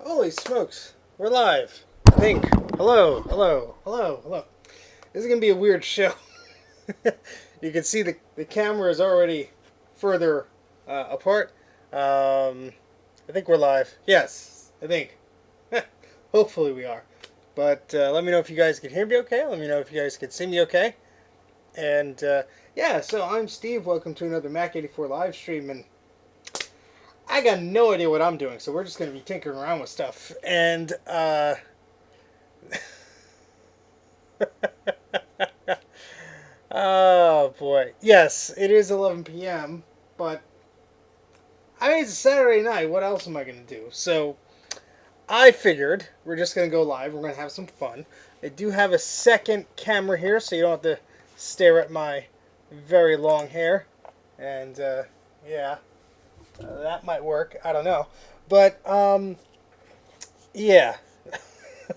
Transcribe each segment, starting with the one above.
Holy smokes, we're live. I think. Hello, hello, hello, hello. This is going to be a weird show. You can see the camera is already further apart. I think we're live. Yes, I think. Hopefully we are. But let me know if you guys can hear me okay. Let me know if you guys can see me okay. And yeah, so I'm Steve. Welcome to another Mac84 live stream. And I got no idea what I'm doing, so we're just going to be tinkering around with stuff. And, oh, boy. Yes, it is 11 p.m., but, I mean, it's a Saturday night. What else am I going to do? So, I figured we're just going to go live. We're going to have some fun. I do have a second camera here, so you don't have to stare at my very long hair. And, yeah. That might work. I don't know. But, yeah.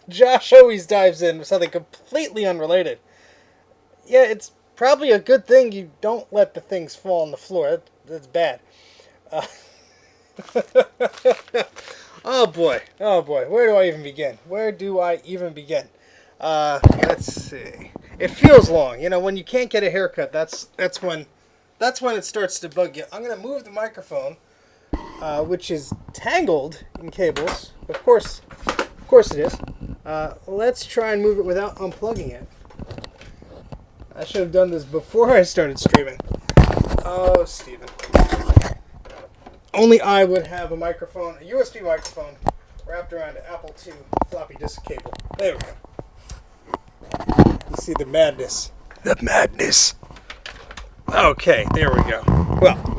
Josh always dives in with something completely unrelated. Yeah, it's probably a good thing you don't let the things fall on the floor. That's bad. Oh, boy. Oh, boy. Where do I even begin? Where do I even begin? Let's see. It feels long. You know, when you can't get a haircut, that's when it starts to bug you. I'm going to move the microphone. Which is tangled in cables. Of course it is. Let's try and move it without unplugging it. I should have done this before I started streaming. Oh, Steven. Only I would have a microphone, a USB microphone, wrapped around an Apple II floppy disk cable. There we go. You see the madness. The madness. Okay, there we go. Well.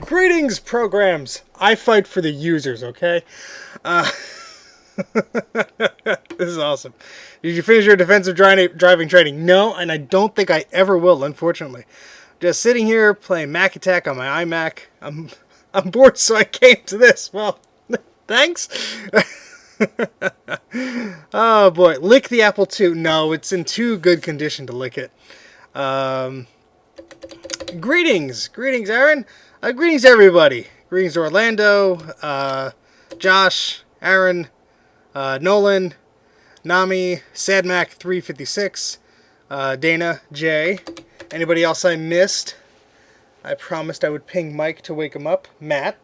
Greetings, programs. I fight for the users, okay? This is awesome. Did you finish your defensive driving training? No, and I don't think I ever will, unfortunately. Just sitting here playing Mac84 on my iMac. I'm bored, so I came to this. Well, thanks. Oh, boy. Lick the Apple II. No, it's in too good condition to lick it. Greetings. Greetings, Aaron. Greetings, everybody. Greetings to Orlando, Josh, Aaron, Nolan, Nami, SadMac356, Dana, Jay. Anybody else I missed? I promised I would ping Mike to wake him up. Matt.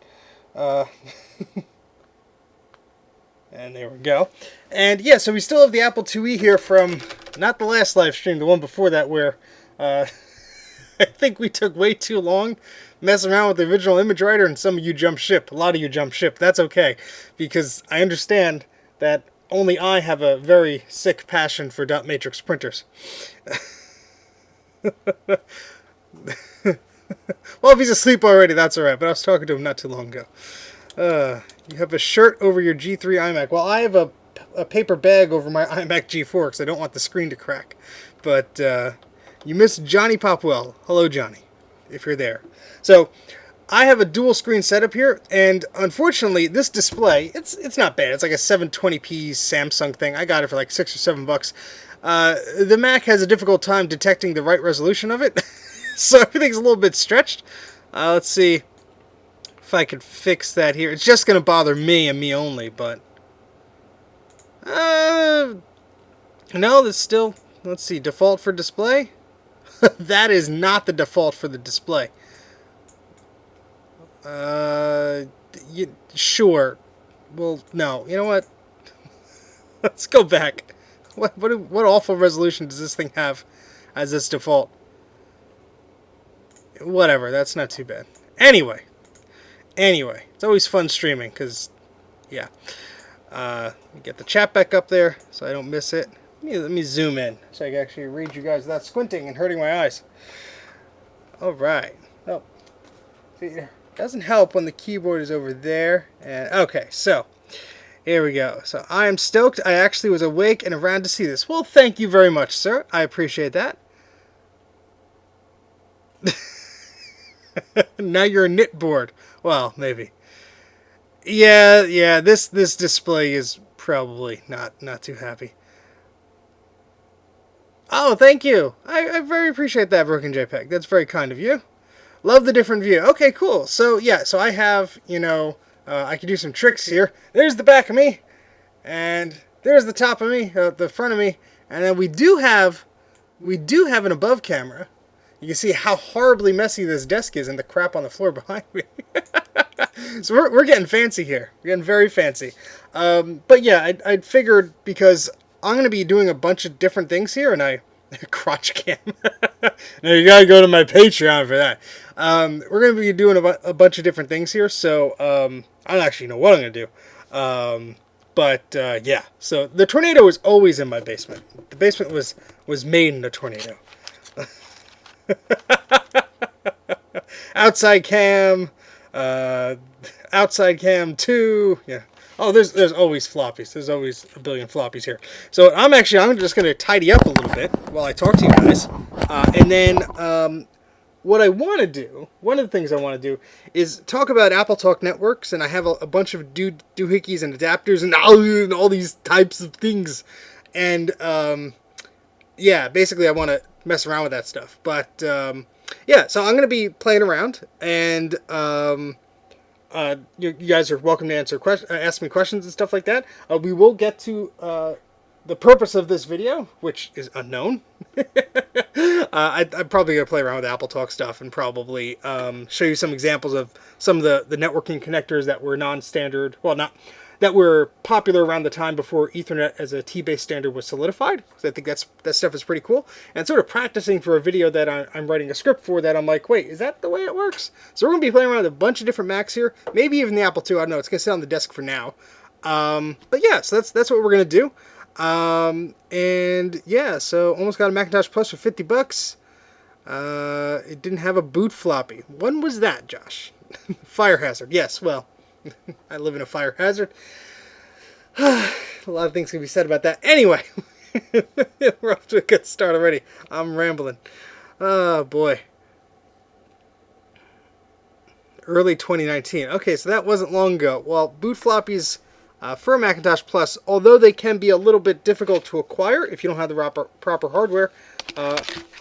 And there we go. And yeah, so we still have the Apple IIe here from, not the last live stream, the one before that where I think we took way too long messing around with the original image writer, and some of you jumped ship. A lot of you jumped ship. That's okay, because I understand that only I have a very sick passion for dot matrix printers. Well, if he's asleep already, that's alright, but I was talking to him not too long ago. You have a shirt over your G3 iMac. Well, I have a paper bag over my iMac G4 because I don't want the screen to crack. But, you missed Johnny Popwell. Hello, Johnny, if you're there. So, I have a dual screen setup here, and unfortunately, this display, it's not bad. It's like a 720p Samsung thing. I got it for like $6 or $7. The Mac has a difficult time detecting the right resolution of it, so everything's a little bit stretched. Let's see if I could fix that here. It's just going to bother me and me only, but no, that's still, let's see, default for display. That is not the default for the display. Sure. Well, no. You know what? Let's go back. What awful resolution does this thing have as its default? Whatever. That's not too bad. Anyway, it's always fun streaming because, yeah. Get the chat back up there so I don't miss it. Let me zoom in so I can actually read you guys without squinting and hurting my eyes. All right. Oh, see, it doesn't help when the keyboard is over there. And okay, so here we go. So I am stoked. I actually was awake and around to see this. Well, thank you very much, sir. I appreciate that. Now you're a knit board. Well, maybe. Yeah. This display is probably not too happy. Oh, thank you. I very appreciate that, Broken JPEG. That's very kind of you. Love the different view. Okay, cool. So, yeah, so I have, I can do some tricks here. There's the back of me, and there's the top of me, the front of me, and then we do have an above camera. You can see how horribly messy this desk is and the crap on the floor behind me. So we're getting fancy here. We're getting very fancy. But yeah, I figured because I'm going to be doing a bunch of different things here, and crotch cam. Now you gotta go to my Patreon for that. We're gonna be doing a bunch of different things here, so I don't actually know what I'm gonna do. Yeah, so the tornado is always in my basement. The basement was made in a tornado. Outside cam, outside cam 2, yeah. Oh, there's always floppies. There's always a billion floppies here. So I'm just going to tidy up a little bit while I talk to you guys. And then what I want to do, one of the things I want to do is talk about Apple Talk networks. And I have a bunch of doohickeys and adapters and all these types of things. And yeah, basically I want to mess around with that stuff. But yeah, so I'm going to be playing around, and you guys are welcome to ask me questions and stuff like that. We will get to the purpose of this video, which is unknown. I'm probably going to play around with Apple Talk stuff and probably show you some examples of some of the networking connectors that were non-standard, that were popular around the time before Ethernet as a T-based standard was solidified. So I think that stuff is pretty cool. And sort of practicing for a video that I'm writing a script for, that I'm like, wait, is that the way it works? So we're going to be playing around with a bunch of different Macs here. Maybe even the Apple II. I don't know. It's going to sit on the desk for now. But yeah, so that's what we're going to do. And yeah, so almost got a Macintosh Plus for $50. It didn't have a boot floppy. When was that, Josh? Fire hazard. Yes, well, I live in a fire hazard. A lot of things can be said about that. Anyway, we're off to a good start already. I'm rambling. Oh, boy. Early 2019. Okay, so that wasn't long ago. Well, boot floppies for a Macintosh Plus, although they can be a little bit difficult to acquire if you don't have the proper hardware,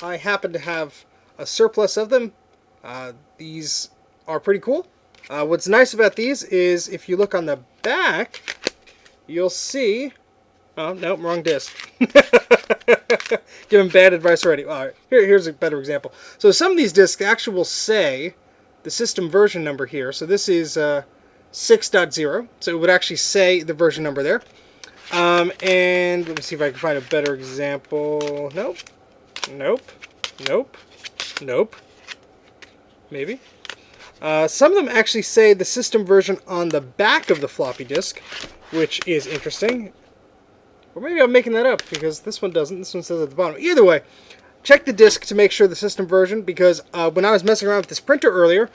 I happen to have a surplus of them. These are pretty cool. What's nice about these is if you look on the back, you'll see... Oh, no, wrong disc. Giving bad advice already. All right, here's a better example. So some of these discs actually will say the system version number here. So this is 6.0. So it would actually say the version number there. And let me see if I can find a better example. Nope. Nope. Nope. Nope. Maybe. Some of them actually say the system version on the back of the floppy disk, which is interesting. Or maybe I'm making that up, because this one doesn't. This one says at the bottom. Either way, check the disk to make sure the system version, because when I was messing around with this printer earlier,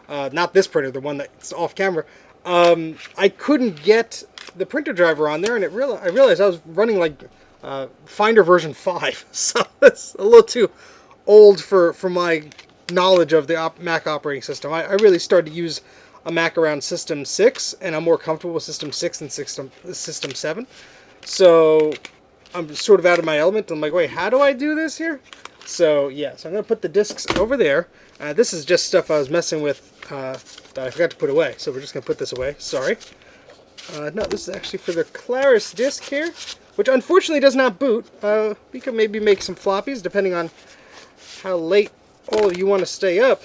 not this printer, the one that's off camera, I couldn't get the printer driver on there, and I realized I was running like Finder version 5, so it's a little too old for my knowledge of the Mac operating system. I really started to use a Mac around System 6, and I'm more comfortable with System 6 than System 7. So I'm sort of out of my element. I'm like, wait, how do I do this here? So yeah, so I'm going to put the discs over there. This is just stuff I was messing with that I forgot to put away. So we're just going to put this away. Sorry. No, this is actually for the Claris disc here, which unfortunately does not boot. We could maybe make some floppies depending on how late all of you want to stay up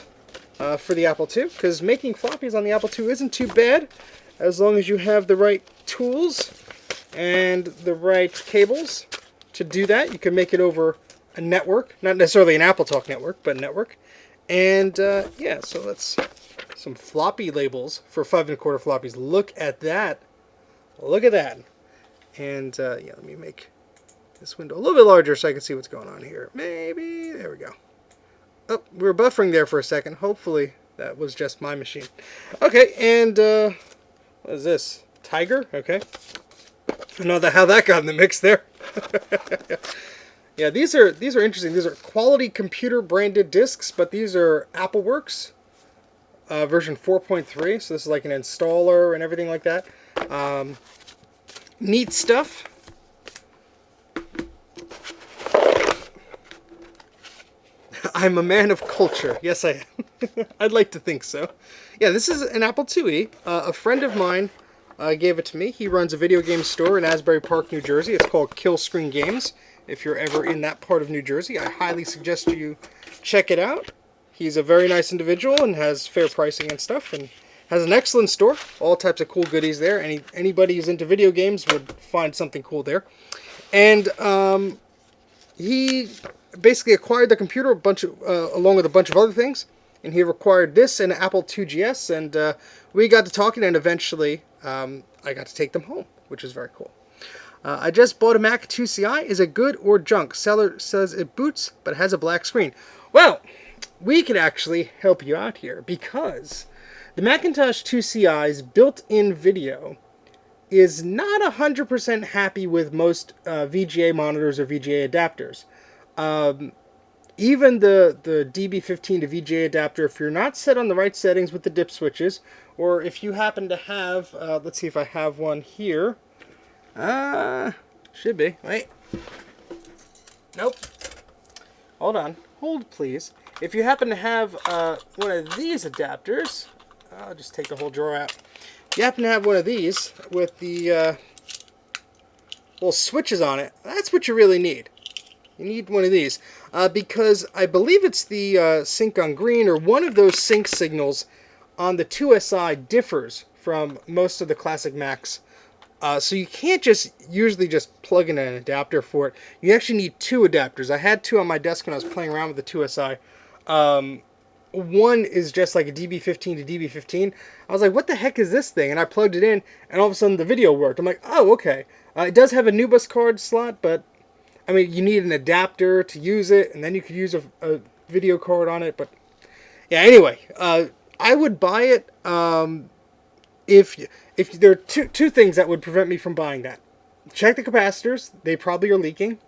for the Apple II, because making floppies on the Apple II isn't too bad as long as you have the right tools and the right cables to do that. You can make it over a network, not necessarily an Apple Talk network, but a network. And yeah, so let's some floppy labels for 5 1/4 floppies. Look at that. Look at that. And yeah, let me make this window a little bit larger so I can see what's going on here. Maybe, there we go. Oh, we were buffering there for a second. Hopefully that was just my machine. Okay, and what is this? Tiger? Okay. I don't know how that got in the mix there. Yeah, these are interesting. These are quality computer branded discs, but these are AppleWorks version 4.3. So this is like an installer and everything like that. Neat stuff. I'm a man of culture. Yes, I am. I'd like to think so. Yeah, this is an Apple IIe. A friend of mine gave it to me. He runs a video game store in Asbury Park, New Jersey. It's called Kill Screen Games. If you're ever in that part of New Jersey, I highly suggest you check it out. He's a very nice individual and has fair pricing and stuff, and has an excellent store. All types of cool goodies there. Anybody who's into video games would find something cool there. And he basically acquired the computer along with a bunch of other things, and he acquired this and an Apple IIgs, and we got to talking, and eventually I got to take them home, which is very cool. I just bought a Mac2 Ci. Is it good or junk? Seller says it boots, but has a black screen. Well, we could actually help you out here, because the Macintosh 2 Ci's built-in video is not 100% happy with most VGA monitors or VGA adapters. Even the DB15 to VGA adapter, if you're not set on the right settings with the dip switches, or if you happen to have, let's see if I have one here. Should be. Wait. Nope. Hold on. Hold, please. If you happen to have one of these adapters, I'll just take the whole drawer out. If you happen to have one of these with the little switches on it, that's what you really need. You need one of these because I believe it's the sync on green, or one of those sync signals on the 2SI differs from most of the classic Macs. So you can't usually just plug in an adapter for it. You actually need two adapters. I had two on my desk when I was playing around with the 2SI. One is just like a DB15 to DB15. I was like, what the heck is this thing? And I plugged it in, and all of a sudden the video worked. I'm like, oh, okay. It does have a NuBus card slot, but I mean, you need an adapter to use it, and then you could use a video card on it. But yeah, anyway, I would buy it if there are two things that would prevent me from buying that. Check the capacitors; they probably are leaking.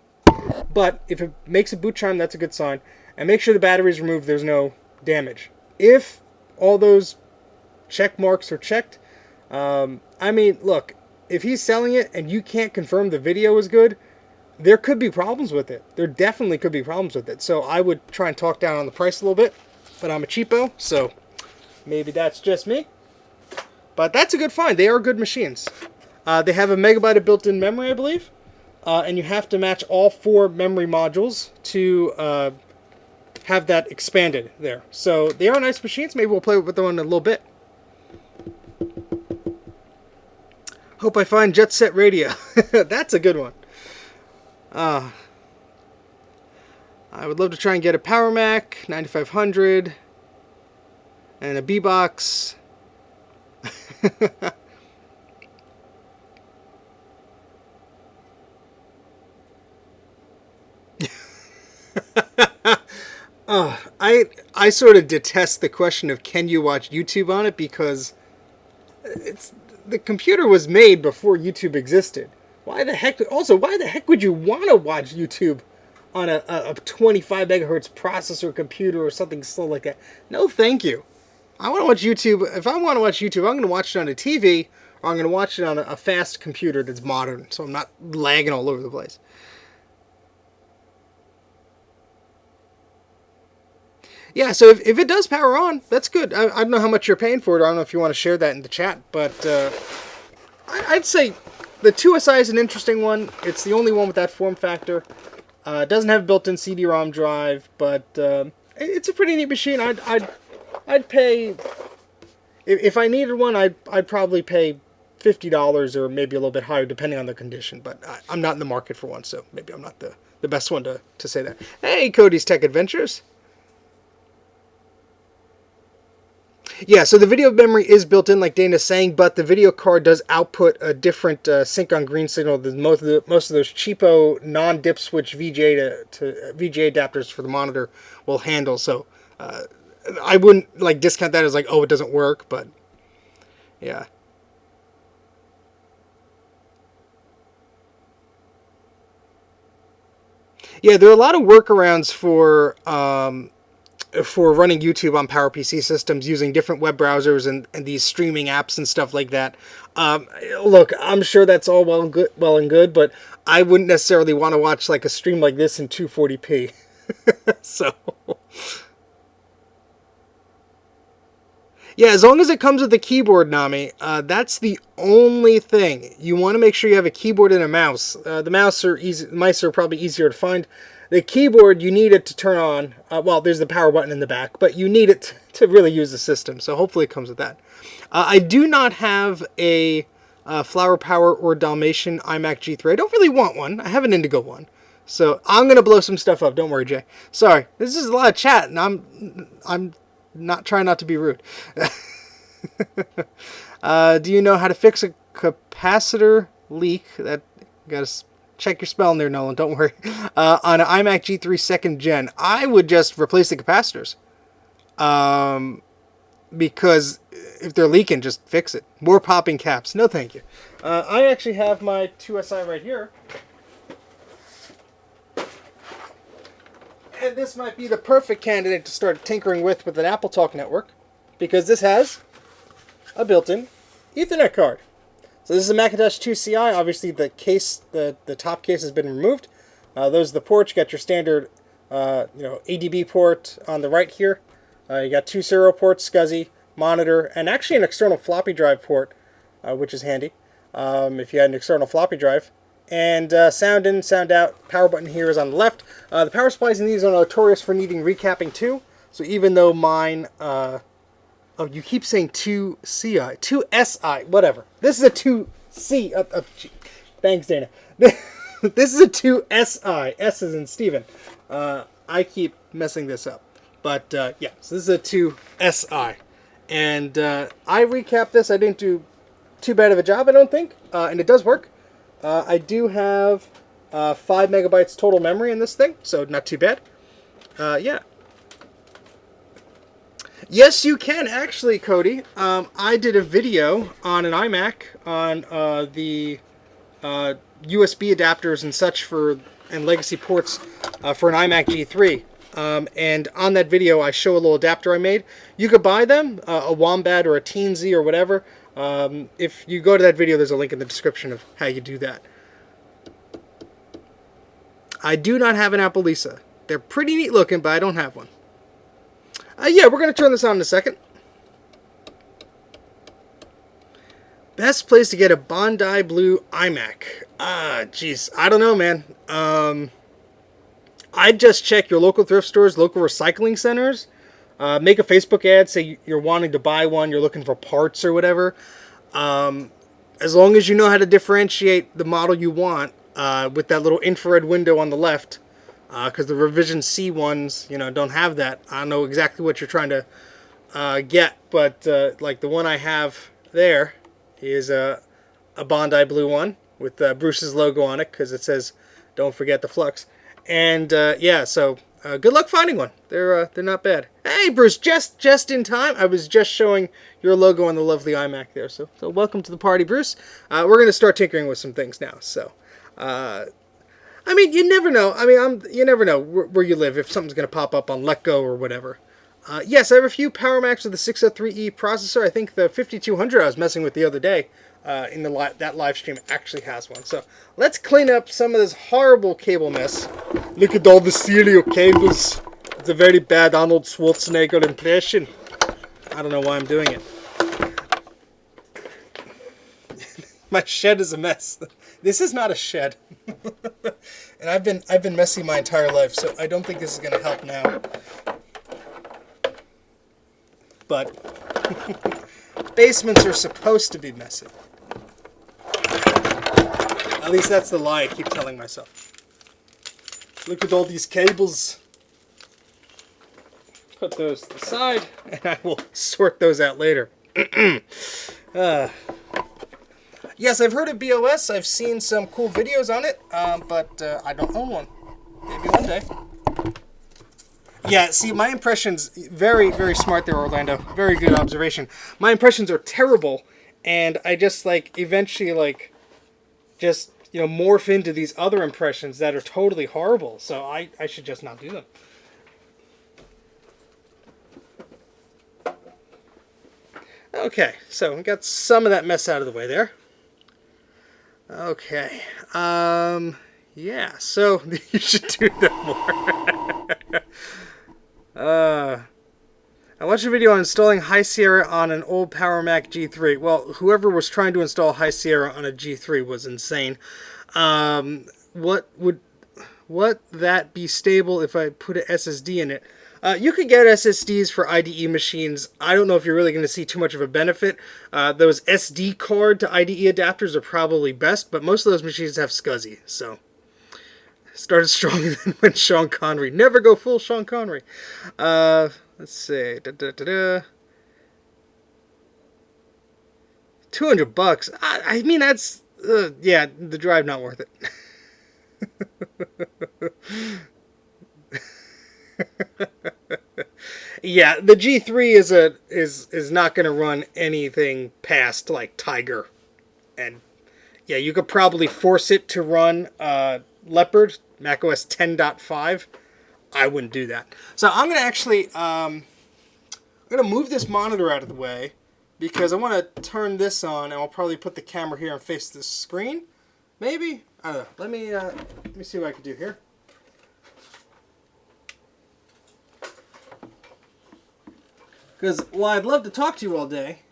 But if it makes a boot chime, that's a good sign. And make sure the battery is removed. There's no damage. If all those check marks are checked, I mean, look, if he's selling it and you can't confirm the video is good, there could be problems with it. There definitely could be problems with it. So I would try and talk down on the price a little bit. But I'm a cheapo, so maybe that's just me. But that's a good find. They are good machines. They have a megabyte of built-in memory, I believe. And you have to match all 4 memory modules to have that expanded there. So they are nice machines. Maybe we'll play with them in a little bit. Hope I find Jet Set Radio. That's a good one. I would love to try and get a Power Mac 9500 and a B-Box. I sort of detest the question of can you watch YouTube on it, because the computer was made before YouTube existed. Why the heck would you want to watch YouTube on a 25 megahertz processor computer or something slow like that? No, thank you. I want to watch YouTube. If I want to watch YouTube, I'm going to watch it on a TV, or I'm going to watch it on a fast computer that's modern, so I'm not lagging all over the place. Yeah, so if it does power on, that's good. I don't know how much you're paying for it. I don't know if you want to share that in the chat, but I'd say the 2SI is an interesting one. It's the only one with that form factor. It doesn't have a built-in CD-ROM drive, but it's a pretty neat machine. I'd pay, if I needed one, I'd probably pay $50 or maybe a little bit higher depending on the condition. But I'm not in the market for one, so maybe I'm not the best one to say that. Hey, Cody's Tech Adventures. Yeah, so the video memory is built in, like Dana's saying, but the video card does output a different sync on green signal than most of those cheapo non-dip switch VGA to VGA adapters for the monitor will handle. So I wouldn't like discount that as like, oh, it doesn't work, but yeah. Yeah, there are a lot of workarounds for running YouTube on PowerPC systems using different web browsers and these streaming apps and stuff like that. Look, I'm sure that's all well and good, but I wouldn't necessarily want to watch like a stream like this in 240p. So, yeah, as long as it comes with the keyboard, Nami, that's the only thing. You want to make sure you have a keyboard and a mouse. The mice are probably easier to find. The keyboard, you need it to turn on. Well, there's the power button in the back, but you need it to really use the system. So hopefully it comes with that. I do not have a Flower Power or Dalmatian iMac G3. I don't really want one. I have an Indigo one. So I'm going to blow some stuff up. Don't worry, Jay. Sorry. This is a lot of chat, and I'm not trying not to be rude. Do you know how to fix a capacitor leak? That you got to check your spelling there, Nolan. Don't worry. On an iMac G3 2nd Gen, I would just replace the capacitors. Because if they're leaking, just fix it. More popping caps. No, thank you. I actually have my 2SI right here. And this might be the perfect candidate to start tinkering with an Apple Talk network, because this has a built-in Ethernet card. So this is a Macintosh 2 Ci. Obviously, the case, the top case has been removed. Those are the ports. You got your standard, ADB port on the right here. You got two serial ports, SCSI, monitor, and actually an external floppy drive port, which is handy if you had an external floppy drive. And sound in, sound out. Power button here is on the left. The power supplies in these are notorious for needing recapping too. So even though mine, oh, you keep saying 2CI, 2SI, whatever. This is a 2C. Thanks, Dana. This is a 2SI. S is in Steven. I keep messing this up. But yeah, so this is a 2SI. And I recapped this. I didn't do too bad of a job, I don't think. And it does work. I do have 5 megabytes total memory in this thing, so not too bad. Yeah. Yes, you can actually, Cody. I did a video on an iMac on the USB adapters and such and legacy ports for an iMac G3. And on that video, I show a little adapter I made. You could buy them, a Wombat or a Teensy or whatever. If you go to that video, there's a link in the description of how you do that. I do not have an Apple Lisa. They're pretty neat looking, but I don't have one. Yeah, we're going to turn this on in a second. Best place to get a Bondi Blue iMac. Jeez, I don't know, man. I'd just check your local thrift stores, local recycling centers. Make a Facebook ad, say you're wanting to buy one, you're looking for parts or whatever. As long as you know how to differentiate the model you want with that little infrared window on the left, because the Revision C ones, don't have that. I don't know exactly what you're trying to get, but like the one I have there is a Bondi Blue one with Bruce's logo on it, because it says, "Don't forget the flux." And yeah, so good luck finding one. They're not bad. Hey, Bruce, just in time. I was just showing your logo on the lovely iMac there. So welcome to the party, Bruce. We're going to start tinkering with some things now. So, I mean, you never know. I mean, you never know where you live if something's going to pop up on Let Go or whatever. Yes, I have a few Power Macs with the 603E processor. I think the 5200 I was messing with the other day in that live stream actually has one. So let's clean up some of this horrible cable mess. Look at all the stereo cables. It's a very bad Arnold Schwarzenegger impression. I don't know why I'm doing it. My shed is a mess. This is not a shed. And I've been messy my entire life, so I don't think this is going to help now. But basements are supposed to be messy. At least that's the lie I keep telling myself. Look at all these cables. Put those to the side, and I will sort those out later. Yes, I've heard of BOS. I've seen some cool videos on it, but I don't own one. Maybe one day. Yeah, see, my impressions, very, very smart there, Orlando. Very good observation. My impressions are terrible, and I just, eventually, just, morph into these other impressions that are totally horrible. So I should just not do them. Okay, so we got some of that mess out of the way there. Okay, yeah, so you should do that more. I watched a video on installing High Sierra on an old Power Mac G3. Well, whoever was trying to install High Sierra on a G3 was insane. What that be stable if I put an SSD in it? You could get SSDs for IDE machines. I don't know if you're really going to see too much of a benefit. Those SD card to IDE adapters are probably best, but most of those machines have SCSI, so started strong and then went Sean Connery. Never go full Sean Connery. Let's see. 200 bucks. I mean, that's yeah, the drive not worth it. Yeah, the G3 is not going to run anything past like Tiger, and yeah, you could probably force it to run Leopard macOS 10.5. I wouldn't do that. So I'm gonna actually I'm gonna move this monitor out of the way because I want to turn this on, and I'll probably put the camera here and face the screen. Maybe, I don't know. Let me see what I can do here. Because while I'd love to talk to you all day,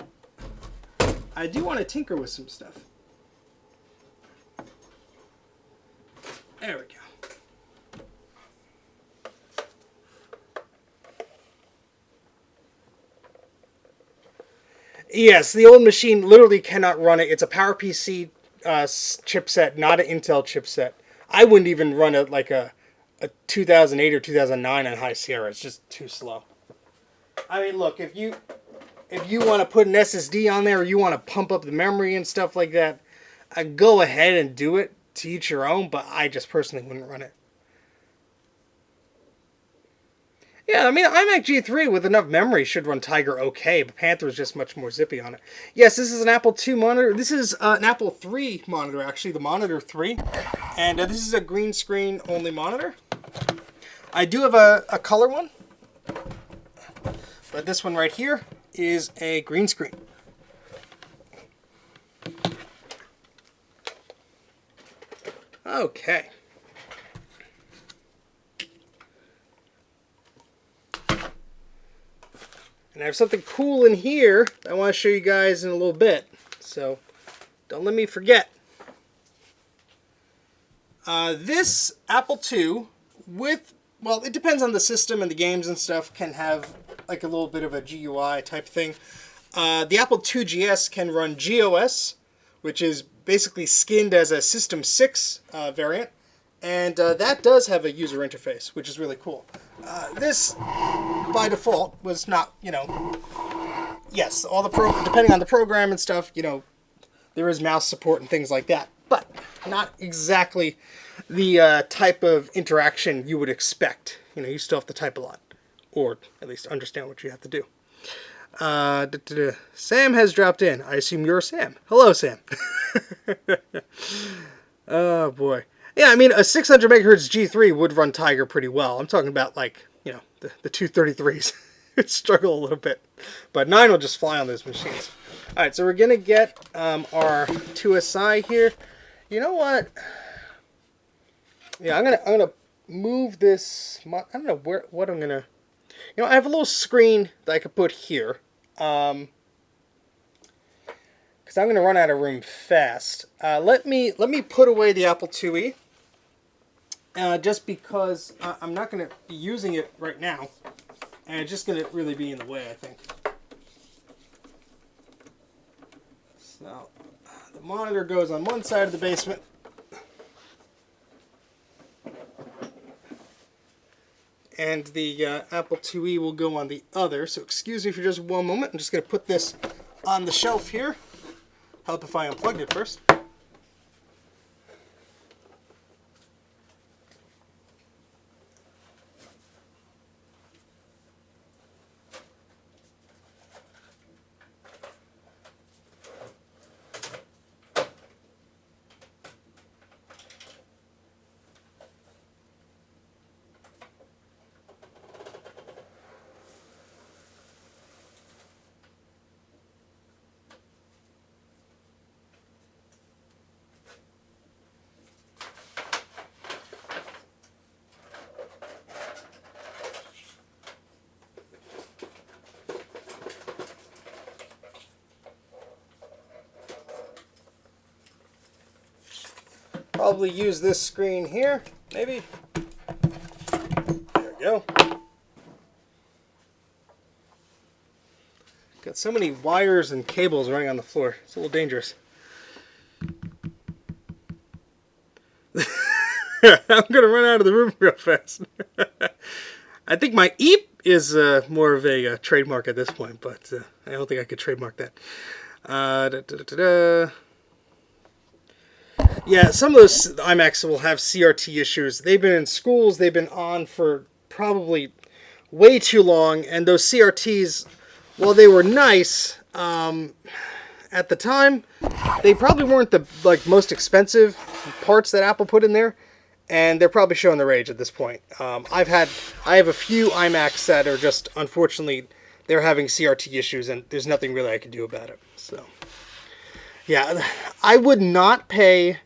I do want to tinker with some stuff. There we go. Yes, the old machine literally cannot run it. It's a PowerPC chipset, not an Intel chipset. I wouldn't even run it like a 2008 or 2009 on High Sierra. It's just too slow. I mean, look, if you want to put an SSD on there or you want to pump up the memory and stuff like that, go ahead and do it, to each your own, but I just personally wouldn't run it. Yeah, I mean, iMac G3 with enough memory should run Tiger okay, but Panther is just much more zippy on it. Yes, this is an Apple II monitor. This is an Apple III monitor, actually, the Monitor 3. And this is a green screen only monitor. I do have a color one, but this one right here is a green screen. Okay. And I have something cool in here that I want to show you guys in a little bit. So don't let me forget. This Apple II with, well, it depends on the system and the games and stuff, can have like a little bit of a GUI type thing. The Apple II GS can run GOS, which is basically skinned as a System 6 variant. And that does have a user interface, which is really cool. This, by default, was not, you know, yes, all the depending on the program and stuff, you know, there is mouse support and things like that, but not exactly the type of interaction you would expect. You know, you still have to type a lot, or at least understand what you have to do. Sam has dropped in. I assume you're Sam. Hello, Sam. Oh, boy. Yeah, I mean, a 600 megahertz G3 would run Tiger pretty well. I'm talking about, like, you know, the 233s. It struggle a little bit. But 9 will just fly on those machines. All right, so we're going to get our 2SI here. You know what? Yeah, I'm gonna move this. I don't know what I'm going to... You know, I have a little screen that I could put here. Because I'm going to run out of room fast. Let me put away the Apple IIe. Just because I'm not going to be using it right now. And it's just going to really be in the way, I think. So, the monitor goes on one side of the basement. And the Apple IIe will go on the other. So excuse me for just one moment. I'm just going to put this on the shelf here. Help if I unplugged it first. probably use this screen here, maybe. There we go. Got so many wires and cables running on the floor. It's a little dangerous. I'm going to run out of the room real fast. I think my EEP is more of a trademark at this point, but I don't think I could trademark that. Yeah, some of those iMacs will have CRT issues. They've been in schools, they've been on for probably way too long, and those CRTs, while they were nice at the time, they probably weren't the most expensive parts that Apple put in there, and they're probably showing their age at this point. I have a few iMacs that are just, unfortunately, they're having CRT issues, and there's nothing really I can do about it. So, yeah, I would not pay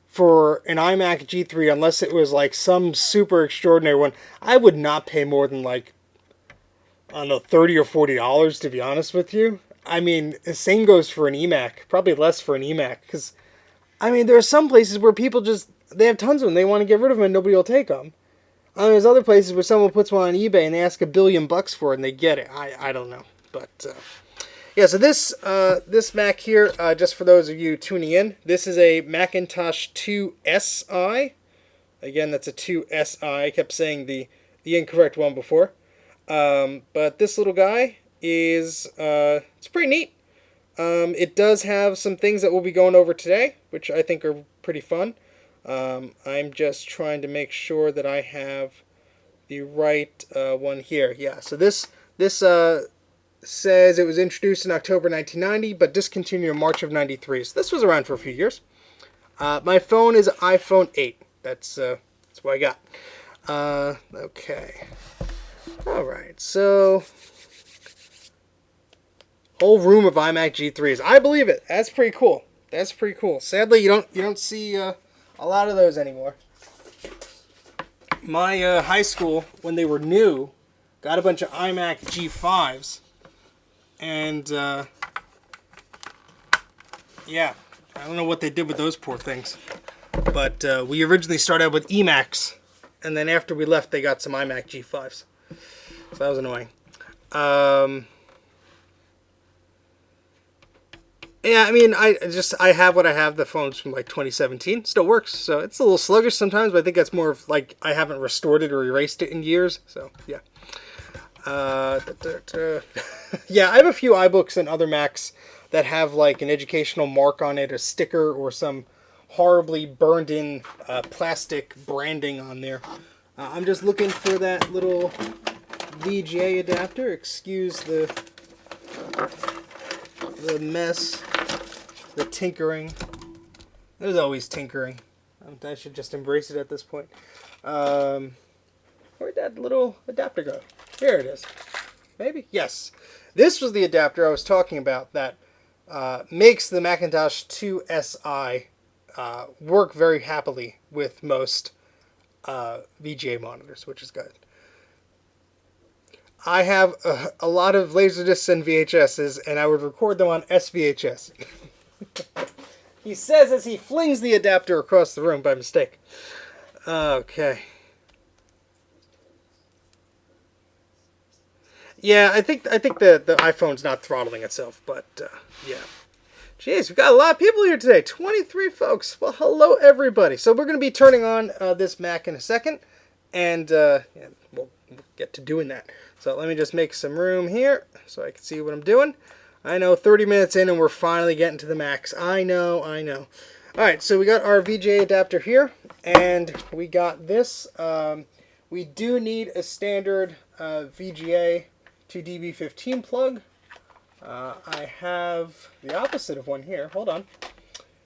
for an iMac G3 unless it was like some super extraordinary one. I would not pay more than like, I don't know, $30 or $40, to be honest with you. I mean, the same goes for an eMac. Probably less for an eMac, because, I mean, there are some places where people just, they have tons of them. They want to get rid of them and nobody will take them. There's other places where someone puts one on eBay and they ask $1 billion for it and they get it. I don't know. But, yeah, so this Mac here, just for those of you tuning in, this is a Macintosh 2 SI. Again, that's a 2 SI. I kept saying the incorrect one before. But this little guy is, it's pretty neat. It does have some things that we'll be going over today, which I think are pretty fun. I'm just trying to make sure that I have the right one here. Yeah, so this says it was introduced in October 1990, but discontinued in March of 93. So this was around for a few years. My phone is iPhone 8. That's what I got. Okay. All right, so whole room of iMac G3s. I believe it. That's pretty cool. That's pretty cool. Sadly, you don't see a lot of those anymore. My high school, when they were new, got a bunch of iMac G5s, and yeah, I don't know what they did with those poor things. But we originally started out with eMacs, and then after we left, they got some iMac G5s. So that was annoying. Yeah, I mean, I have what I have. The phone's from like 2017. Still works, so it's a little sluggish sometimes, but I think that's more of like I haven't restored it or erased it in years. So yeah. Yeah, I have a few iBooks and other Macs that have like an educational mark on it, a sticker, or some horribly burned in plastic branding on there. I'm just looking for that little VGA adapter. Excuse the mess, the tinkering. There's always tinkering. I should just embrace it at this point. Where'd that little adapter go? Here it is. Maybe? Yes. This was the adapter I was talking about that makes the Macintosh 2 SI work very happily with most VGA monitors, which is good. I have a lot of Laserdiscs and VHSs, and I would record them on SVHS. He says as he flings the adapter across the room by mistake. Okay. Yeah, I think the iPhone's not throttling itself, but yeah. Jeez, we've got a lot of people here today. 23 folks. Well, hello, everybody. So we're going to be turning on this Mac in a second, and yeah, we'll get to doing that. So let me just make some room here so I can see what I'm doing. I know, 30 minutes in and we're finally getting to the Macs. I know. Alright, so we got our VGA adapter here, and we got this. We do need a standard VGA to DB15 plug. I have the opposite of one here. Hold on.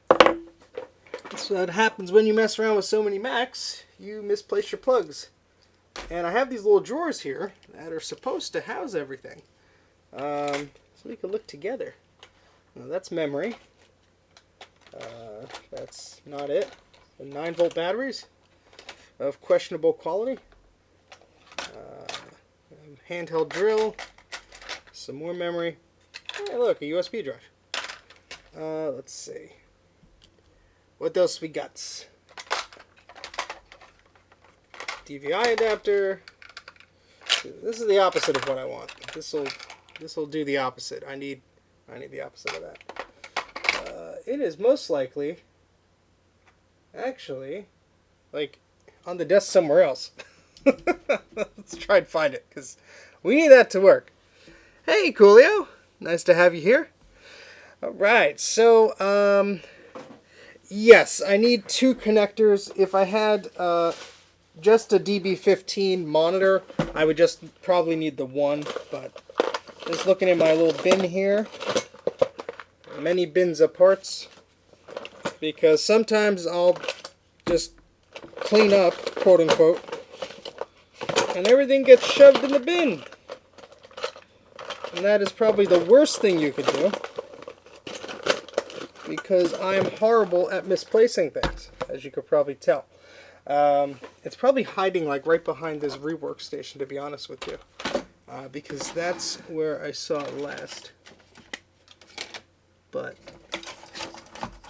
That's what happens when you mess around with so many Macs. You misplace your plugs. And I have these little drawers here that are supposed to house everything. So we can look together. Now that's memory. That's not it. The 9-volt batteries of questionable quality. Handheld drill. Some more memory. Hey, look, a USB drive. Let's see. What else we got? DVI adapter. This is the opposite of what I want. This'll do the opposite. I need the opposite of that. It is most likely, actually, like on the desk somewhere else. Let's try and find it because we need that to work. Hey, Coolio, nice to have you here. All right, so yes, I need 2 connectors. If I had just a DB15 monitor, I would just probably need the one, but just looking in my little bin here, many bins of parts, because sometimes I'll just clean up, quote unquote, and everything gets shoved in the bin. And that is probably the worst thing you could do, because I am horrible at misplacing things, as you could probably tell. It's probably hiding like right behind this rework station, to be honest with you, because that's where I saw it last. But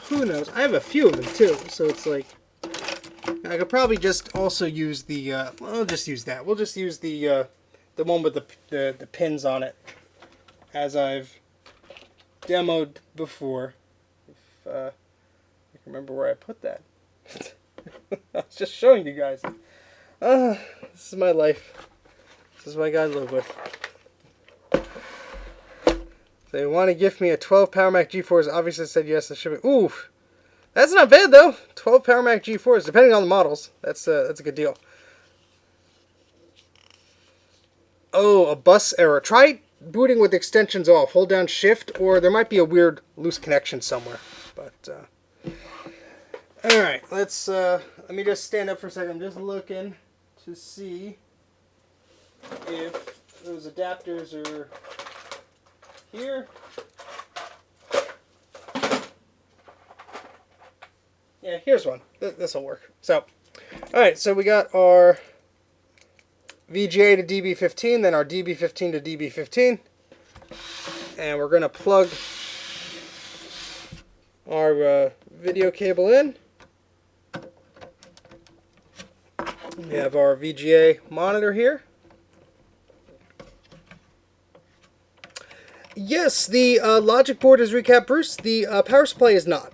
who knows? I have a few of them too, so it's like I could probably just also use the. Well, I'll just use that. We'll just use the one with the pins on it, as I've demoed before. If I can remember where I put that. I was just showing you guys. This is my life. This is what I gotta live with. They want to gift me a 12 Power Mac G4s. Obviously said yes to shipping. Ooh, that's not bad though. 12 Power Mac G4s, depending on the models. That's a good deal. Oh, a bus error. Try booting with extensions off. Hold down Shift, or there might be a weird loose connection somewhere. But all right, let me just stand up for a second. I'm just looking to see if those adapters are here. Yeah, here's one. This will work. So, all right, so we got our VGA to DB15, then our DB15 to DB15, and we're gonna plug our video cable in. We have our VGA monitor here. Yes, the logic board is recapped, Bruce. The power supply is not.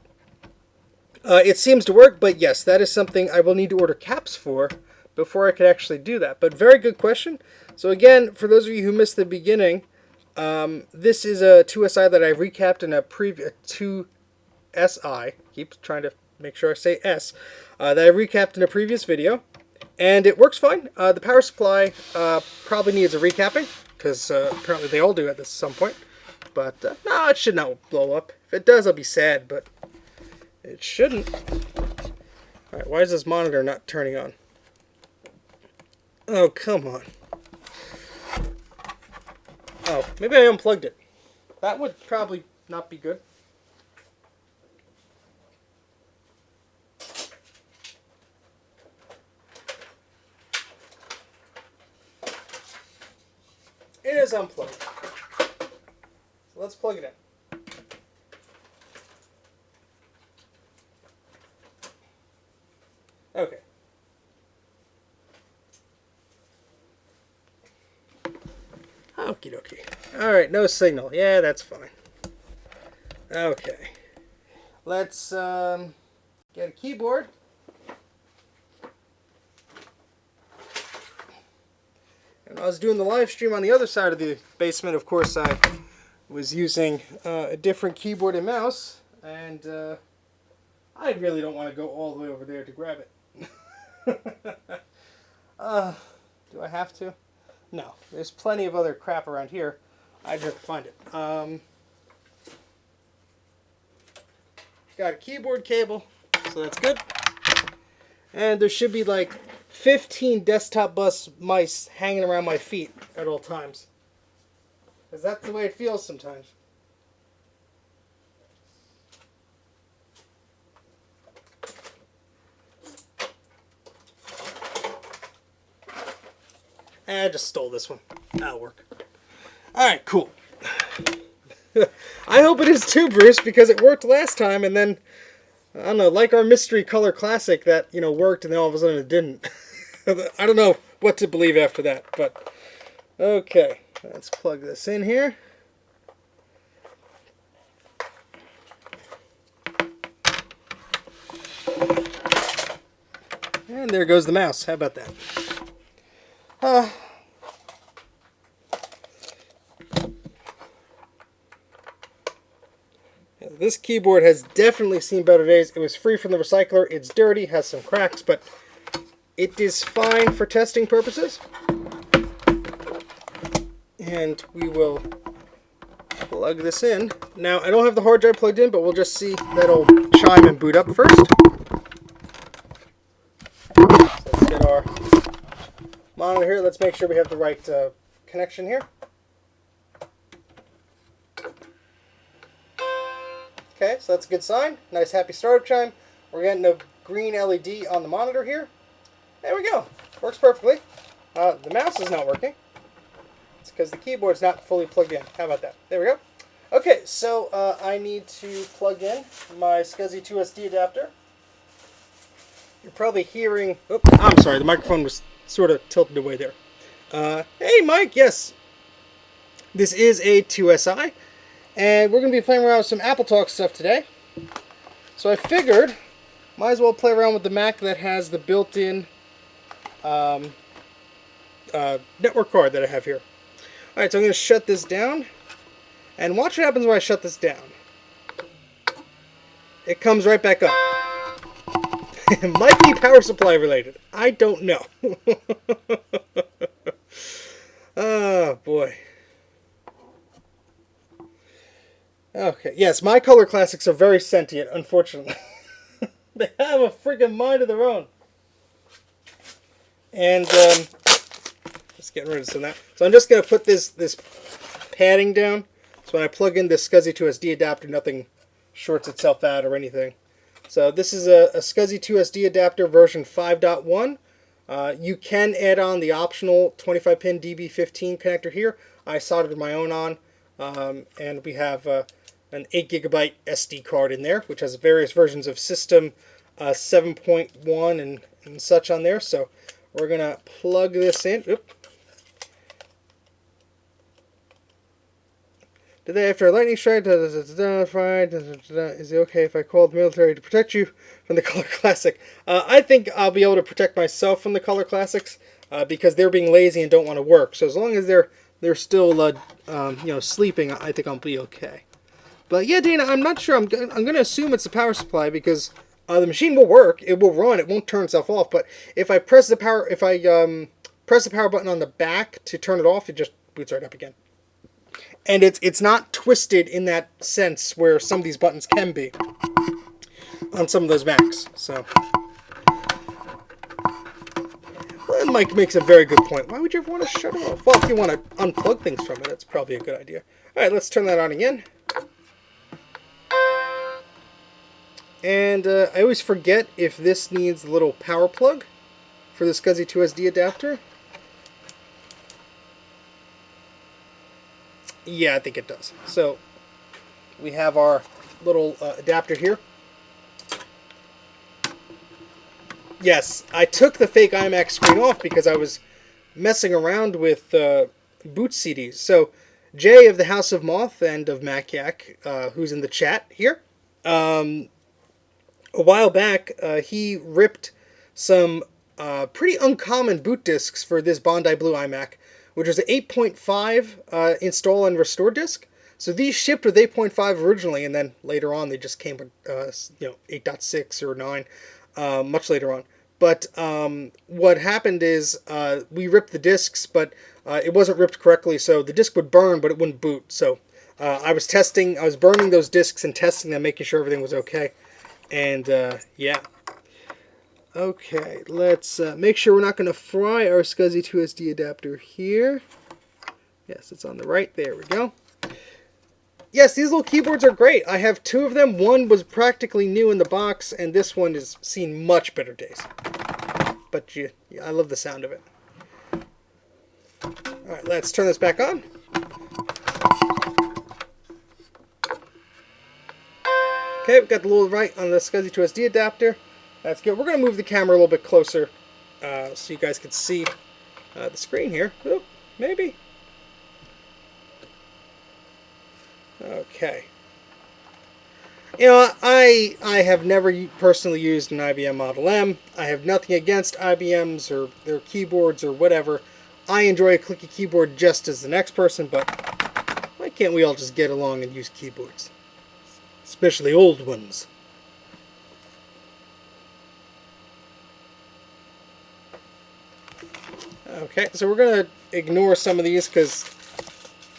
It seems to work, but yes, that is something I will need to order caps for before I could actually do that. But very good question. So again, for those of you who missed the beginning, this is a 2SI that I recapped in a previous 2SI. Keep trying to make sure I say S. That I recapped in a previous video, and it works fine. The power supply probably needs a recapping because apparently they all do at some point. But no, it should not blow up. If it does, I'll be sad, but it shouldn't. All right, why is this monitor not turning on? Oh, come on. Oh, maybe I unplugged it. That would probably not be good. It is unplugged. So let's plug it in. Okay. Okie dokie. Alright, no signal. Yeah, that's fine. Okay. Let's get a keyboard. And I was doing the live stream on the other side of the basement. Of course, I was using a different keyboard and mouse. And I really don't want to go all the way over there to grab it. Do I have to? No. There's plenty of other crap around here. I just have to find it. Got a keyboard cable, so that's good. And there should be like 15 desktop bus mice hanging around my feet at all times. Because that's the way it feels sometimes. I just stole this one. That'll work. Alright, cool. I hope it is too, Bruce, because it worked last time, and then I don't know, like our mystery color classic that, you know, worked and then all of a sudden it didn't. I don't know what to believe after that, but okay. Let's plug this in here. And there goes the mouse. How about that? This keyboard has definitely seen better days. It was free from the recycler. It's dirty, has some cracks, but it is fine for testing purposes. And we will plug this in. Now, I don't have the hard drive plugged in, but we'll just see that'll chime and boot up first. So let's get our monitor here. Let's make sure we have the right connection here. Okay, so that's a good sign. Nice happy startup chime. We're getting a green LED on the monitor here. There we go. Works perfectly. The mouse is not working. It's because the keyboard's not fully plugged in. How about that? There we go. Okay, so I need to plug in my SCSI 2SD adapter. You're probably hearing... Oh, I'm sorry, the microphone was sort of tilted away there. Hey, Mike, yes. This is a 2SI. And we're going to be playing around with some Apple Talk stuff today. So I figured, might as well play around with the Mac that has the built-in network card that I have here. Alright, so I'm going to shut this down. And watch what happens when I shut this down. It comes right back up. It might be power supply related. I don't know. Oh, boy. Okay, yes, my color classics are very sentient, unfortunately. They have a freaking mind of their own. And, just getting rid of some of that. So I'm just going to put this padding down. So when I plug in this SCSI 2SD adapter, nothing shorts itself out or anything. So this is a SCSI 2SD adapter version 5.1. You can add on the optional 25-pin DB15 connector here. I soldered my own on. And we have an 8GB SD card in there, which has various versions of System 7.1 and such on there. So we're going to plug this in. Oop. Today, after a lightning strike, is it okay if I call the military to protect you from the Color Classic? I think I'll be able to protect myself from the Color Classics because they're being lazy and don't want to work. So as long as they're still sleeping, I think I'll be okay. But yeah, Dana, I'm not sure. I'm going to assume it's the power supply because the machine will work. It will run. It won't turn itself off. But if I press the power, press the power button on the back to turn it off, it just boots right up again. And it's not twisted in that sense where some of these buttons can be on some of those Macs. So, well, Mike makes a very good point. Why would you ever want to shut it off? Well, if you want to unplug things from it, that's probably a good idea. All right, let's turn that on again. And I always forget if this needs a little power plug for the SCSI 2SD adapter. Yeah, I think it does. So we have our little adapter here. Yes, I took the fake iMac screen off because I was messing around with boot CDs. So Jay of the House of Moth and of Mac84, who's in the chat here, a while back he ripped some pretty uncommon boot discs for this Bondi Blue iMac, which is an 8.5 install and restore disc. So these shipped with 8.5 originally, and then later on they just came with 8.6 or 9 much later on. But what happened is we ripped the discs, but it wasn't ripped correctly, so the disc would burn, but it wouldn't boot. So I was burning those discs and testing them, making sure everything was okay. And yeah. Okay, let's make sure we're not going to fry our SCSI 2SD adapter here. Yes, it's on the right. There we go. Yes, these little keyboards are great. I have two of them. One was practically new in the box, and this one has seen much better days. But I love the sound of it. All right, let's turn this back on. Okay, we've got the little right on the SCSI to SD adapter. That's good. We're going to move the camera a little bit closer so you guys can see the screen here. Oop, maybe. Okay. You know, I have never personally used an IBM Model M. I have nothing against IBMs or their keyboards or whatever. I enjoy a clicky keyboard just as the next person, but why can't we all just get along and use keyboards? Especially old ones. Okay, so we're going to ignore some of these because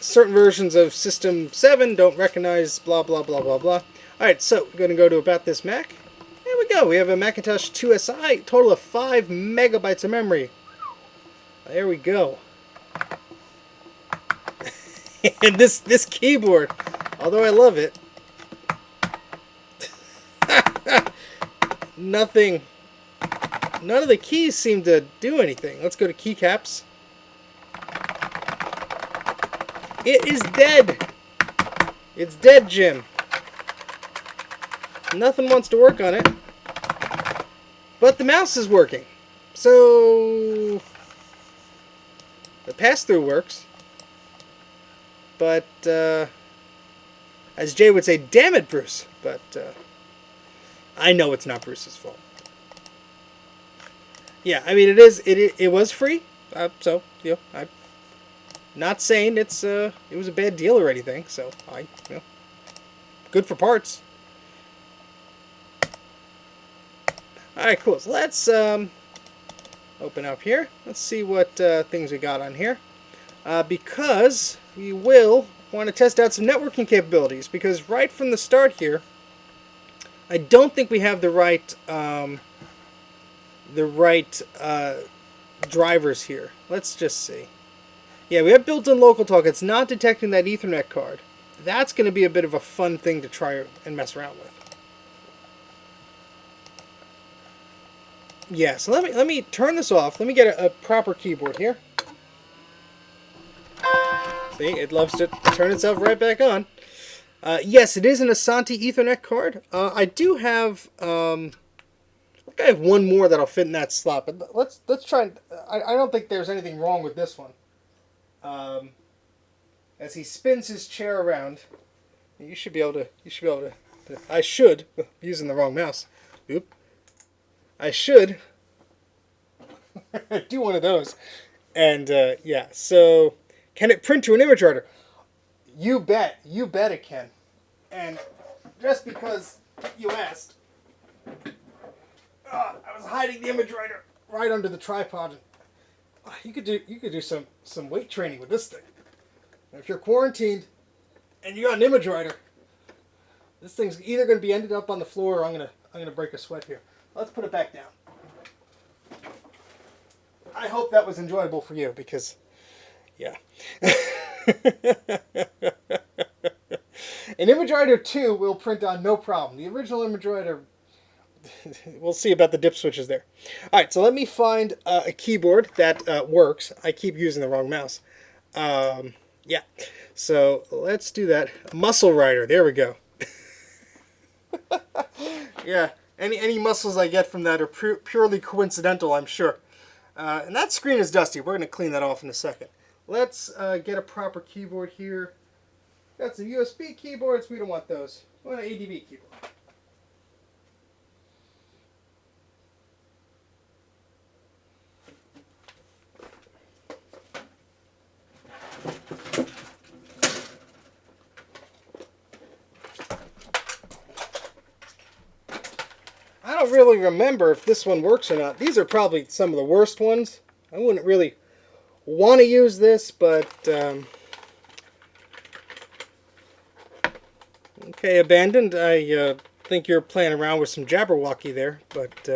certain versions of System 7 don't recognize blah blah blah blah blah. Alright, so we're going to go to About This Mac. There we go. We have a Macintosh 2SI, total of 5 megabytes of memory. There we go. And this keyboard, although I love it, none of the keys seem to do anything. Let's go to keycaps. It is dead. It's dead, Jim. Nothing wants to work on it. But the mouse is working. So the pass-through works. But as Jay would say, damn it, Bruce. But I know it's not Bruce's fault. Yeah, I mean it was free. So, you know, I'm not saying it was a bad deal or anything. So, good for parts. All right, cool. So let's open up here. Let's see what things we got on here. Because we will want to test out some networking capabilities. Because right from the start here, I don't think we have the right drivers here. Let's just see. Yeah, we have built-in local talk. It's not detecting that Ethernet card. That's going to be a bit of a fun thing to try and mess around with. Yeah, so let me turn this off. Let me get a proper keyboard here. See, it loves to turn itself right back on. Yes, it is an Asante Ethernet card. I do have I have one more that'll fit in that slot, but let's try. I don't think there's anything wrong with this one. As he spins his chair around, you should be able to. I should using the wrong mouse. Oop. I should do one of those, and yeah. So, can it print to an image writer? You bet it can. And just because you asked, I was hiding the image writer right under the tripod. You could do some weight training with this thing. And if you're quarantined and you got an image writer, this thing's either going to be ended up on the floor or I'm gonna break a sweat here. Let's put it back down. I hope that was enjoyable for you because, yeah. An image writer 2 will print on no problem. The original image writer, we'll see about the dip switches there. Alright, so let me find a keyboard that works. I keep using the wrong mouse. Yeah, so let's do that. Muscle writer, there we go. Yeah, any muscles I get from that are purely coincidental, I'm sure. And that screen is dusty. We're going to clean that off in a second. Let's get a proper keyboard here. Got some USB keyboards. We don't want those. We want an ADB keyboard. I don't really remember if this one works or not. These are probably some of the worst ones. I wouldn't really want to use this, but okay, Abandoned. I think you're playing around with some Jabberwocky there, but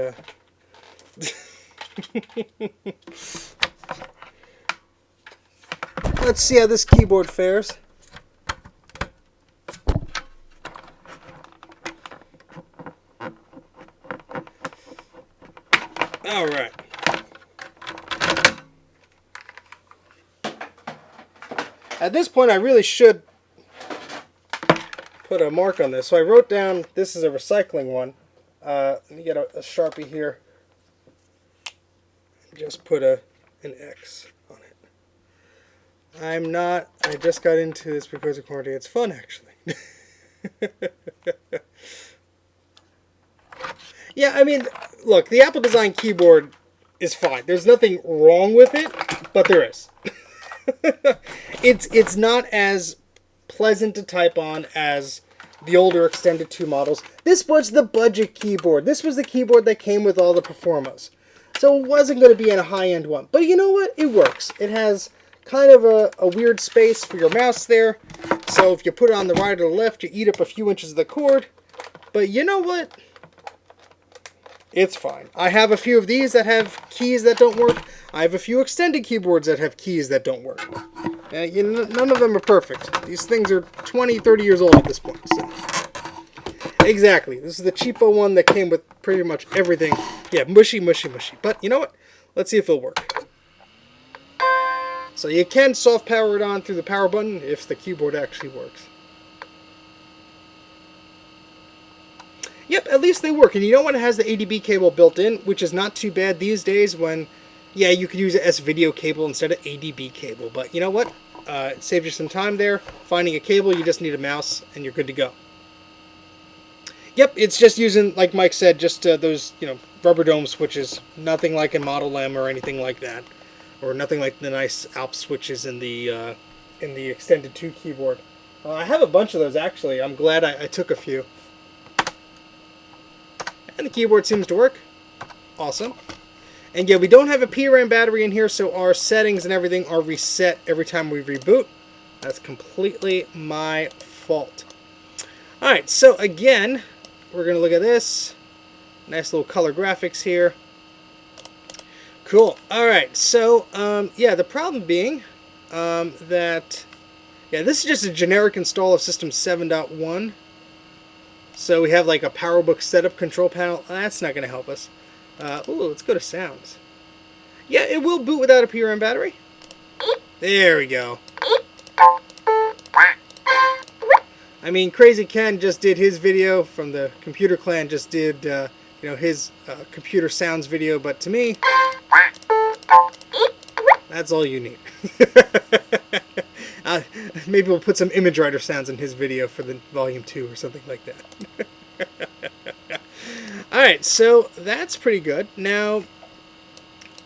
let's see how this keyboard fares. All right. At this point, I really should put a mark on this. So I wrote down, this is a recycling one. Let me get a Sharpie here. Just put an X on it. I just got into this because of quarantine. It's fun, actually. Yeah, I mean, look, the Apple Design keyboard is fine. There's nothing wrong with it, but there is. It's not as pleasant to type on as the older Extended 2 models. This was the budget keyboard. This was the keyboard that came with all the Performas. So it wasn't going to be in a high-end one. But you know what? It works. It has kind of a weird space for your mouse there. So if you put it on the right or the left, you eat up a few inches of the cord. But you know what? It's fine. I have a few of these that have keys that don't work. I have a few extended keyboards that have keys that don't work. None of them are perfect. These things are 20, 30 years old at this point. So. Exactly. This is the cheapo one that came with pretty much everything. Yeah, mushy, mushy, mushy. But you know what? Let's see if it'll work. So you can soft power it on through the power button if the keyboard actually works. Yep, at least they work. And you know what? It has the ADB cable built in, which is not too bad these days when, yeah, you could use an S-video cable instead of ADB cable. But you know what? It saves you some time there. Finding a cable, you just need a mouse, and you're good to go. Yep, it's just using, like Mike said, just those, rubber dome switches. Nothing like a Model M or anything like that. Or nothing like the nice Alp switches in the Extended 2 keyboard. I have a bunch of those, actually. I'm glad I took a few. And the keyboard seems to work. Awesome. And yeah, we don't have a PRAM battery in here, so our settings and everything are reset every time we reboot. That's completely my fault. Alright, so again, we're going to look at this. Nice little color graphics here. Cool. Alright, so, yeah, the problem being that, yeah, this is just a generic install of System 7.1. So we have like a PowerBook setup control panel. That's not going to help us. Ooh, let's go to sounds. Yeah, it will boot without a PRAM battery. There we go. I mean, Crazy Ken just did his video from the Computer Clan. Just did, his computer sounds video. But to me, that's all you need. Maybe we'll put some Image Writer sounds in his video for the Volume 2 or something like that. Alright, so that's pretty good. Now,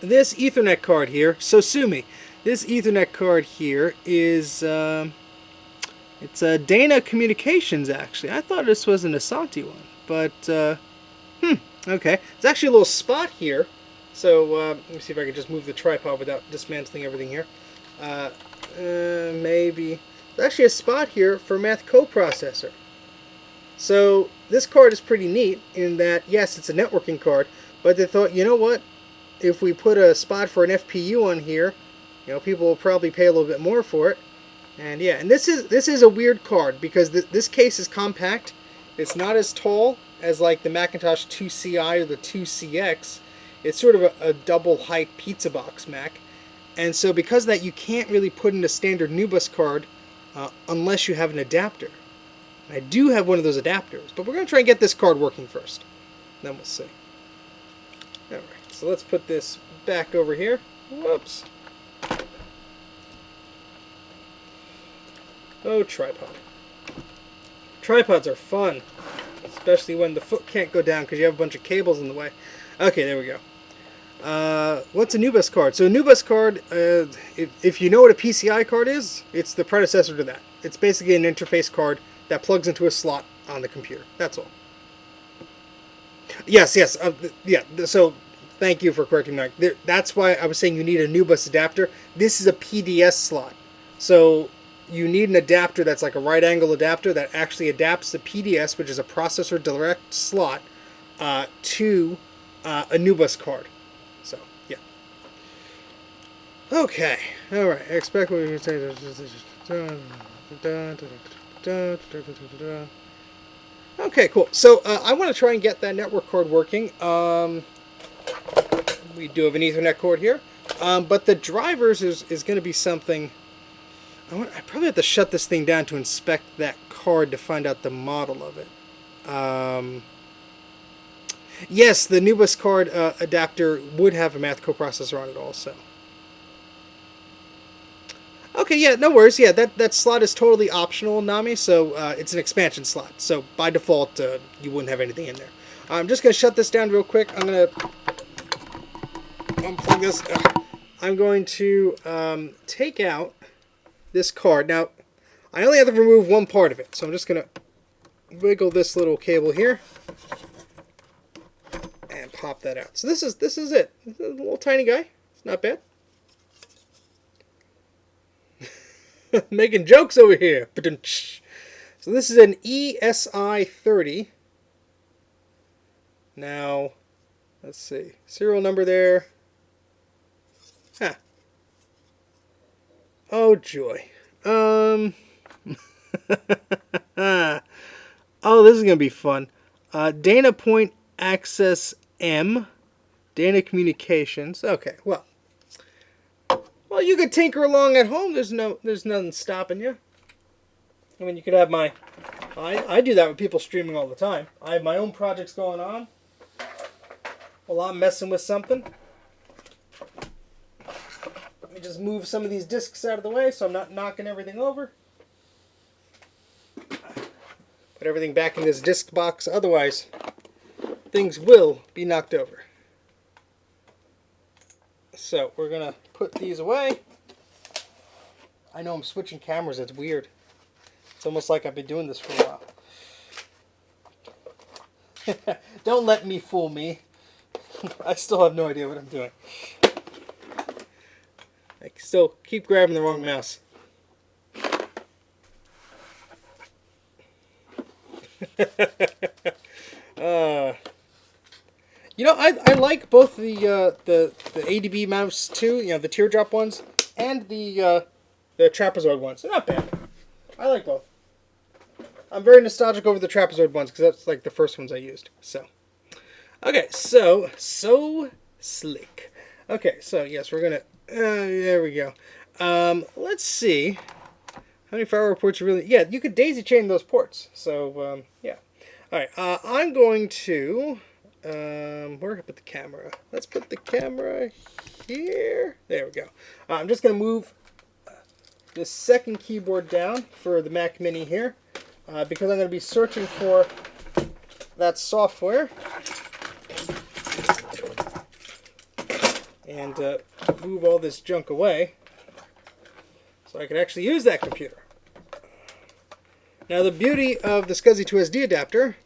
this Ethernet card here, so sue me. This Ethernet card here is, it's a Dana Communications, actually. I thought this was an Asante one, but, okay. There's actually a little spot here. So, let me see if I can just move the tripod without dismantling everything here. Maybe. There's actually a spot here for Math coprocessor. So this card is pretty neat in that, yes, it's a networking card, but they thought, you know what? If we put a spot for an FPU on here, people will probably pay a little bit more for it. And yeah, and this is a weird card because this case is compact. It's not as tall as like the Macintosh 2CI or the 2CX. It's sort of a double height pizza box Mac. And so because of that, you can't really put in a standard NuBus card unless you have an adapter. I do have one of those adapters, but we're going to try and get this card working first. Then we'll see. Alright, so let's put this back over here. Whoops. Oh, tripod. Tripods are fun, especially when the foot can't go down because you have a bunch of cables in the way. Okay, there we go. What's a NuBus card? So a NuBus card, if you know what a PCI card is, it's the predecessor to that. It's basically an interface card that plugs into a slot on the computer. That's all. Yes. Yeah, so thank you for correcting me. That's why I was saying you need a NuBus adapter. This is a PDS slot. So you need an adapter that's like a right angle adapter that actually adapts the PDS, which is a processor direct slot, to a NuBus card. So, yeah. Okay. Alright. Expect what you say. Okay, cool. So, I want to try and get that network card working. We do have an Ethernet cord here. But the drivers is going to be something I probably have to shut this thing down to inspect that card to find out the model of it. Yes, the Nubus card adapter would have a math coprocessor on it also. Okay, yeah, no worries. Yeah, that slot is totally optional, Nami, so it's an expansion slot. So by default, you wouldn't have anything in there. I'm just going to shut this down real quick. I'm going to unplug this. I'm going to take out this card. Now, I only have to remove one part of it, so I'm just going to wiggle this little cable here and pop that out. So this is it. It's a little tiny guy. It's not bad. Making jokes over here. So this is an ESI 30. Now, let's see. Serial number there. Huh. Oh, joy. Oh, this is going to be fun. Dana Point Access M. Dana Communications. Okay, well, you could tinker along at home. There's nothing stopping you. I mean, you could have my... I do that with people streaming all the time. I have my own projects going on while I'm messing with something. Let me just move some of these discs out of the way so I'm not knocking everything over. Put everything back in this disc box, otherwise things will be knocked over. So we're going to put these away. I know I'm switching cameras, it's weird. It's almost like I've been doing this for a while. Don't let me fool me. I still have no idea what I'm doing. I still keep grabbing the wrong mouse. You know, I like both the ADB mouse too. You know, the teardrop ones and the trapezoid ones. They're not bad. I like both. I'm very nostalgic over the trapezoid ones because that's like the first ones I used. So, okay, so slick. Okay, so yes, we're gonna. There we go. Let's see how many firewall ports you really. Yeah, you could daisy chain those ports. So yeah. All right, I'm going to. Where can I put the camera? Let's put the camera here. There we go. I'm just going to move this second keyboard down for the Mac Mini here because I'm going to be searching for that software and move all this junk away so I can actually use that computer. Now the beauty of the SCSI to SD adapter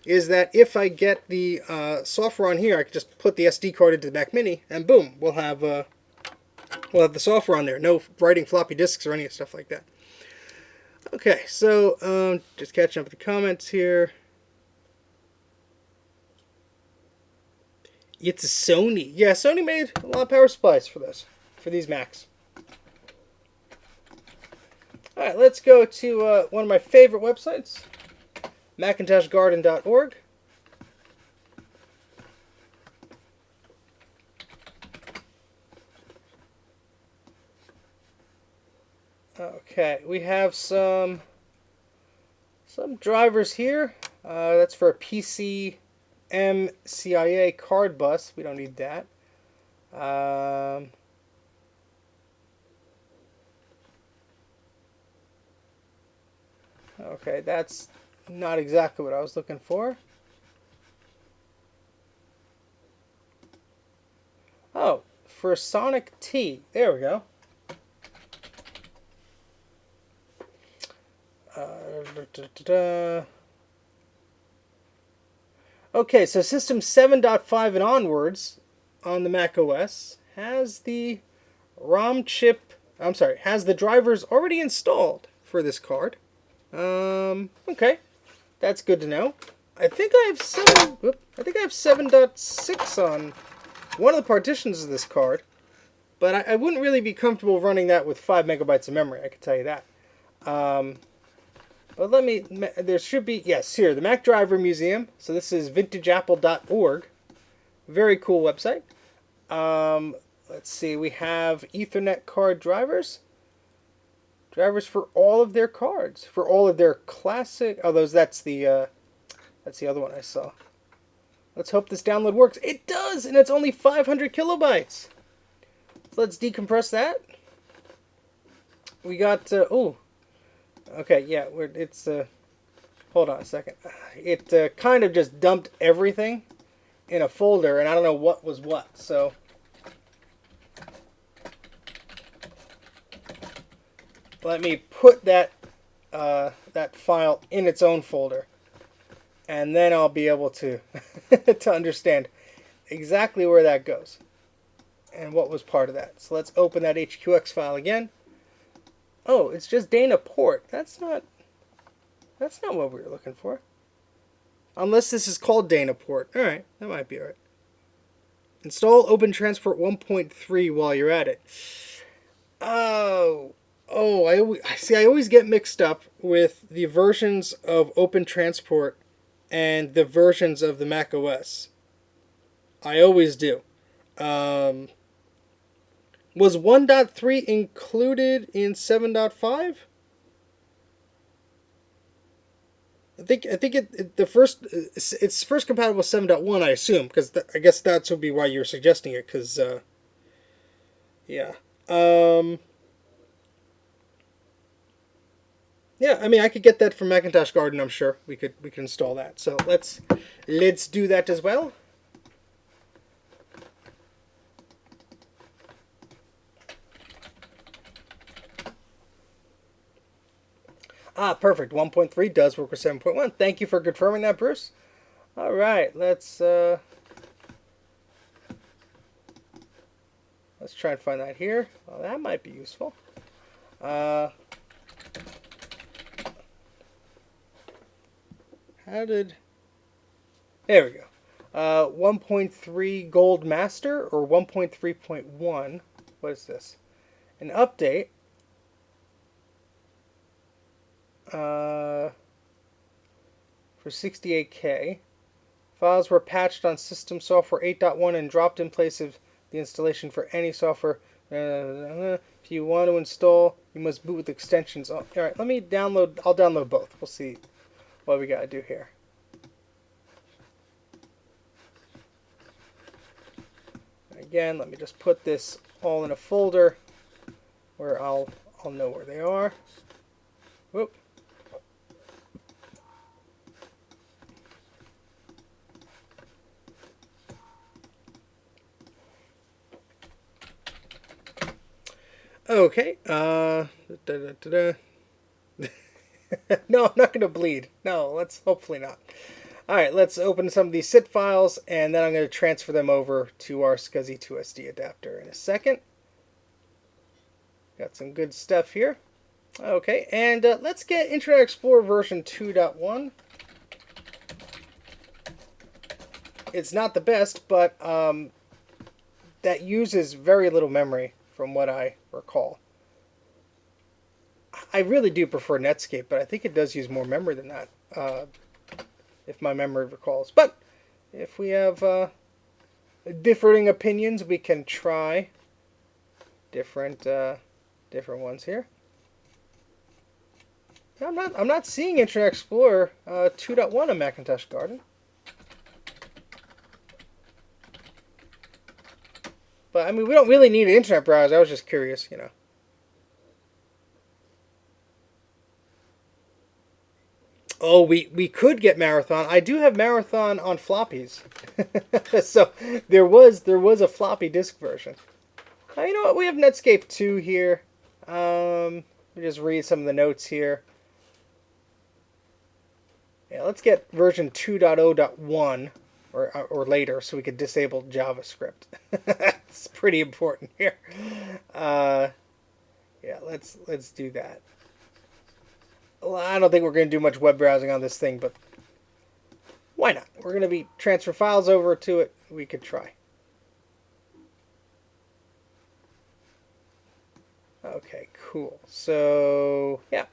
is that if I get the software on here, I can just put the SD card into the Mac Mini, and boom, we'll have the software on there. No writing floppy disks or any stuff like that. Okay, so just catching up with the comments here. It's a Sony. Yeah, Sony made a lot of power supplies for these Macs. All right, let's go to one of my favorite websites. MacintoshGarden.org. Okay, we have some drivers here. That's for a PCM CIA card bus. We don't need that. Okay, that's not exactly what I was looking for. Oh, for Sonic T. There we go. Okay, so System 7.5 and onwards on the Mac OS has the ROM chip. I'm sorry, has the drivers already installed for this card. Okay. That's good to know. I think I have 7.6 on one of the partitions of this card, but I wouldn't really be comfortable running that with 5 megabytes of memory, I can tell you that. But there should be, yes, here, the Mac Driver Museum. So this is vintageapple.org. Very cool website. Let's see, we have Ethernet card drivers. drivers for all of their cards, for all of their classic. Oh, that's the other one I saw. Let's hope this download works. It does, and it's only 500 kilobytes. So let's decompress that. We got oh, okay, yeah. It's hold on a second. It kind of just dumped everything in a folder, and I don't know what was what. So let me put that that file in its own folder, and then I'll be able to to understand exactly where that goes and what was part of that. So let's open that HQX file again. Oh, it's just Dana port. That's not what we were looking for. Unless this is called Dana port. All right, that might be all right. Install Open Transport 1.3 while you're at it. Oh, I always get mixed up with the versions of Open Transport and the versions of the Mac OS. I always do. Was 1.3 included in 7.5? I think it's first compatible with 7.1, I assume, because I guess that would be why you were suggesting it, because yeah. Yeah, I mean, I could get that from Macintosh Garden, I'm sure. We can install that. So let's do that as well. Ah, perfect. 1.3 does work with 7.1. Thank you for confirming that, Bruce. All right, let's try and find that here. Well, that might be useful. How did... There we go. 1.3 Gold Master, or 1.3.1. What is this? An update. For 68K. Files were patched on System Software 8.1 and dropped in place of the installation for any software. If you want to install, you must boot with extensions. Oh, all right, let me download. I'll download both. We'll see what we got to do here. Again, let me just put this all in a folder where I'll know where they are. Whoop. Okay. No, I'm not going to bleed. No, let's hopefully not. All right, let's open some of these SIT files, and then I'm going to transfer them over to our SCSI 2SD adapter in a second. Got some good stuff here. Okay, and let's get Internet Explorer version 2.1. It's not the best, but that uses very little memory from what I recall. I really do prefer Netscape, but I think it does use more memory than that, if my memory recalls. But if we have differing opinions, we can try different ones here. I'm not seeing Internet Explorer 2.1 on Macintosh Garden. But I mean, we don't really need an internet browser. I was just curious, you know. Oh, we could get Marathon. I do have Marathon on floppies. So there was a floppy disk version. You know what? We have Netscape 2 here. Let me just read some of the notes here. Yeah, let's get version 2.0.1 or later, so we could disable JavaScript. It's pretty important here. Yeah, let's do that. Well, I don't think we're going to do much web browsing on this thing, but why not? We're going to be transfer files over to it. We could try. Okay, cool. So yeah.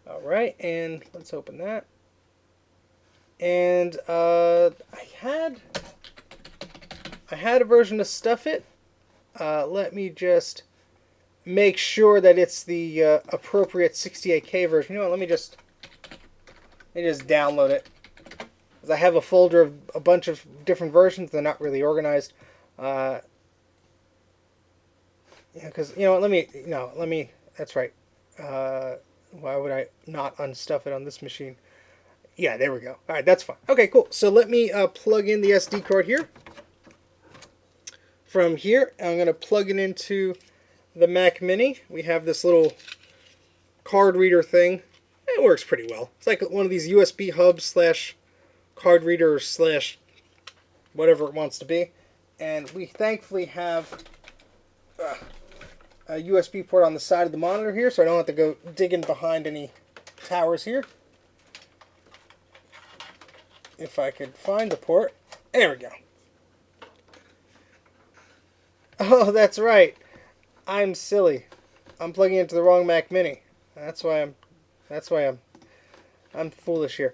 All right, and let's open that. And I had a version to stuff it. Let me just make sure that it's the appropriate 68K version. You know what, let me just download it. Because I have a folder of a bunch of different versions. They're not really organized. Yeah, because, you know what, let me, that's right. Why would I not unstuff it on this machine? Yeah, there we go. All right, that's fine. Okay, cool. So let me plug in the SD card here. From here, I'm going to plug it into the Mac Mini. We have this little card reader thing. It works pretty well. It's like one of these USB hubs slash card reader slash whatever it wants to be. And we thankfully have a USB port on the side of the monitor here, so I don't have to go digging behind any towers here. If I could find the port. There we go. Oh, that's right. I'm silly. I'm plugging into the wrong Mac Mini. That's why I'm foolish here.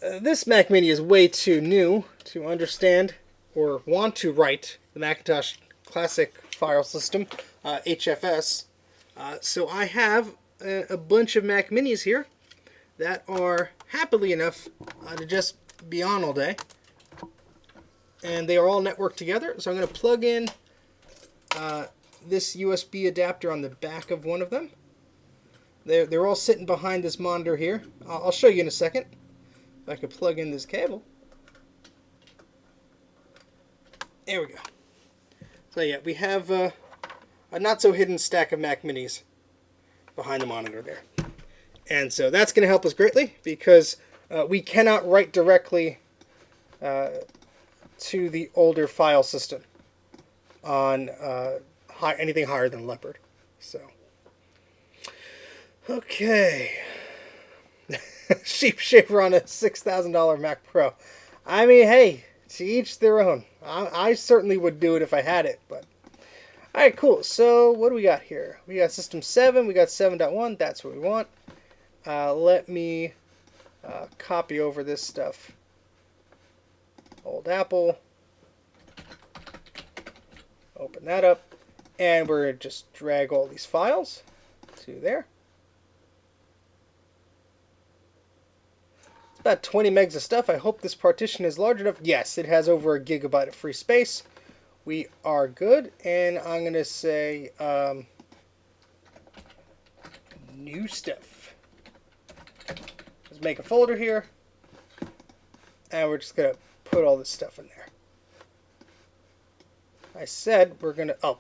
This Mac Mini is way too new to understand or want to write the Macintosh Classic file system, HFS. So I have a bunch of Mac Minis here that are happily enough to just be on all day. And they are all networked together. So I'm going to plug in this USB adapter on the back of one of them. They're all sitting behind this monitor here. I'll show you in a second. If I could plug in this cable. There we go. So yeah, we have a not so hidden stack of Mac Minis behind the monitor there. And so that's going to help us greatly because we cannot write directly to the older file system on anything higher than Leopard. So, okay. Sheep shaver on a $6,000 Mac Pro. I mean, hey, to each their own. I certainly would do it if I had it, but... Alright, cool. So, what do we got here? We got System 7, we got 7.1, that's what we want. Let me copy over this stuff. Old Apple. Open that up. And we're going to just drag all these files to there. It's about 20 megs of stuff. I hope this partition is large enough. Yes, it has over 1 gigabyte of free space. We are good. And I'm going to say new stuff. Let's make a folder here. And we're just going to put all this stuff in there. I said we're gonna. Oh,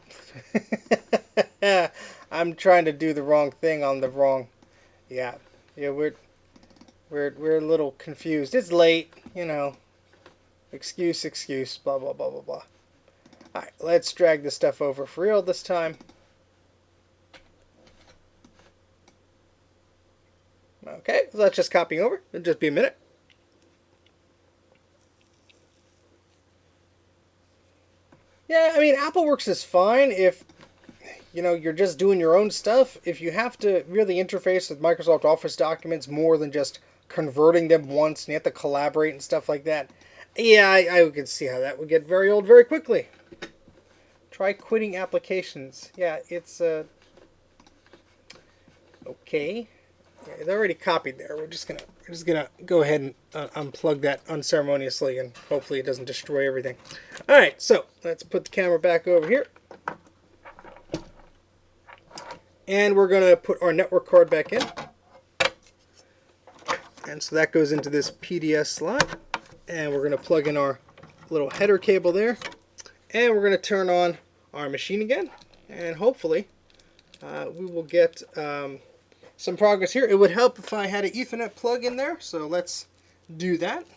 I'm trying to do the wrong thing on the wrong. Yeah, we're a little confused. It's late, you know. Excuse. Blah blah blah blah blah. All right, let's drag this stuff over for real this time. Okay, so that's just copying over. It'll just be a minute. Yeah, I mean, AppleWorks is fine if, you know, you're just doing your own stuff. If you have to really interface with Microsoft Office documents more than just converting them once and you have to collaborate and stuff like that, yeah, I could see how that would get very old very quickly. Try quitting applications. Yeah, it's, okay. Yeah, it's already copied there. We're just gonna go ahead and unplug that unceremoniously, and hopefully it doesn't destroy everything. All right, so let's put the camera back over here, and we're gonna put our network card back in, and so that goes into this PDS slot, and we're gonna plug in our little header cable there, and we're gonna turn on our machine again, and hopefully we will get some progress here. It would help if I had an Ethernet plug in there, so let's do that.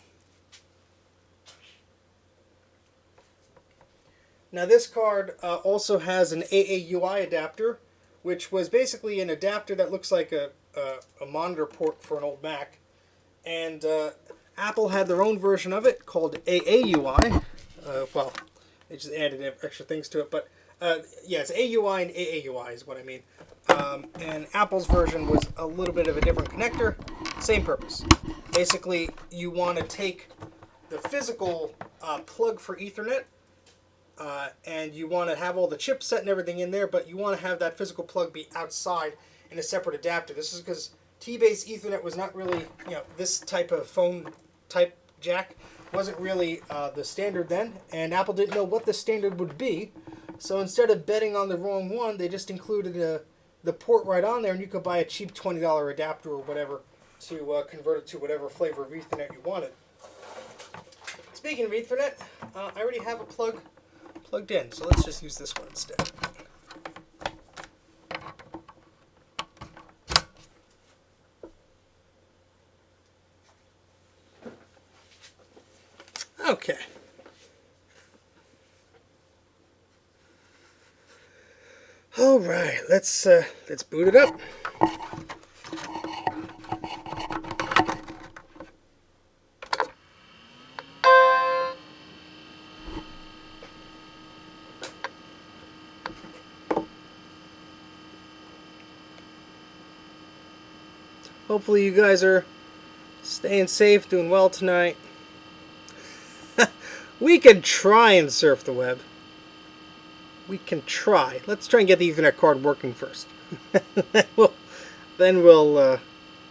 Now this card also has an AAUI adapter, which was basically an adapter that looks like a monitor port for an old Mac. And Apple had their own version of it called AAUI. Well, they just added extra things to it, but yeah, it's AUI and AAUI is what I mean. And Apple's version was a little bit of a different connector, same purpose. Basically, you want to take the physical plug for Ethernet and you want to have all the chipset and everything in there, but you want to have that physical plug be outside in a separate adapter. This is because T-base Ethernet was not really, this type of phone type jack wasn't really the standard then, and Apple didn't know what the standard would be. So instead of betting on the wrong one, they just included the port right on there, and you could buy a cheap $20 adapter or whatever to convert it to whatever flavor of Ethernet you wanted. Speaking of Ethernet, I already have a plug plugged in, so let's just use this one instead. Okay. All right, let's boot it up. Hopefully you guys are staying safe, doing well tonight. We can try and surf the web. We can try. Let's try and get the Ethernet card working first. then we'll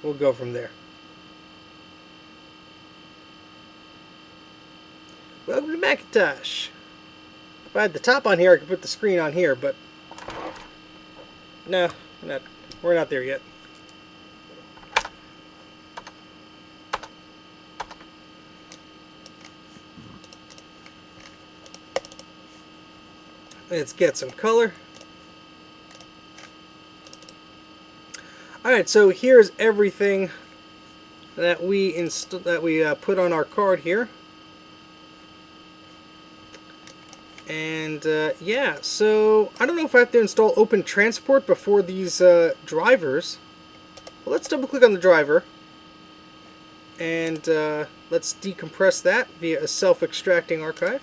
go from there. Welcome to Macintosh. If I had the top on here, I could put the screen on here, but no, we're not there yet. Let's get some color. Alright, so here's everything that we put on our card here. And yeah, so I don't know if I have to install Open Transport before these drivers. Well, let's double click on the driver. And let's decompress that via a self-extracting archive.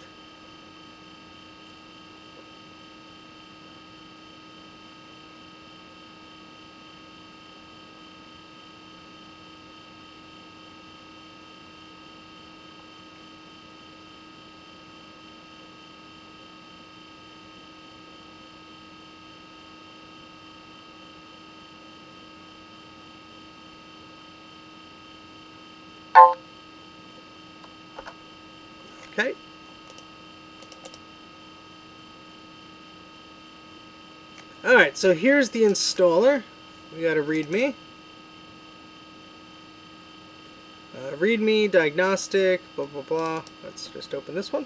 Okay. Alright, so here's the installer. We got a README. README, diagnostic, blah, blah, blah. Let's just open this one.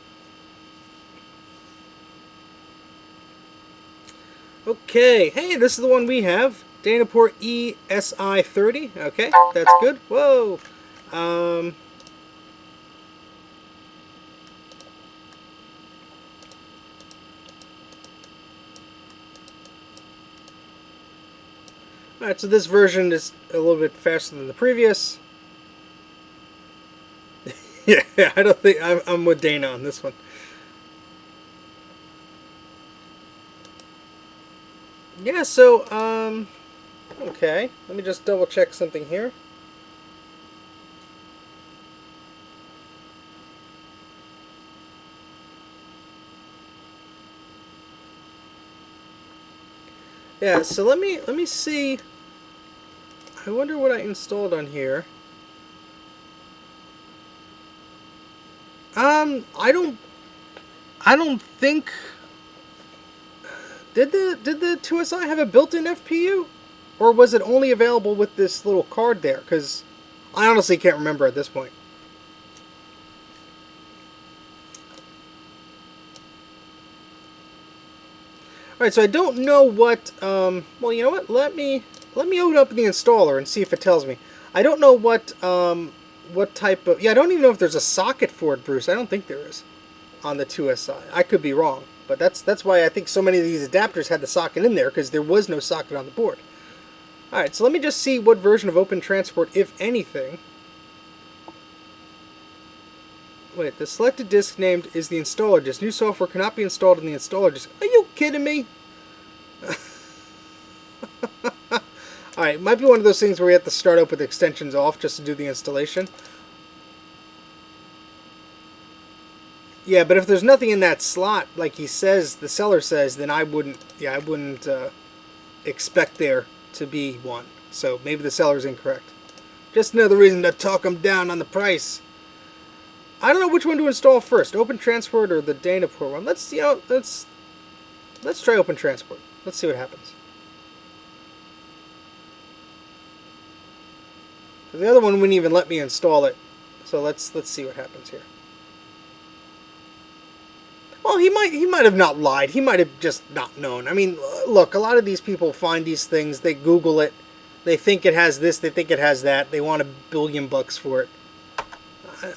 Okay, hey, this is the one we have. Danaport ESI30. Okay, that's good. Whoa. Alright, so this version is a little bit faster than the previous. Yeah, I don't think I'm with Dana on this one. Yeah, so okay, let me just double check something here. Yeah, so let me see. I wonder what I installed on here. I don't think. Did the 2SI have a built-in FPU, or was it only available with this little card there? Because I honestly can't remember at this point. Alright, so I don't know what, well, you know what, let me open up the installer and see if it tells me. I don't know what type of, yeah, I don't even know if there's a socket for it, Bruce. I don't think there is on the 2SI. I could be wrong, but that's why I think so many of these adapters had the socket in there, because there was no socket on the board. Alright, so let me just see what version of Open Transport, if anything. Wait, the selected disk named is the installer disk. New software cannot be installed in the installer disk. Are you kidding me? Alright, might be one of those things where we have to start up with extensions off just to do the installation. Yeah, but if there's nothing in that slot, like he says, the seller says, then I wouldn't. Yeah, I wouldn't expect there to be one. So maybe the seller's incorrect. Just another reason to talk him down on the price. I don't know which one to install first, Open Transport or the Dynaport one. Let's try Open Transport. Let's see what happens. The other one wouldn't even let me install it. So let's see what happens here. Well, he might have not lied. He might have just not known. I mean, look, a lot of these people find these things, they Google it, they think it has this, they think it has that, they want $1 billion for it.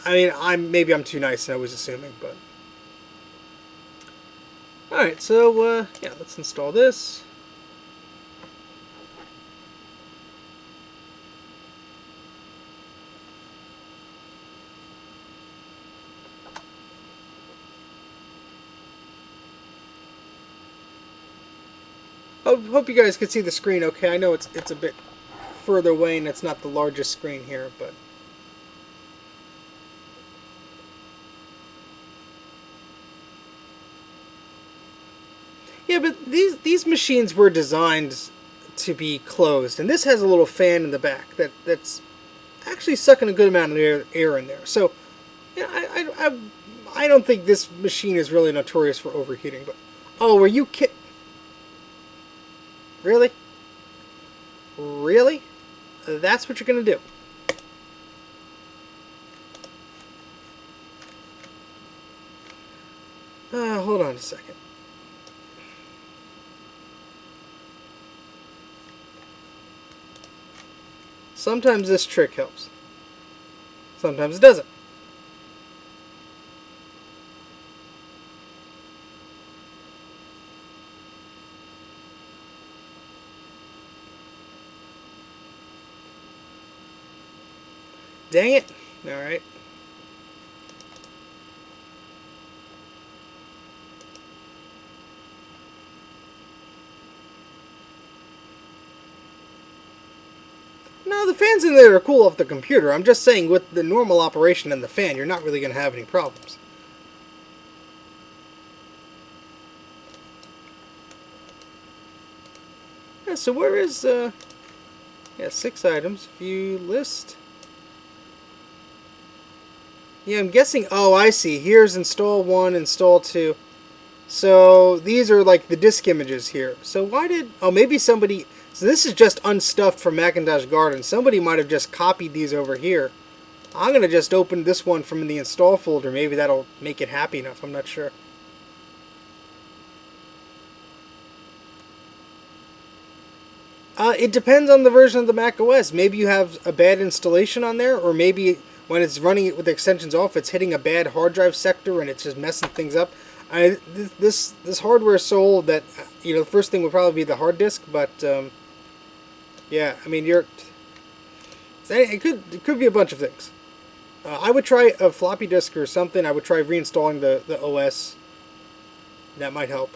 I mean, maybe I'm too nice and I was assuming, but all right. So yeah, let's install this. Hope you guys can see the screen okay. I know it's a bit further away and it's not the largest screen here, but yeah, but these machines were designed to be closed, and this has a little fan in the back that's actually sucking a good amount of air in there. So yeah, I don't think this machine is really notorious for overheating. But oh, were you kidding? Really? Really? That's what you're gonna do? Hold on a second. Sometimes this trick helps. Sometimes it doesn't. Dang it. Alright. No, the fans in there are cool off the computer. I'm just saying with the normal operation and the fan, you're not really going to have any problems. Yeah, so where is, yeah, 6 items. View list. Yeah, I'm guessing, oh, I see. Here's install 1, install 2. So these are like the disk images here. So why did, oh, maybe somebody, so this is just unstuffed from Macintosh Garden. Somebody might have just copied these over here. I'm going to just open this one from the install folder. Maybe that'll make it happy enough. I'm not sure. It depends on the version of the Mac OS. Maybe you have a bad installation on there, or maybe when it's running it with the extensions off, it's hitting a bad hard drive sector and it's just messing things up. This hardware is so old that the first thing would probably be the hard disk, but yeah, I mean it could be a bunch of things. I would try a floppy disk or something. I would try reinstalling the OS. That might help.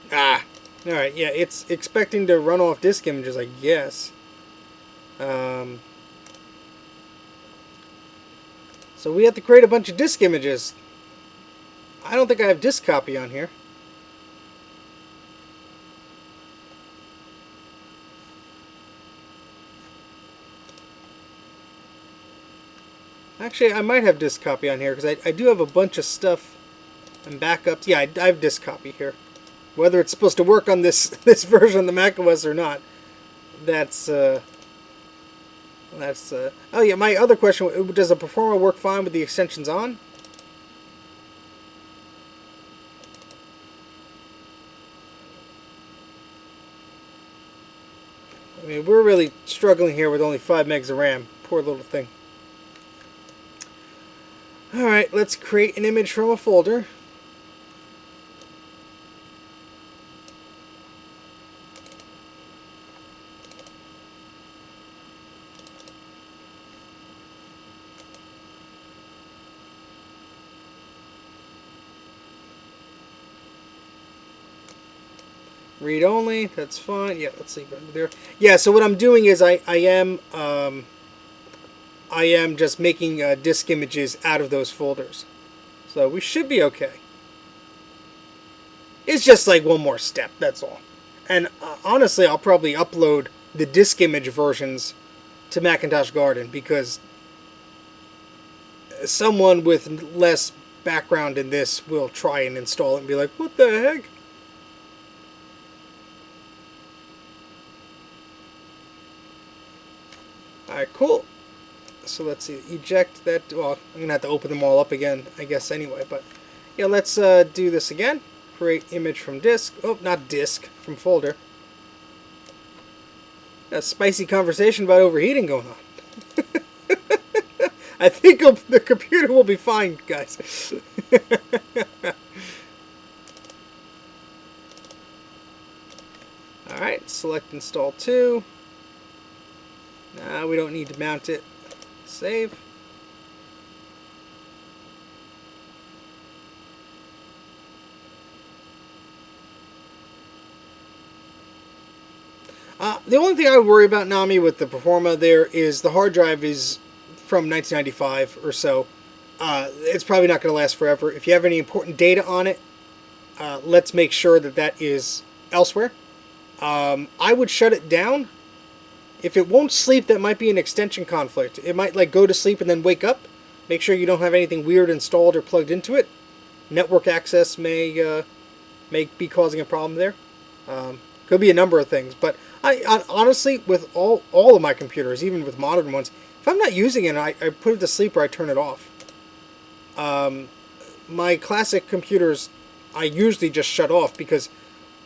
Ah, all right. Yeah, it's expecting to run off disk images, I guess. So we have to create a bunch of disk images. I don't think I have disk copy on here. Actually, I might have disk copy on here because I do have a bunch of stuff and backups. Yeah, I have disk copy here. Whether it's supposed to work on this version of the macOS or not, that's oh yeah. My other question: does the Performer work fine with the extensions on? I mean, we're really struggling here with only 5 megs of RAM. Poor little thing. All right, let's create an image from a folder. Read only, that's fine. Yeah, let's leave it there. Yeah, so what I'm doing is I am just making disk images out of those folders. So we should be okay. It's just like one more step, that's all. And honestly, I'll probably upload the disk image versions to Macintosh Garden because someone with less background in this will try and install it and be like, what the heck? Alright, cool. So let's see, eject that. Well, I'm going to have to open them all up again, I guess, anyway. But yeah, let's do this again. Create image from disk. Oh, not disk, from folder. A spicy conversation about overheating going on. I think the computer will be fine, guys. Alright, select install 2. We don't need to mount it. Save. The only thing I would worry about, Nami, with the Performa there is the hard drive is from 1995 or so. It's probably not going to last forever. If you have any important data on it, let's make sure that that is elsewhere. I would shut it down. If it won't sleep, that might be an extension conflict. It might like go to sleep and then wake up. Make sure you don't have anything weird installed or plugged into it. Network access may be causing a problem there. Could be a number of things, but I honestly, with all of my computers, even with modern ones, if I'm not using it, I put it to sleep or I turn it off. My classic computers, I usually just shut off because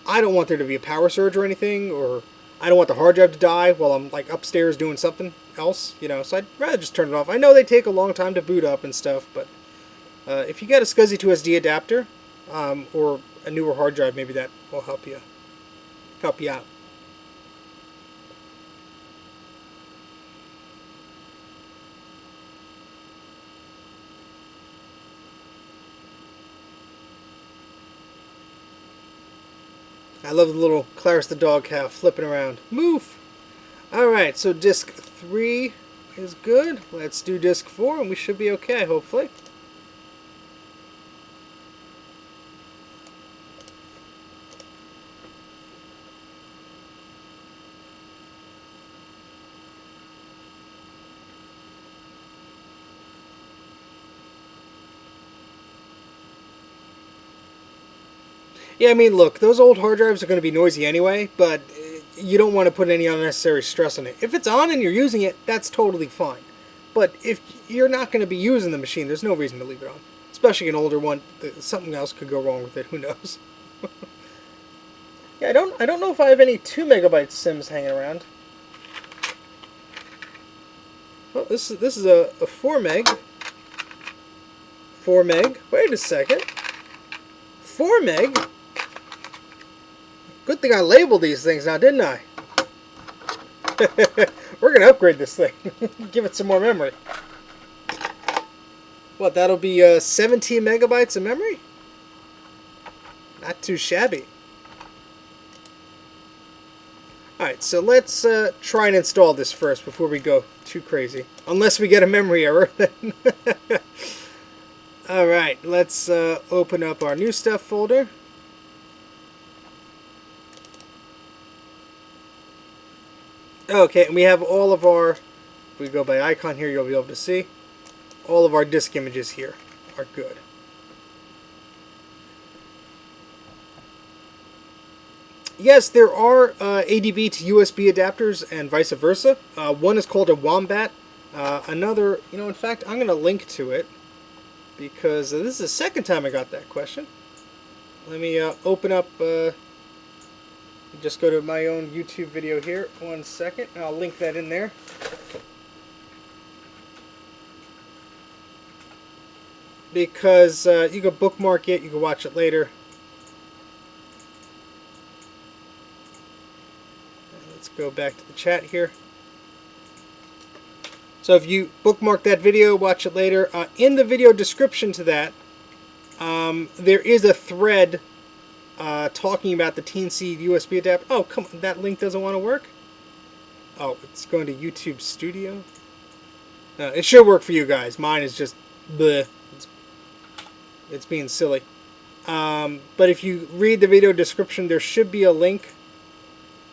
I don't want there to be a power surge or anything, or I don't want the hard drive to die while I'm like upstairs doing something else, you know. So I'd rather just turn it off. I know they take a long time to boot up and stuff, but if you got a SCSI to SD adapter or a newer hard drive, maybe that will help you out. I love the little Clarice the dog cow flipping around. Move! Alright, so disk 3 is good. Let's do disk 4 and we should be okay, hopefully. Yeah, I mean, look, those old hard drives are going to be noisy anyway, but you don't want to put any unnecessary stress on it. If it's on and you're using it, that's totally fine. But if you're not going to be using the machine, there's no reason to leave it on. Especially an older one, something else could go wrong with it. Who knows? Yeah, I don't know if I have any 2 megabyte sims hanging around. Well, this is a 4 meg. 4 meg. Wait a second. 4 meg. Good thing I labeled these things now, didn't I? We're going to upgrade this thing. Give it some more memory. What, that'll be 17 megabytes of memory? Not too shabby. Alright, so let's try and install this first before we go too crazy. Unless we get a memory error, then... Alright, let's open up our new stuff folder. Okay, and we have all of our, if we go by icon here, you'll be able to see, all of our disk images here are good. Yes, there are ADB to USB adapters and vice versa. One is called a Wombat. Another, you know, in fact, I'm going to link to it because this is the second time I got that question. Let me open up... just go to my own YouTube video here. 1 second. I'll link that in there. Because you can bookmark it, you can watch it later. Let's go back to the chat here. So if you bookmark that video, watch it later. In the video description to that, there is a thread talking about the Teensy USB adapter. Oh, come on, that link doesn't want to work? Oh, it's going to YouTube Studio? It should work for you guys. Mine is just bleh. It's being silly. But if you read the video description, there should be a link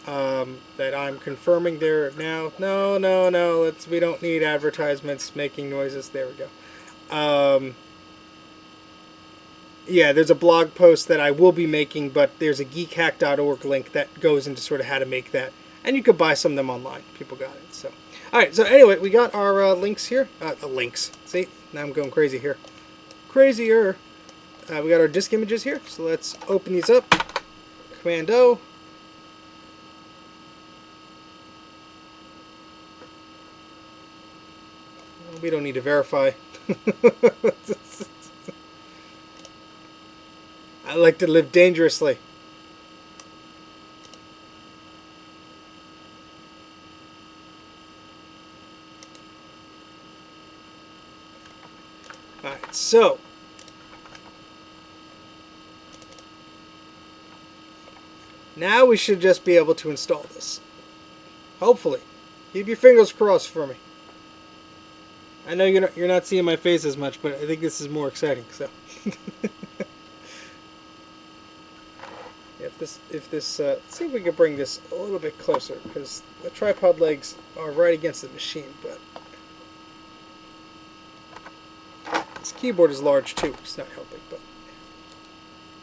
that I'm confirming there now. No. We don't need advertisements making noises. There we go. Yeah, there's a blog post that I will be making, but there's a geekhack.org link that goes into sort of how to make that. And you could buy some of them online. People got it. So, all right. So anyway, we got our links here. Links. See, now I'm going crazy here. Crazier. We got our disk images here. So let's open these up. Command O. We don't need to verify. I like to live dangerously. Alright, so now we should just be able to install this. Hopefully. Keep your fingers crossed for me. I know you're not seeing my face as much, but I think this is more exciting, so. Let's see if we can bring this a little bit closer, because the tripod legs are right against the machine, but this keyboard is large too, which is not helping, but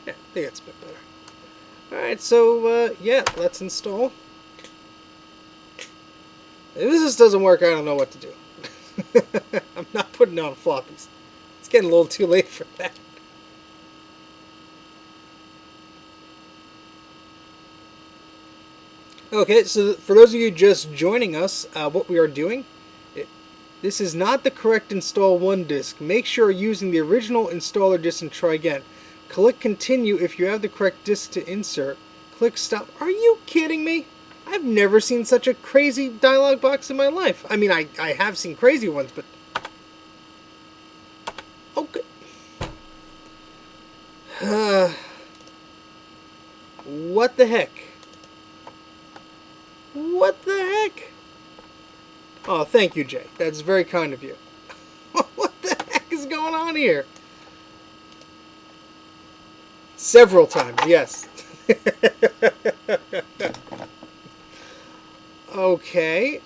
yeah, I think it's a bit better. Alright, so yeah, let's install. If this doesn't work, I don't know what to do. I'm not putting it on floppies. It's getting a little too late for that. Okay, so for those of you just joining us, what we are doing, this is not the correct install one disk. Make sure you're using the original installer disk and try again. Click continue if you have the correct disk to insert. Click stop. Are you kidding me? I've never seen such a crazy dialog box in my life. I mean, I have seen crazy ones, but... Okay. What the heck? What the heck? Oh, thank you, Jay. That's very kind of you. What the heck is going on here? Several times, yes. Okay.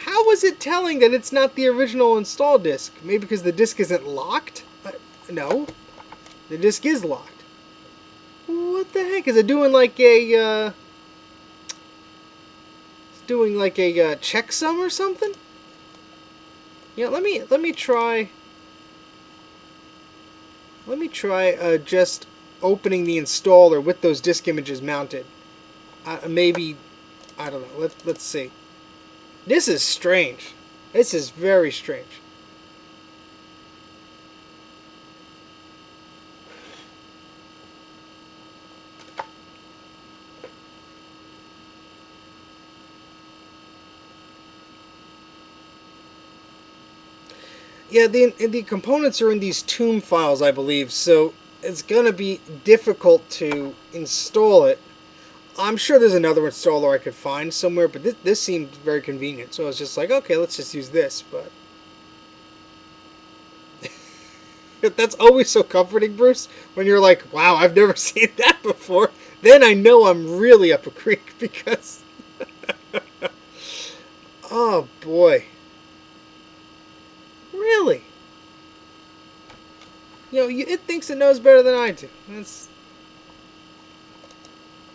How is it telling that it's not the original install disk? Maybe because the disk isn't locked? No. The disk is locked. What the heck? Is it doing like a... doing like a checksum or something? Yeah, let me try just opening the installer with those disk images mounted. Maybe, I don't know. Let's see. This is strange. This is very strange. Yeah, the components are in these tomb files, I believe, so it's going to be difficult to install it. I'm sure there's another installer I could find somewhere, but this seemed very convenient, so I was just like, okay, let's just use this, but... That's always so comforting, Bruce, when you're like, wow, I've never seen that before. Then I know I'm really up a creek, because... Oh, boy. Really? You know, it thinks it knows better than I do. That's...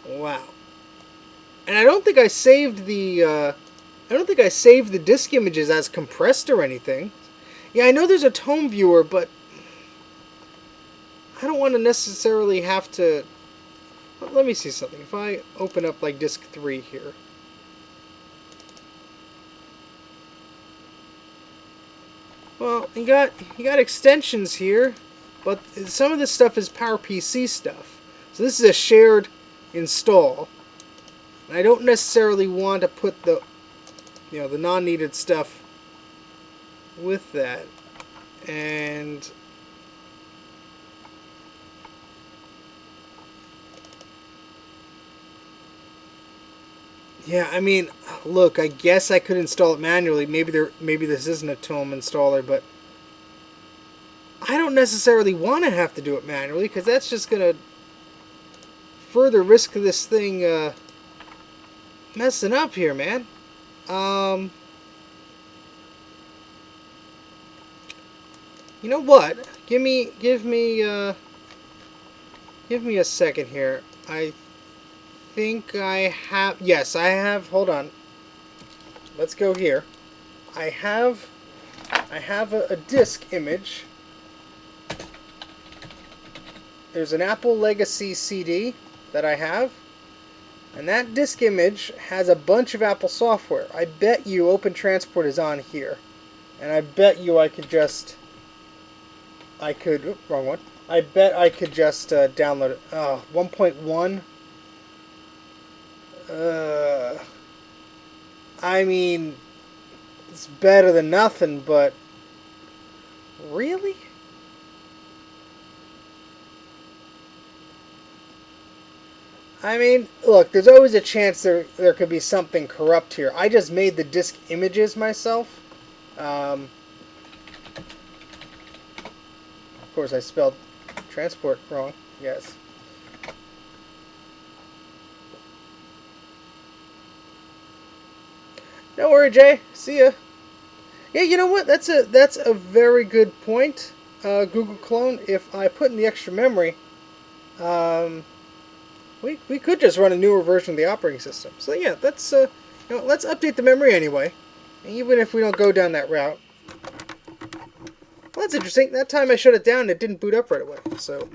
Wow. And I don't think I saved the, disk images as compressed or anything. Yeah, I know there's a tome viewer, but... I don't want to necessarily have to... Let me see something. If I open up, like, disk 3 here... Well, you got extensions here, but some of this stuff is PowerPC stuff. So this is a shared install. And I don't necessarily want to put the, the non-needed stuff with that. And Yeah, I mean, look, I guess I could install it manually. Maybe this isn't a Tome installer, but I don't necessarily want to have to do it manually because that's just gonna further risk this thing messing up here, man. Um, you know what? Give me a second here. I think I have. Yes, I have. Hold on. Let's go here. I have. I have a disk image. There's an Apple Legacy CD that I have, and that disk image has a bunch of Apple software. I bet you Open Transport is on here, and I bet you I could just. I could. Oops, wrong one. I bet I could just download it. 1.1. Uh, I mean, it's better than nothing, but really? I mean, look, there's always a chance there could be something corrupt here. I just made the disk images myself. Of course, I spelled transport wrong. Yes. Don't worry, Jay. See ya. Yeah, you know what? That's a very good point. Google Clone. If I put in the extra memory, um, we could just run a newer version of the operating system. So yeah, let's update the memory anyway, even if we don't go down that route. Well, that's interesting. That time I shut it down, it didn't boot up right away. So,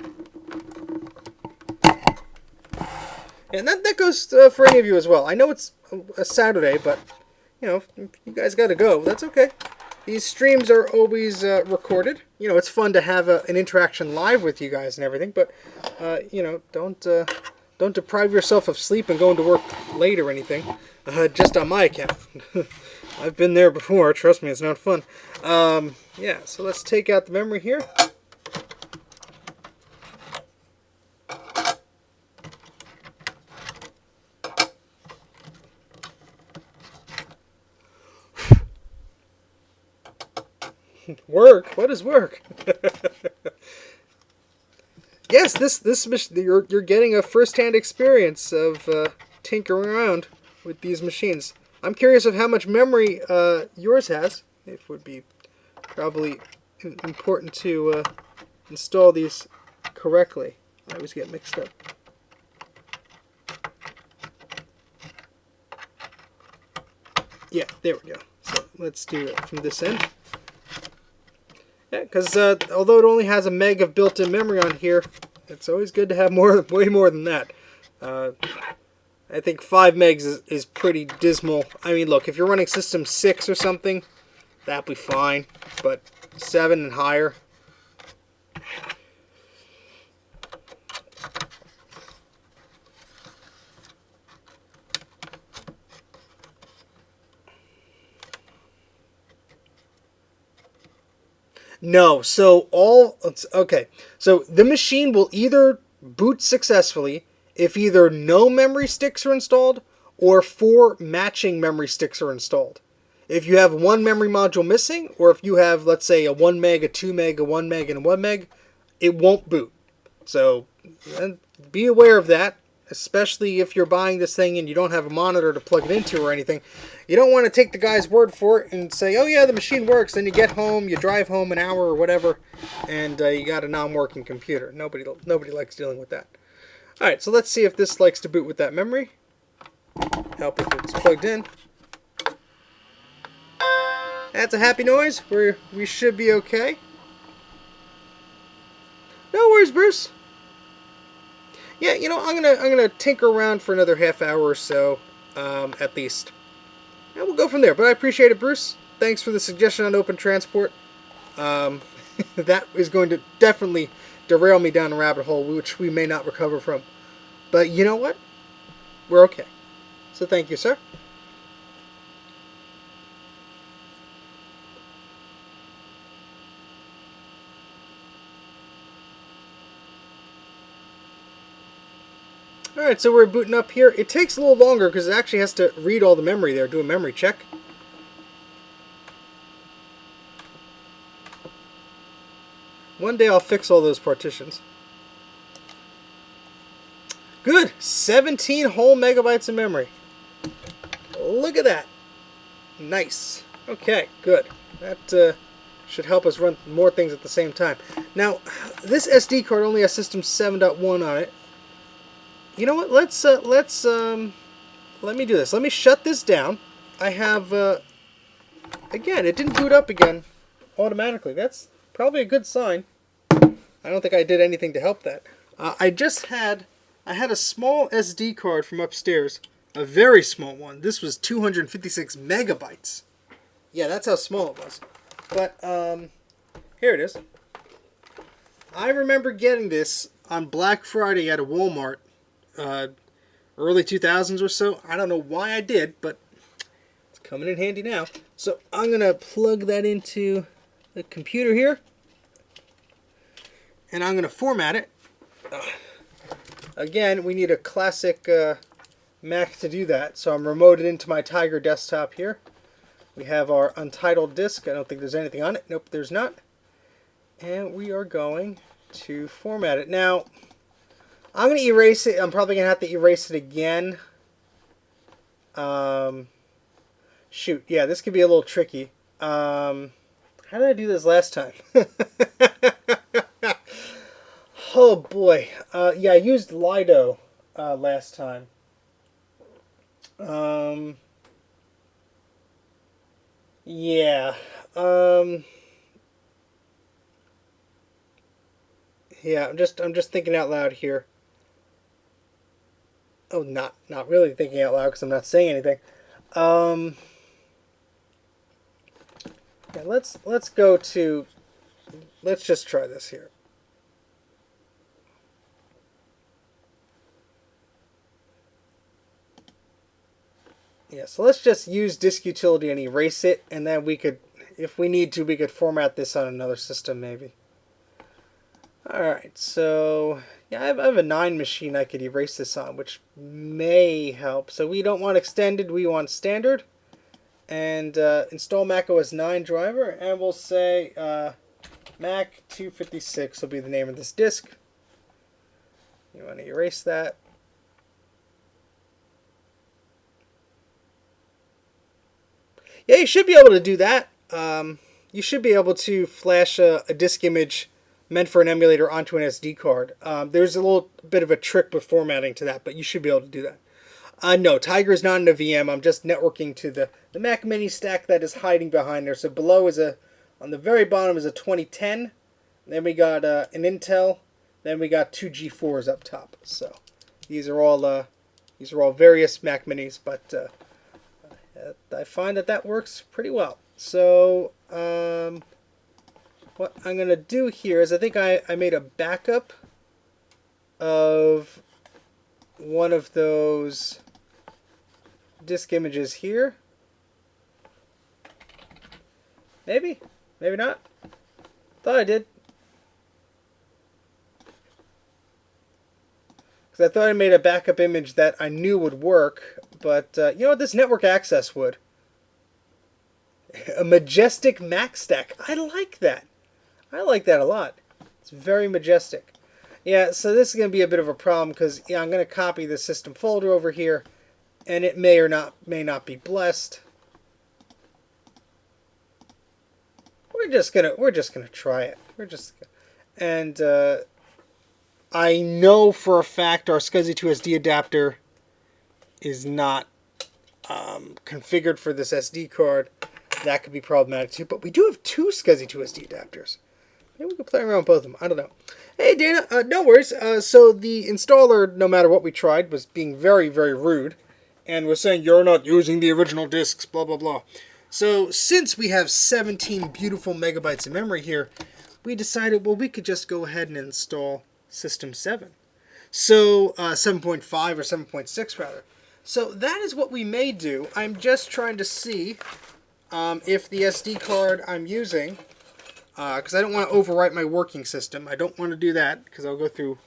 and that goes for any of you as well. I know it's a Saturday, but if you guys got to go, that's okay. These streams are always recorded. It's fun to have an interaction live with you guys and everything, but don't deprive yourself of sleep and going to work late or anything. Just on my account. I've been there before. Trust me, it's not fun. Yeah, so let's take out the memory here. Work? What is work? Yes, you're getting a first-hand experience of tinkering around with these machines. I'm curious of how much memory yours has. It would be probably important to install these correctly. I always get mixed up. Yeah, there we go. So let's do it from this end. Yeah, because although it only has a meg of built-in memory on here, it's always good to have way more than that. I think 5 megs is pretty dismal. I mean, look, if you're running System 6 or something, that'd be fine. But 7 and higher. No, okay. So the machine will either boot successfully if either no memory sticks are installed or 4 matching memory sticks are installed. If you have one memory module missing, or if you have, let's say, a 1 meg, a 2 meg, a 1 meg, and a 1 meg, it won't boot. So be aware of that, especially if you're buying this thing and you don't have a monitor to plug it into or anything. You don't want to take the guy's word for it and say, oh yeah, the machine works. Then you get home, you drive home an hour or whatever, and you got a non-working computer. Nobody likes dealing with that. All right, so let's see if this likes to boot with that memory. Help if it's plugged in. That's a happy noise. We should be okay. No worries, Bruce. Yeah, I'm gonna tinker around for another half hour or so, at least. And we'll go from there. But I appreciate it, Bruce. Thanks for the suggestion on Open Transport. That is going to definitely derail me down a rabbit hole, which we may not recover from. But you know what? We're okay. So thank you, sir. Alright, so we're booting up here. It takes a little longer because it actually has to read all the memory there, do a memory check. One day I'll fix all those partitions. Good! 17 whole megabytes of memory. Look at that. Nice. Okay, good. That should help us run more things at the same time. Now, this SD card only has System 7.1 on it. You know what? Let me do this. Let me shut this down. I have again, it didn't boot up again automatically. That's probably a good sign. I don't think I did anything to help that. I had a small SD card from upstairs, a very small one. This was 256 megabytes. Yeah, that's how small it was. But here it is. I remember getting this on Black Friday at a Walmart. Early 2000s or so. I don't know why I did, but it's coming in handy now. So I'm going to plug that into the computer here. And I'm going to format it. Again, we need a classic Mac to do that. So I'm remoted into my Tiger desktop here. We have our untitled disk. I don't think there's anything on it. Nope, there's not. And we are going to format it. Now, I'm going to erase it. I'm probably going to have to erase it again. Shoot. Yeah, this could be a little tricky. How did I do this last time? Oh, boy. Yeah, I used Lido last time. Yeah. Yeah, I'm just thinking out loud here. Oh, not really thinking out loud because I'm not saying anything. Yeah, let's go to. Let's just try this here. Yeah, so let's just use disk utility and erase it, and then we could, if we need to, we could format this on another system maybe. Alright, so yeah, I have a 9 machine I could erase this on, which may help. So we don't want extended, we want standard. And install Mac OS 9 driver, and we'll say Mac256 will be the name of this disk. You want to erase that. Yeah, you should be able to do that. You should be able to flash a disk image meant for an emulator onto an SD card. There's a little bit of a trick with formatting to that, but you should be able to do that. No, Tiger is not in a VM. I'm just networking to the Mac Mini stack that is hiding behind there. So below is on the very bottom is a 2010. Then we got an Intel. Then we got 2 G4s up top. So these are all various Mac Minis, but I find that works pretty well. So what I'm going to do here is I think I made a backup of one of those disk images here. Maybe not. Thought I did. Because I thought I made a backup image that I knew would work, but you know what? This network access would. A majestic Mac stack. I like that. I like that a lot. It's very majestic. Yeah, so this is going to be a bit of a problem because yeah, I'm going to copy the system folder over here, and it may not be blessed. We're just gonna try it. And I know for a fact our SCSI2SD adapter is not configured for this SD card. That could be problematic too. But we do have 2 SCSI2SD adapters. Maybe we could play around with both of them. I don't know. Hey, Dana, no worries. So the installer, no matter what we tried, was being very, very rude and was saying, you're not using the original disks, blah, blah, blah. So since we have 17 beautiful megabytes of memory here, we decided, well, we could just go ahead and install System 7. So 7.5 or 7.6 rather. So that is what we may do. I'm just trying to see if the SD card I'm using, because I don't want to overwrite my working system. I don't want to do that because I'll go through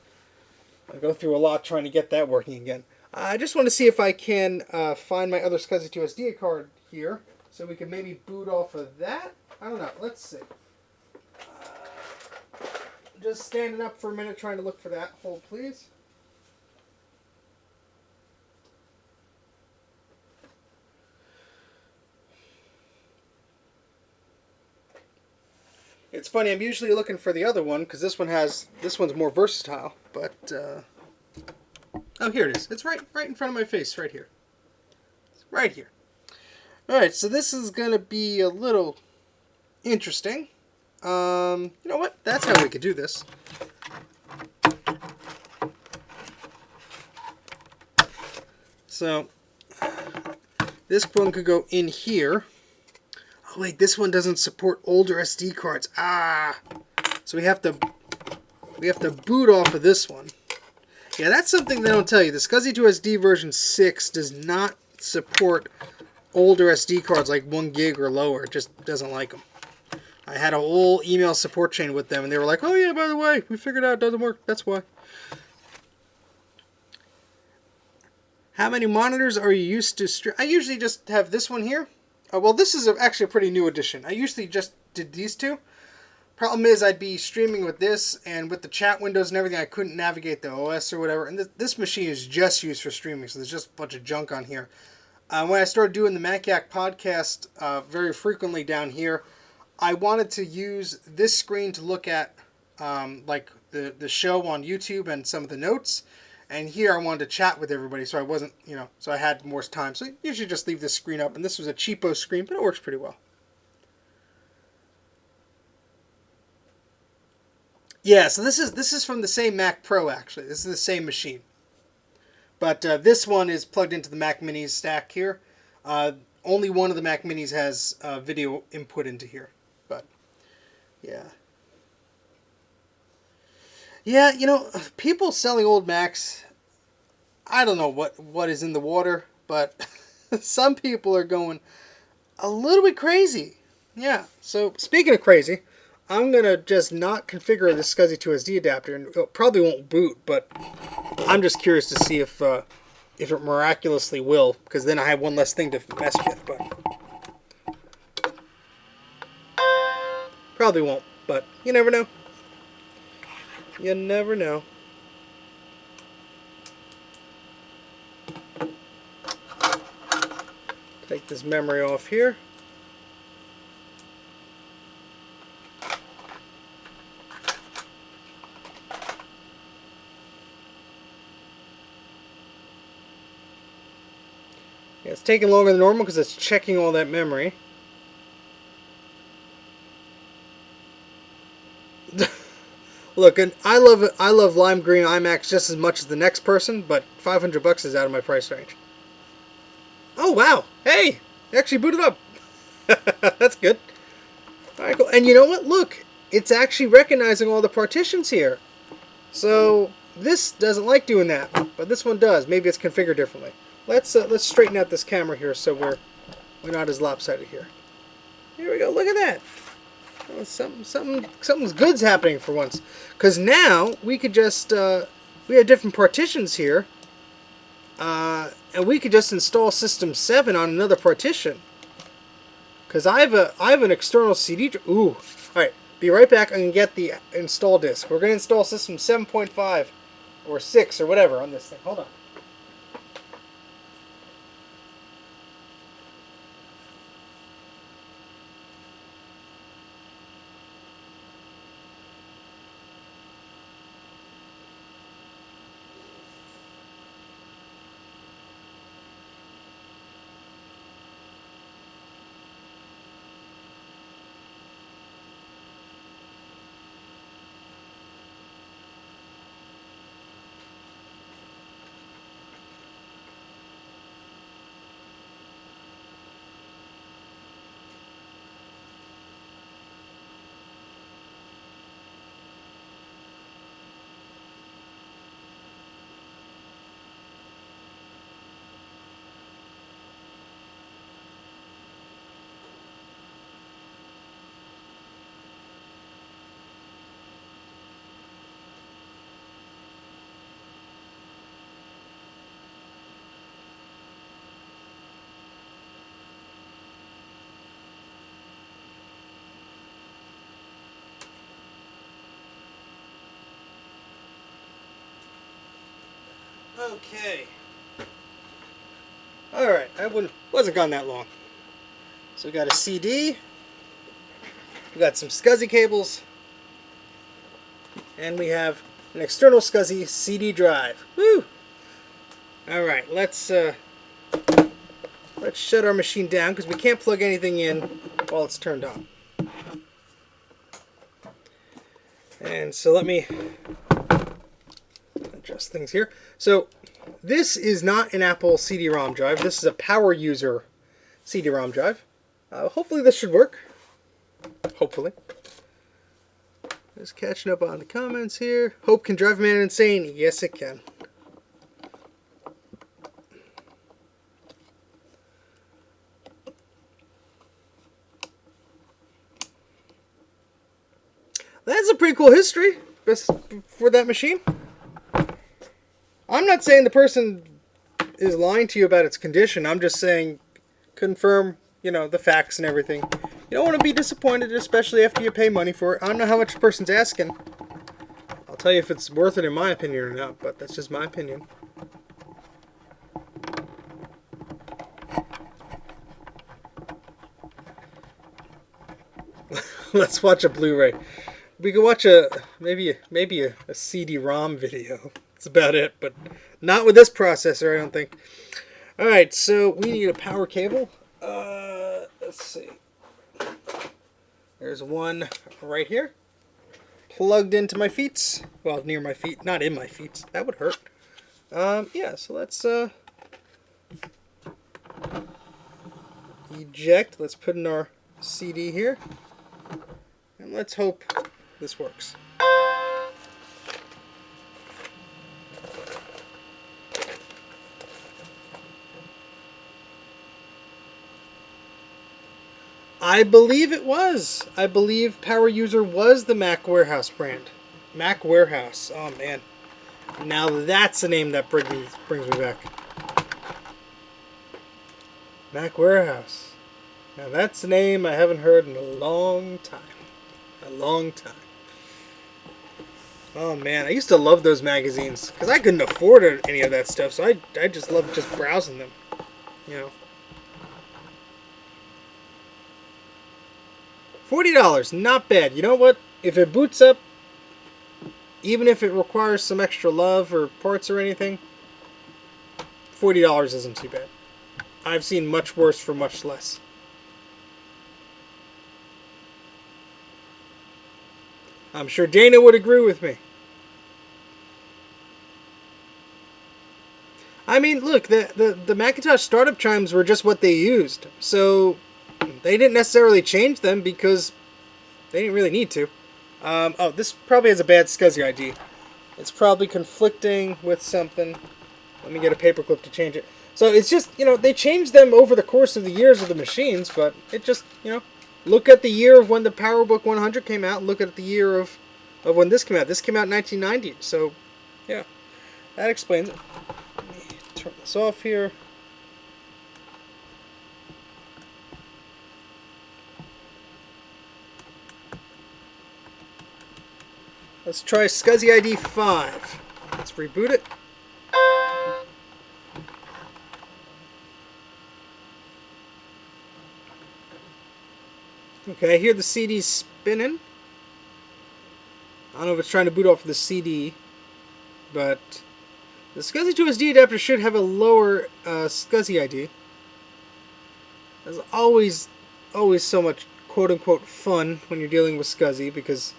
I go through a lot trying to get that working again. I just want to see if I can find my other SCSI2 SD card here, so we can maybe boot off of that. I don't know. Let's see. Just standing up for a minute trying to look for that. Hold, please. It's funny, I'm usually looking for the other one because this one's more versatile, but oh, here it is. It's right in front of my face, right here. It's right here. All right, so this is going to be a little interesting. You know what? That's how we could do this. So this one could go in here. Oh wait, this one doesn't support older SD cards. So we have to boot off of this one. Yeah, that's something they don't tell you. The SCSI2 SD version 6 does not support older SD cards like 1 gig or lower. It just doesn't like them. I had a whole email support chain with them, and they were like, "Oh yeah, by the way, we figured out it doesn't work. That's why." How many monitors are you used to stream? I usually just have this one here. Well, this is actually a pretty new addition. I usually just did these two. Problem is, I'd be streaming with this, and with the chat windows and everything, I couldn't navigate the OS or whatever. And this machine is just used for streaming, so there's just a bunch of junk on here. When I started doing the Mac84 podcast very frequently down here, I wanted to use this screen to look at like the show on YouTube and some of the notes. And here I wanted to chat with everybody, so I wasn't, so I had more time. So I usually just leave this screen up, and this was a cheapo screen, but it works pretty well. Yeah, so this is from the same Mac Pro, actually. This is the same machine. But this one is plugged into the Mac Minis stack here. Only one of the Mac Minis has video input into here. But, yeah. Yeah, people selling old Macs, I don't know what is in the water, but some people are going a little bit crazy. Yeah, so speaking of crazy, I'm going to just not configure the SCSI2 SD adapter, and it probably won't boot, but I'm just curious to see if it miraculously will, because then I have one less thing to mess with, but probably won't, but you never know. You never know. Take this memory off here. Yeah, it's taking longer than normal because it's checking all that memory. Look, and I love lime green iMacs just as much as the next person, but $500 is out of my price range. Oh wow! Hey, it actually booted up. That's good. All right, cool. And you know what? Look, it's actually recognizing all the partitions here. So this doesn't like doing that, but this one does. Maybe it's configured differently. Let's straighten out this camera here so we're not as lopsided here. Here we go. Look at that. Oh, something's good's happening for once. Because now we could just we have different partitions here, and we could just install System 7 on another partition. Because I have an external CD. Ooh, all right. Be right back. I'm gonna get the install disk. We're gonna install System 7.5 or 6 or whatever on this thing. Hold on. Okay. Alright, wasn't gone that long. So we got a CD, we got some SCSI cables, and we have an external SCSI CD drive. Woo! Alright, let's shut our machine down because we can't plug anything in while it's turned on. And so let me adjust things here. So this is not an Apple CD-ROM drive. This is a power user CD-ROM drive. Hopefully this should work. Hopefully. Just catching up on the comments here. Hope can drive a man insane. Yes, it can. That's a pretty cool history for that machine. I'm not saying the person is lying to you about its condition. I'm just saying confirm, the facts and everything. You don't want to be disappointed, especially after you pay money for it. I don't know how much the person's asking. I'll tell you if it's worth it in my opinion or not, but that's just my opinion. Let's watch a Blu-ray. We could watch maybe a CD-ROM video. That's about it, but not with this processor, I don't think. All right, so we need a power cable. Let's see. There's one right here, plugged into my feet. Well, near my feet, not in my feet. That would hurt. Yeah. So let's eject. Let's put in our CD here, and let's hope this works. I believe it was. I believe Power User was the Mac Warehouse brand. Mac Warehouse. Oh man. Now that's a name that brings me back. Mac Warehouse. Now that's a name I haven't heard in a long time. A long time. Oh man, I used to love those magazines because I couldn't afford any of that stuff, so I just loved just browsing them. $40, not bad. You know what? If it boots up, even if it requires some extra love or parts or anything, $40 isn't too bad. I've seen much worse for much less. I'm sure Dana would agree with me. I mean, look, the Macintosh startup chimes were just what they used. So they didn't necessarily change them because they didn't really need to. Oh, this probably has a bad SCSI ID. It's probably conflicting with something. Let me get a paperclip to change it. So it's just, they changed them over the course of the years of the machines, but it just, look at the year of when the PowerBook 100 came out, and look at the year of when this came out. This came out in 1990, so, yeah, that explains it. Let me turn this off here. Let's try SCSI ID 5. Let's reboot it. Okay, I hear the CD spinning. I don't know if it's trying to boot off the CD, but the SCSI to SD adapter should have a lower SCSI ID. There's always so much quote-unquote fun when you're dealing with SCSI because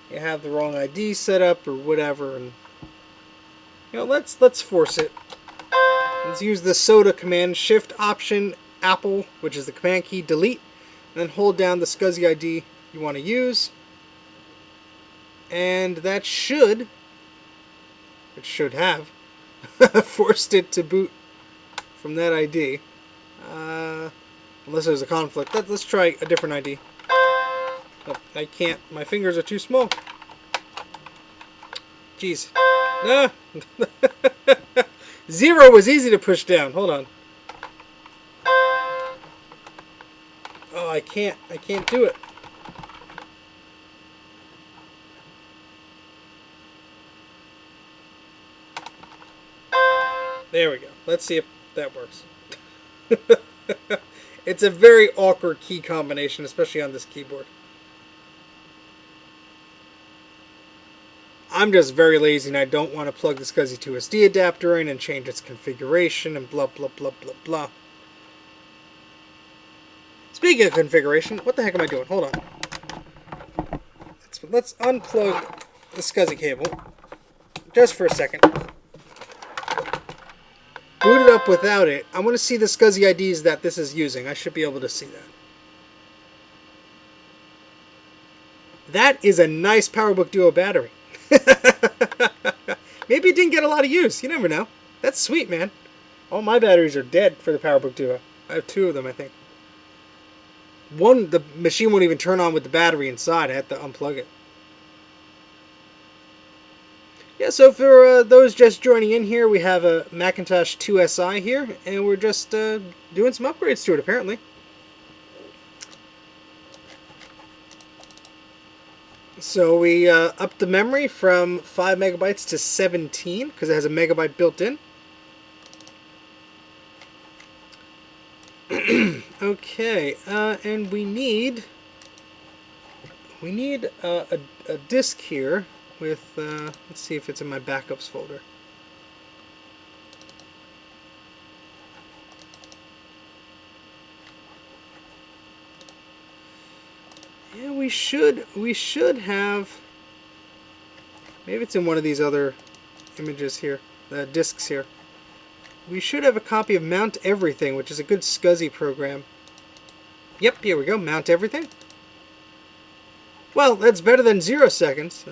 you have the wrong ID set up or whatever, and let's force it. Let's use the soda command, Shift Option Apple, which is the command key, delete, and then hold down the SCSI ID you want to use, and that should have forced it to boot from that ID, unless there's a conflict. Let's try a different ID. Oh, I can't. My fingers are too small. Jeez. No. 0 was easy to push down. Hold on. Oh, I can't do it. There we go. Let's see if that works. It's a very awkward key combination, especially on this keyboard. I'm just very lazy and I don't want to plug the SCSI 2SD adapter in and change its configuration and blah blah blah blah blah. Speaking of configuration, what the heck am I doing? Hold on. Let's unplug the SCSI cable just for a second. Boot it up without it. I want to see the SCSI IDs that this is using. I should be able to see that. That is a nice PowerBook Duo battery. Maybe it didn't get a lot of use. You never know. That's sweet, man. All my batteries are dead for the PowerBook Duo. I have 2 of them, I think. One, the machine won't even turn on with the battery inside. I have to unplug it. Yeah, so for those just joining in here, we have a Macintosh 2SI here, and we're just doing some upgrades to it, apparently. So we upped the memory from 5 megabytes to 17, because it has a megabyte built in. Okay, and we need a disk here with, let's see if it's in my backups folder. Yeah, we should have, maybe it's in one of these other images here, the disks here. We should have a copy of Mount Everything, which is a good SCSI program. Yep, here we go, Mount Everything. Well, that's better than 0 seconds.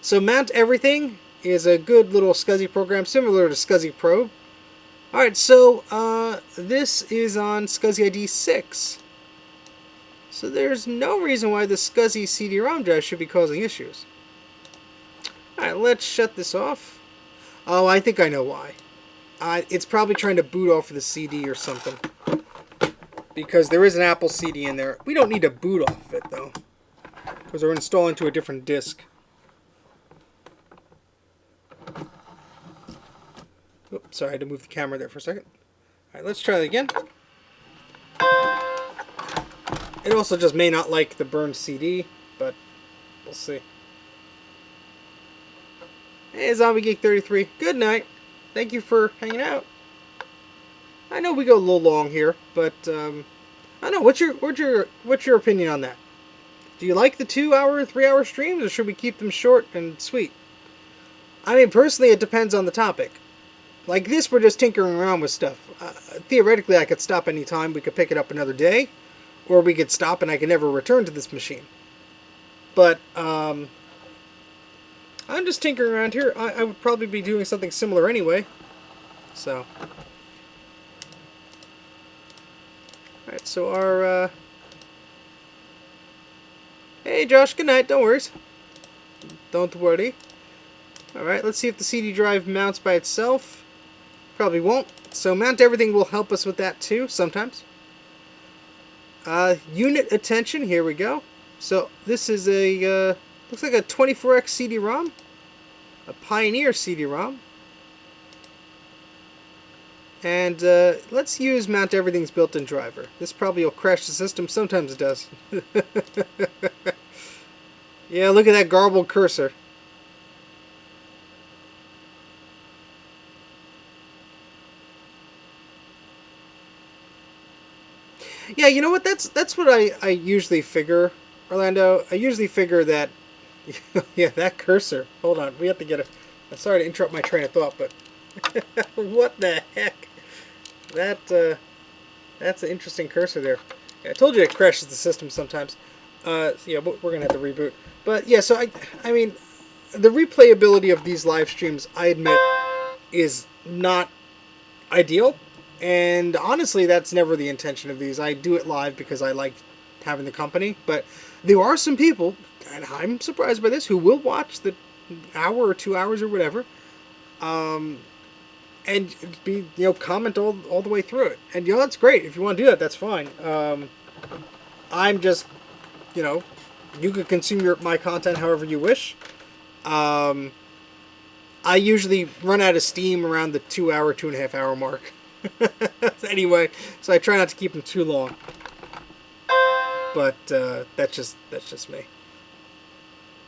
So Mount Everything is a good little SCSI program, similar to SCSI Probe. Alright, so this is on SCSI ID 6. So there's no reason why the SCSI CD-ROM drive should be causing issues. Alright, let's shut this off. Oh, I think I know why. It's probably trying to boot off of the CD or something. Because there is an Apple CD in there. We don't need to boot off of it, though. Because we're installing to a different disk. Oops, sorry, I had to move the camera there for a second. Alright, let's try that again. It also just may not like the burned CD, but we'll see. Hey, Zombie Geek 33, good night. Thank you for hanging out. I know we go a little long here, but I don't know. What's your opinion on that? Do you like the 2-hour, 3-hour streams, or should we keep them short and sweet? I mean, personally, it depends on the topic. Like this, we're just tinkering around with stuff. Theoretically, I could stop any time. We could pick it up another day, or we could stop and I could never return to this machine. But I'm just tinkering around here. I would probably be doing something similar anyway. So, alright, so our hey Josh, good night, don't worry. Don't worry. Alright, let's see if the CD drive mounts by itself. Probably won't. So Mount Everything will help us with that too, sometimes. Unit attention, here we go. So this is a, looks like a 24X CD-ROM. A Pioneer CD-ROM. And let's use Mount Everything's built-in driver. This probably will crash the system. Sometimes it does. Yeah, look at that garbled cursor. Yeah, you know what? That's what I usually figure, Orlando. I usually figure that, yeah, that cursor. Hold on, we have to get a. I'm sorry to interrupt my train of thought, but what the heck? That's an interesting cursor there. Yeah, I told you it crashes the system sometimes. Yeah, we're gonna have to reboot. But yeah, so I mean, the replayability of these live streams, I admit, is not ideal. And honestly, that's never the intention of these. I do it live because I like having the company. But there are some people, and I'm surprised by this, who will watch the hour or 2 hours or whatever, and be, comment all the way through it. And that's great. If you want to do that, that's fine. I'm just, you could consume my content however you wish. I I usually run out of steam around the 2 hour, 2.5 hour mark. Anyway, so I try not to keep them too long. But that's just me.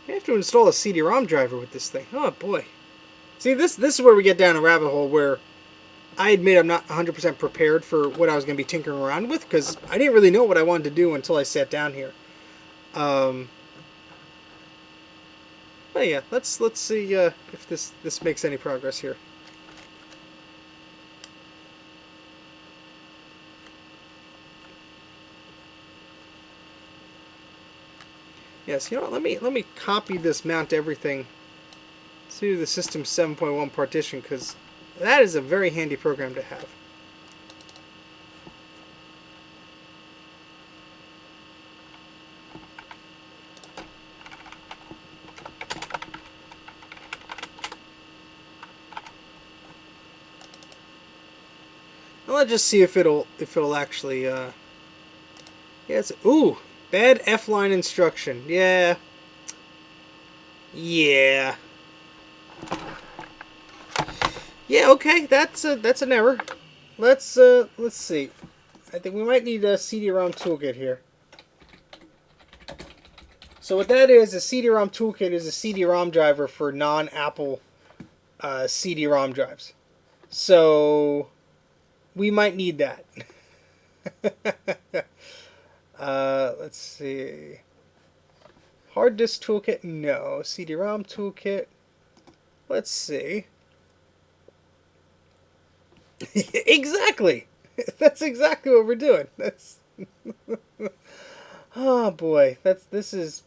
I have to install a CD-ROM driver with this thing. Oh boy. See, this is where we get down a rabbit hole where I admit I'm not 100% prepared for what I was going to be tinkering around with, because I didn't really know what I wanted to do until I sat down here. But yeah, let's see if this makes any progress here. Yes, you know what? Let me copy this mount everything to the System 7.1 partition, because that is a very handy program to have. Now let's just see if it'll actually yeah, it's ooh, bad F-line instruction. Yeah. Yeah. Yeah, okay, that's an error. Let's see. I think we might need a CD-ROM toolkit here. So what that is, a CD-ROM toolkit is a CD-ROM driver for non-Apple CD-ROM drives. So we might need that. Let's see. Hard disk toolkit, no. CD-ROM toolkit. Let's see. Exactly. That's exactly what we're doing. That's oh boy. This is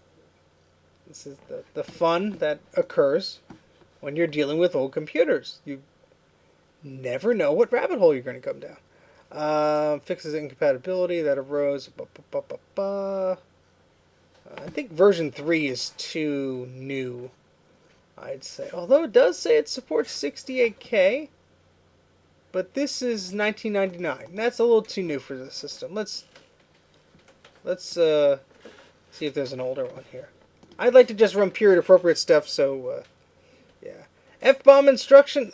the fun that occurs when you're dealing with old computers. You never know what rabbit hole you're going to come down. Fixes incompatibility that arose. I think version 3 is too new, I'd say. Although it does say it supports 68K. But this is 1999. That's a little too new for the system. Let's see if there's an older one here. I'd like to just run period appropriate stuff, so yeah. F-bomb instruction,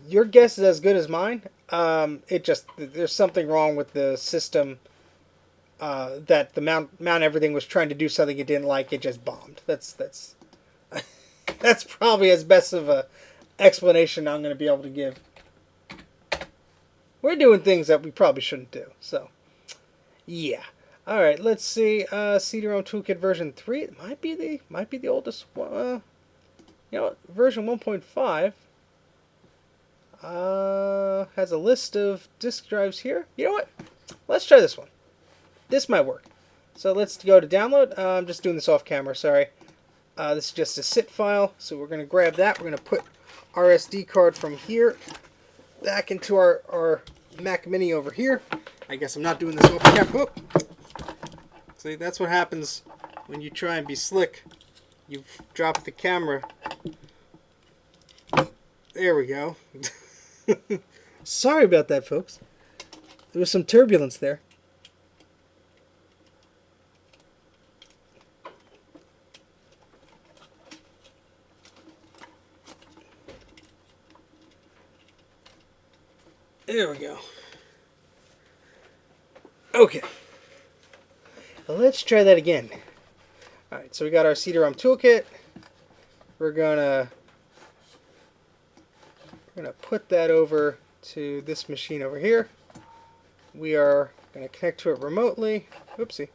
your guess is as good as mine. There's something wrong with the system that the mount everything was trying to do something it didn't like. It just bombed. That's that's probably as best of a explanation I'm going to be able to give. We're doing things that we probably shouldn't do. So, yeah. All right. Let's see. CD-ROM toolkit version 3. It might be the oldest one. You know what? Version 1.5 has a list of disk drives here. You know what? Let's try this one. This might work. So let's go to download. I'm just doing this off camera. Sorry. This is just a zip file. So we're going to grab that. We're going to put our SD card from here back into our Mac Mini over here. I guess I'm not doing this off camera. See, that's what happens when you try and be slick. You drop the camera. There we go. Sorry about that, folks. There was some turbulence there. There we go. Okay. Well, let's try that again. Alright, so we got our CD-ROM toolkit. We're gonna put that over to this machine over here. We are gonna connect to it remotely. Oopsie.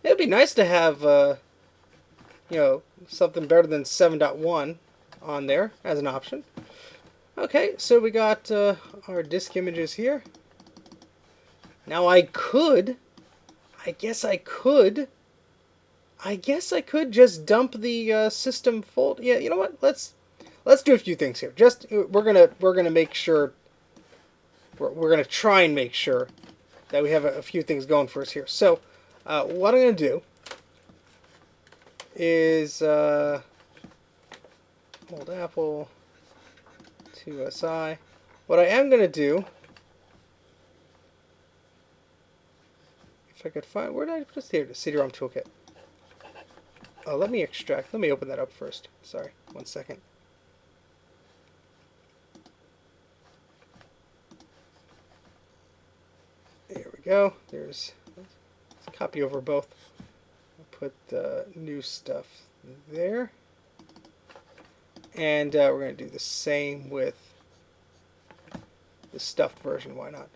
It'd be nice to have you know, something better than 7.1 on there as an option. Okay, so we got our disk images here. Now I guess I could just dump the system folder. Yeah, you know what? Let's do a few things here. Just we're gonna make sure we're gonna try and make sure that we have a few things going for us here. So what I'm gonna do is old Apple 2SI. What I am going to do, if I could find, where did I put the CD-ROM toolkit? Oh, let me open that up first. Sorry, 1 second. There we go. There's a copy over both. I'll put the new stuff there. And we're going to do the same with the stuffed version. Why not?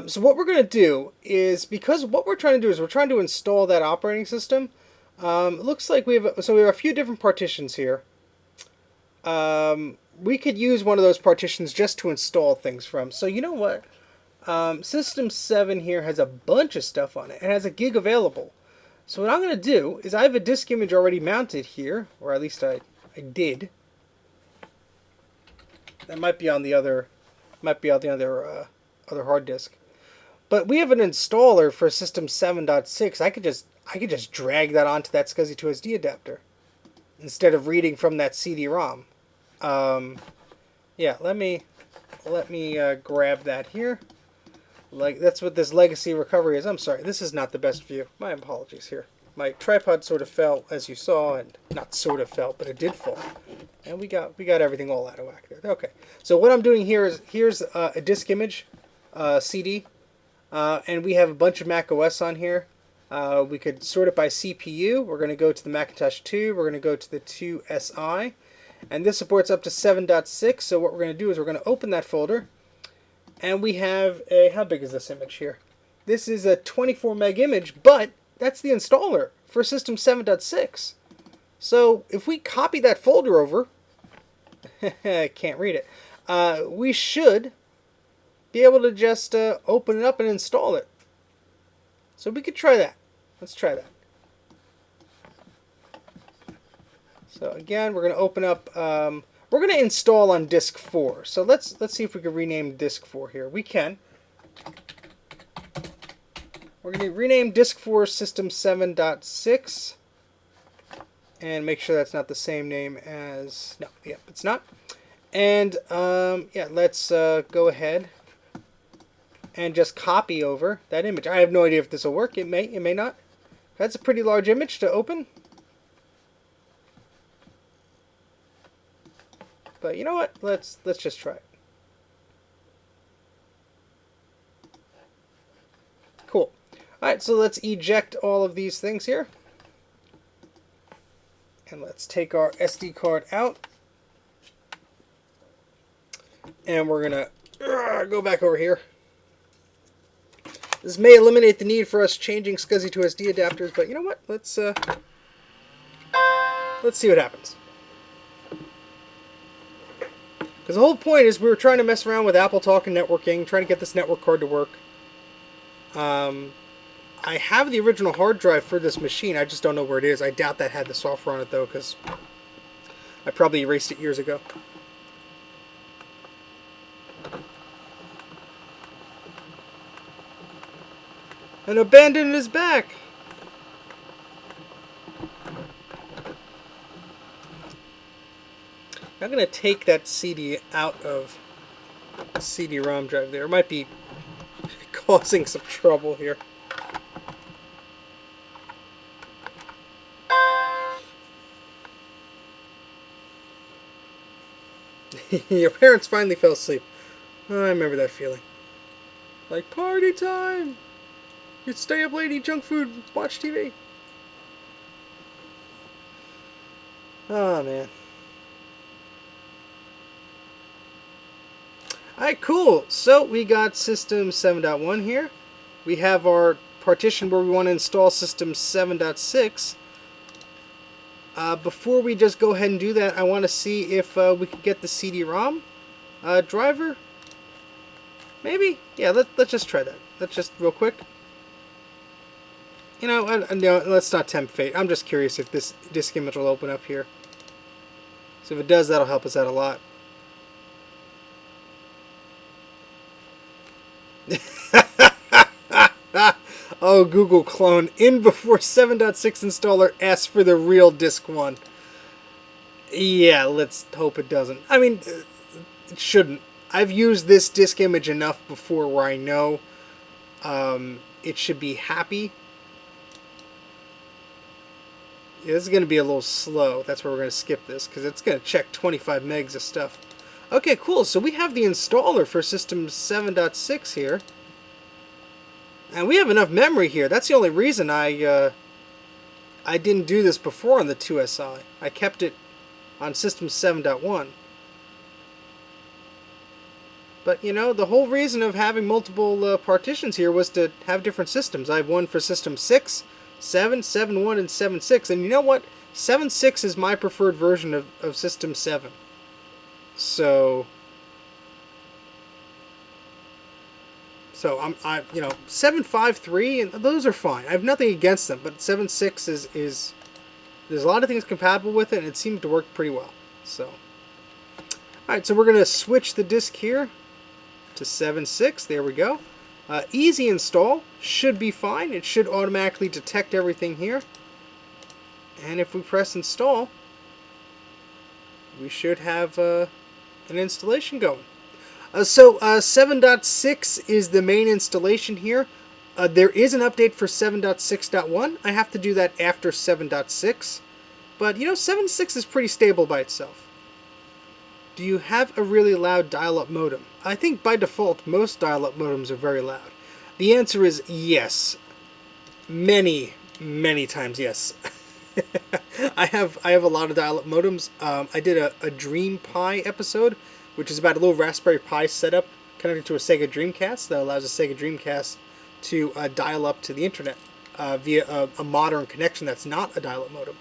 So what we're going to do is, because what we're trying to do is we're trying to install that operating system. It looks like we have a few different partitions here. We could use one of those partitions just to install things from. So you know what? System 7 here has a bunch of stuff on it. It has a gig available. So what I'm going to do is I have a disk image already mounted here, or at least I did. That might be on the other other hard disk. But we have an installer for System 7.6. I could just drag that onto that SCSI2SD adapter instead of reading from that CD-ROM. Yeah, let me grab that here. Like, that's what this legacy recovery is. I'm sorry, this is not the best view. My apologies here. My tripod sort of fell, as you saw, and not sort of fell, but it did fall. And we got everything all out of whack there. Okay, so what I'm doing here is, here's a disk image, CD, and we have a bunch of Mac OS on here. We could sort it by CPU. We're going to go to the Macintosh 2. We're going to go to the 2SI. And this supports up to 7.6. So what we're going to do is we're going to open that folder. And we have a, how big is this image here? This is a 24 meg image, but that's the installer for System 7.6. So if we copy that folder over, I can't read it, we should be able to just open it up and install it. So we could try that. Let's try that. So again, we're going to open up, we're going to install on disk 4. So let's see if we can rename disk 4 here. We can. We're going to rename disk 4 System 7.6 and make sure that's not the same name as, no, yep, it's not. And yeah, let's go ahead and just copy over that image. I have no idea if this will work. It may not. That's a pretty large image to open. But you know what? Let's just try it. Cool. Alright, so let's eject all of these things here. And let's take our SD card out. And we're going to go back over here. This may eliminate the need for us changing SCSI2SD adapters, but you know what? Let's see what happens. Because the whole point is we were trying to mess around with Apple Talk and networking, trying to get this network card to work. I have the original hard drive for this machine. I just don't know where it is. I doubt that had the software on it, though, because I probably erased it years ago. An abandoned is back! I'm going to take that CD out of the CD-ROM drive there. It might be causing some trouble here. Your parents finally fell asleep. Oh, I remember that feeling. Like, party time! You'd stay up late, eat junk food, watch TV. Oh, man. Alright, cool. So, we got System 7.1 here. We have our partition where we want to install System 7.6. Before we just go ahead and do that, I want to see if we could get the CD-ROM driver. Maybe? Yeah, let's just try that. Let's just, real quick. You know, no, let's not tempt fate. I'm just curious if this disk image will open up here. So if it does, that'll help us out a lot. Oh, Google clone. In before 7.6 installer asks for the real disk 1. Yeah, let's hope it doesn't. I mean, it shouldn't. I've used this disk image enough before where I know it should be happy Yeah, this is going to be a little slow. That's why we're going to skip this, because it's going to check 25 megs of stuff. Okay, cool. So we have the installer for System 7.6 here. And we have enough memory here. That's the only reason I didn't do this before on the 2SI. I kept it on System 7.1. But, you know, the whole reason of having multiple partitions here was to have different systems. I have one for System 6, 7, 7.1, and 7.6. And you know what? 7.6 is my preferred version of System 7. So I'm you know, 7.5.3, and those are fine. I have nothing against them, but 7.6 is there's a lot of things compatible with it, and it seemed to work pretty well. So, alright, so we're going to switch the disk here to 7.6. There we go. Easy install. Should be fine. It should automatically detect everything here. And if we press install, we should have an installation going. So 7.6 is the main installation here. There is an update for 7.6.1. I have to do that after 7.6. But, you know, 7.6 is pretty stable by itself. Do you have a really loud dial-up modem? I think by default most dial-up modems are very loud. The answer is yes. Many, many times yes. I have a lot of dial-up modems. I did a Dream Pi episode, which is about a little Raspberry Pi setup connected to a Sega Dreamcast that allows a Sega Dreamcast to dial up to the internet via a modern connection that's not a dial-up modem.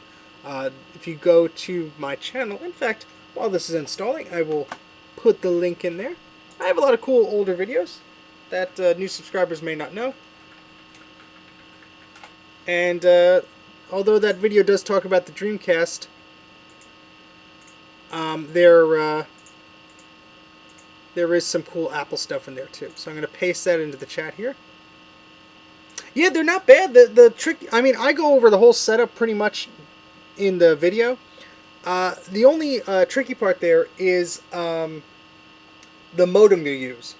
If you go to my channel, in fact, while this is installing, I will put the link in there. I have a lot of cool older videos that new subscribers may not know. And although that video does talk about the Dreamcast, there is some cool Apple stuff in there too. So I'm going to paste that into the chat here. Yeah, they're not bad. The trick, I mean, I go over the whole setup pretty much in the video. The only tricky part there is the modem you use.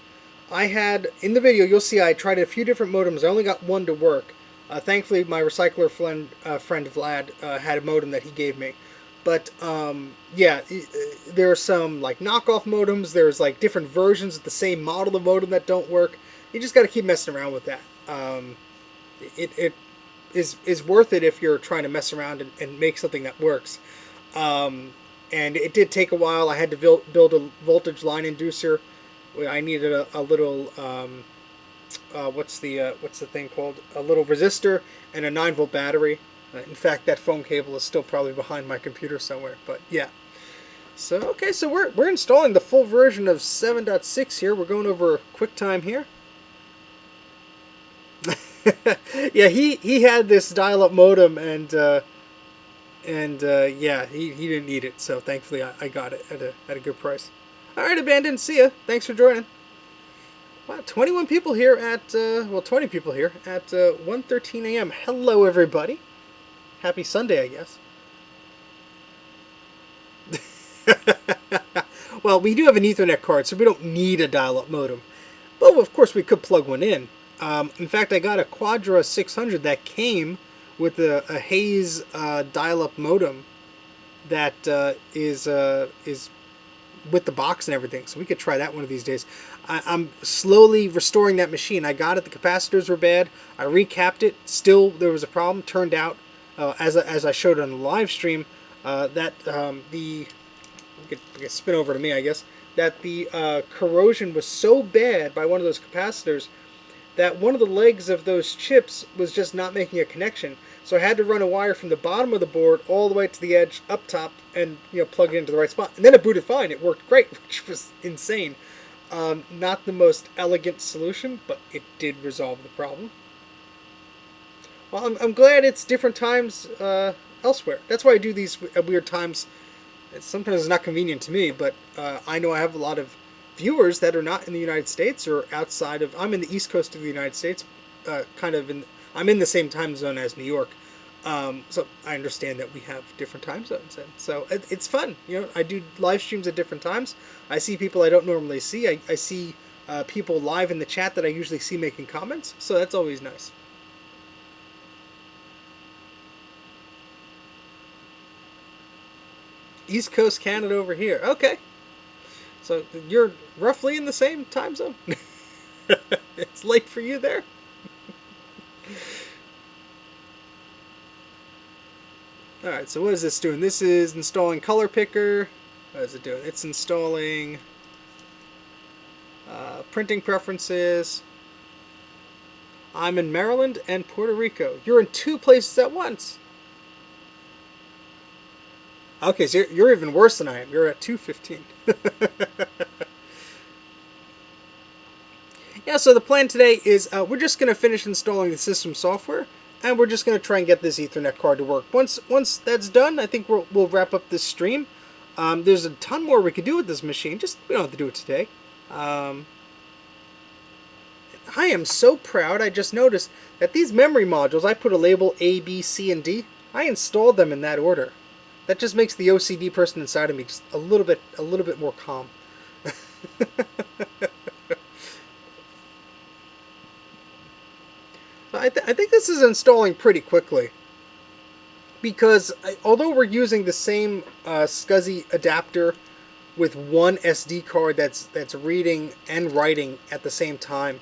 I had, in the video, you'll see I tried a few different modems. I only got one to work. Thankfully, my recycler friend Vlad had a modem that he gave me. But, yeah, there are some, like, knockoff modems. There's, like, different versions of the same model of modem that don't work. You just got to keep messing around with that. It is worth it if you're trying to mess around and make something that works. And it did take a while. I had to build a voltage line inducer. I needed a little, what's the thing called? A little resistor and a 9-volt battery. In fact, that phone cable is still probably behind my computer somewhere. But yeah. So okay, so we're installing the full version of 7.6 here. We're going over QuickTime here. Yeah, he had this dial-up modem, and yeah, he didn't need it, so thankfully I got it at a good price. All right, Abandoned, see ya. Thanks for joining. Wow, 21 people here at well, 20 people here at 1:13 a.m. Hello, everybody. Happy Sunday, I guess. Well, we do have an Ethernet card, so we don't need a dial-up modem. But of course, we could plug one in. In fact, I got a Quadra 600 that came with a Hayes dial-up modem that is with the box and everything. So we could try that one of these days. I'm slowly restoring that machine. I got it. The capacitors were bad. I recapped it. Still, there was a problem. Turned out, as I showed on the live stream, that you could spin over to me, I guess, that the corrosion was so bad by one of those capacitors that one of the legs of those chips was just not making a connection. So I had to run a wire from the bottom of the board all the way to the edge up top and, you know, plug it into the right spot. And then it booted fine. It worked great, which was insane. Not the most elegant solution, but it did resolve the problem. Well, I'm glad it's different times elsewhere. That's why I do these at weird times. Sometimes it's not convenient to me, but I know I have a lot of viewers that are not in the United States or outside of. I'm in the East Coast of the United States, I'm in the same time zone as New York, so I understand that we have different time zones, and so it's fun. You know, I do live streams at different times. I see people I don't normally see. I see people live in the chat that I usually see making comments, so that's always nice. East Coast Canada over here. Okay. So you're roughly in the same time zone? It's late for you there? Alright, so what is this doing? This is installing Color Picker. What is it doing? It's installing printing preferences. I'm in Maryland and Puerto Rico. You're in 2 places at once. Okay, so you're even worse than I am. You're at 2:15. Yeah, so the plan today is we're just going to finish installing the system software, and we're just going to try and get this Ethernet card to work. Once that's done, I think we'll wrap up this stream. There's a ton more we could do with this machine. Just we don't have to do it today. I am so proud. I just noticed that these memory modules, I put a label A, B, C, and D. I installed them in that order. That just makes the OCD person inside of me just a little bit more calm. I think this is installing pretty quickly, because although we're using the same SCSI adapter with one SD card that's reading and writing at the same time,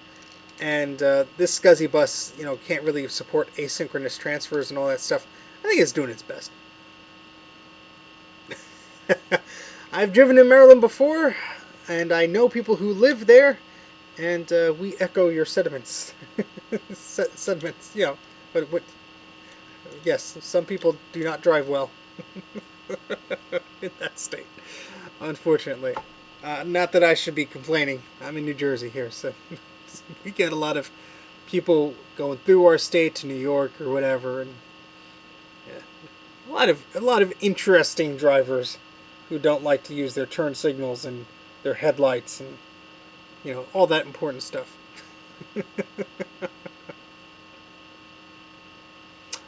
and this SCSI bus can't really support asynchronous transfers and all that stuff, I think it's doing its best. I've driven in Maryland before, and I know people who live there, and we echo your sentiments. Sentiments, but yes, some people do not drive well in that state, unfortunately. Not that I should be complaining. I'm in New Jersey here, so we get a lot of people going through our state to New York or whatever, and yeah, a lot of interesting drivers who don't like to use their turn signals and their headlights and all that important stuff.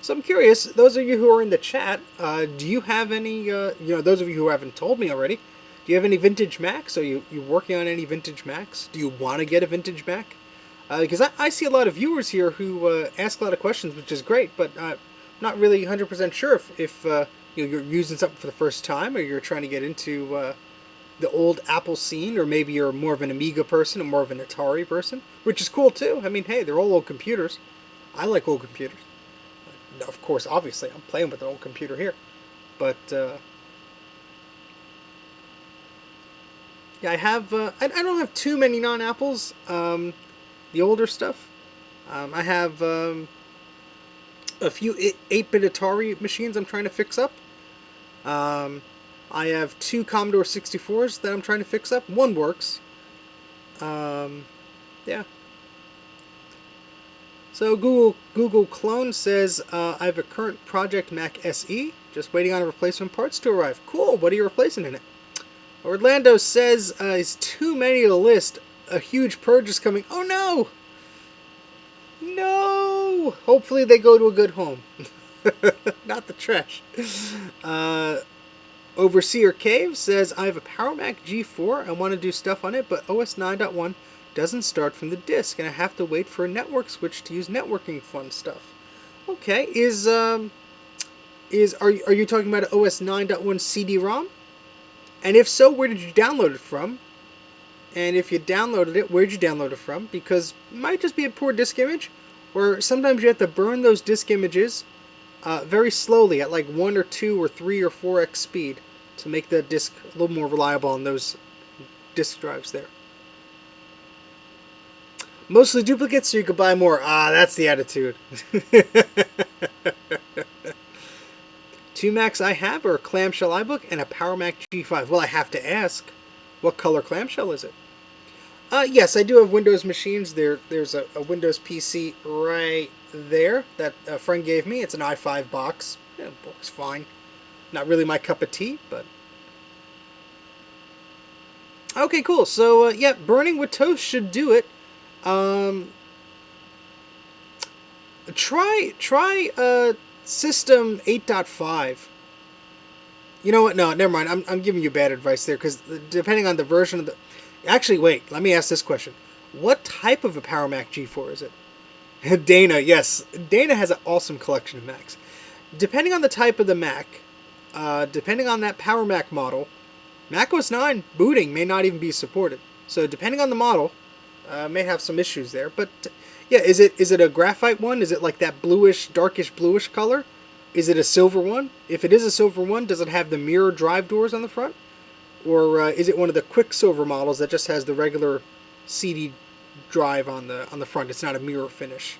So I'm curious, those of you who are in the chat, do you have any, those of you who haven't told me already, do you have any vintage Macs? Are you working on any vintage Macs? Do you want to get a vintage Mac? Because I see a lot of viewers here who ask a lot of questions, which is great, but I'm not really 100% sure if you're using something for the first time, or you're trying to get into the old Apple scene, or maybe you're more of an Amiga person or more of an Atari person, which is cool too. I mean, hey, they're all old computers. I like old computers. Of course, obviously, I'm playing with an old computer here. But, yeah, I have, I don't have too many non-Apples, the older stuff. I have a few 8-bit Atari machines I'm trying to fix up. I have 2 Commodore 64s that I'm trying to fix up. One works. Yeah. So Google Clone says, I have a current Project Mac SE, just waiting on replacement parts to arrive. Cool, what are you replacing in it? Orlando says, it's too many to list. A huge purge is coming. Oh no! No! Hopefully they go to a good home. Not the trash. Overseer Cave says, I have a Power Mac G4. I want to do stuff on it, but OS 9.1 doesn't start from the disk, and I have to wait for a network switch to use networking fun stuff. Okay, are you talking about an OS 9.1 CD-ROM? And if so, where did you download it from? And if you downloaded it, where'd you download it from? Because it might just be a poor disk image, or sometimes you have to burn those disk images very slowly at like 1 or 2 or 3 or 4x speed to make the disk a little more reliable on those disk drives there. Mostly duplicates so you could buy more. Ah, that's the attitude. 2 Macs I have are a clamshell iBook and a Power Mac G5. Well, I have to ask, what color clamshell is it? Yes, I do have Windows machines. There's a Windows PC right there that a friend gave me. It's an i5 box. Yeah, it works fine. Not really my cup of tea, but... Okay, cool. So, yeah, burning with toast should do it. Try System 8.5. You know what? No, never mind. I'm giving you bad advice there, because depending on the version of the... Actually, wait. Let me ask this question. What type of a Power Mac G4 is it? Dana, yes. Dana has an awesome collection of Macs. Depending on the type of the Mac, depending on that Power Mac model, macOS 9 booting may not even be supported. So depending on the model, may have some issues there. But yeah, is it a graphite one? Is it like that bluish, darkish bluish color? Is it a silver one? If it is a silver one, does it have the mirror drive doors on the front? Or is it one of the Quicksilver models that just has the regular CD drive on the front? It's not a mirror finish.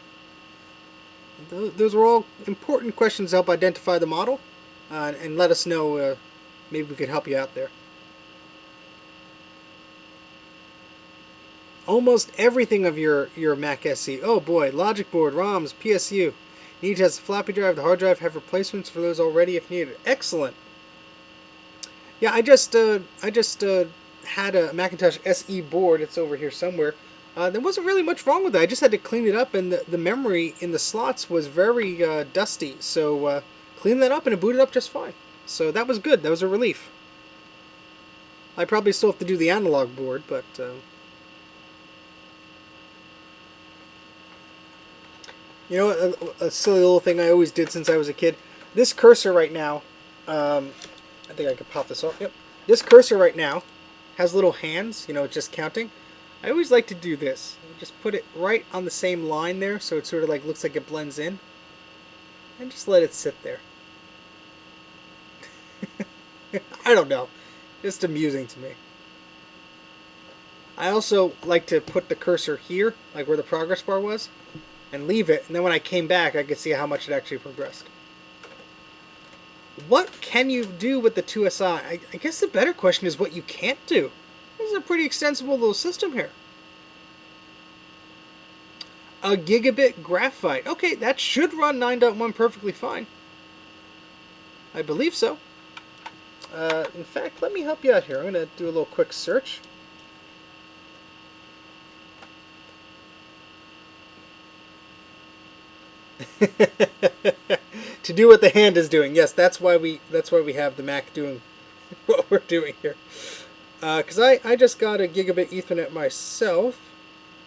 Those are all important questions to help identify the model, and let us know. Maybe we could help you out there. Almost everything of your Mac SE. Oh boy, logic board, ROMs, PSU. Need to have the floppy drive, the hard drive, have replacements for those already if needed. Excellent. Yeah, I just had a Macintosh SE board. It's over here somewhere. There wasn't really much wrong with it. I just had to clean it up, and the memory in the slots was very dusty. So cleaned that up, and it booted up just fine. So that was good. That was a relief. I probably still have to do the analog board, but... You know, a silly little thing I always did since I was a kid. This cursor right now, I think I could pop this off. Yep. This cursor right now has little hands, you know, just counting. I always like to do this. Just put it right on the same line there, so it sort of like looks like it blends in. And just let it sit there. I don't know. Just amusing to me. I also like to put the cursor here, like where the progress bar was, and leave it, and then when I came back I could see how much it actually progressed. What can you do with the 2SI? I guess the better question is what you can't do. This is a pretty extensible little system here. A gigabit graphite. Okay, that should run 9.1 perfectly fine. I believe so. In fact, let me help you out here. I'm going to do a little quick search. To do what the hand is doing. Yes, that's why we have the Mac doing what we're doing here. Because I just got a gigabit Ethernet myself,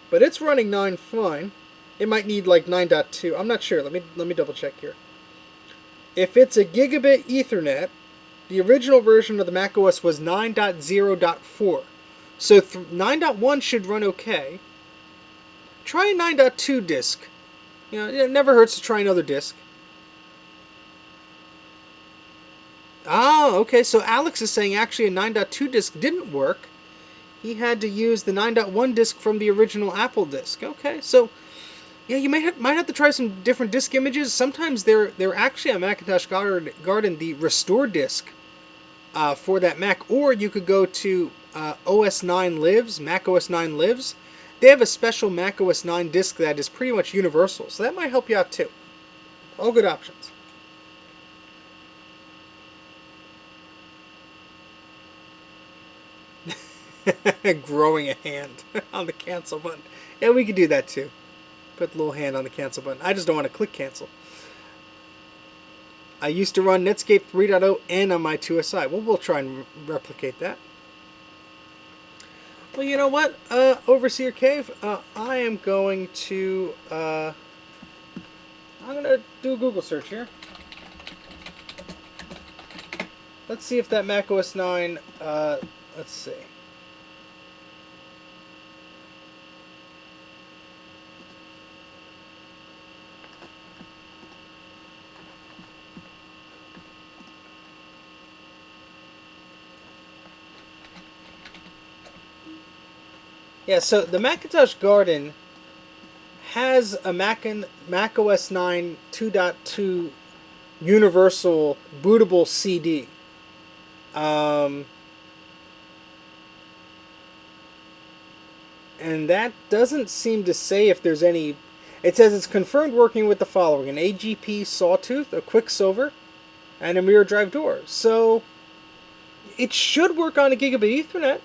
but it's running 9 fine. It might need like 9.2. I'm not sure. Let me double check here. If it's a gigabit Ethernet, the original version of the macOS was 9.0.4. So 9.1 should run okay. Try a 9.2 disk. You know, it never hurts to try another disk. Ah, okay, so Alex is saying actually a 9.2 disk didn't work. He had to use the 9.1 disk from the original Apple disk. Okay, so yeah, you might have to try some different disk images. Sometimes they're actually on Macintosh Garden the restore disk for that Mac, or you could go to OS 9 Lives, Mac OS 9 Lives. They have a special Mac OS 9 disk that is pretty much universal, so that might help you out too. All good options. Growing a hand on the cancel button. Yeah, we could do that too. Put the little hand on the cancel button. I just don't want to click cancel. I used to run Netscape 3.0 and on my 2SI. Well, we'll try and replicate that. Well, you know what, Overseer Cave, I am going to, I'm going to do a Google search here. Let's see if that Mac OS 9, let's see. Yeah, so the Macintosh Garden has a Mac OS 9 2.2 universal bootable CD. And that doesn't seem to say if there's any... It says it's confirmed working with the following: an AGP sawtooth, a Quicksilver, and a mirror drive door. So it should work on a gigabit Ethernet.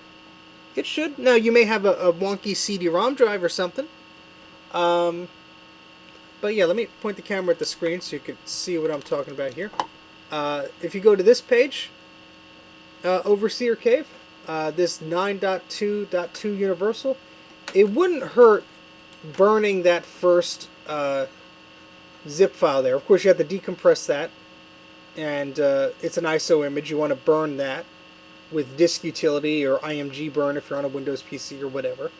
It should. Now, you may have a wonky CD-ROM drive or something. But yeah, let me point the camera at the screen so you can see what I'm talking about here. If you go to this page, Overseer Cave, this 9.2.2 Universal, it wouldn't hurt burning that first zip file there. Of course, you have to decompress that. and it's an ISO image. You want to burn that with disk utility or IMG burn if you're on a Windows PC or whatever.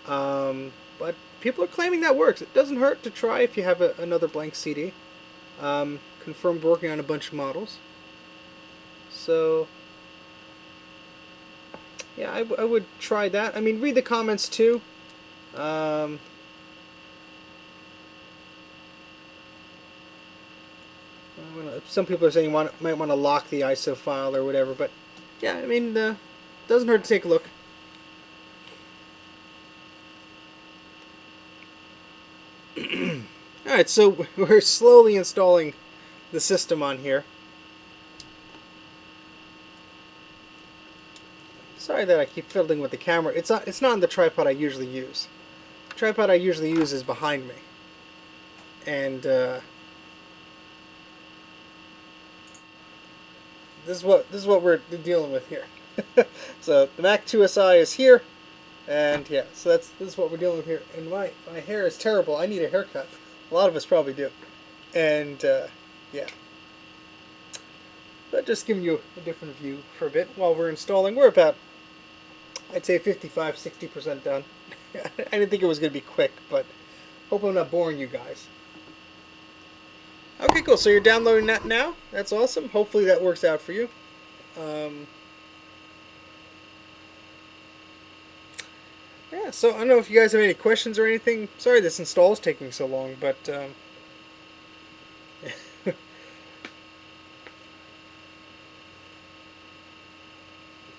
But people are claiming that works. It doesn't hurt to try if you have another blank CD. Confirmed working on a bunch of models. So, yeah, I would try that. I mean, read the comments too. Some people are saying you might want to lock the ISO file or whatever, but yeah, I mean, doesn't hurt to take a look. Alright, so we're slowly installing the system on here. Sorry that I keep fiddling with the camera. It's not on the tripod I usually use. The tripod I usually use is behind me. And this is what we're dealing with here. So the Mac2SI is here, and yeah, so this is what we're dealing with here. And my hair is terrible. I need a haircut. A lot of us probably do. And yeah, but just giving you a different view for a bit while we're installing. We're about, I'd say 55-60% done. I didn't think it was going to be quick, but hope I'm not boring you guys. Okay, cool. So you're downloading that now. That's awesome. Hopefully that works out for you. Yeah, so I don't know if you guys have any questions or anything. Sorry this install is taking so long, but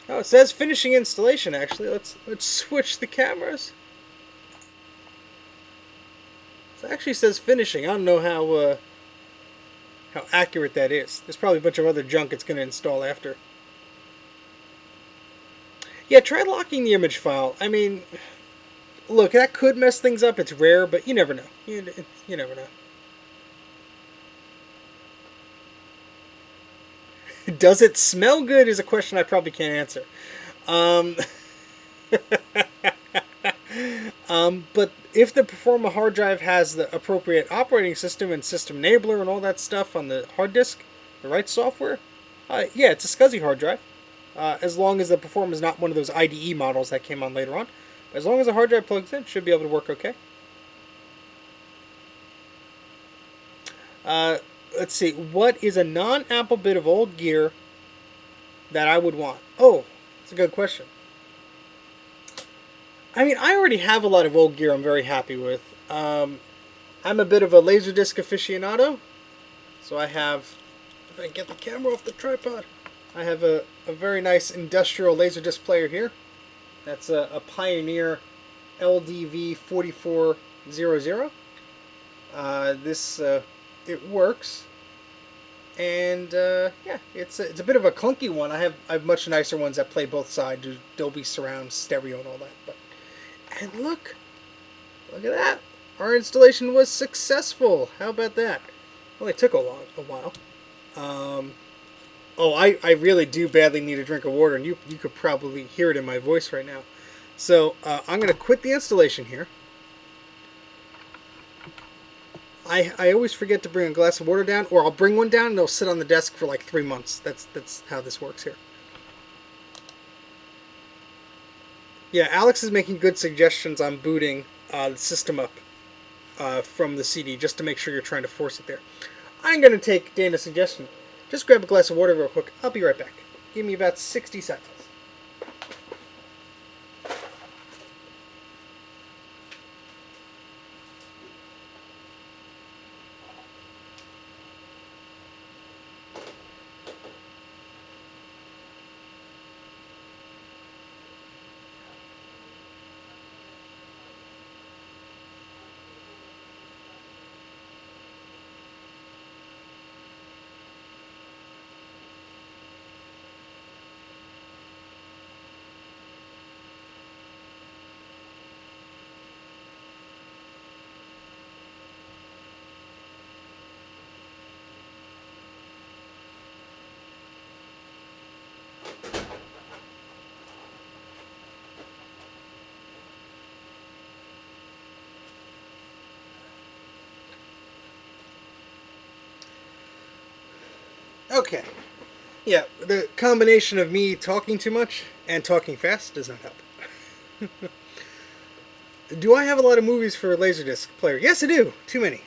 oh, it says finishing installation. Actually, let's switch the cameras. It actually says finishing. I don't know how accurate that is. There's probably a bunch of other junk it's going to install after. Yeah, try locking the image file. I mean, look, that could mess things up. It's rare, but you never know. You never know. Does it smell good is a question I probably can't answer. But if the Performa hard drive has the appropriate operating system and system enabler and all that stuff on the hard disk, the right software, yeah, it's a SCSI hard drive. As long as the Performa is not one of those IDE models that came on later on. As long as the hard drive plugs in, it should be able to work okay. Let's see. What is a non-Apple bit of old gear that I would want? Oh, that's a good question. I mean, I already have a lot of old gear I'm very happy with. I'm a bit of a Laserdisc aficionado. So I have, if I get the camera off the tripod, I have a very nice industrial Laserdisc player here. That's a Pioneer LDV 4400. It works. And yeah, it's a bit of a clunky one. I have much nicer ones that play both sides, do Dolby Surround, stereo, and all that. And look at that. Our installation was successful. How about that? Well, it took a while. Oh, I really do badly need a drink of water, and you could probably hear it in my voice right now. So I'm going to quit the installation here. I always forget to bring a glass of water down, or I'll bring one down and it'll sit on the desk for like 3 months. That's how this works here. Yeah, Alex is making good suggestions on booting the system up from the CD, just to make sure you're trying to force it there. I'm going to take Dana's suggestion. Just grab a glass of water real quick. I'll be right back. Give me about 60 seconds. Okay. Yeah, the combination of me talking too much and talking fast does not help. Do I have a lot of movies for a Laserdisc player? Yes, I do. Too many.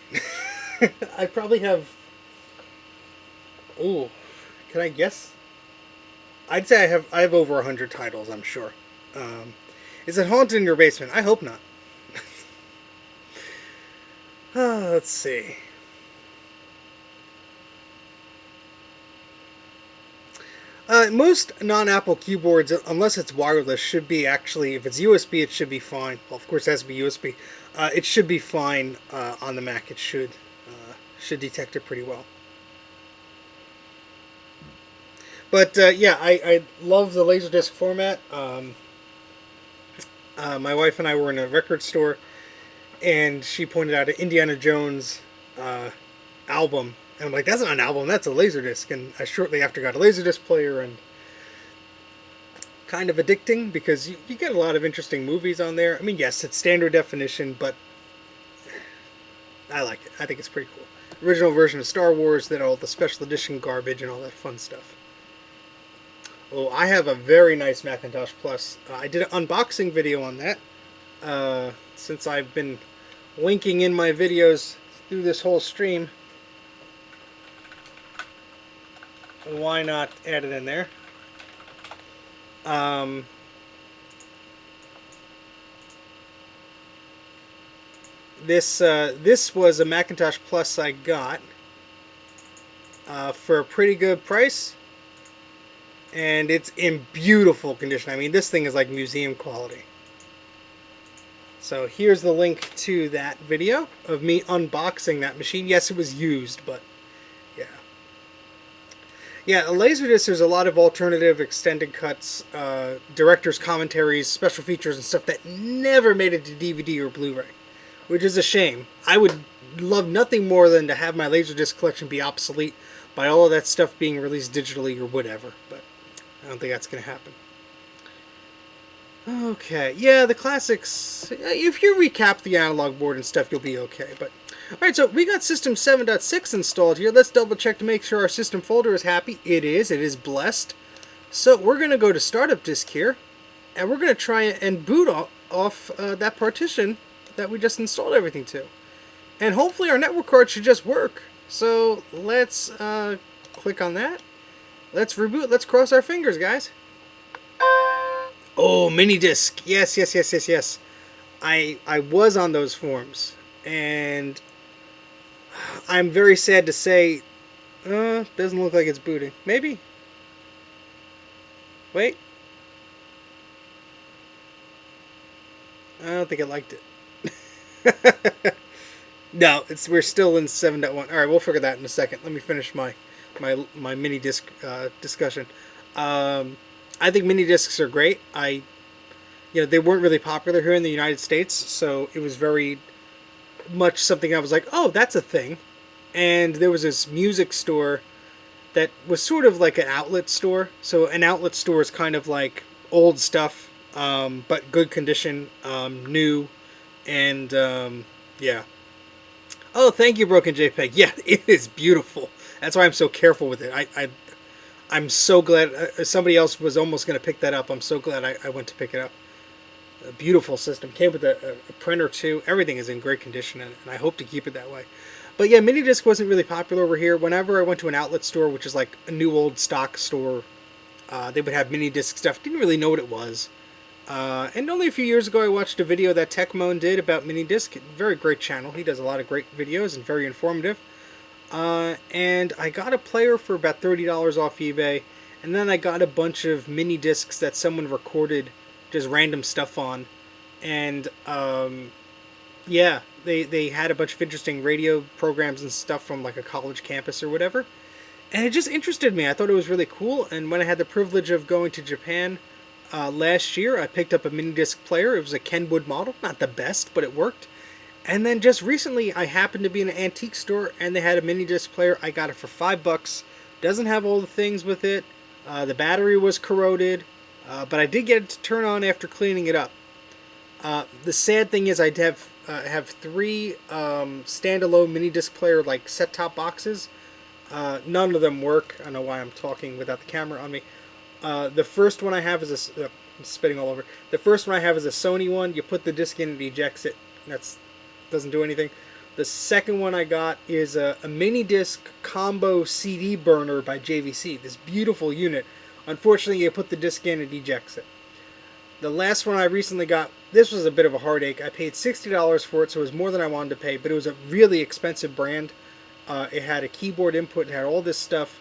I probably have. Ooh, can I guess? I'd say I have over 100 titles. I'm sure. Um, is it haunted in your basement? I hope not. Let's see. Most non-Apple keyboards, unless it's wireless, should be actually, if it's USB, it should be fine. Well, of course, it has to be USB. It should be fine on the Mac. It should detect it pretty well. But yeah, I love the Laserdisc format. My wife and I were in a record store, and she pointed out an Indiana Jones uh, album. And I'm like, that's not an album, that's a Laserdisc. And I shortly after got a Laserdisc player, and kind of addicting because you get a lot of interesting movies on there. I mean, yes, it's standard definition, but I like it. I think it's pretty cool. Original version of Star Wars, then all the special edition garbage and all that fun stuff. Oh, I have a very nice Macintosh Plus. I did an unboxing video on that. Since I've been linking in my videos through this whole stream, why not add it in there? This was a Macintosh Plus I got for a pretty good price, and it's in beautiful condition. I mean, this thing is like museum quality. So here's the link to that video of me unboxing that machine. Yes, it was used, but yeah. Yeah, a Laserdisc, there's a lot of alternative extended cuts, director's commentaries, special features, and stuff that never made it to DVD or Blu-ray, which is a shame. I would love nothing more than to have my Laserdisc collection be obsolete by all of that stuff being released digitally or whatever, but I don't think that's going to happen. Okay, yeah, the classics. If you recap the analog board and stuff, you'll be okay. But alright, so we got System 7.6 installed here. Let's double check to make sure our system folder is happy. It is blessed. So we're going to go to Startup Disk here, and we're going to try and boot off that partition that we just installed everything to. And hopefully our network card should just work. So let's click on that. Let's reboot. Let's cross our fingers, guys. Oh, mini disc. Yes. I was on those forums, and I'm very sad to say, doesn't look like it's booting. Maybe. Wait. I don't think it liked it. No, we're still in 7.1. All right, we'll figure that in a second. Let me finish my mini disc discussion. I think mini discs are great. They weren't really popular here in the United States, so it was very much something I was like, oh, that's a thing. And there was this music store that was sort of like an outlet store. So an outlet store is kind of like old stuff, but good condition, new, and yeah. Oh, thank you, Broken JPEG. Yeah, it is beautiful. That's why I'm so careful with it. I'm so glad somebody else was almost going to pick that up. I'm so glad I went to pick it up. A beautiful system. Came with a printer too. Everything is in great condition, and I hope to keep it that way. But yeah, mini disc wasn't really popular over here. Whenever I went to an outlet store, which is like a new old stock store, they would have mini disc stuff. Didn't really know what it was. And only a few years ago I watched a video that Techmoan did about mini disc. Very great channel. He does a lot of great videos and very informative. And I got a player for about $30 off eBay, and then I got a bunch of mini discs that someone recorded just random stuff on, and yeah, they had a bunch of interesting radio programs and stuff from like a college campus or whatever, and it just interested me. I thought it was really cool, and when I had the privilege of going to Japan last year, I picked up a mini disc player. It was a Kenwood model, not the best, but it worked. And then just recently, I happened to be in an antique store, and they had a mini disc player. I got it for $5. Doesn't have all the things with it. The battery was corroded, but I did get it to turn on after cleaning it up. The sad thing is, I have 3 standalone mini disc player like set-top boxes. None of them work. I don't know why I'm talking without the camera on me. The first one I have is I'm spitting all over. The first one I have is a Sony one. You put the disc in, it ejects it. That's doesn't do anything. The second one I got is a mini disc combo CD burner by JVC. This beautiful unit. Unfortunately, you put the disc in, it ejects it. The last one I recently got, this was a bit of a heartache. I paid $60 for it, so it was more than I wanted to pay, but it was a really expensive brand. It had a keyboard input, it had all this stuff.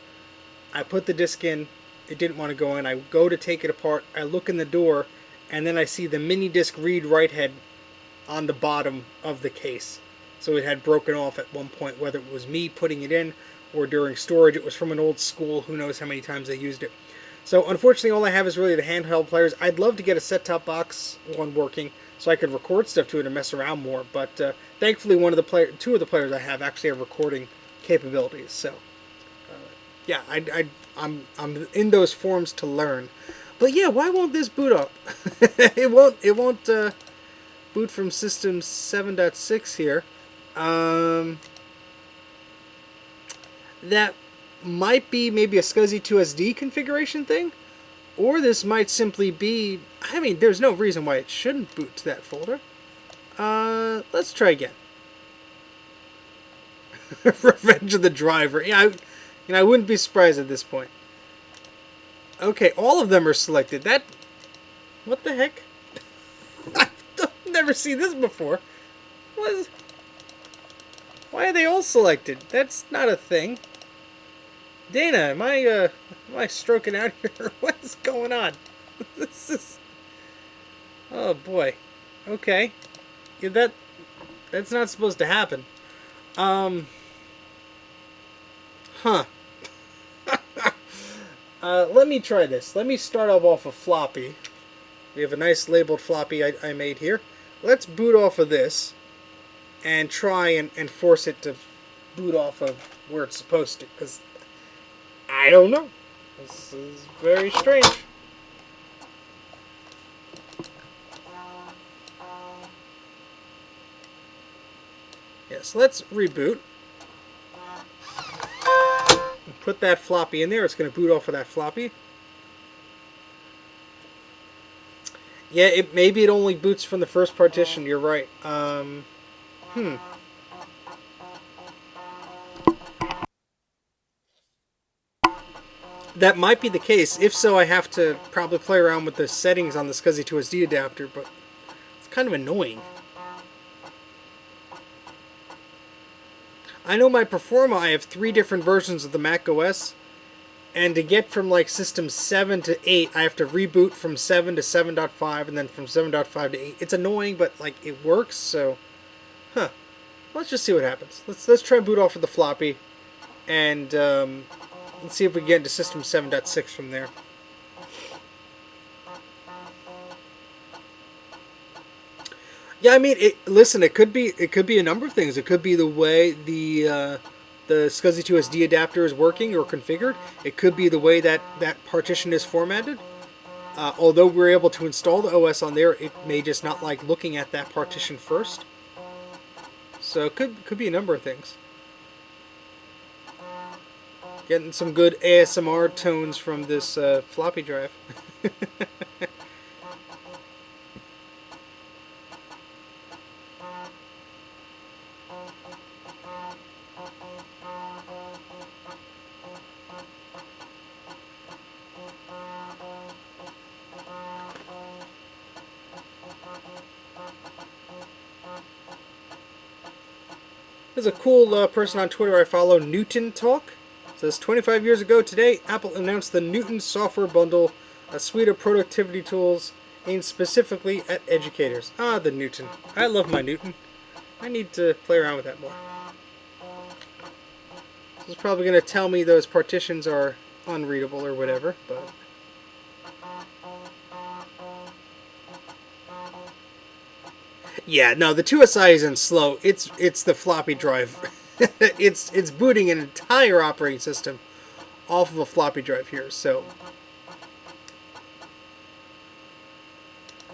I put the disc in, it didn't want to go in. I go to take it apart, I look in the door, and then I see the mini disc read write head on the bottom of the case. So it had broken off at one point, whether it was me putting it in or during storage. It was from an old school, who knows how many times they used it. So unfortunately, all I have is really the handheld players. I'd love to get a set-top box one working so I could record stuff to it and mess around more. But thankfully, two of the players I have actually have recording capabilities. So yeah, I'm in those forums to learn. But yeah, why won't this boot up? It won't boot from System 7.6 here. That might be maybe a SCSI2SD configuration thing, or this might simply be, I mean, there's no reason why it shouldn't boot to that folder. Let's try again. Revenge of the Driver. Yeah, I wouldn't be surprised at this point. Okay, all of them are selected. What the heck? I've never seen this before. Why are they all selected? That's not a thing. Dana, am I stroking out here? What is going on? This is... Oh boy. Okay. Yeah, that's not supposed to happen. Huh. Let me try this. Let me start off a floppy. We have a nice labeled floppy I made here. Let's boot off of this and try and force it to boot off of where it's supposed to, because I don't know. This is very strange. Yes, let's reboot. Put that floppy in there. It's going to boot off of that floppy. Yeah, maybe it only boots from the first partition. You're right. That might be the case. If so, I have to probably play around with the settings on the SCSI2SD adapter, but it's kind of annoying. I know my Performa, I have 3 different versions of the Mac OS, and to get from like System 7 to 8, I have to reboot from 7 to 7.5, and then from 7.5 to 8. It's annoying, but like it works, so... Huh. Let's just see what happens. Let's try and boot off of the floppy, and let's see if we can get into System 7.6 from there. Yeah, I mean, listen, it could be a number of things. It could be the way the SCSI2SD adapter is working or configured. It could be the way that partition is formatted. Although we're able to install the OS on there, it may just not like looking at that partition first. So it could be a number of things. Getting some good ASMR tones from this floppy drive. There's a cool person on Twitter I follow, Newton Talk. It says, 25 years ago today, Apple announced the Newton Software Bundle, a suite of productivity tools aimed specifically at educators. Ah, the Newton. I love my Newton. I need to play around with that more. This is probably going to tell me those partitions are unreadable or whatever, but... Yeah, no, the 2SI isn't slow. It's the floppy drive. it's booting an entire operating system off of a floppy drive here. So,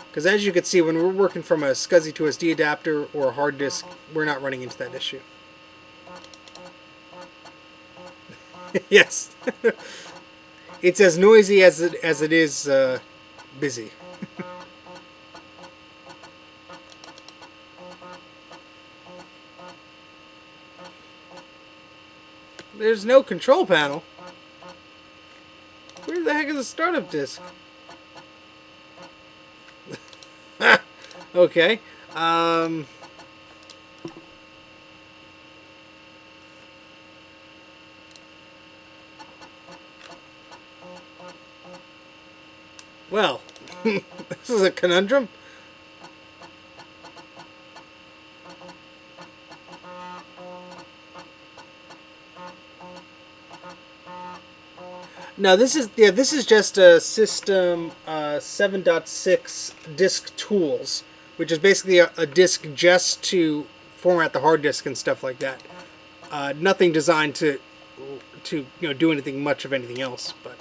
because as you can see, when we're working from a SCSI2SD adapter or a hard disk, we're not running into that issue. Yes. It's as noisy as it is busy. There's no control panel. Where the heck is the startup disk? Okay. Well, this is a conundrum. No, this is just a system 7.6 disk tools, which is basically a disk just to format the hard disk and stuff like that. Nothing designed to do anything much of anything else. But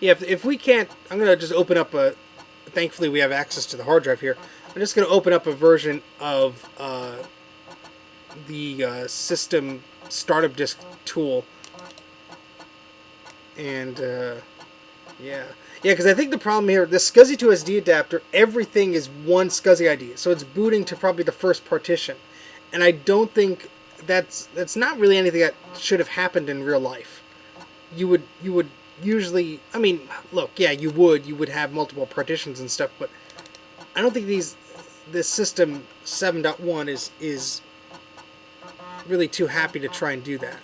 yeah, if we can't, I'm gonna just open up a. Thankfully, we have access to the hard drive here. I'm just gonna open up a version of the system startup disk tool, and yeah, because I think the problem here, the SCSI to SD adapter, everything is one SCSI ID, so it's booting to probably the first partition, and I don't think that's not really anything that should have happened in real life. You would usually, I mean, look, yeah, you would have multiple partitions and stuff, but I don't think this system 7.1 is really too happy to try and do that.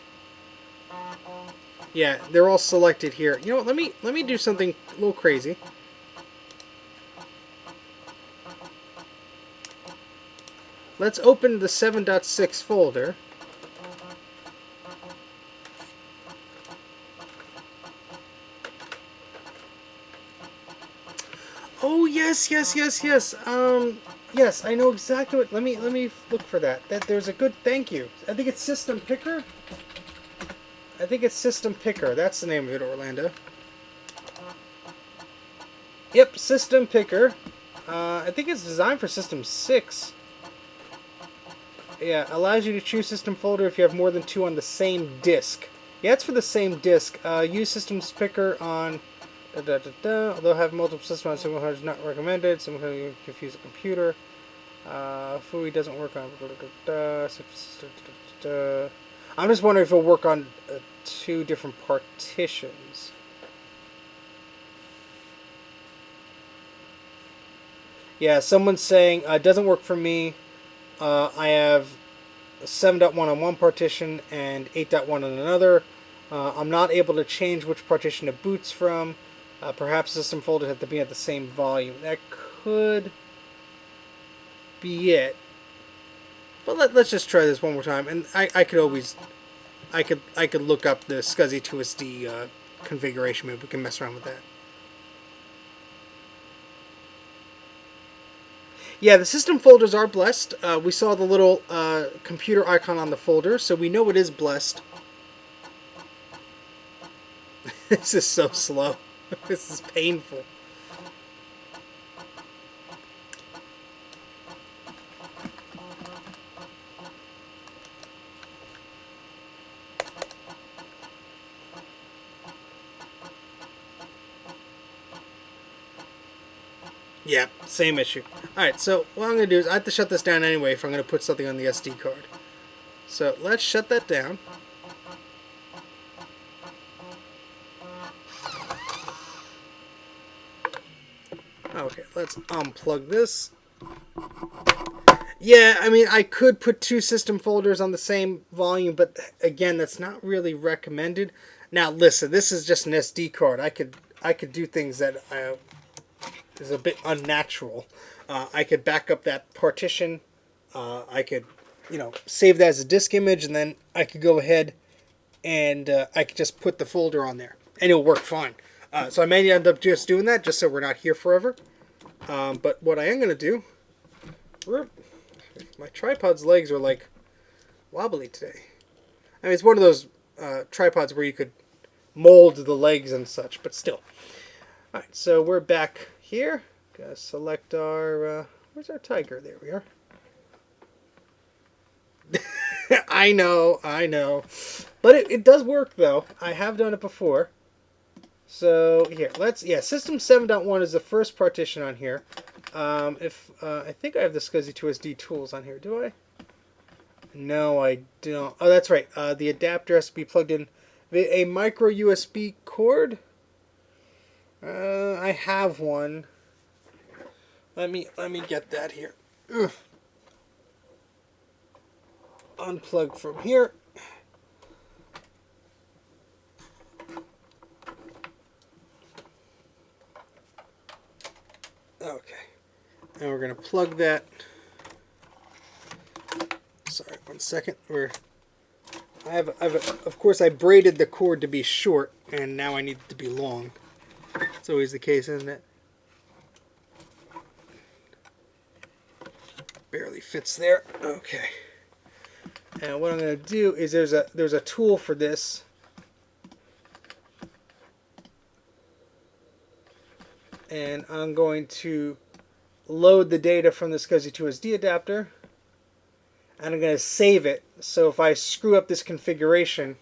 Yeah, they're all selected here. You know what? Let me do something a little crazy. Let's open the 7.6 folder. Oh yes. Yes, I know exactly what. Let me look for that. There's a good. Thank you. I think it's System Picker. I think it's System Picker. That's the name of it, Orlando. Yep, System Picker. I think it's designed for System 6. Yeah, allows you to choose system folder if you have more than 2 on the same disk. Yeah, it's for the same disk. Use System Picker on. Although have multiple systems on single hard is not recommended. Some can confuse a computer. FUI doesn't work on. I'm just wondering if it'll work on 2 different partitions. Yeah, someone's saying it doesn't work for me. I have 7.1 on one partition and 8.1 on another. I'm not able to change which partition it boots from. Perhaps system folders have to be at the same volume. That could be it. But let's just try this one more time. And I could always, I could look up the SCSI to SD configuration. Maybe we can mess around with that. Yeah, the system folders are blessed. We saw the little computer icon on the folder, so we know it is blessed. This is so slow. This is painful. Yeah, same issue. Alright, so what I'm going to do is I have to shut this down anyway if I'm going to put something on the SD card. So let's shut that down. Okay, let's unplug this. Yeah, I mean, I could put 2 system folders on the same volume, but again, that's not really recommended. Now, listen, this is just an SD card. I could do things that is a bit unnatural. I could back up that partition. I could, save that as a disk image, and then I could go ahead and I could just put the folder on there, and it'll work fine. So I may end up just doing that, just so we're not here forever. But what I am going to do, my tripod's legs are like wobbly today. I mean, it's one of those tripods where you could mold the legs and such, but still. Alright, so we're back here. Gotta select our, where's our tiger? There we are. I know, I know. But it does work, though. I have done it before. So, here, System 7.1 is the first partition on here. I think I have the SCSI2SD tools on here, do I? No, I don't. Oh, that's right. The adapter has to be plugged in via a micro USB cord. I have one. Let me get that here. Ugh. Unplug from here. Okay. And we're going to plug that. Sorry, 1 second. Of course, I braided the cord to be short, and now I need it to be long. It's always the case, isn't it? Barely fits there. Okay. And what I'm going to do is there's a tool for this. And I'm going to load the data from the SCSI2SD adapter. And I'm going to save it. So if I screw up this configuration,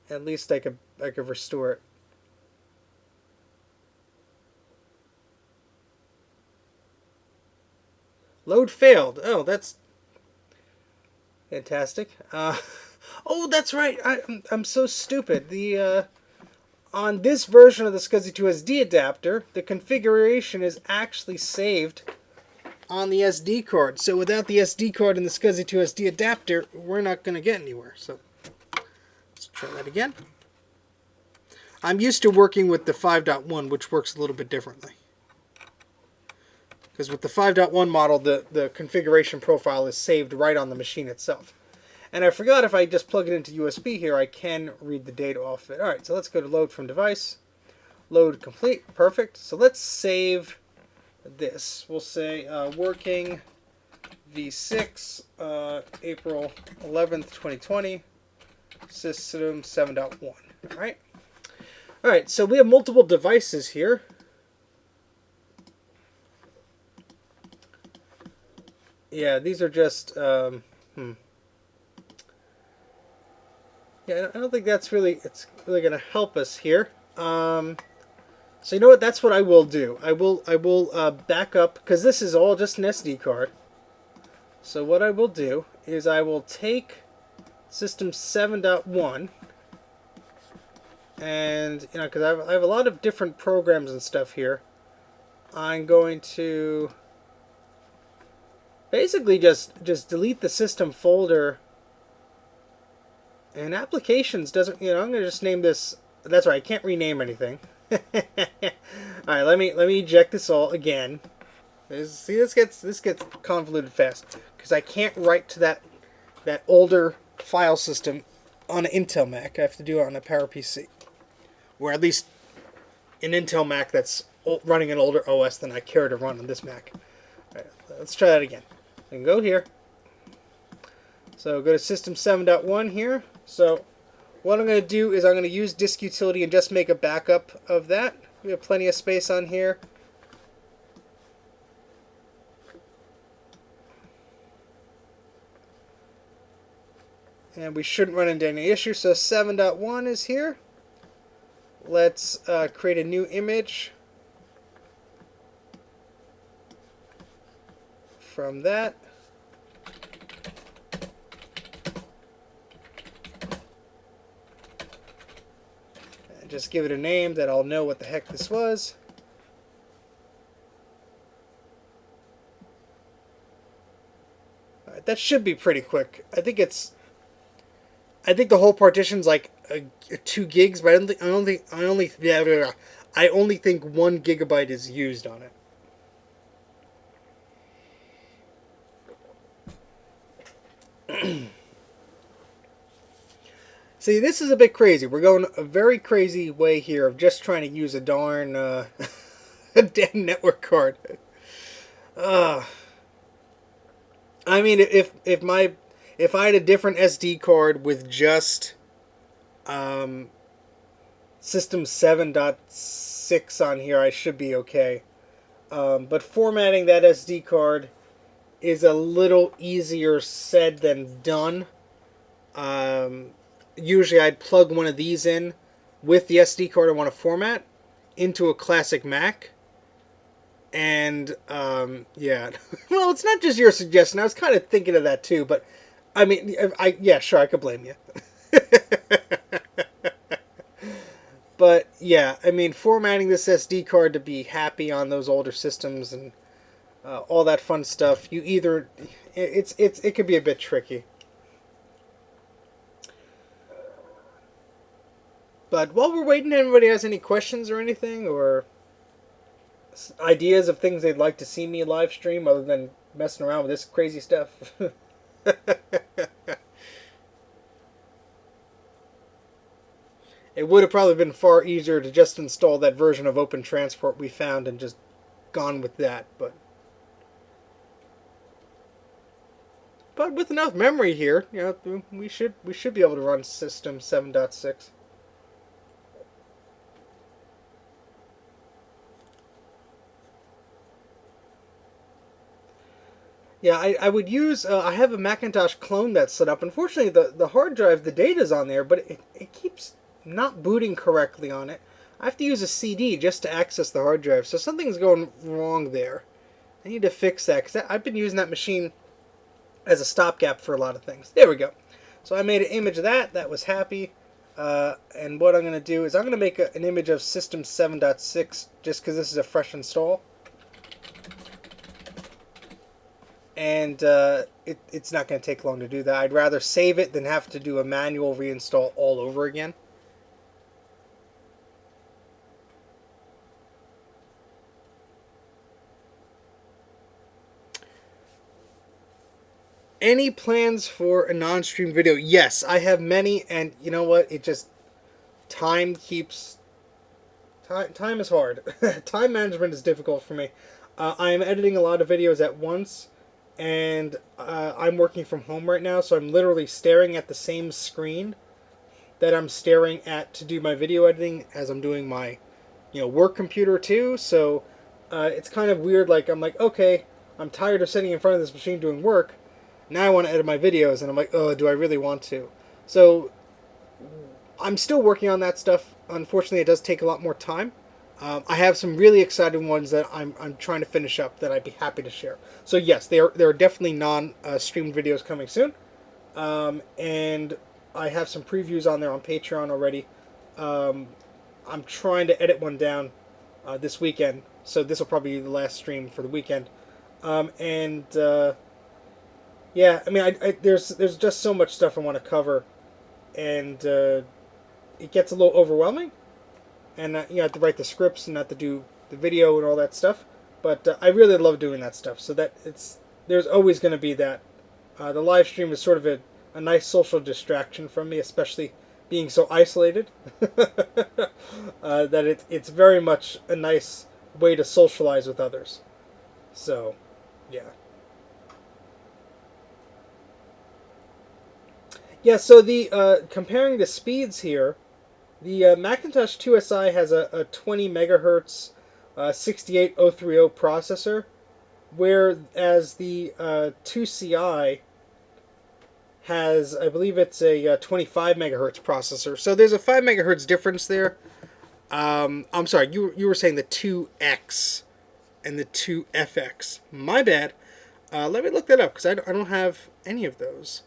at least I could restore it. Load failed. Oh, that's fantastic. Oh, that's right. I'm so stupid. On this version of the SCSI2SD adapter, the configuration is actually saved on the SD card. So without the SD card and the SCSI2SD adapter, we're not going to get anywhere. So let's try that again. I'm used to working with the 5.1, which works a little bit differently. Because with the 5.1 model, the configuration profile is saved right on the machine itself. And I forgot, if I just plug it into USB here, I can read the data off it. Alright, so let's go to load from device. Load complete. Perfect. So let's save this. We'll say working V6, April 11th, 2020, system 7.1. Alright. Alright, so we have multiple devices here. Yeah, these are just... Yeah, I don't think it's really going to help us here. So you know what? That's what I will do. I will back up, because this is all just an SD card. So what I will do is I will take System 7.1, and because I have a lot of different programs and stuff here, I'm going to basically just delete the system folder. And applications doesn't, I'm going to just name this. That's right, I can't rename anything. Alright, let me eject this all again. See, this gets convoluted fast, because I can't write to that older file system on an Intel Mac. I have to do it on a PowerPC, or at least an Intel Mac that's running an older OS than I care to run on this Mac. Alright, let's try that again. I can go here. So go to System 7.1 here. So what I'm going to do is I'm going to use disk utility and just make a backup of that. We have plenty of space on here. And we shouldn't run into any issues. So 7.1 is here. Let's create a new image from that. Just give it a name that I'll know what the heck this was. Alright, that should be pretty quick. I think the whole partition's like 2 gigs, but I only think 1 gigabyte is used on it. See, this is a bit crazy. We're going a very crazy way here of just trying to use a darn a damn network card. I mean, if I had a different SD card with just System 7.6 on here, I should be okay. But formatting that SD card is a little easier said than done. Usually I'd plug one of these in with the SD card I want to format into a classic Mac. And, yeah. Well, it's not just your suggestion. I was kind of thinking of that too, but, I mean, yeah, sure, I could blame you. But, yeah, I mean, formatting this SD card to be happy on those older systems and all that fun stuff, you either... it could be a bit tricky. But while we're waiting, anybody has any questions or anything, or ideas of things they'd like to see me live stream other than messing around with this crazy stuff? It would have probably been far easier to just install that version of Open Transport we found and just gone with that, but with enough memory here, you know, we should be able to run System 7.6. Yeah, I would use, I have a Macintosh clone that's set up. Unfortunately, the hard drive, the data's on there, but it keeps not booting correctly on it. I have to use a CD just to access the hard drive, so something's going wrong there. I need to fix that, because I've been using that machine as a stopgap for a lot of things. There we go. So I made an image of that. That was happy. And what I'm going to do is I'm going to make an image of System 7.6 just because this is a fresh install. And it's not going to take long to do that. I'd rather save it than have to do a manual reinstall all over again. Any plans for a non-stream video? Yes, I have many, and you know what? It just... Time is hard. Time management is difficult for me. I am editing a lot of videos at once, and I'm working from home right now, so I'm literally staring at the same screen that I'm staring at to do my video editing as I'm doing my, work computer too. So it's kind of weird. Like, I'm like, okay, I'm tired of sitting in front of this machine doing work. Now I want to edit my videos, and I'm like, oh, do I really want to? So I'm still working on that stuff. Unfortunately, it does take a lot more time. I have some really exciting ones that I'm trying to finish up that I'd be happy to share. So yes, there are definitely non-streamed videos coming soon. And I have some previews on there on Patreon already. I'm trying to edit one down this weekend. So this will probably be the last stream for the weekend. Yeah, I mean, there's just so much stuff I want to cover. And it gets a little overwhelming. And you have to write the scripts and have to do the video and all that stuff. But I really love doing that stuff. So there's always going to be that. The live stream is sort of a nice social distraction from me, especially being so isolated. That it's very much a nice way to socialize with others. So, yeah. Yeah, so the comparing the speeds here, the Macintosh 2SI has a 20 megahertz 68030 processor, whereas the 2CI has, I believe it's a 25 megahertz processor. So there's a 5 megahertz difference there. I'm sorry, you were saying the 2X and the 2FX. My bad. Let me look that up, because I don't have any of those.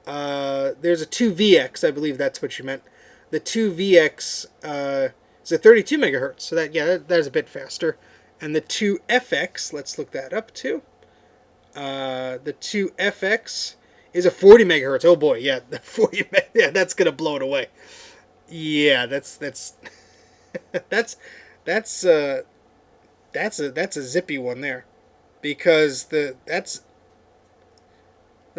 There's a 2VX, I believe that's what you meant. The 2VX is a 32 megahertz, so that is a bit faster. And the 2FX, let's look that up too. The 2FX is a 40 megahertz. Oh boy, yeah, the 40. Yeah, that's gonna blow it away. Yeah, that's that's a zippy one there, because let's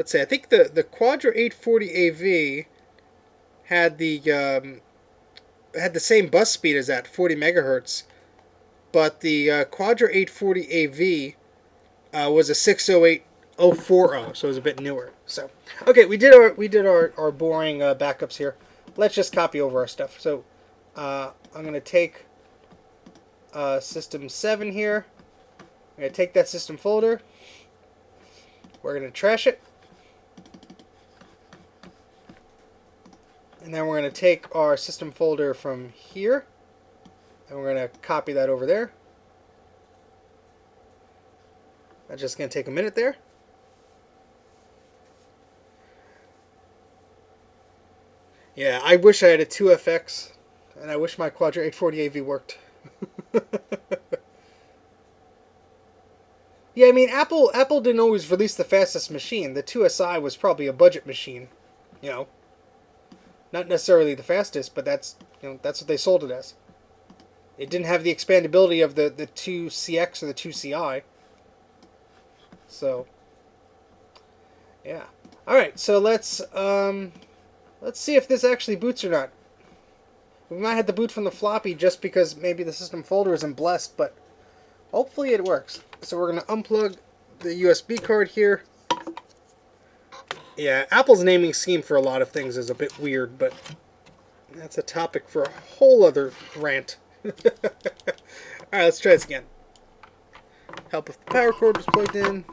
say I think the Quadra 840 AV had the same bus speed as that, 40 megahertz, but the Quadra 840 AV was a 608.040, so it was a bit newer. So okay, we did our boring backups here. Let's just copy over our stuff. So I'm gonna take System 7 here. I'm gonna take that system folder. We're going to trash it. And then we're going to take our system folder from here, and we're going to copy that over there. That's just going to take a minute there. Yeah, I wish I had a 2FX, and I wish my Quadra 840AV worked. Yeah, I mean, Apple didn't always release the fastest machine. The 2SI was probably a budget machine, you know. Not necessarily the fastest, but that's what they sold it as. It didn't have the expandability of the 2CX or the 2CI. So, yeah. All right, so let's see if this actually boots or not. We might have to boot from the floppy just because maybe the system folder isn't blessed, but hopefully it works. So we're going to unplug the USB card here. Yeah, Apple's naming scheme for a lot of things is a bit weird, but that's a topic for a whole other rant. Alright, let's try this again. Help if the power cord was plugged in.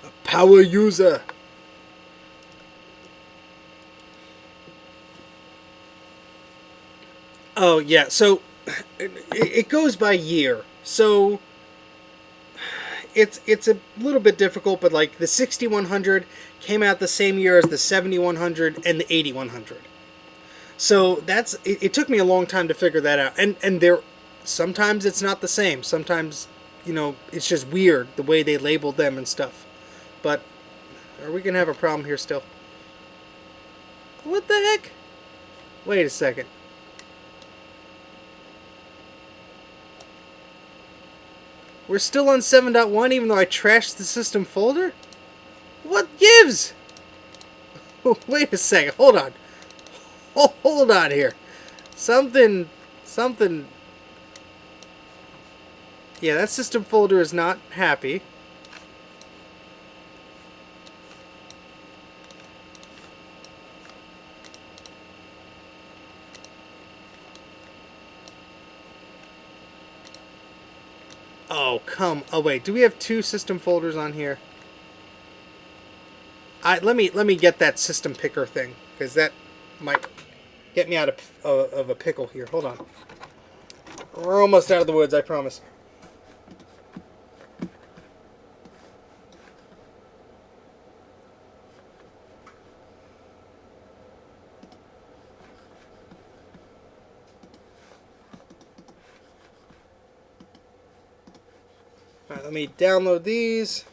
A power user. Oh, yeah, so it goes by year. So it's a little bit difficult, but like the 6100 came out the same year as the 7100 and the 8100. So it took me a long time to figure that out. And there sometimes it's not the same. Sometimes, it's just weird the way they labeled them and stuff. But are we going to have a problem here still? What the heck? Wait a second. We're still on 7.1 even though I trashed the system folder? What gives? Wait a second. Hold on. Hold on here. Something. Yeah, that system folder is not happy. Oh, come. Oh, wait. Do we have two system folders on here? Let me get that system picker thing, because that might get me out of a pickle here. Hold on. We're almost out of the woods, I promise. Alright, let me download these.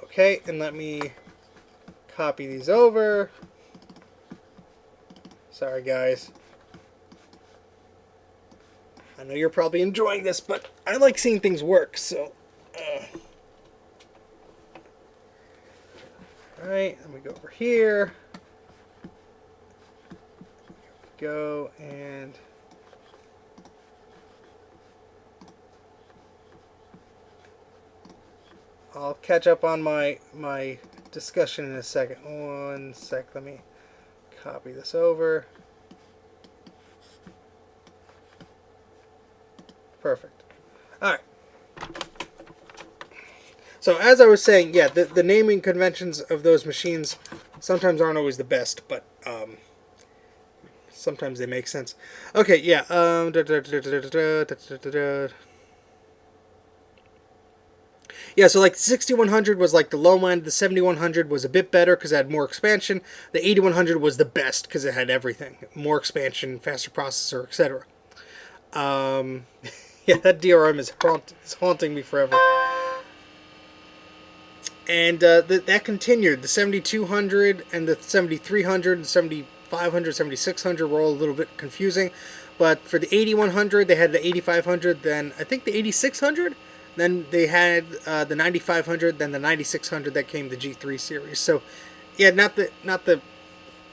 Okay, and let me copy these over. Sorry, guys. I know you're probably enjoying this, but I like seeing things work, so... Alright, let me go over here. Go, and... I'll catch up on my discussion in a second. One sec, let me copy this over. Perfect. Alright. So as I was saying, yeah, the naming conventions of those machines sometimes aren't always the best, but sometimes they make sense. Okay, yeah. Yeah, so like the 6100 was like the low end, the 7100 was a bit better because it had more expansion, the 8100 was the best because it had everything, more expansion, faster processor, etc. Yeah, that DRM is haunting me forever. And that continued. The 7200 and the 7300 and 7500, 7600 were all a little bit confusing. But for the 8100, they had the 8500, then I think the 8600. Then they had the 9500, then the 9600 that came the G3 series. So, yeah, not the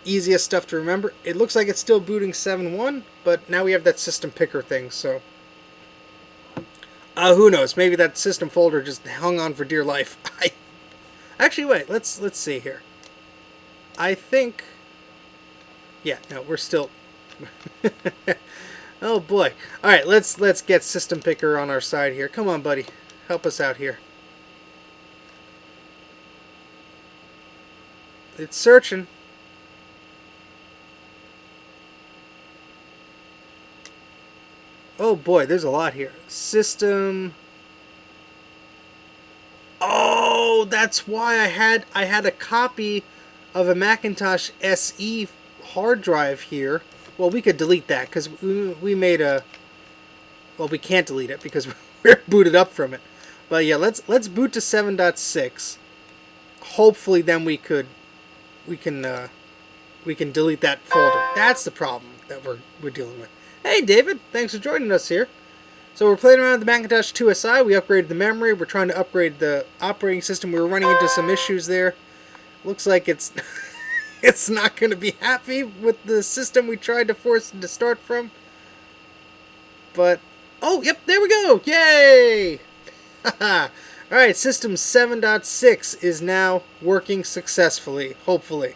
easiest stuff to remember. It looks like it's still booting 7.1, but now we have that system picker thing, so who knows? Maybe that system folder just hung on for dear life. Actually, wait. Let's see here. I think, yeah, no, we're still. Oh boy! All right, let's get system picker on our side here. Come on, buddy, help us out here. It's searching. Oh boy, there's a lot here. System. Oh, that's why I had a copy of a Macintosh SE hard drive here. Well, we could delete that because we made a. Well, we can't delete it because we're booted up from it. But yeah, let's boot to 7.6. Hopefully, then we can delete that folder. That's the problem that we're dealing with. Hey, David, thanks for joining us here. So we're playing around with the Macintosh 2SI. We upgraded the memory. We're trying to upgrade the operating system. We were running into some issues there. Looks like it's it's not going to be happy with the system we tried to force it to start from. But, oh, yep, there we go. Yay! Alright, system 7.6 is now working successfully, hopefully.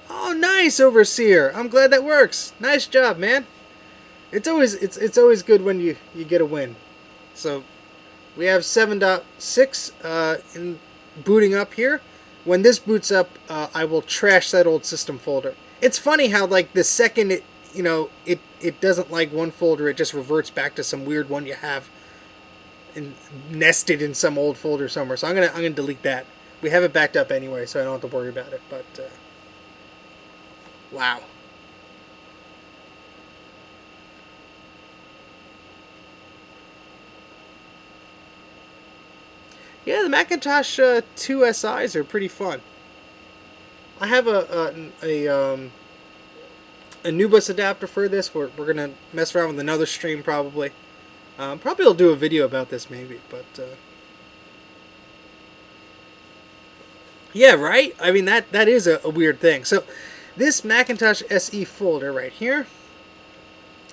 Oh, nice, Overseer. I'm glad that works. Nice job, man. It's always good when you get a win. So we have 7.6 in booting up here. When this boots up, I will trash that old system folder. It's funny how like the second it doesn't like one folder, it just reverts back to some weird one you have nested in some old folder somewhere. So I'm gonna delete that. We have it backed up anyway, so I don't have to worry about it. But wow. Yeah, the Macintosh 2SIs are pretty fun. I have a new bus adapter for this. We're gonna mess around with another stream probably. Probably I'll do a video about this maybe, but yeah, right. I mean that is a weird thing. So this Macintosh SE folder right here,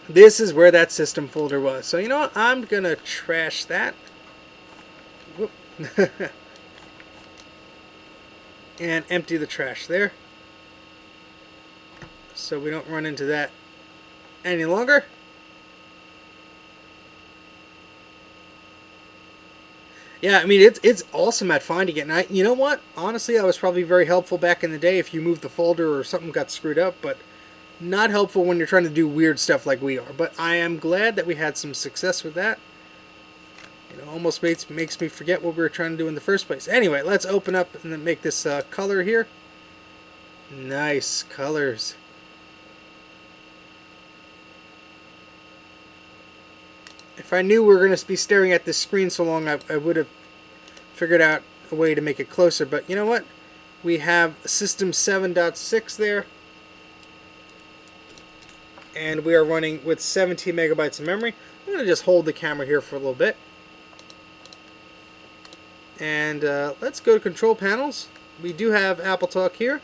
this is where that system folder was. So you know what? I'm gonna trash that. Whoop. And empty the trash there, so we don't run into that any longer. Yeah, I mean it's awesome at finding it, and you know what? Honestly, I was probably very helpful back in the day if you moved the folder or something got screwed up, but not helpful when you're trying to do weird stuff like we are. But I am glad that we had some success with that. You know, almost makes me forget what we were trying to do in the first place. Anyway, let's open up and then make this color here. Nice colors. If I knew we were going to be staring at this screen so long, I would have figured out a way to make it closer. But you know what? We have System 7.6 there. And we are running with 17 megabytes of memory. I'm going to just hold the camera here for a little bit. And let's go to control panels. We do have Apple Talk here.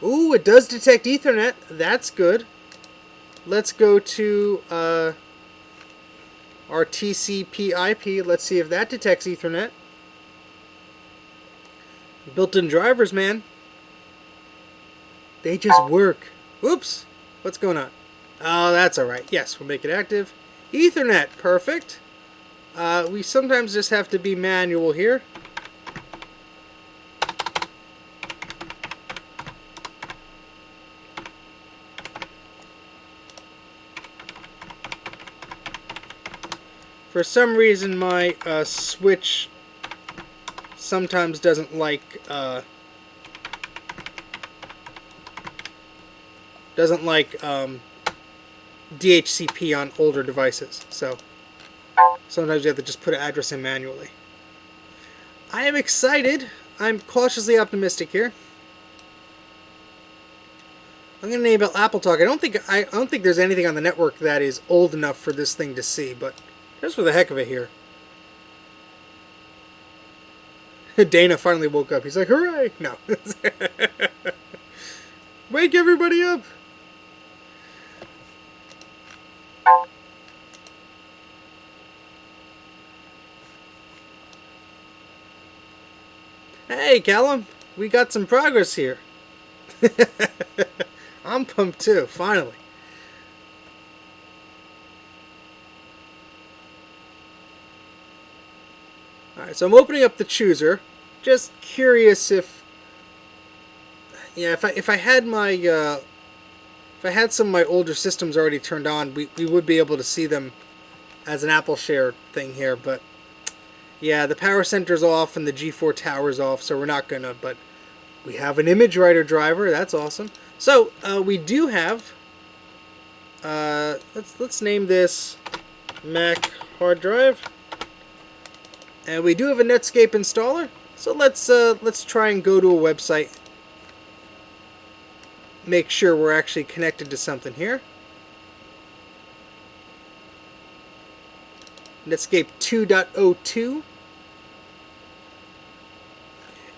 Ooh, it does detect Ethernet. That's good. Let's go to our TCP/IP. Let's see if that detects Ethernet. Built-in drivers, man. They just work. Oops. What's going on? Oh, that's alright. Yes, we'll make it active. Ethernet. Perfect. We sometimes just have to be manual here. For some reason, my switch sometimes doesn't like DHCP on older devices, so sometimes you have to just put an address in manually. I am excited. I'm cautiously optimistic here. I'm gonna enable Apple Talk. I don't think there's anything on the network that is old enough for this thing to see, but just for the heck of it here. Dana finally woke up. He's like, hooray! No. Wake everybody up! Hey, Callum, we got some progress here. I'm pumped too, finally. Alright, so I'm opening up the chooser. Just curious if... Yeah, if I had my... if I had some of my older systems already turned on, we would be able to see them as an Apple Share thing here, but... Yeah, the power center's off and the G4 tower's off, so we're not gonna, but we have an image writer driver. That's awesome. So we do have. Let's name this Mac hard drive, and we do have a Netscape installer. So let's try and go to a website. Make sure we're actually connected to something here. Netscape 2.02.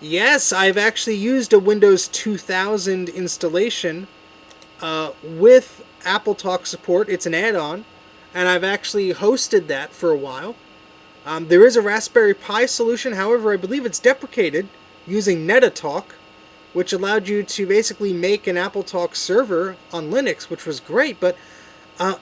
Yes, I've actually used a Windows 2000 installation with Apple Talk support. It's an add-on, and I've actually hosted that for a while. There is a Raspberry Pi solution, however, I believe it's deprecated using NetaTalk, which allowed you to basically make an Apple Talk server on Linux, which was great, but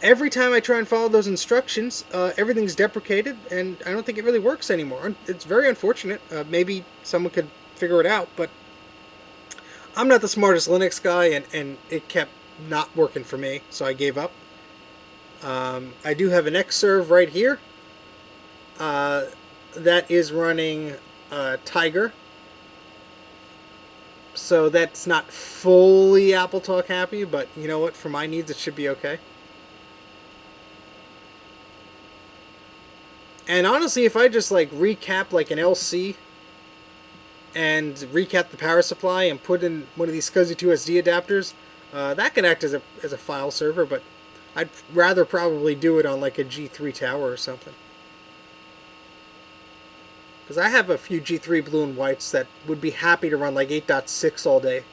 every time I try and follow those instructions, everything's deprecated, and I don't think it really works anymore. It's very unfortunate. Maybe someone could figure it out, but I'm not the smartest Linux guy, and it kept not working for me, so I gave up. I do have an Xserve right here that is running Tiger, so that's not fully Apple Talk happy, but you know what, for my needs it should be okay. And honestly, if I just like recap like an LC and recap the power supply and put in one of these SCSI 2 SD adapters, that can act as a file server, but I'd rather probably do it on like a G3 tower or something. Because I have a few G3 blue and whites that would be happy to run like 8.6 all day.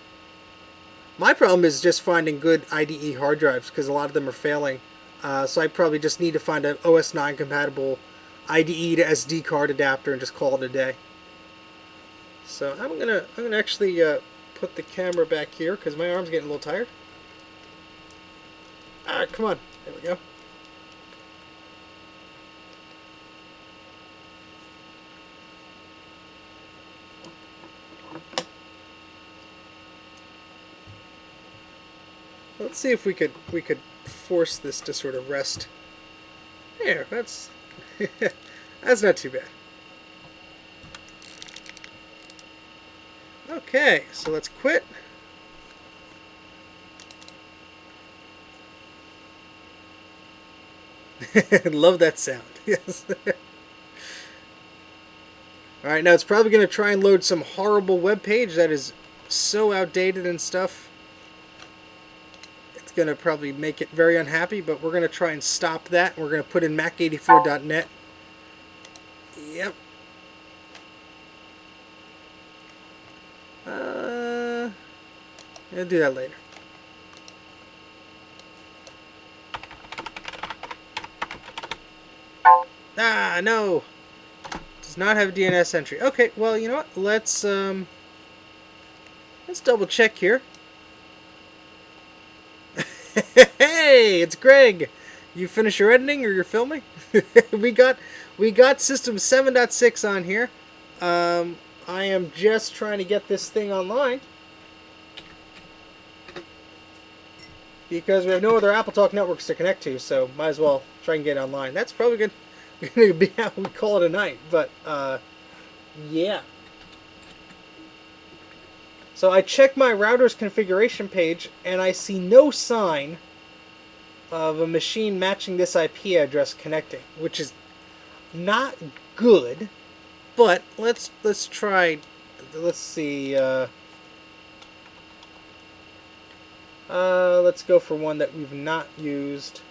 My problem is just finding good IDE hard drives, because a lot of them are failing. So I probably just need to find an OS 9 compatible IDE to SD card adapter and just call it a day. So I'm gonna actually put the camera back here because my arm's getting a little tired. Come on, there we go. Let's see if we could force this to sort of rest. There, that's that's not too bad. Okay, so let's quit. Love that sound. Yes. Alright, now it's probably going to try and load some horrible web page that is so outdated and stuff. It's going to probably make it very unhappy, but we're going to try and stop that. We're going to put in Mac84.net. Yep. I'll do that later. Ah, no! Does not have DNS entry. Okay, well, you know what? Let's double check here. Hey, it's Greg. You finished your editing or you're filming? we got system 7.6 on here. I am just trying to get this thing online because we have no other Apple Talk networks to connect to, so might as well try and get online. That's probably going to be how we call it a night, but yeah. So I checked my router's configuration page and I see no sign of a machine matching this IP address connecting, which is not good. But let's try. Let's see. Let's go for one that we've not used.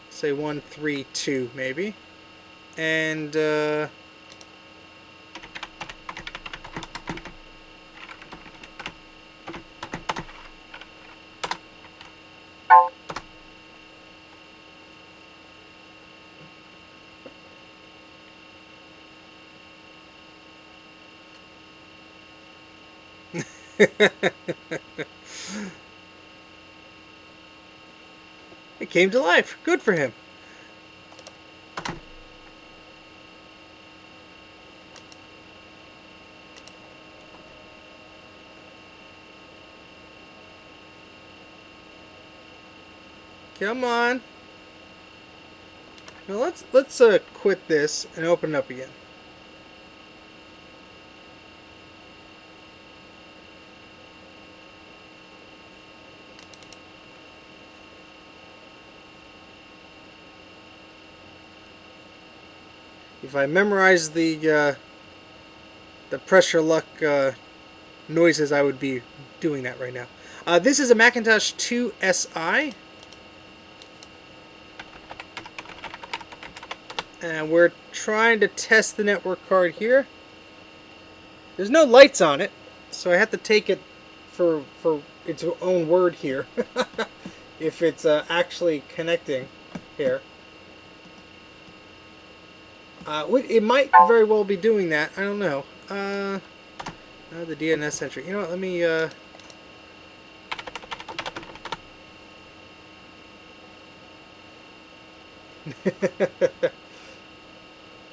Say 132 maybe. And it came to life. Good for him. Come on. Now let's quit this and open it up again. If I memorize the pressure luck noises, I would be doing that right now. This is a Macintosh 2 SI. And we're trying to test the network card here. There's no lights on it, so I have to take it for its own word here. If it's actually connecting here. It might very well be doing that. I don't know. The DNS entry. You know what? Let me...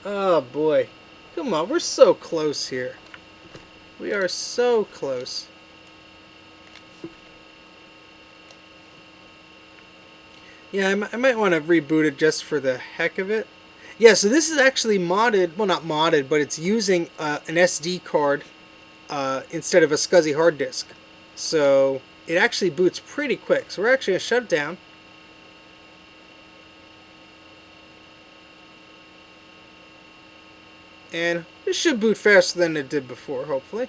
Oh boy. Come on, we're so close here. We are so close. Yeah, I might want to reboot it just for the heck of it. Yeah, so this is actually modded, well not modded, but it's using an SD card instead of a SCSI hard disk. So it actually boots pretty quick. So we're actually going to shut it down. And it should boot faster than it did before, hopefully.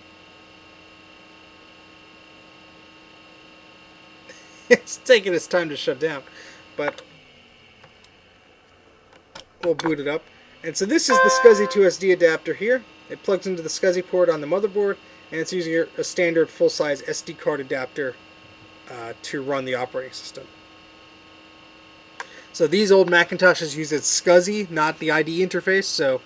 It's taking its time to shut down, but we'll boot it up. And so this is the SCSI to SD adapter here. It plugs into the SCSI port on the motherboard, and it's using a standard full-size SD card adapter to run the operating system. So these old Macintoshes use its SCSI, not the ID interface, so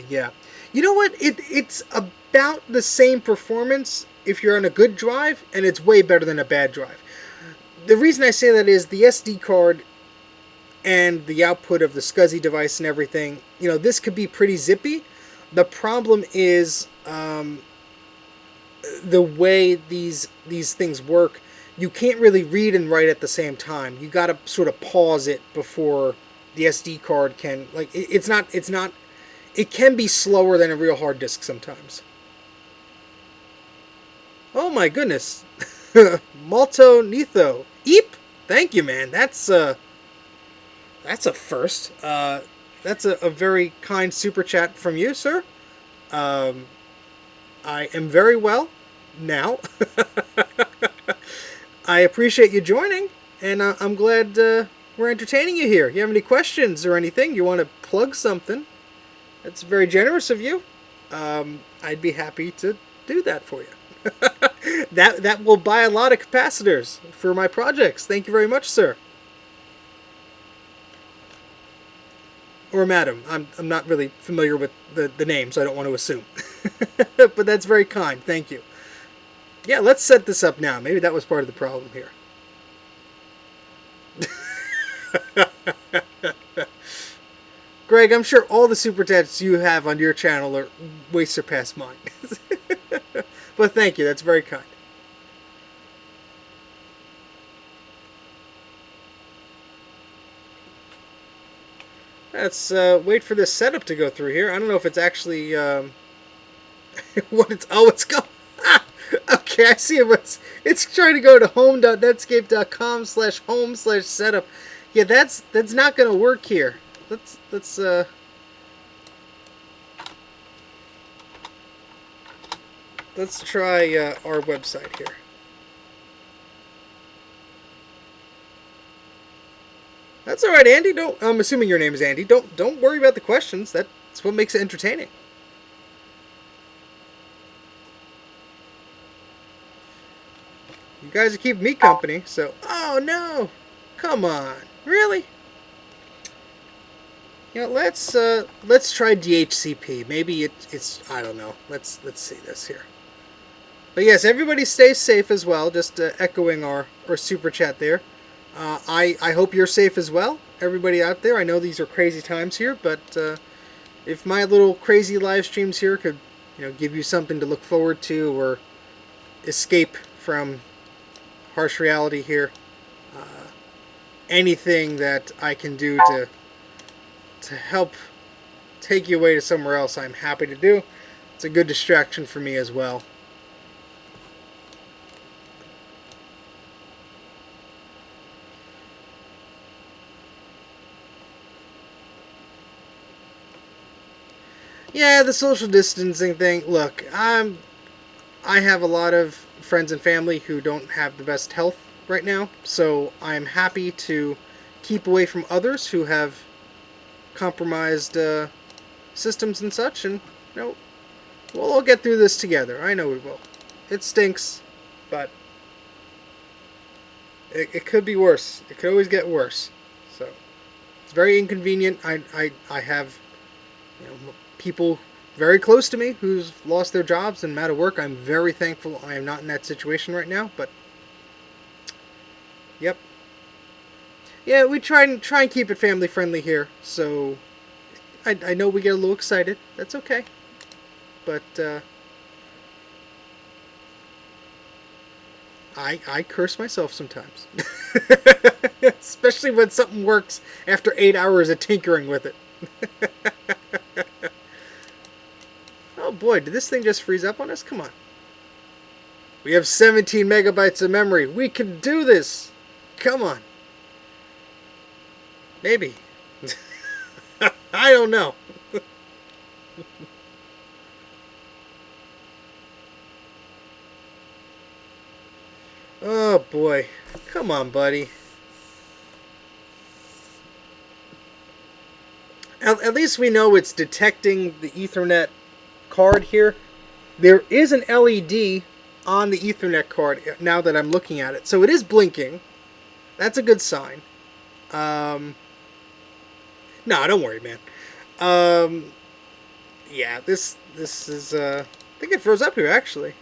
yeah. You know what? It's about the same performance if you're on a good drive, and it's way better than a bad drive. The reason I say that is the SD card and the output of the SCSI device and everything, you know, this could be pretty zippy. The problem is the way these things work. You can't really read and write at the same time. You got to sort of pause it before the SD card can, like, it's not, it can be slower than a real hard disk sometimes. Oh my goodness. Malto Nitho. Eep! Thank you, man. That's a first. That's a very kind super chat from you, sir. I am very well now. I appreciate you joining, and I'm glad we're entertaining you here. You have any questions or anything? You want to plug something? That's very generous of you. I'd be happy to do that for you. That will buy a lot of capacitors for my projects. Thank you very much, sir. Or madam. I'm not really familiar with the name, so I don't want to assume. But that's very kind. Thank you. Yeah, let's set this up now. Maybe that was part of the problem here. Greg, I'm sure all the super chats you have on your channel are way surpass mine. But thank you. That's very kind. Let's wait for this setup to go through here. I don't know if it's actually what it's. Oh, it's going. Okay, I see it. It's trying to go to home.netscape.com/home/setup. Yeah, that's not going to work here. Let's try our website here. That's all right, Andy. Don't. I'm assuming your name is Andy. Don't worry about the questions. That's what makes it entertaining. You guys keep me company, so... Oh, no! Come on. Really? You know, let's try DHCP. Maybe it's... I don't know. Let's see this here. But yes, everybody stay safe as well. Just echoing our super chat there. I hope you're safe as well. Everybody out there. I know these are crazy times here, but if my little crazy live streams here could, give you something to look forward to or escape from harsh reality here. Anything that I can do to help take you away to somewhere else, I'm happy to do. It's a good distraction for me as well. Yeah, the social distancing thing. Look, I have a lot of friends and family who don't have the best health right now, so I'm happy to keep away from others who have compromised systems and such, and we'll all get through this together. I know we will. It stinks, but it could be worse. It could always get worse. So it's very inconvenient. I have people very close to me who's lost their jobs and out of work. I'm very thankful I am not in that situation right now, but yep. Yeah, we try and keep it family friendly here, so I know we get a little excited. That's okay. But I curse myself sometimes. Especially when something works after 8 hours of tinkering with it. Oh boy, did this thing just freeze up on us? Come on. We have 17 megabytes of memory. We can do this. Come on. Maybe. I don't know. Oh boy. Come on, buddy. At least we know it's detecting the Ethernet card here. There is an LED on the Ethernet card now that I'm looking at it. So it is blinking. That's a good sign. No, don't worry, man. Yeah, this is I think it froze up here actually.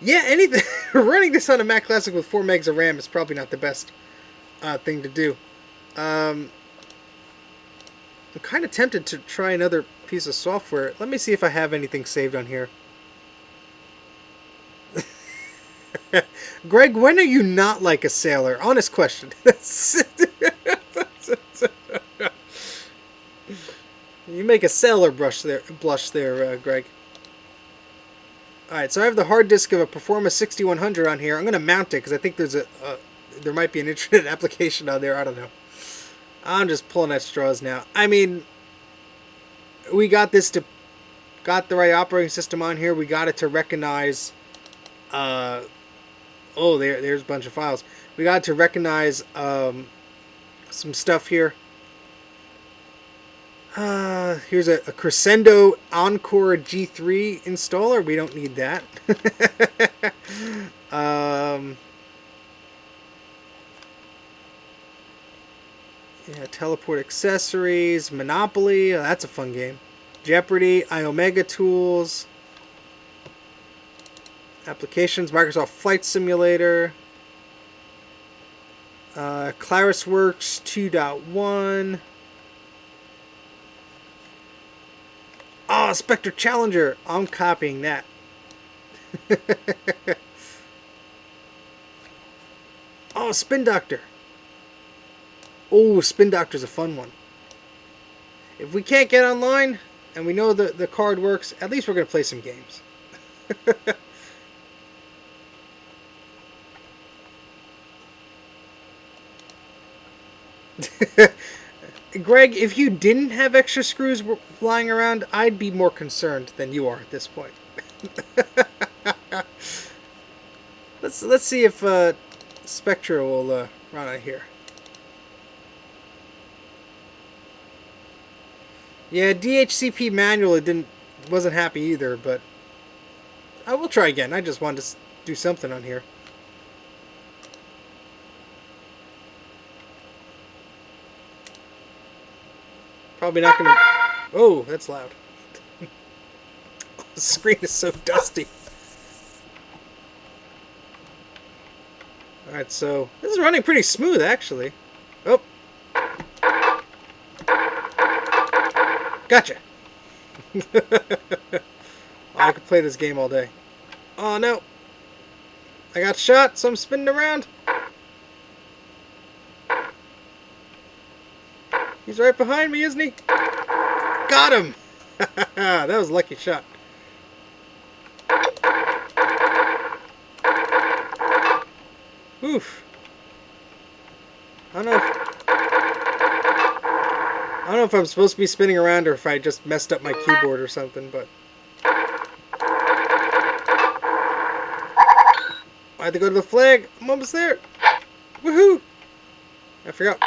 Yeah, anything running this on a Mac Classic with 4 megs of RAM is probably not the best thing to do. I'm kind of tempted to try another piece of software. Let me see if I have anything saved on here. Greg, when are you not like a sailor? Honest question. You make a sailor blush there, Greg. Alright, so I have the hard disk of a Performa 6100 on here. I'm going to mount it because I think there might be an internet application on there. I don't know. I'm just pulling at straws now. I mean, we got the right operating system on here. We got it to recognize, there's a bunch of files. We got it to recognize some stuff here. Here's a Crescendo Encore G3 installer. We don't need that. Yeah, teleport accessories, Monopoly, that's a fun game. Jeopardy, iOmega tools, applications, Microsoft Flight Simulator, ClarisWorks 2.1. Oh, Spectre Challenger. I'm copying that. Oh, Spin Doctor. Oh, Spin Doctor's a fun one. If we can't get online and we know the card works, at least we're going to play some games. Greg, if you didn't have extra screws lying around, I'd be more concerned than you are at this point. Let's see if Spectra will run out here. Yeah, DHCP manual, wasn't happy either, but I will try again. I just wanted to do something on here. Probably not gonna... Oh, that's loud. The screen is so dusty. Alright, so this is running pretty smooth, actually. Oh. Gotcha. I could play this game all day. Oh, no. I got shot, so I'm spinning around. He's right behind me, isn't he? Got him! That was a lucky shot. Oof. I don't know if I'm supposed to be spinning around or if I just messed up my keyboard or something, but I had to go to the flag. I'm almost there. Woohoo! I forgot.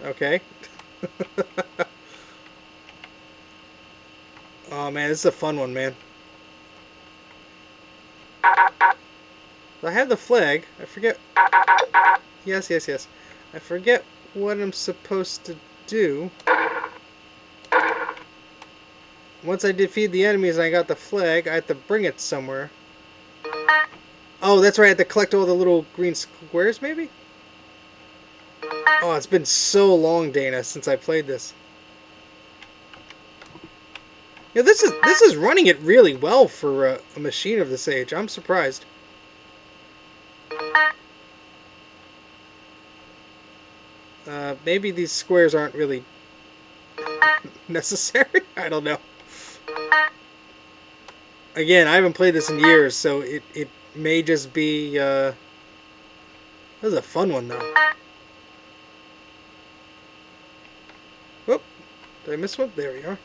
Okay. Oh man, this is a fun one, man. I have the flag. I forget. Yes. I forget what I'm supposed to do. Once I defeat the enemies and I got the flag, I have to bring it somewhere. Oh, that's right. I have to collect all the little green squares, maybe? Oh, it's been so long, Dana, since I played this. Yeah, this is running it really well for a machine of this age. I'm surprised. Maybe these squares aren't really necessary? I don't know. Again, I haven't played this in years, so it may just be... This is a fun one, though. Whoop. Did I miss one? There we are.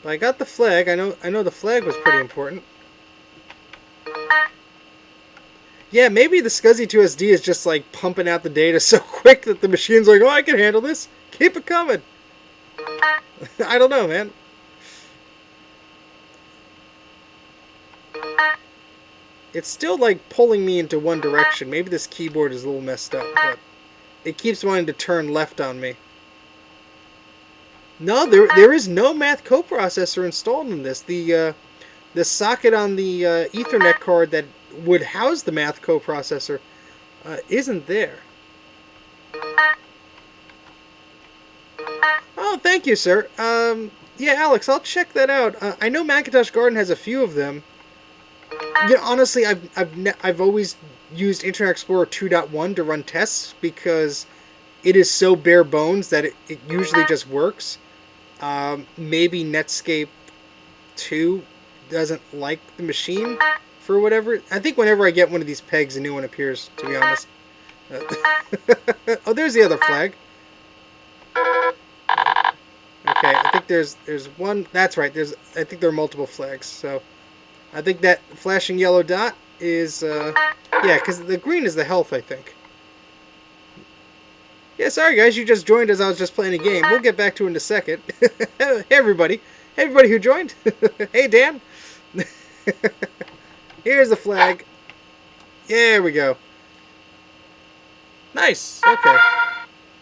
But I got the flag. I know the flag was pretty important. Yeah, maybe the SCSI 2SD is just like pumping out the data so quick that the machine's like, oh, I can handle this. Keep it coming. I don't know, man. It's still like pulling me into one direction. Maybe this keyboard is a little messed up, but it keeps wanting to turn left on me. No, there is no math coprocessor installed in this. The socket on the Ethernet card that would house the math coprocessor isn't there. Oh, thank you, sir. Yeah, Alex, I'll check that out. I know Macintosh Garden has a few of them. You know, honestly, I've always used Internet Explorer 2.1 to run tests because it is so bare bones that it usually just works. Maybe Netscape 2 doesn't like the machine for whatever. I think whenever I get one of these pegs, a new one appears, to be honest. Oh, there's the other flag. Okay, I think there's one. That's right. I think there are multiple flags. So I think that flashing yellow dot is yeah, because the green is the health, I think. Yeah, sorry guys, you just joined as I was just playing a game. We'll get back to it in a second. Hey everybody. Hey everybody who joined. Hey Dan. Here's the flag. There we go. Nice. Okay.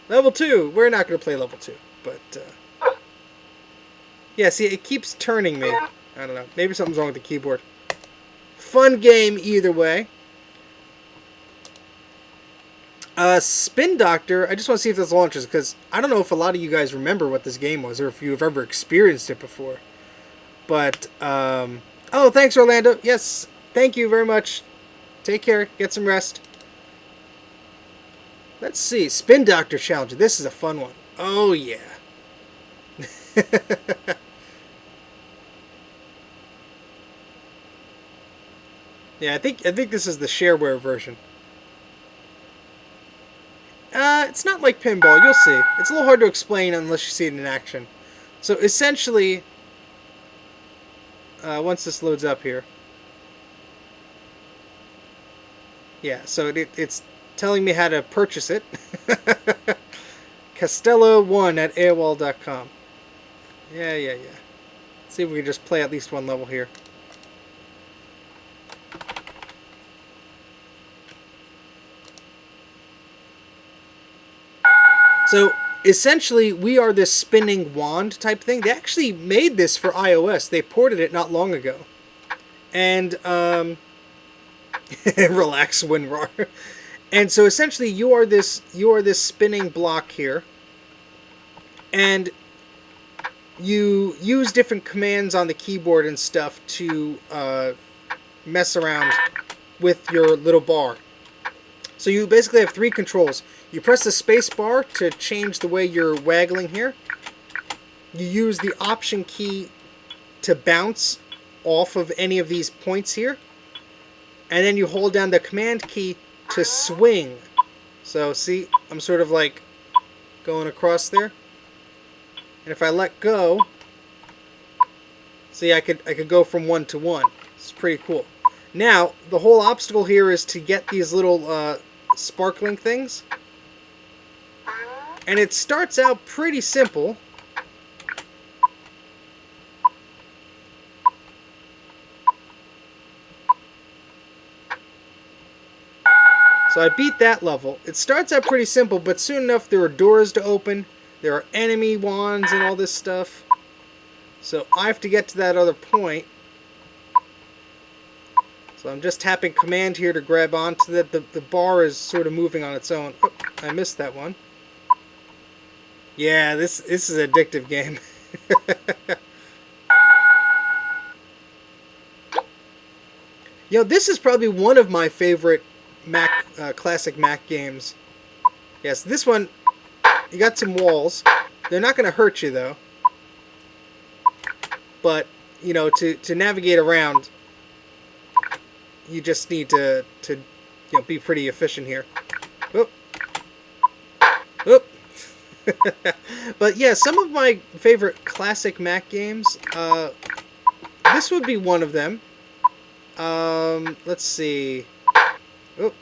Level 2. We're not going to play level 2. But, yeah, see, it keeps turning me. I don't know. Maybe something's wrong with the keyboard. Fun game either way. Spin Doctor, I just want to see if this launches, because I don't know if a lot of you guys remember what this game was, or if you've ever experienced it before. But, oh, thanks, Orlando. Yes, thank you very much. Take care. Get some rest. Let's see. Spin Doctor Challenge. This is a fun one. Oh, yeah. Yeah, I think this is the shareware version. It's not like pinball. You'll see. It's a little hard to explain unless you see it in action. So essentially, once this loads up here, yeah. So it's telling me how to purchase it. Costello1 at AOL.com. Yeah. Let's see if we can just play at least one level here. So, essentially, we are this spinning wand type thing. They actually made this for iOS. They ported it not long ago. And, relax, WinRAR. And so, essentially, you are this spinning block here. And you use different commands on the keyboard and stuff to mess around with your little bar. So you basically have three controls. You press the space bar to change the way you're waggling here. You use the option key to bounce off of any of these points here. And then you hold down the command key to swing. So see, I'm sort of like going across there. And if I let go, see, I could go from 1 to 1. It's pretty cool. Now, the whole obstacle here is to get these little sparkling things. And it starts out pretty simple. So I beat that level. It starts out pretty simple, but soon enough there are doors to open. There are enemy wands and all this stuff. So I have to get to that other point. So I'm just tapping command here to grab onto that. The bar is sort of moving on its own. Oh, I missed that one. Yeah, this is an addictive game. Yo, this is probably one of my favorite classic Mac games. Yes, this one, you got some walls. They're not going to hurt you, though. But, you know, to navigate around, you just need to be pretty efficient here. Oop. Oop. But yeah, some of my favorite classic Mac games, this would be one of them. Let's see. Oop.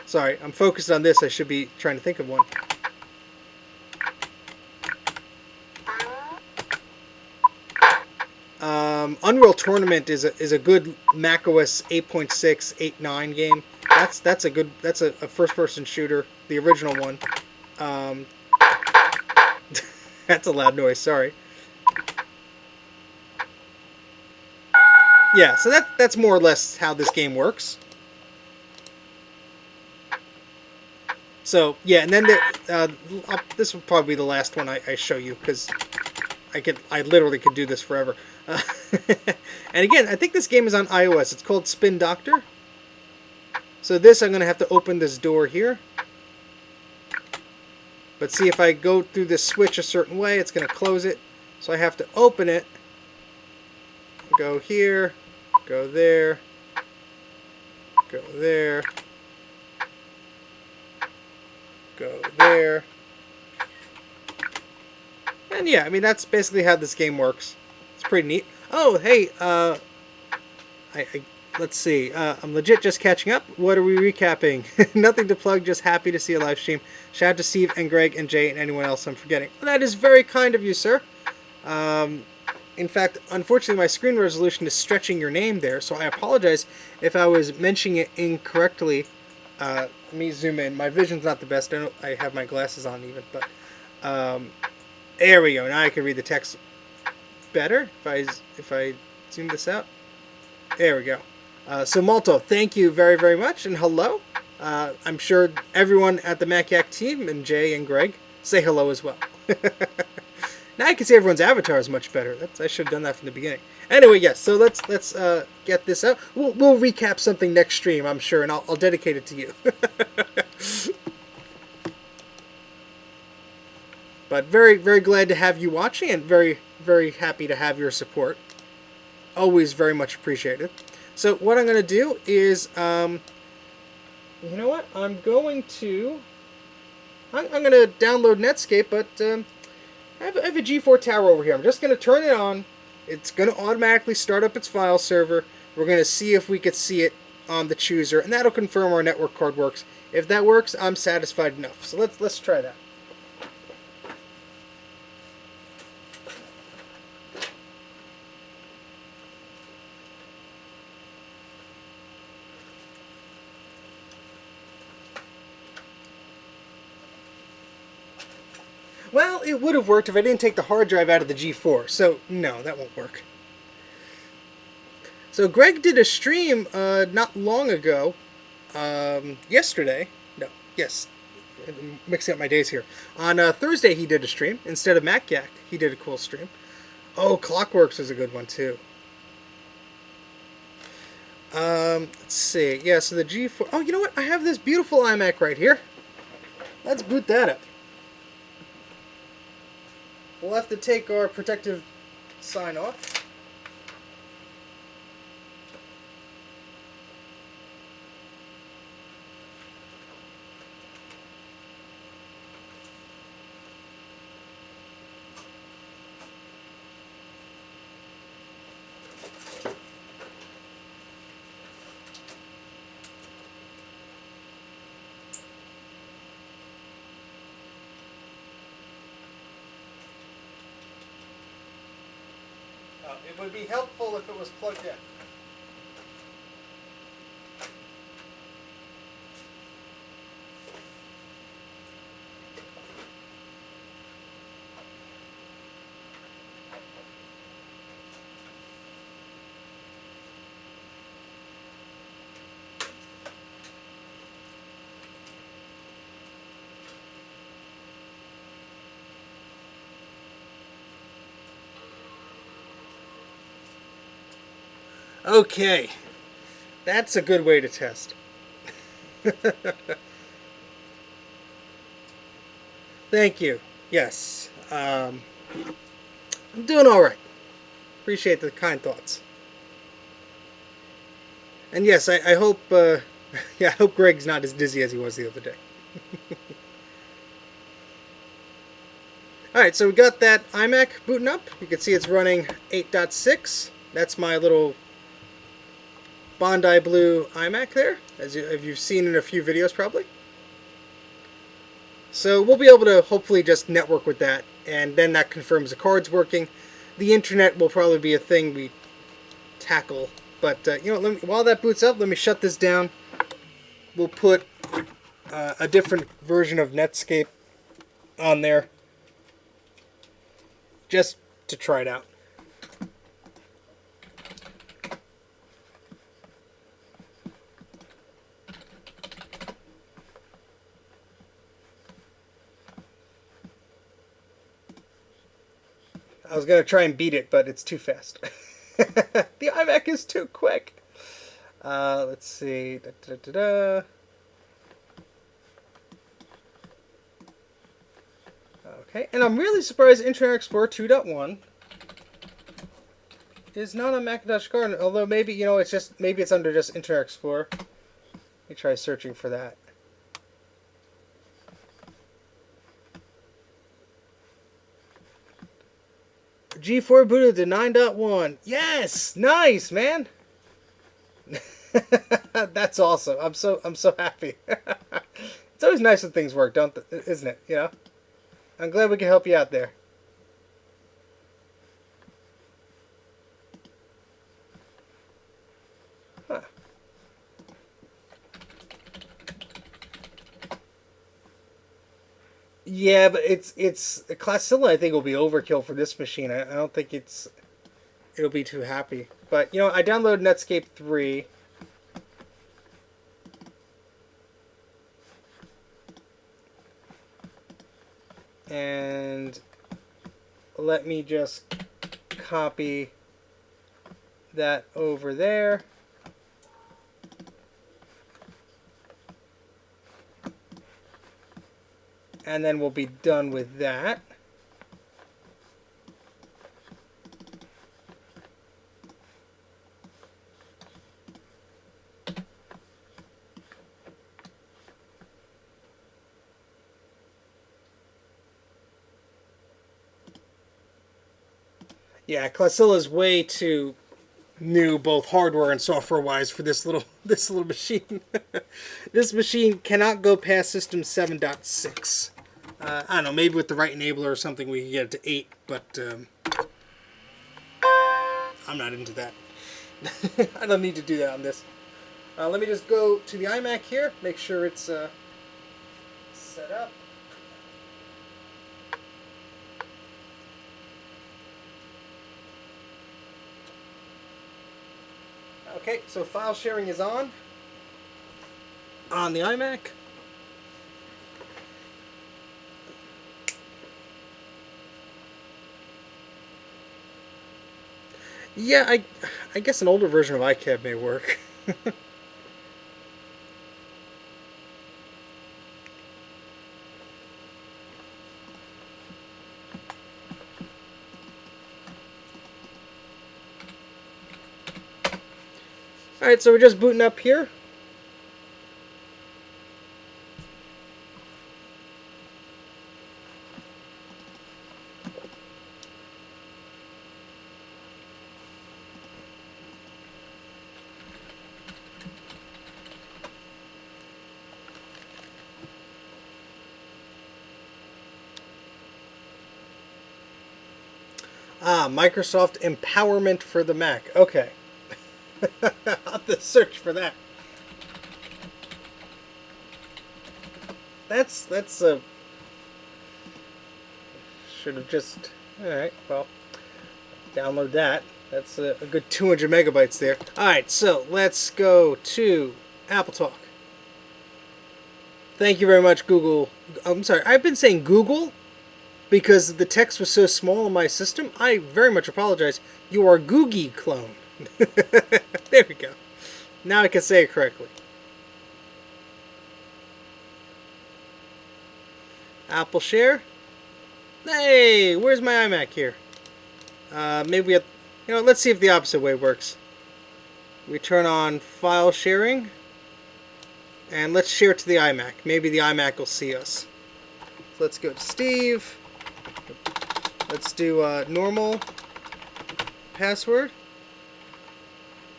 Sorry, I'm focused on this. I should be trying to think of one. Unreal Tournament is a good macOS 8.6, 8.9 game. That's a first-person shooter, the original one. That's a loud noise. Sorry. Yeah, so that's more or less how this game works. So yeah, and then this will probably be the last one I show you, because I literally could do this forever. And again, I think this game is on iOS. It's called Spin Doctor. So this, I'm going to have to open this door here. But see, if I go through this switch a certain way, it's going to close it. So I have to open it. Go here. Go there. Go there. Go there. And yeah, I mean, that's basically how this game works. It's pretty neat. Oh, hey, let's see. I'm legit just catching up. What are we recapping? Nothing to plug, just happy to see a live stream. Shout out to Steve and Greg and Jay and anyone else I'm forgetting. Well, that is very kind of you, sir. In fact, unfortunately, my screen resolution is stretching your name there, so I apologize if I was mentioning it incorrectly. Let me zoom in. My vision's not the best. I have my glasses on even, but there we go. Now I can read the text better if I zoom this out. There we go. So Malto, thank you very, very much, and hello. I'm sure everyone at the Mac84 team and Jay and Greg say hello as well. Now I can see everyone's avatar is much better. I should have done that from the beginning. Anyway, yes. So let's get this out. We'll recap something next stream, I'm sure, and I'll dedicate it to you. But very, very glad to have you watching, and very, very happy to have your support. Always very much appreciated. So what I'm going to do is, you know what? I'm going to download Netscape, but I have a G4 tower over here. I'm just going to turn it on. It's going to automatically start up its file server. We're going to see if we could see it on the chooser, and that'll confirm our network card works. If that works, I'm satisfied enough. So let's try that. Well, it would have worked if I didn't take the hard drive out of the G4, so no, that won't work. So Greg did a stream not long ago, yesterday. No, yes, I'm mixing up my days here. On Thursday he did a stream instead of MacYak. He did a cool stream. Oh, Clockworks was a good one too. Let's see. Yeah, so the G4. Oh, you know what? I have this beautiful iMac right here. Let's boot that up. We'll have to take our protective sign off. It would be helpful if it was plugged in. Okay, that's a good way to test. Thank you. Yes, I'm doing all right. Appreciate the kind thoughts. And yes, I hope, yeah, I hope Greg's not as dizzy as he was the other day. All right, so we got that iMac booting up. You can see it's running 8.6. That's my little Bondi Blue iMac there, as you've seen in a few videos probably. So we'll be able to hopefully just network with that, and then that confirms the card's working. The internet will probably be a thing we tackle, but you know, while that boots up, let me shut this down. We'll put a different version of Netscape on there, just to try it out. I was going to try and beat it, but it's too fast. The iMac is too quick. Let's see. Okay, and I'm really surprised Internet Explorer 2.1 is not on Macintosh Garden, although maybe, you know, it's just, maybe it's under just Internet Explorer. Let me try searching for that. G4 booted to 9.1. Yes, nice, man. That's awesome. I'm so happy. It's always nice when things work, isn't it? You know. I'm glad we can help you out there. Huh. Yeah, but it's Classilla. I think will be overkill for this machine. I don't think it'll be too happy. But you know, I downloaded Netscape 3. And let me just copy that over there. And then we'll be done with that. Yeah, Classilla is way too new, both hardware and software wise, for this little machine. This machine cannot go past System 7.6. I don't know, maybe with the right enabler or something we can get it to 8, but I'm not into that. I don't need to do that on this. Let me just go to the iMac here, make sure it's set up. Okay, so file sharing is on the iMac. Yeah, I guess an older version of iCab may work. Alright, so we're just booting up here. Microsoft Empowerment for the Mac. Okay. I'll have to search for that. That's a... Should have just... Alright, well, download that. That's a good 200 megabytes there. Alright, so let's go to Apple Talk. Thank you very much, Google. I'm sorry, I've been saying Google because the text was so small on my system. I very much apologize. You are Googie clone. There we go. Now I can say it correctly. Apple Share. Hey, where's my iMac here? Maybe we have, you know, let's see if the opposite way works. We turn on file sharing. And let's share to the iMac. Maybe the iMac will see us. So let's go to Steve. Let's do normal password.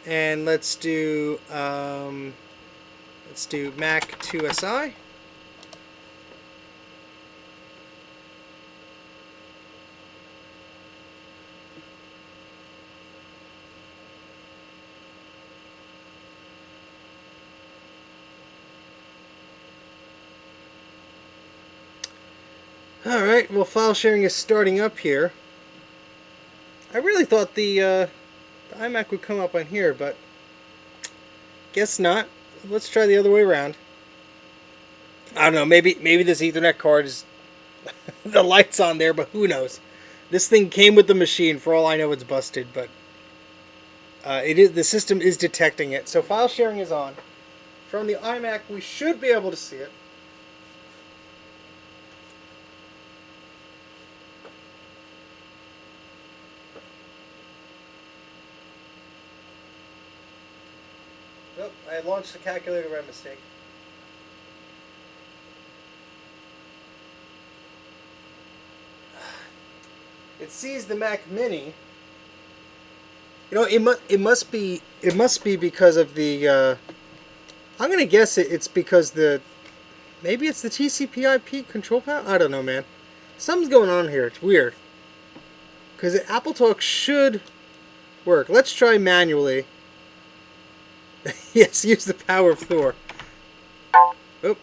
And let's do Mac2SI. Alright, well, file sharing is starting up here. I really thought the iMac would come up on here, but guess not. Let's try the other way around. I don't know, maybe this Ethernet card is the light's on there, but who knows. This thing came with the machine. For all I know, it's busted, but the system is detecting it. So file sharing is on. From the iMac, we should be able to see it. Oh, I launched the calculator by mistake. It sees the Mac Mini. You know, it must be because of the. I'm gonna guess it's because maybe it's the TCP/IP control panel. I don't know, man. Something's going on here. It's weird. Because Apple Talk should work. Let's try manually. Yes, use the power of Thor. Oop.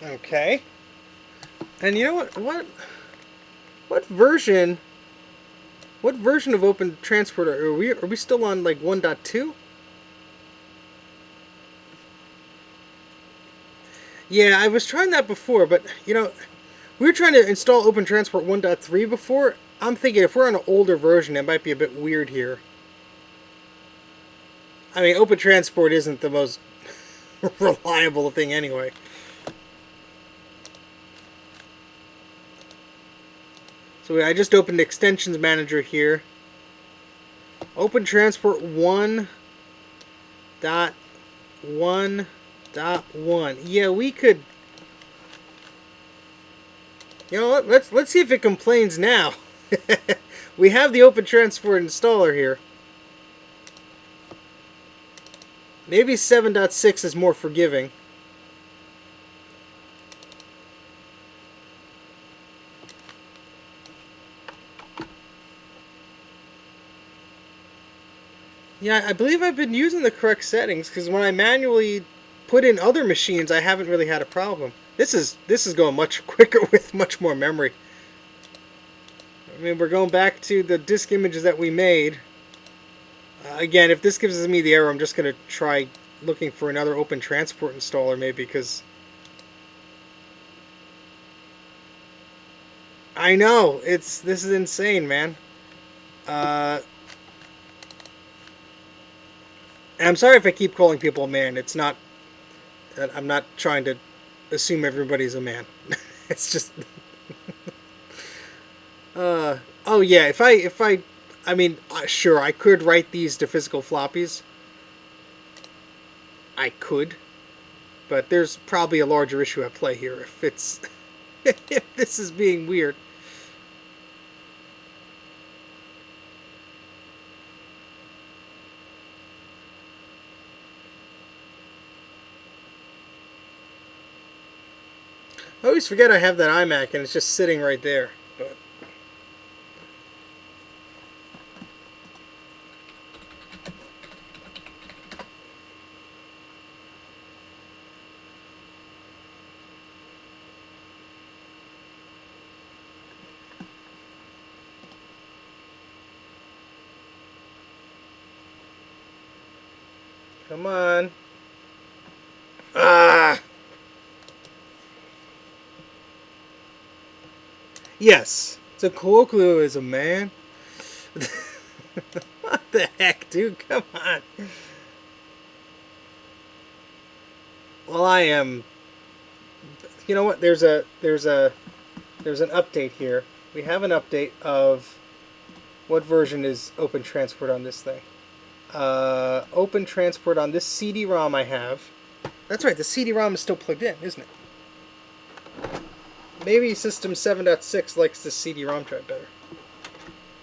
Okay. And you know what version of Open Transport are we still on, like 1.2? Yeah, I was trying that before, but you know, we were trying to install Open Transport 1.3 before. I'm thinking if we're on an older version, it might be a bit weird here. I mean, Open Transport isn't the most reliable thing anyway. So I just opened Extensions Manager here. Open Transport 1.1.1. Yeah, we could. You know what? Let's see if it complains now. We have the Open Transport installer here. Maybe 7.6 is more forgiving. Yeah, I believe I've been using the correct settings because when I manually put in other machines, I haven't really had a problem. This is going much quicker with much more memory. I mean, we're going back to the disk images that we made. Again, if this gives me the error, I'm just going to try looking for another Open Transport installer maybe because I know this is insane, man. And I'm sorry if I keep calling people man. It's not. I'm not trying to assume everybody's a man. It's just. Oh yeah. I mean, sure, I could write these to physical floppies. I could, but there's probably a larger issue at play here. If it's, if this is being weird. I always forget I have that iMac and it's just sitting right there. But come on. Ah. Yes, it's a colloquialism, man. What the heck, dude? Come on. Well, I am. You know what? There's an update here. We have an update of what version is Open Transport on this thing. Open Transport on this CD-ROM I have. That's right. The CD-ROM is still plugged in, isn't it? Maybe System 7.6 likes the CD-ROM drive better.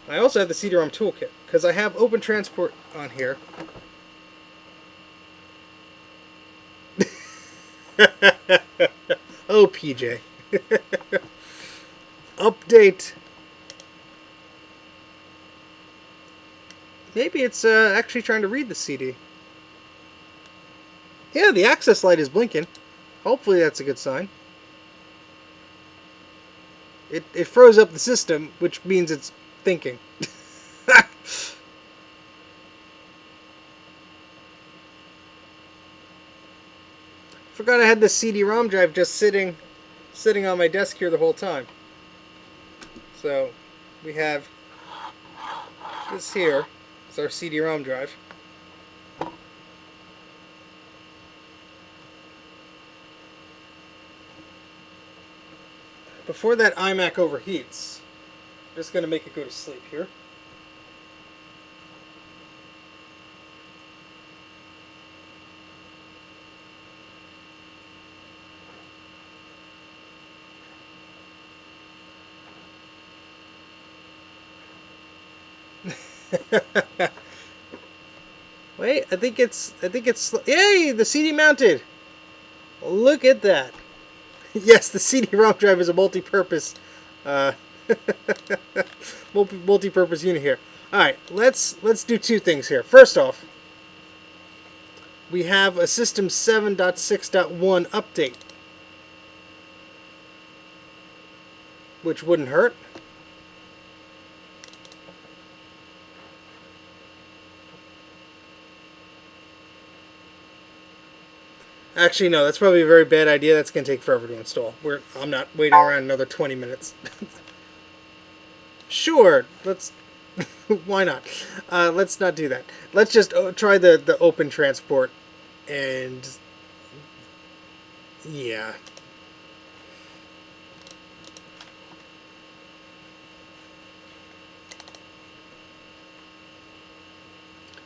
I also have the CD-ROM toolkit, because I have Open Transport on here. Oh, PJ. Update. Maybe it's actually trying to read the CD. Yeah, the access light is blinking. Hopefully that's a good sign. It froze up the system, which means it's thinking. Forgot I had the CD-ROM drive just sitting on my desk here the whole time. So we have this here. It's our CD-ROM drive. Before that iMac overheats, I'm just going to make it go to sleep here. Wait, I think it's yay, the CD mounted. Look at that. Yes, the CD-ROM drive is a multi-purpose multi-purpose unit here. All right, let's do two things here. First off, we have a System 7.6.1 update, which wouldn't hurt. Actually, no, that's probably a very bad idea. That's going to take forever to install. I'm not waiting around another 20 minutes. Sure, let's... why not? Let's not do that. Let's just try the Open Transport and Yeah.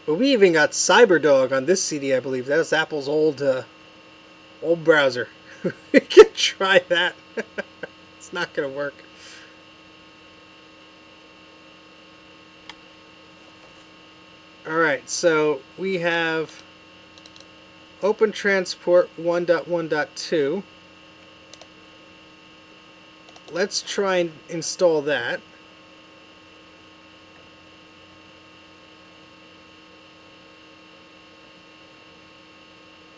But we even got CyberDog on this CD, I believe. That's Apple's old browser. We can try that. It's not going to work. Alright, so we have Open Transport 1.1.2. Let's try and install that.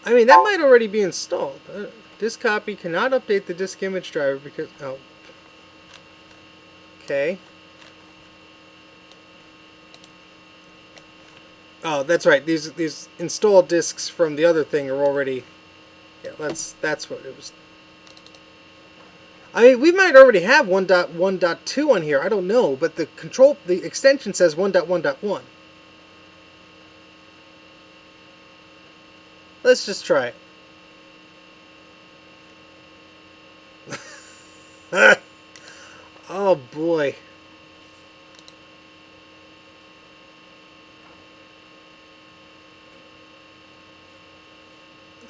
I mean, that might already be installed. This copy cannot update the disk image driver because... Oh. Okay. Oh, that's right. These installed disks from the other thing are already... Yeah, that's what it was. I mean, we might already have 1.1.2 on here. I don't know, but the extension says 1.1.1. Let's just try it. Oh boy.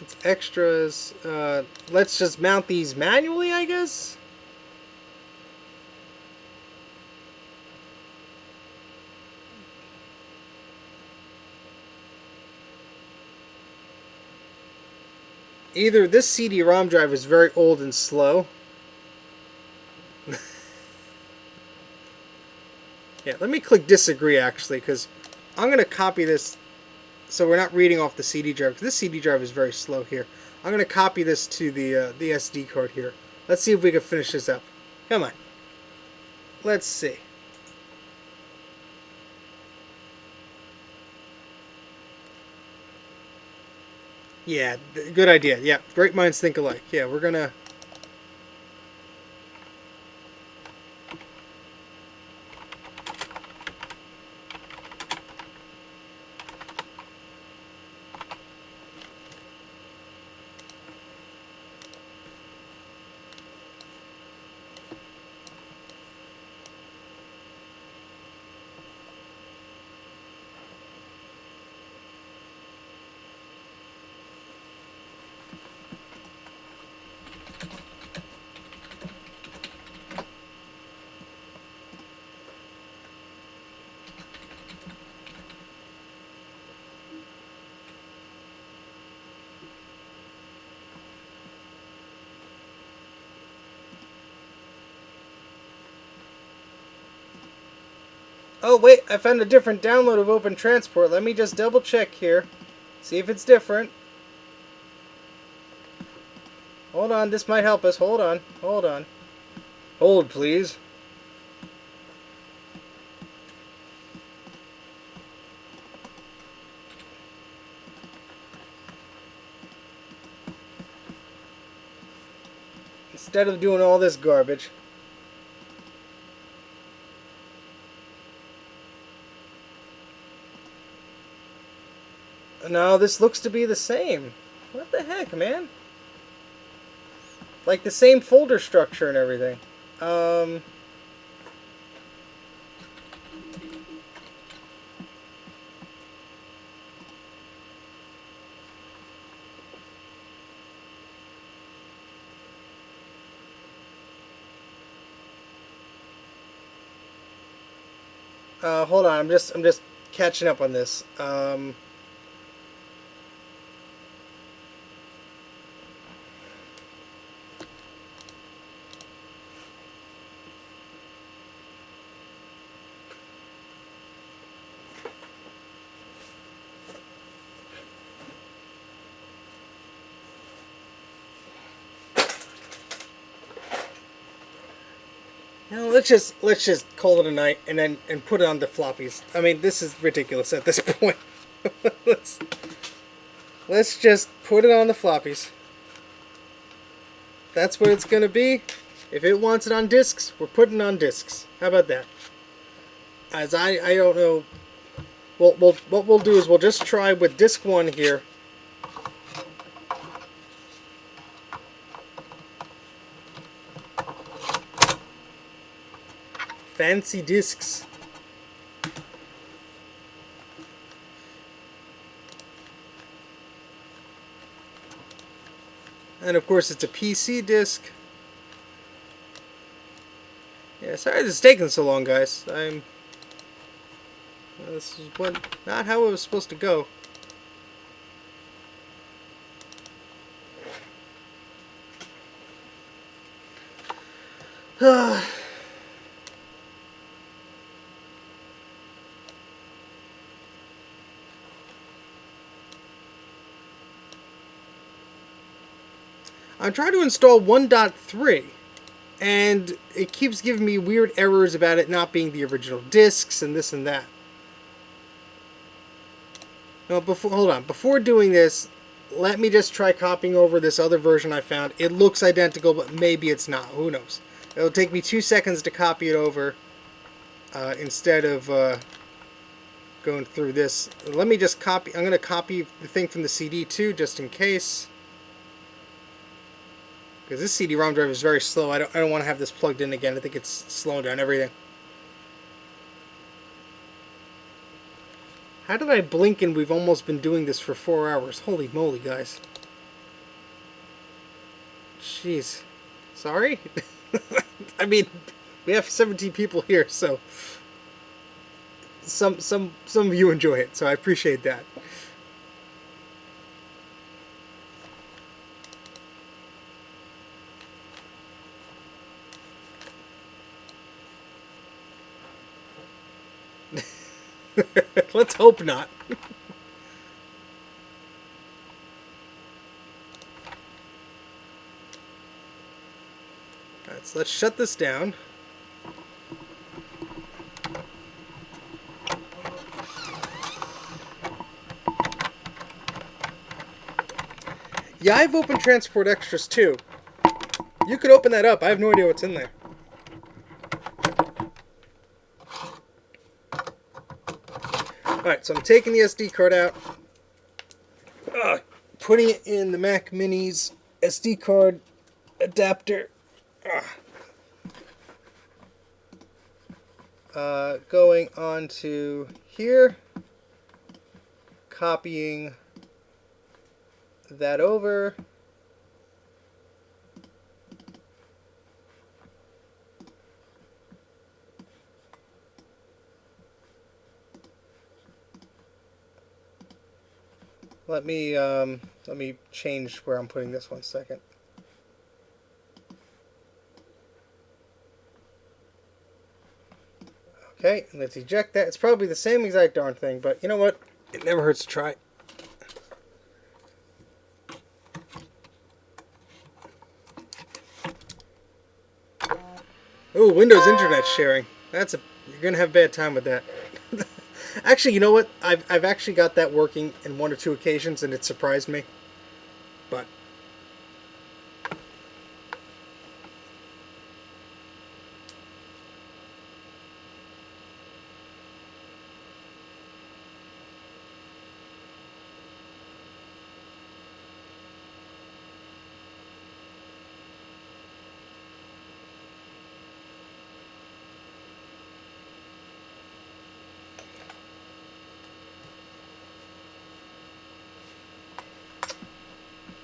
It's extras. Let's just mount these manually, I guess. Either this CD-ROM drive is very old and slow. Yeah, let me click disagree actually, because I'm going to copy this so we're not reading off the CD drive, because this CD drive is very slow here. I'm going to copy this to the SD card here. Let's see if we can finish this up. Come on. Let's see. Yeah, good idea. Yeah, great minds think alike. Yeah, we're going to... Oh, wait, I found a different download of Open Transport. Let me just double check here. See if it's different. Hold on, this might help us. Hold on, hold on. Hold, please. Instead of doing all this garbage. No, this looks to be the same. What the heck, man? Like the same folder structure and everything. Hold on, I'm just catching up on this. No, let's just call it a night and put it on the floppies. I mean, this is ridiculous at this point. let's just put it on the floppies. That's what it's gonna be. If it wants it on discs, we're putting it on discs. How about that? As I don't know. Well, what we'll do is we'll just try with disc 1 here. fancy discs. And of course it's a PC disc. Yeah, sorry this is taking so long, guys. This is not how it was supposed to go. I'm trying to install 1.3, and it keeps giving me weird errors about it not being the original discs and this and that. No, hold on. Before doing this, let me just try copying over this other version I found. It looks identical, but maybe it's not. Who knows? It'll take me 2 seconds to copy it over instead of going through this. Let me just copy. I'm going to copy the thing from the CD too, just in case. Because this CD-ROM drive is very slow. I don't want to have this plugged in again. I think it's slowing down everything. How did I blink and we've almost been doing this for 4 hours? Holy moly, guys. Jeez. Sorry? I mean, we have 17 people here, so some of you enjoy it, so I appreciate that. Let's hope not. Alright, so let's shut this down. Yeah, I've opened Transport Extras too. You could open that up. I have no idea what's in there. Alright, so I'm taking the SD card out, putting it in the Mac Mini's SD card adapter, going on to here, copying that over, let me change where I'm putting this 1 second. Okay, let's eject that. It's probably the same exact darn thing, but you know what? It never hurts to try. Ooh, Windows Internet sharing. You're gonna have a bad time with that. Actually, you know what? I've actually got that working in 1 or 2 occasions, and it surprised me. But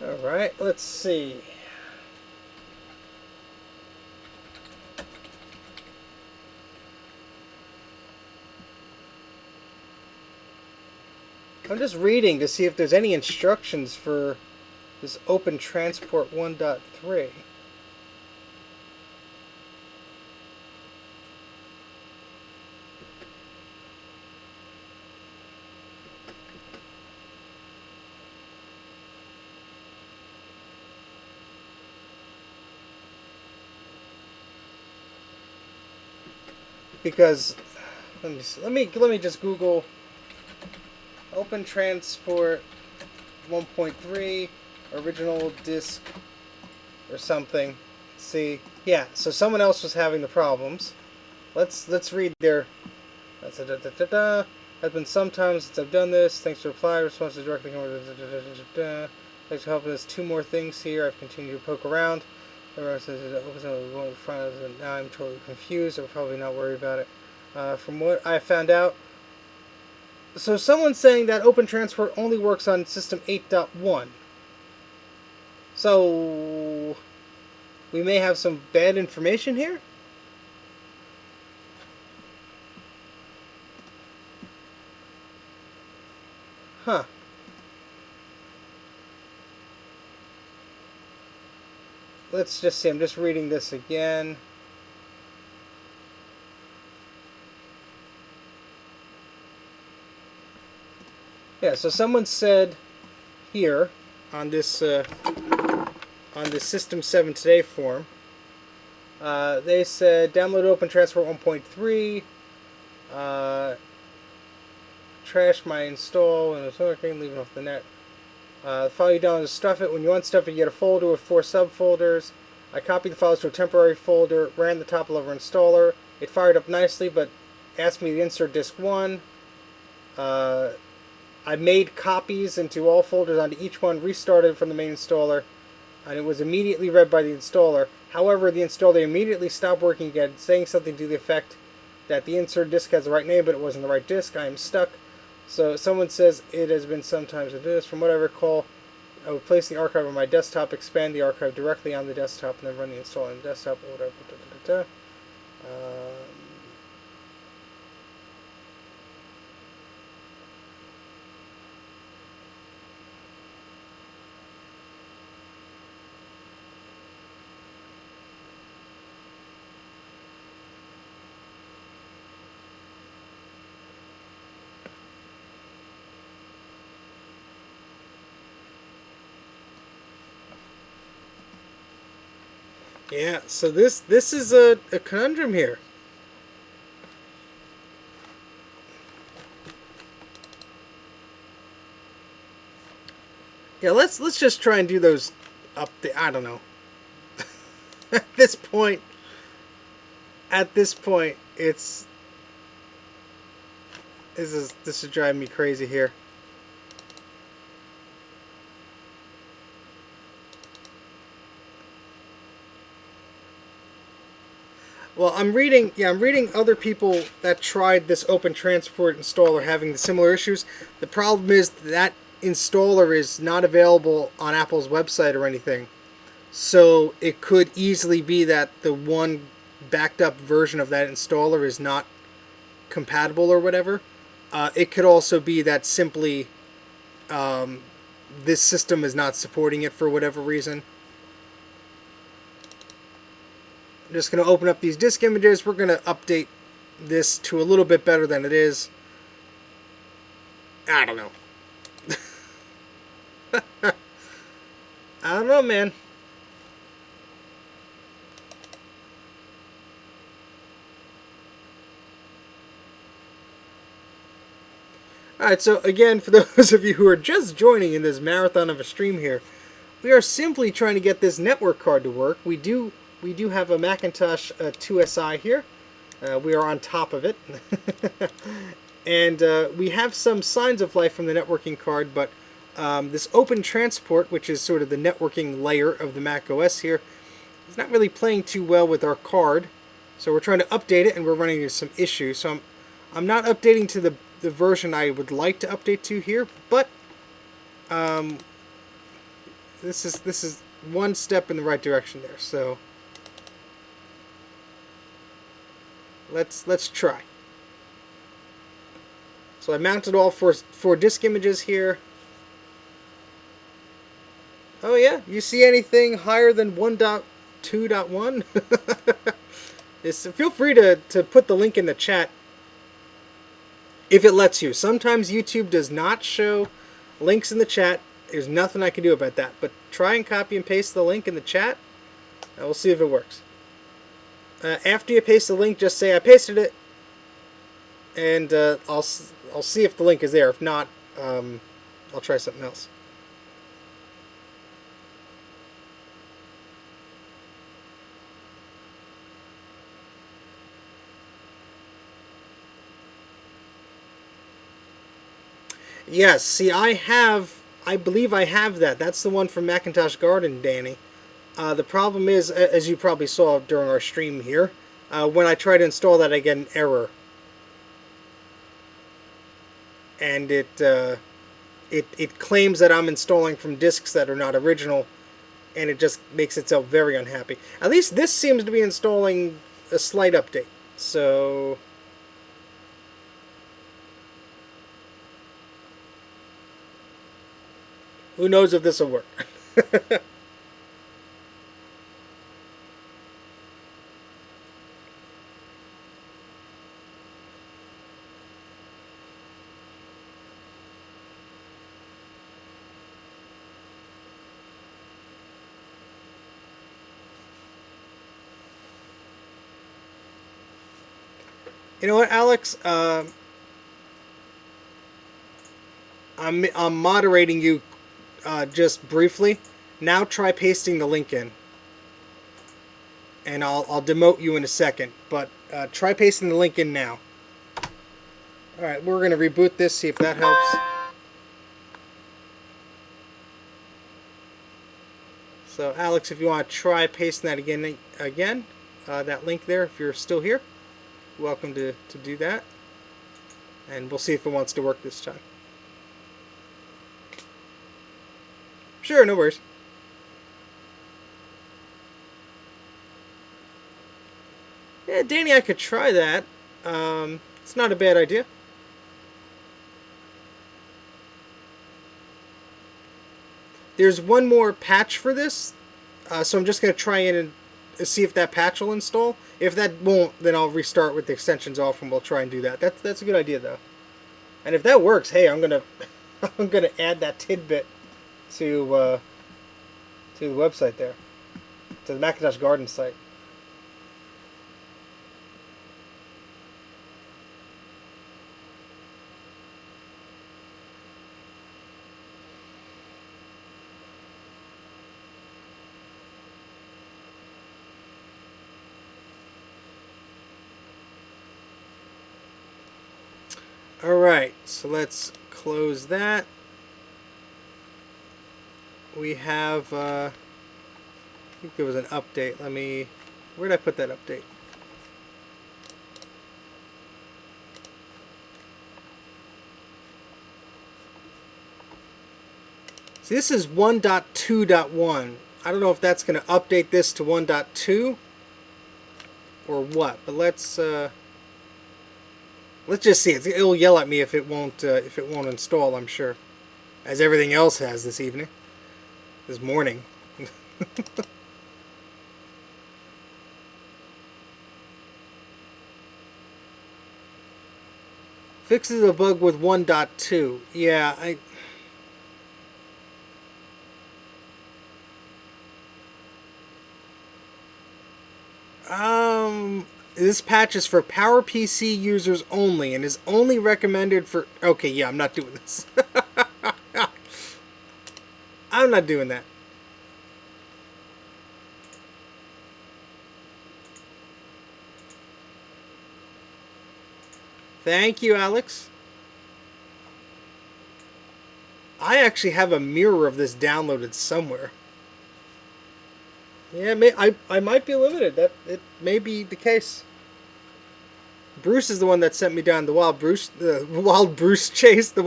alright, let's see. I'm just reading to see if there's any instructions for this Open Transport 1.3. Because let me just Google Open Transport 1.3 original disk or something. See, yeah. So someone else was having the problems. Let's read their. Has been some time since I've done this. Thanks for reply. Responses directly. Thanks for helping us. 2 more things here. I've continued to poke around. Everyone says it opens up going in front of it. Now I'm totally confused. I'm probably not worried about it. From what I found out, so someone's saying that Open Transport only works on System 8.1. So we may have some bad information here? Huh. Let's just see. I'm just reading this again. Yeah, so someone said here on this System 7 Today forum, they said download Open Transport 1.3, trash my install, and it's working, leaving off the net. The file you download is stuff it. When you unstuff it, you get a folder with 4 subfolders. I copied the files to a temporary folder, ran the top level installer. It fired up nicely, but asked me to insert disk 1. I made copies into all folders onto each one, restarted from the main installer, and it was immediately read by the installer. However, the installer immediately stopped working again, saying something to the effect that the insert disk has the right name, but it wasn't the right disk. I am stuck. So someone says it has been sometimes to do this. From what I recall, I would place the archive on my desktop, expand the archive directly on the desktop, and then run the install on the desktop or whatever. Yeah, so this is a conundrum here. Yeah, let's just try and do those up the I don't know. at this point it's this is driving me crazy here. Well, I'm reading other people that tried this Open Transport installer having the similar issues. The problem is that installer is not available on Apple's website or anything. So it could easily be that the one backed up version of that installer is not compatible or whatever. It could also be that simply this system is not supporting it for whatever reason. I'm just going to open up these disk images. We're going to update this to a little bit better than it is. I don't know. I don't know, man. Alright, so again, for those of you who are just joining in this marathon of a stream here, we are simply trying to get this network card to work. We do have a Macintosh 2SI here. We are on top of it. And we have some signs of life from the networking card, but this Open Transport, which is sort of the networking layer of the Mac OS here, is not really playing too well with our card. So we're trying to update it, and we're running into some issues. So I'm not updating to the version I would like to update to here, but this is one step in the right direction there. So let's try. So I mounted all four disk images here. Oh yeah, you see anything higher than 1.2.1? Feel free to put the link in the chat if it lets you. Sometimes YouTube does not show links in the chat. There's nothing I can do about that. But try and copy and paste the link in the chat, and we'll see if it works. After you paste the link, just say I pasted it, and I'll see if the link is there. If not, I'll try something else. Yes, see, I believe I have that. That's the one from Macintosh Garden, Danny. The problem is, as you probably saw during our stream here, when I try to install that, I get an error, and it claims that I'm installing from disks that are not original, and it just makes itself very unhappy. At least this seems to be installing a slight update. So who knows if this will work. You know what, Alex? I'm moderating you just briefly. Now try pasting the link in, and I'll demote you in a second. But try pasting the link in now. All right, we're gonna reboot this. See if that helps. So, Alex, if you want to try pasting that again, that link there, if you're still here, welcome to do that. And we'll see if it wants to work this time. Sure, no worries. Yeah, Danny, I could try that. It's not a bad idea. There's one more patch for this, so I'm just going to try in and see if that patch will install. If that won't, then I'll restart with the extensions off, and we'll try and do that. That's a good idea, though. And if that works, hey, I'm gonna I'm gonna add that tidbit to the website there, to the Macintosh Garden site. Alright, so let's close that. We have, I think there was an update. Where did I put that update? See, this is 1.2.1. I don't know if that's going to update this to 1.2 or what, but let's just see. It'll yell at me if it won't install, I'm sure, as everything else has this morning. Fixes a bug with 1.2. Yeah, this patch is for PowerPC users only and is only recommended for... Okay, yeah, I'm not doing this. I'm not doing that. Thank you, Alex. I actually have a mirror of this downloaded somewhere. Yeah, I might be limited. It may be the case. Bruce is the one that sent me down the wild goose chase for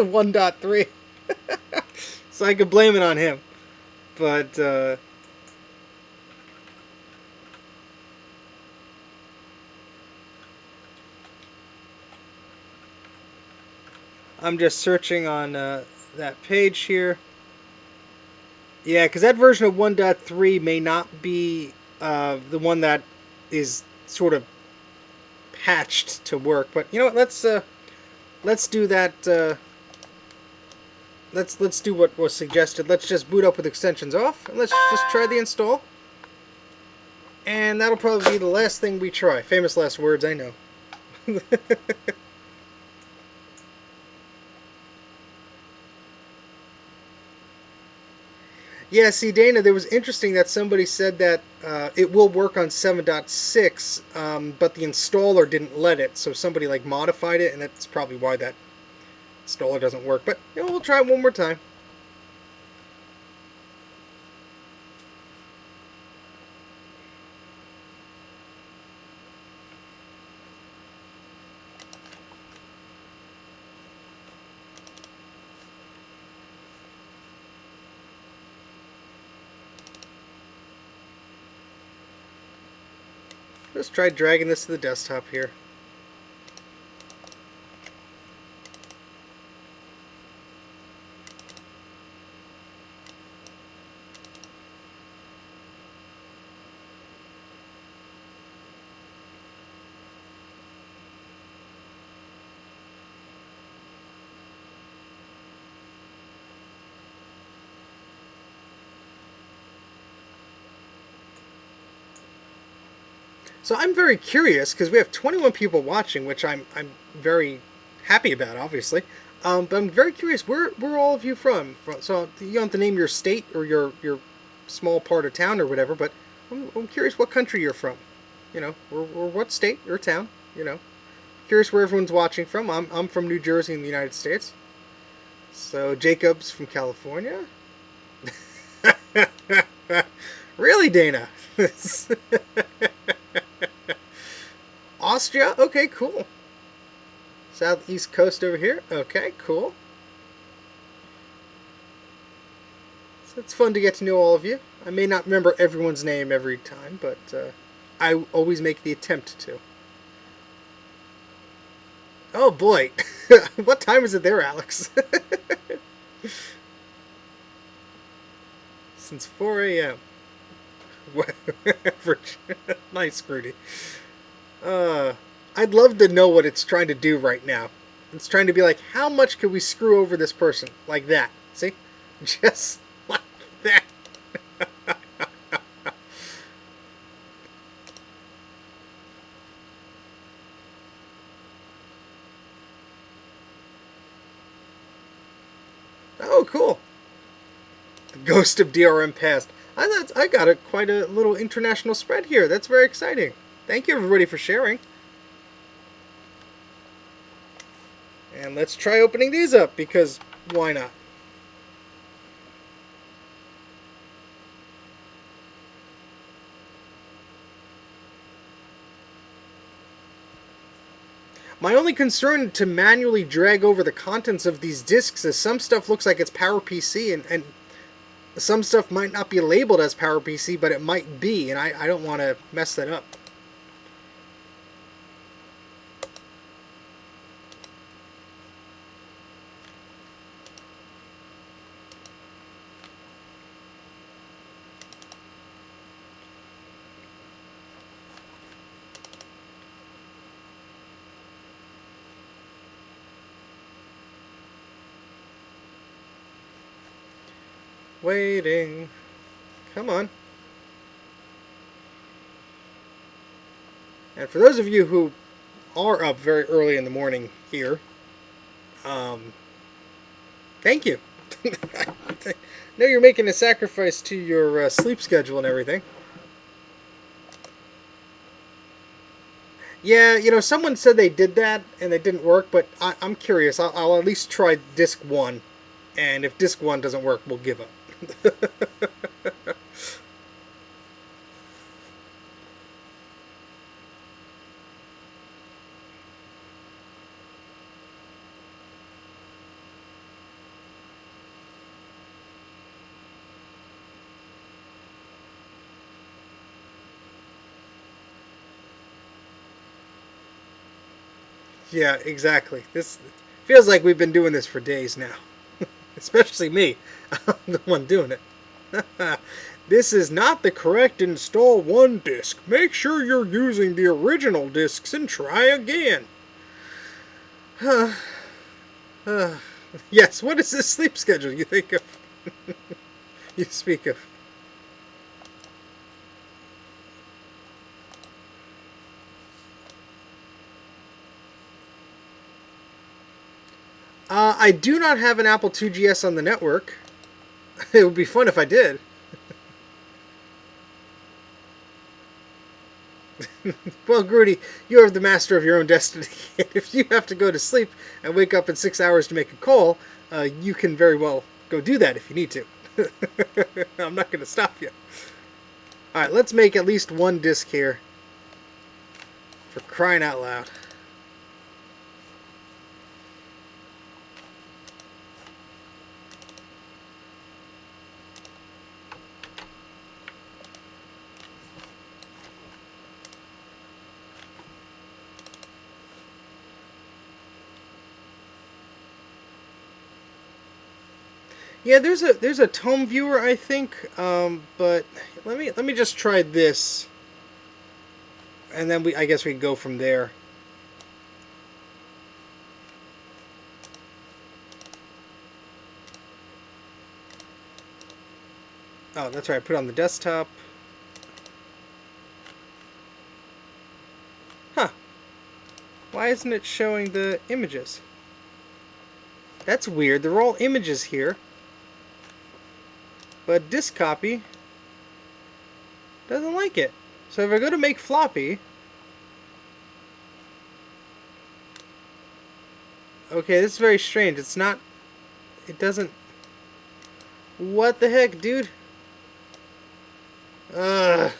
1.3. So I could blame it on him. But I'm just searching on that page here. Yeah, because that version of 1.3 may not be the one that is sort of patched to work. But you know what? Let's do that. Let's do what was suggested. Let's just boot up with extensions off, and let's just try the install. And that'll probably be the last thing we try. Famous last words, I know. Yeah, see, Dana, there was interesting that somebody said that it will work on 7.6, but the installer didn't let it, so somebody like modified it, and that's probably why that installer doesn't work. But you know, we'll try it one more time. Let's try dragging this to the desktop here. So I'm very curious because we have 21 people watching, which I'm very happy about, obviously. But I'm very curious, where are all of you from? So you don't have to name your state or your small part of town or whatever, but I'm curious what country you're from, you know, or what state or town, you know. Curious where everyone's watching from. I'm from New Jersey in the United States. So Jacob's from California. Really, Dana? Austria? Okay, cool. Southeast coast over here? Okay, cool. So it's fun to get to know all of you. I may not remember everyone's name every time, but I always make the attempt to. Oh boy. What time is it there, Alex? Since 4 a.m. Nice, Rudy. I'd love to know what it's trying to do right now. It's trying to be like, how much could we screw over this person? Like that. See? Just like that. Oh, cool. The ghost of DRM passed. I got quite a little international spread here. That's very exciting. Thank you, everybody, for sharing. And let's try opening these up, because why not? My only concern to manually drag over the contents of these discs is some stuff looks like it's PowerPC, and some stuff might not be labeled as PowerPC, but it might be, and I don't want to mess that up. Waiting. Come on. And for those of you who are up very early in the morning here, thank you. I know you're making a sacrifice to your sleep schedule and everything. Yeah, you know, someone said they did that and it didn't work, but I'm curious. I'll at least try disc 1, and if disc 1 doesn't work, we'll give up. Yeah, exactly. This feels like we've been doing this for days now. Especially me. I'm the one doing it. This is not the correct install 1 disk. Make sure you're using the original disks and try again. Yes, what is this sleep schedule you think of? You speak of? I do not have an Apple IIgs on the network. It would be fun if I did. Well, Grudy, you are the master of your own destiny. If you have to go to sleep and wake up in 6 hours to make a call, you can very well go do that if you need to. I'm not going to stop you. Alright, let's make at least 1 disc here. For crying out loud. Yeah, there's a tome viewer, I think, but let me just try this, and then I guess we can go from there. Oh, that's right. Put it on the desktop. Huh? Why isn't it showing the images? That's weird. They're all images here, but disk copy doesn't like it. So if I go to make floppy, okay, this is very strange. It's not. It doesn't. What the heck, dude? Ugh.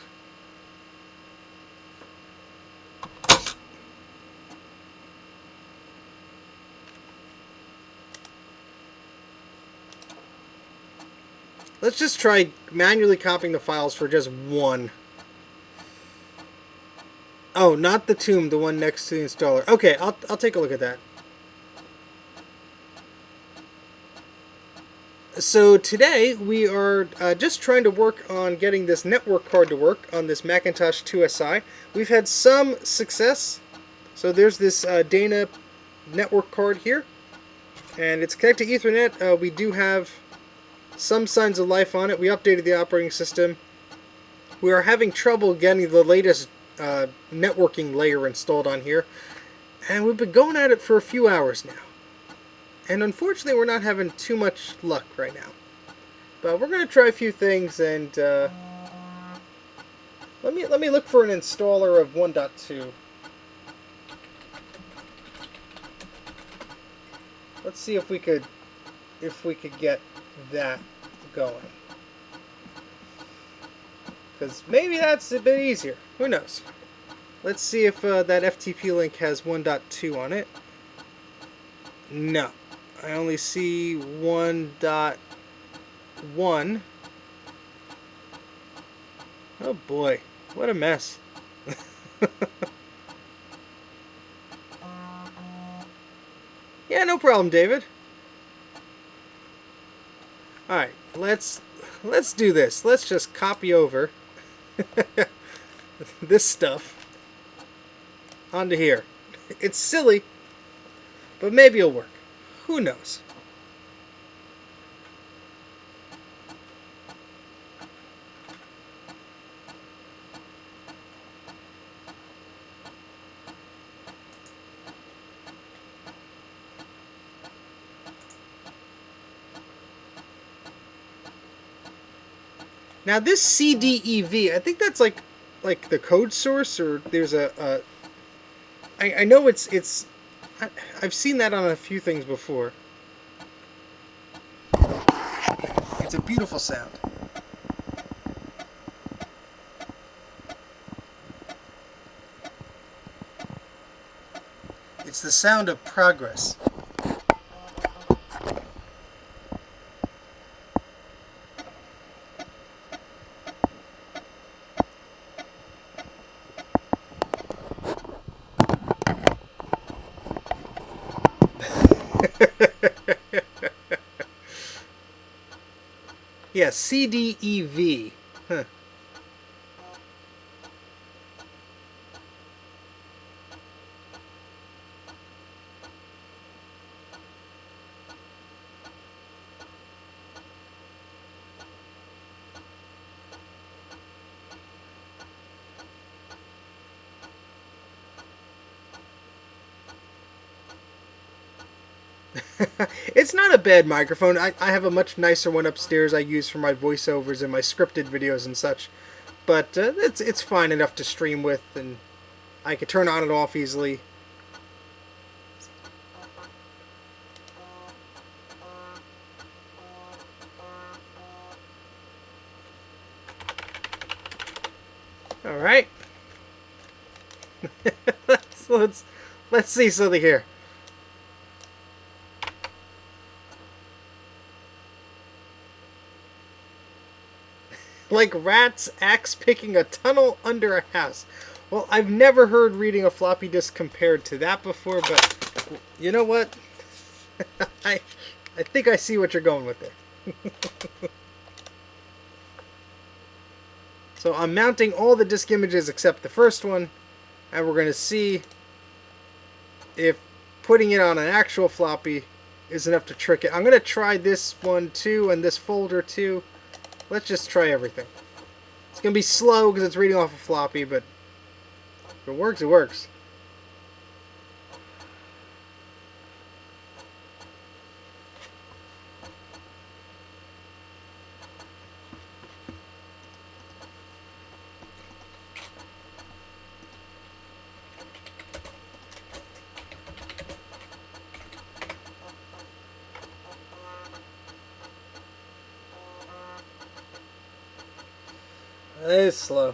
Let's just try manually copying the files for just one. Oh, not the tomb, the one next to the installer. Okay, I'll take a look at that. So today we are just trying to work on getting this network card to work on this Macintosh 2SI. We've had some success. So there's this Dana network card here, and it's connected to Ethernet. We do have some signs of life on it. We updated the operating system. We are having trouble getting the latest networking layer installed on here, and we've been going at it for a few hours now. And unfortunately, we're not having too much luck right now. But we're going to try a few things, and let me look for an installer of 1.2. Let's see if we could get that going. Because maybe that's a bit easier. Who knows? Let's see if that FTP link has 1.2 on it. No. I only see 1.1. Oh boy, what a mess. Yeah, no problem, David. Alright, let's do this. Let's just copy over this stuff onto here. It's silly, but maybe it'll work. Who knows? Now this CDEV, I think that's like the code source, or there's I know it's I've seen that on a few things before. It's a beautiful sound. It's the sound of progress. Yeah, CDEV. Huh. It's not a bad microphone. I have a much nicer one upstairs I use for my voiceovers and my scripted videos and such. But it's fine enough to stream with, and I can turn on and off easily. All right. let's see something here. Like rats axe picking a tunnel under a house. Well, I've never heard reading a floppy disk compared to that before, but you know what? I think I see what you're going with there. So I'm mounting all the disk images except the first one, and we're going to see if putting it on an actual floppy is enough to trick it. I'm going to try this one too and this folder too. Let's just try everything. It's going to be slow because it's reading off a floppy, but if it works, it works. It is slow.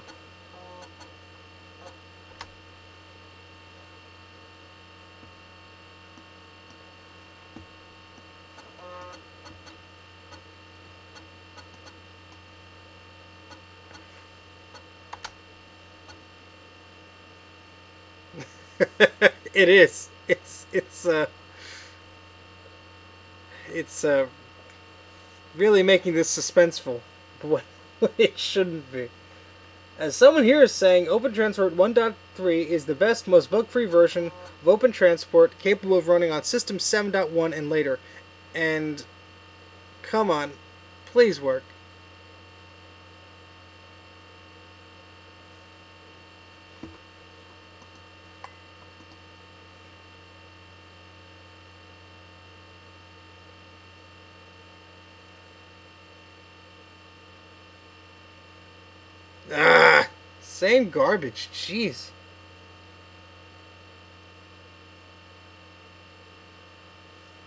It is. It's really making this suspenseful, what it shouldn't be. As someone here is saying, OpenTransport 1.3 is the best, most bug-free version of OpenTransport, capable of running on System 7.1 and later. And come on, please work. Ah, same garbage. Jeez.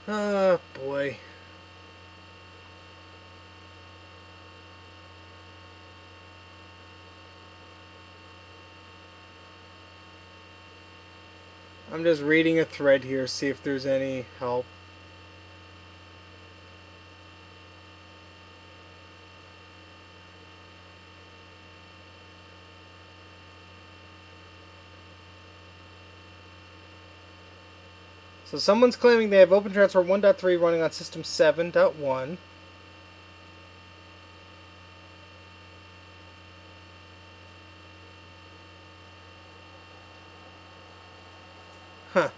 Oh boy. I'm just reading a thread here, see if there's any help. So someone's claiming they have OpenTransport 1.3 running on System 7.1. Huh.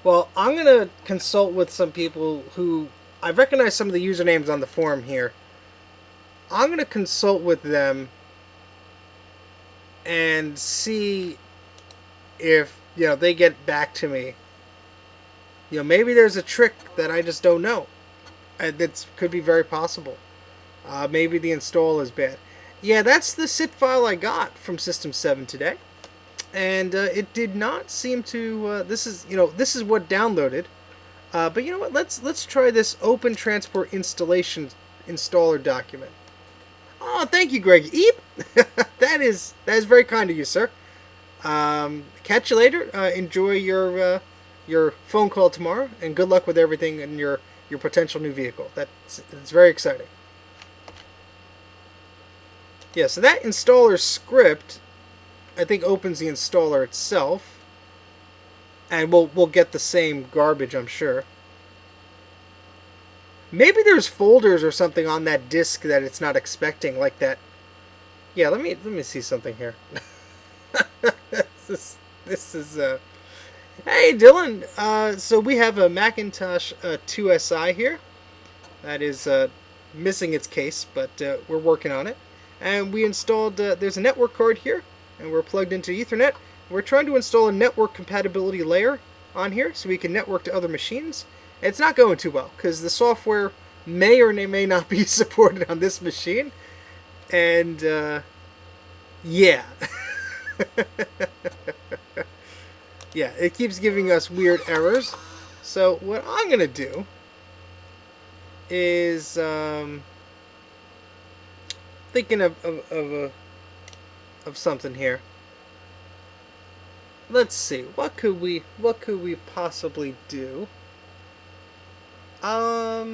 Well, I'm going to consult with some people who... I recognize some of the usernames on the forum here. I'm going to consult with them and see if, they get back to me. Maybe there's a trick that I just don't know. That could be very possible. Maybe the install is bad. Yeah, that's the zip file I got from System 7 today. And it did not seem to... this is what downloaded. But you know what? Let's try this Open Transport installation installer document. Oh, thank you, Greg. Eep! that is very kind of you, sir. Catch you later. Enjoy your phone call tomorrow, and good luck with everything in your potential new vehicle. It's very exciting. Yeah, so that installer script, I think, opens the installer itself, and we'll get the same garbage, I'm sure. Maybe there's folders or something on that disk that it's not expecting, like that. Yeah, let me see something here. This is Hey Dylan. So we have a Macintosh 2SI here that is missing its case, but we're working on it. And we installed. There's a network card here, and we're plugged into Ethernet. We're trying to install a network compatibility layer on here so we can network to other machines. It's not going too well because the software may or may not be supported on this machine, and yeah. Yeah, it keeps giving us weird errors. So what I'm gonna do is thinking of something here. Let's see, what could we possibly do? Let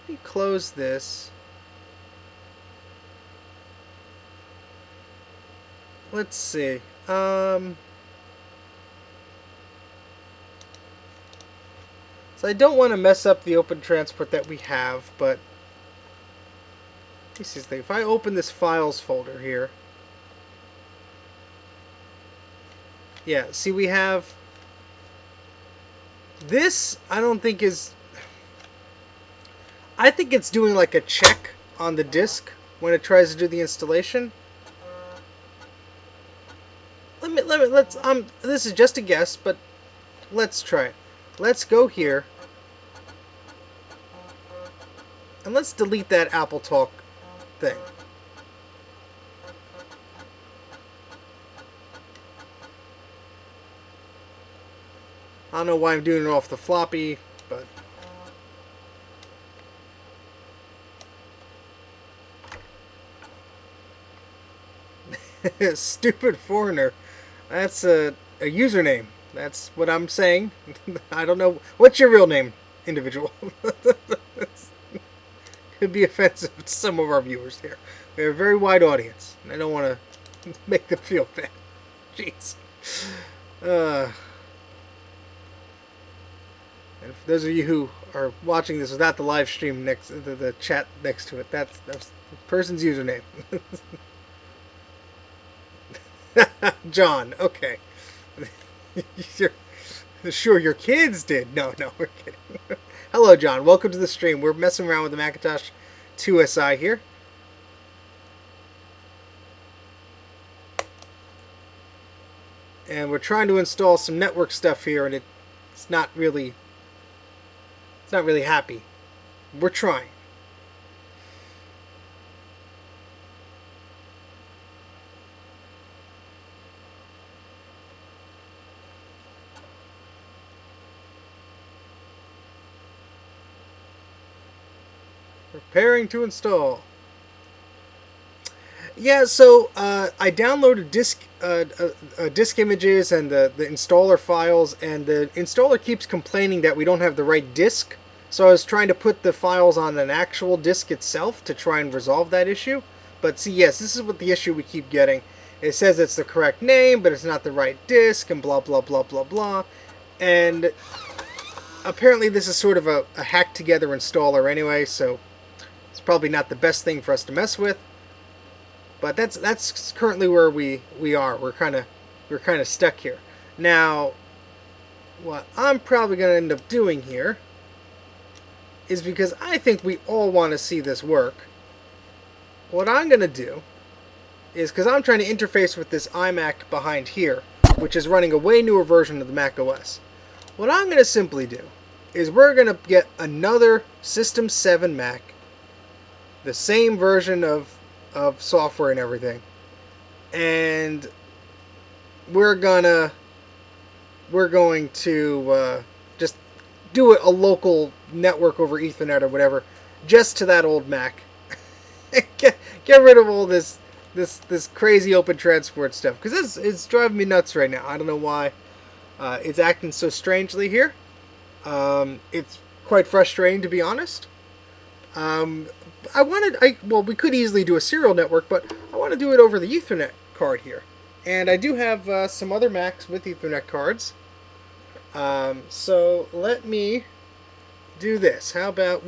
me close this. Let's see. So I don't want to mess up the open transport that we have, but this is the thing. If I open this files folder here, yeah, see we have this. I don't think is. I think it's doing like a check on the disk when it tries to do the installation. Let's this is just a guess, but let's try it. Let's go here and let's delete that Apple Talk thing. I don't know why I'm doing it off the floppy, but stupid foreigner. That's a username. That's what I'm saying. I don't know. What's your real name, individual? Could be offensive to some of our viewers here. We have a very wide audience, and I don't want to make them feel bad. Jeez. And for those of you who are watching this without the live stream next, the chat next to it, that's the person's username. John, okay. Sure, your kids did. No, we're kidding. Hello, John. Welcome to the stream. We're messing around with the Macintosh 2SI here. And we're trying to install some network stuff here, and it's not really happy. We're trying. Preparing to install. Yeah, so I downloaded disk images and the installer files, and the installer keeps complaining that we don't have the right disk. So I was trying to put the files on an actual disk itself to try and resolve that issue. But see, yes, this is what the issue we keep getting. It says it's the correct name, but it's not the right disk, and blah, blah, blah, blah, blah. And apparently this is sort of a hacked together installer anyway, so it's probably not the best thing for us to mess with. But that's currently where we are. We're kind of stuck here. Now, what I'm probably going to end up doing here is, because I think we all want to see this work, what I'm going to do is, because I'm trying to interface with this iMac behind here, which is running a way newer version of the Mac OS. What I'm going to simply do is we're going to get another System 7 Mac, the same version of software and everything, and we're going to just do a local network over Ethernet or whatever, just to that old Mac. get rid of all this crazy open transport stuff, because it's driving me nuts right now. I don't know why it's acting so strangely here. It's quite frustrating, to be honest. Well, we could easily do a serial network, but I want to do it over the Ethernet card here. And I do have some other Macs with Ethernet cards. So let me do this. How about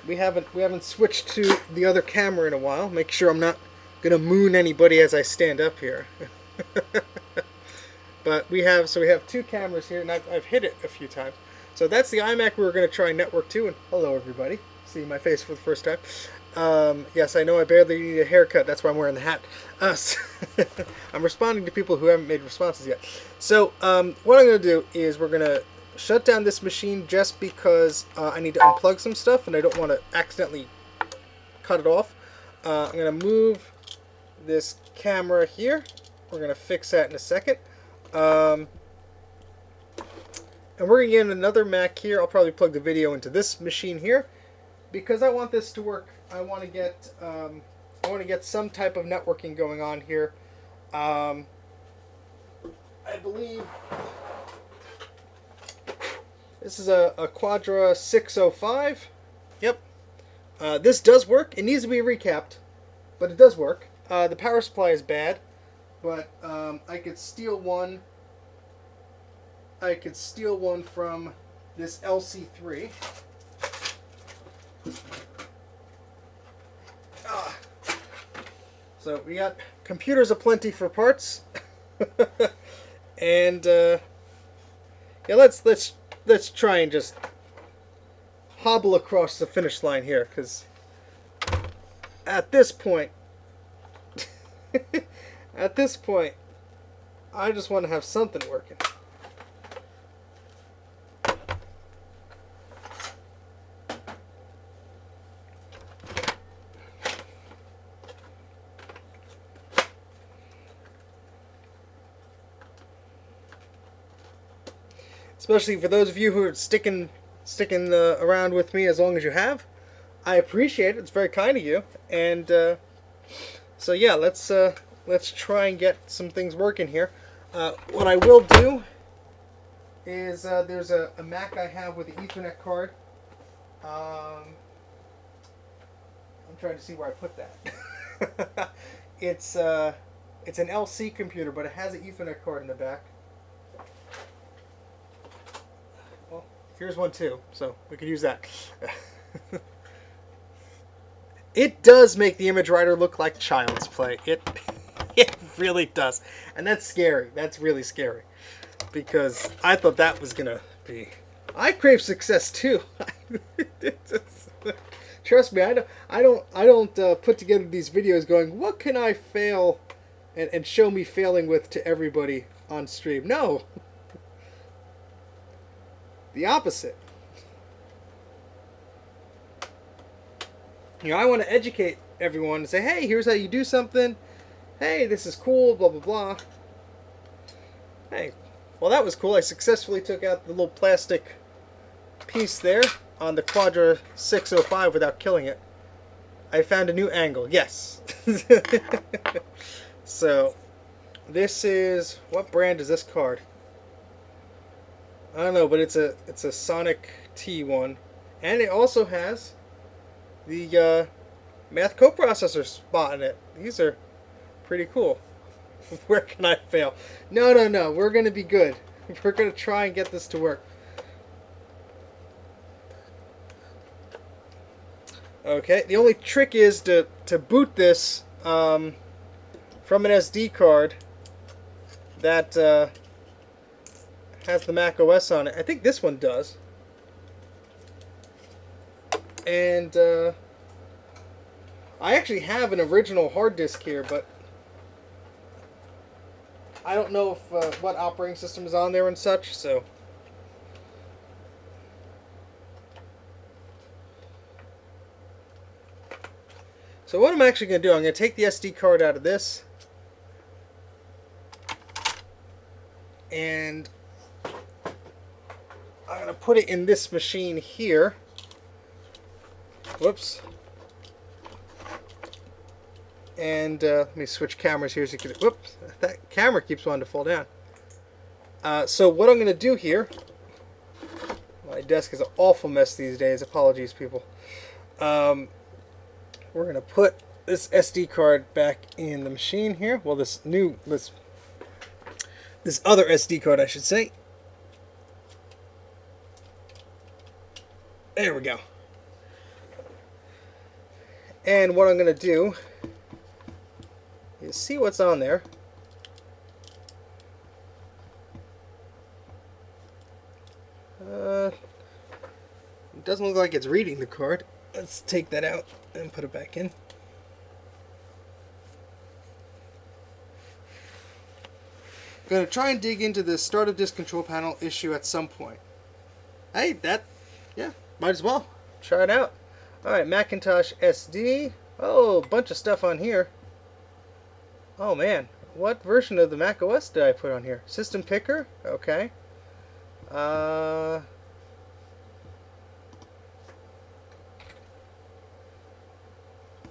we haven't switched to the other camera in a while. Make sure I'm not gonna moon anybody as I stand up here. But we have two cameras here, and I've hit it a few times. So that's the iMac we were going to try network to. And hello, everybody. See my face for the first time. Yes, I know I barely need a haircut. That's why I'm wearing the hat. I'm responding to people who haven't made responses yet. So what I'm going to do is we're going to shut down this machine just because I need to unplug some stuff, and I don't want to accidentally cut it off. I'm going to move this camera here. We're going to fix that in a second. And we're going to get another Mac here. I'll probably plug the video into this machine here, because I want this to work. I want to get some type of networking going on here. I believe this is a Quadra 605. Yep. This does work. It needs to be recapped, but it does work. The power supply is bad, but I could steal one. I could steal one from this LC3. So we got computers aplenty for parts, and yeah, let's try and just hobble across the finish line here, because at this point, I just want to have something working. Especially for those of you who are sticking around with me as long as you have. I appreciate it. It's very kind of you. And so yeah, let's try and get some things working here. What I will do is there's a Mac I have with an Ethernet card. I'm trying to see where I put that. It's an LC computer, but it has an Ethernet card in the back. Well, here's one too, so we could use that. It does make the image writer look like child's play. It really does. And that's scary. That's really scary. Because I thought that was gonna be... I crave success too. Trust me, I don't put together these videos going, what can I fail and show me failing with to everybody on stream? No. The opposite. You know, I want to educate everyone and say, hey, here's how you do something. Hey, this is cool, blah, blah, blah. Hey, well, that was cool. I successfully took out the little plastic piece there on the Quadra 605 without killing it. I found a new angle. Yes. So, this is... What brand is this card? I don't know, but it's a Sonic T one. And it also has the math coprocessor spot in it. These are pretty cool. Where can I fail? No, no, no. We're going to be good. We're going to try and get this to work. Okay. The only trick is to boot this from an SD card that has the Mac OS on it. I think this one does. And I actually have an original hard disk here, but I don't know if what operating system is on there and such, so... So what I'm actually going to do, I'm going to take the SD card out of this, and I'm going to put it in this machine here. Whoops. And let me switch cameras here so you can... Whoops. That camera keeps wanting to fall down. So what I'm going to do here... My desk is an awful mess these days. Apologies, people. We're going to put this SD card back in the machine here. Well, this other SD card, I should say. There we go. And what I'm going to do is see what's on there. It doesn't look like it's reading the card. Let's take that out and put it back in. I'm going to try and dig into the start of disk control panel issue at some point. Hey, yeah, might as well. Try it out. Alright, Macintosh SD. Oh, a bunch of stuff on here. Oh man, what version of the Mac OS did I put on here? System Picker? Okay. Oh,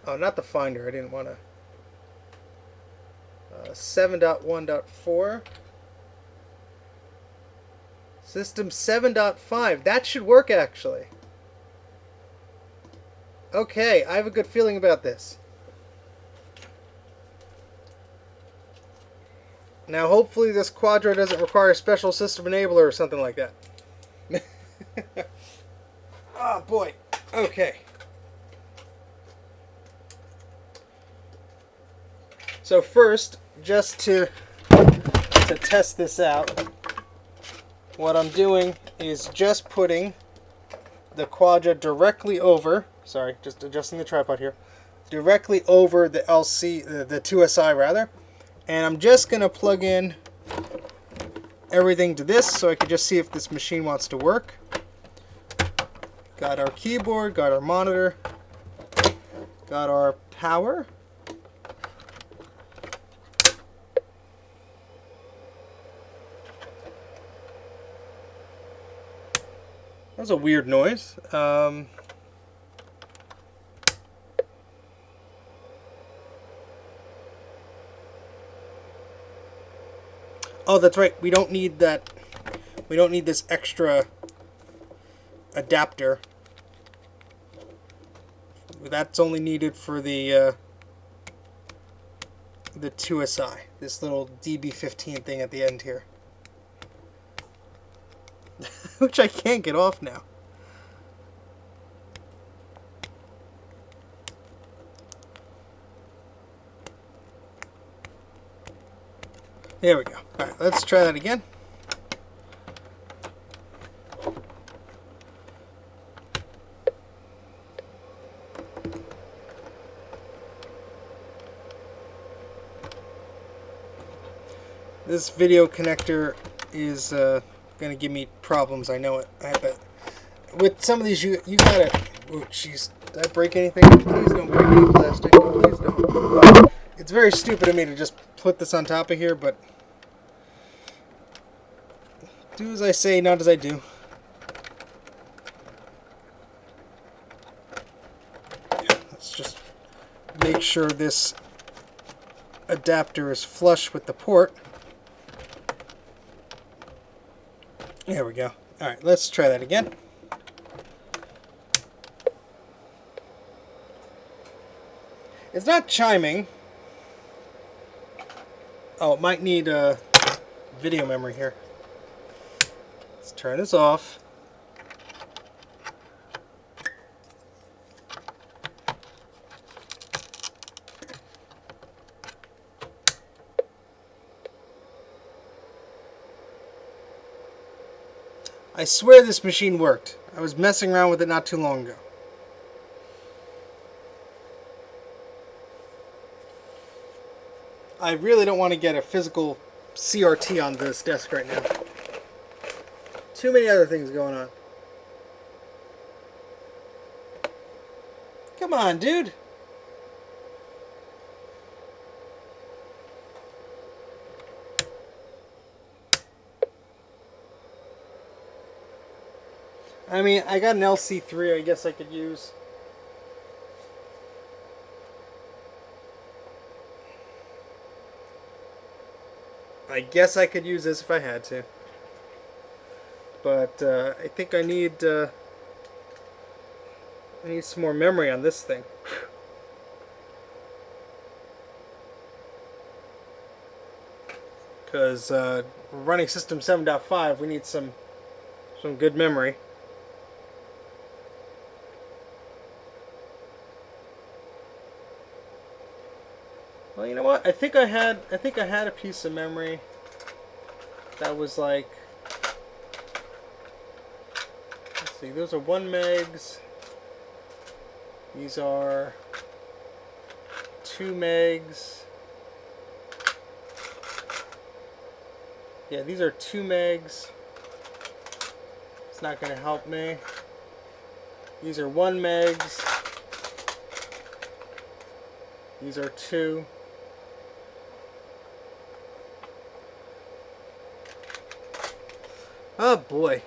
not the Finder. I didn't want to. 7.1.4. System 7.5. That should work, actually. Okay, I have a good feeling about this. Now, hopefully this Quadra doesn't require a special system enabler or something like that. Oh boy. Okay. So first, just to test this out, what I'm doing is just putting the Quadra directly over, sorry, just adjusting the tripod here, directly over the LC, the 2SI rather, and I'm just going to plug in everything to this so I can just see if this machine wants to work. Got our keyboard, got our monitor, got our power. That was a weird noise. Oh, that's right. We don't need that. We don't need this extra adapter. That's only needed for the 2SI. This little DB15 thing at the end here, which I can't get off now. There we go. All right, let's try that again. This video connector is going to give me problems. I know it. But with some of these, you gotta. Oh, jeez! Did I break anything? Please don't break any plastic. Please don't. It's very stupid of me to just put this on top of here, but do as I say, not as I do. Yeah, let's just make sure this adapter is flush with the port. There we go. All right, let's try that again. It's not chiming. Oh, it might need video memory here. Let's turn this off. I swear this machine worked. I was messing around with it not too long ago. I really don't want to get a physical CRT on this desk right now. Too many other things going on. Come on, dude. I mean, I got an LC3 I guess I could use. I guess I could use this if I had to. But I think I need some more memory on this thing. Because we're running System 7.5, we need some good memory. Well, you know what? I think I had a piece of memory that was like, let's see, those are 1 megs. These are 2 megs. Yeah, these are 2 megs. It's not going to help me. These are 1 megs. These are 2. Oh boy.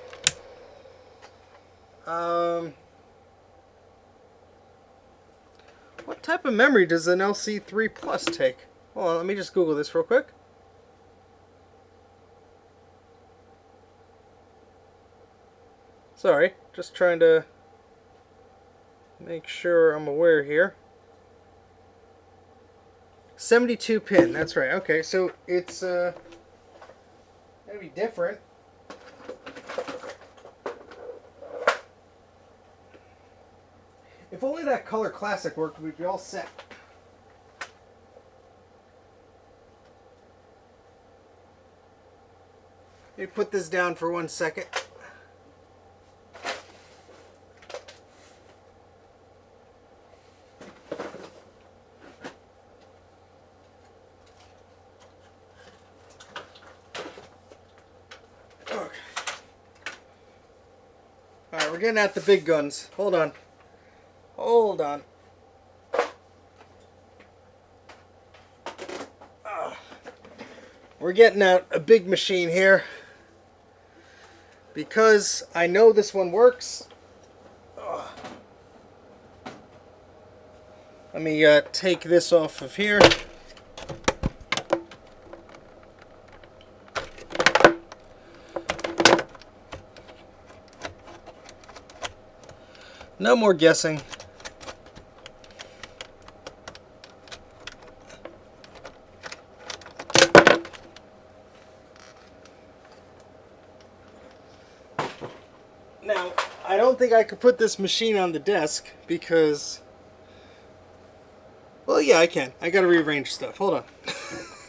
What type of memory does an LC3 Plus take? Hold on, let me just Google this real quick. Sorry, just trying to make sure I'm aware here. 72 pin, that's right. Okay, so it's gonna be different. If only that color classic worked, we'd be all set. Let me put this down for 1 second. Okay. Alright, we're getting at the big guns. Hold on. Hold on. We're getting out a big machine here. Because I know this one works. Let me take this off of here. No more guessing. Now, I don't think I could put this machine on the desk because... Well, yeah, I can. I gotta rearrange stuff. Hold on.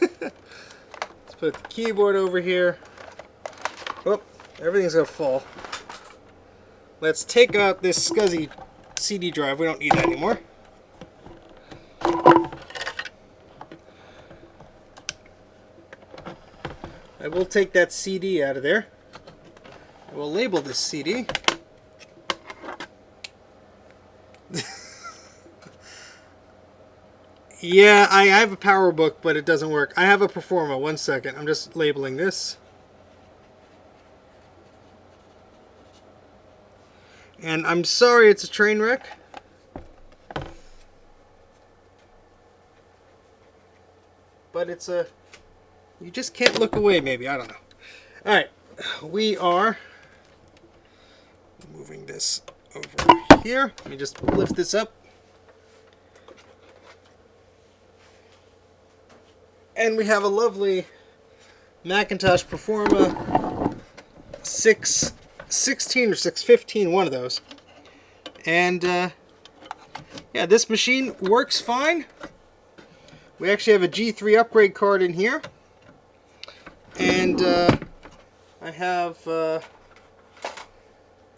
Let's put the keyboard over here. Oh, everything's gonna fall. Let's take out this scuzzy CD drive. We don't need that anymore. I will take that CD out of there. I will label this CD. Yeah, I have a power book, but it doesn't work. I have a Performa. 1 second. I'm just labeling this. And I'm sorry it's a train wreck. But it's a... You just can't look away, maybe. I don't know. Alright. We are moving this over here. Let me just lift this up. And we have a lovely Macintosh Performa 616 or 615, one of those. And yeah, this machine works fine. We actually have a G3 upgrade card in here. And I have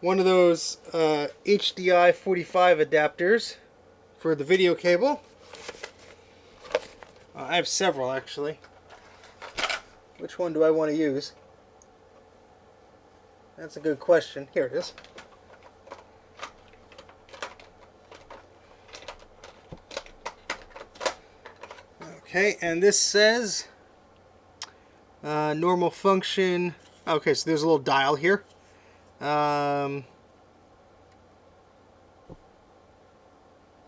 one of those HDI 45 adapters for the video cable. I have several, actually. Which one do I want to use? That's a good question. Here it is. Okay, and this says normal function. Okay, so there's a little dial here.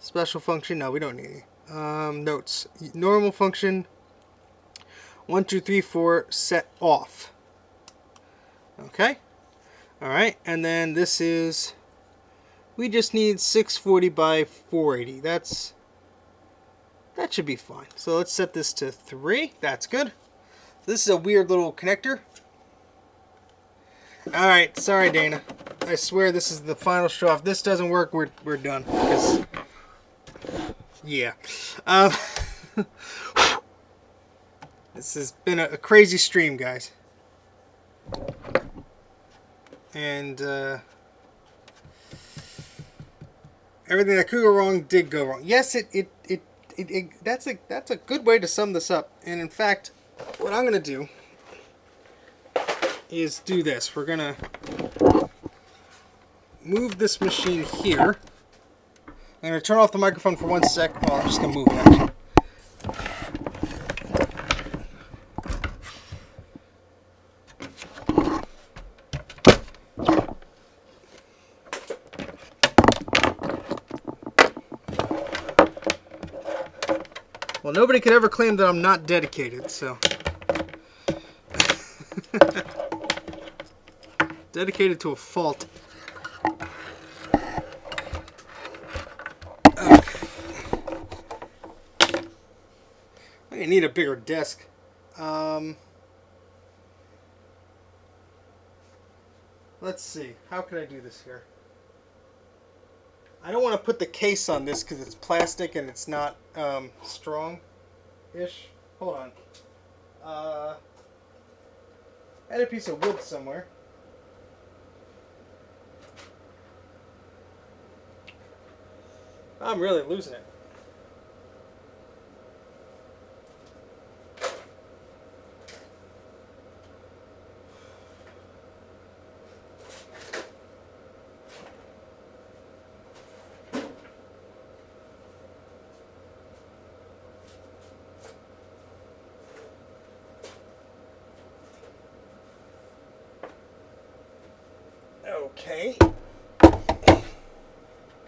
Special function. No, we don't need any. Notes. Normal function 1, 2, 3, 4 set off. Okay. Alright, and then this is, we just need 640 by 480. That should be fine. So let's set this to 3. That's good. So this is a weird little connector. Alright, sorry Dana. I swear this is the final straw. If this doesn't work, we're done. Because, yeah. This has been a crazy stream, guys. And everything that could go wrong did go wrong. Yes, that's a good way to sum this up. And in fact, what I'm gonna do is do this. We're gonna move this machine here. I'm gonna turn off the microphone for 1 sec. Well, I'm just gonna move it actually. Well, nobody could ever claim that I'm not dedicated, so. Dedicated to a fault. Okay. I need a bigger desk. Let's see. How can I do this here? I don't want to put the case on this because it's plastic and it's not strong-ish. Hold on. I had a piece of wood somewhere. I'm really losing it. Okay.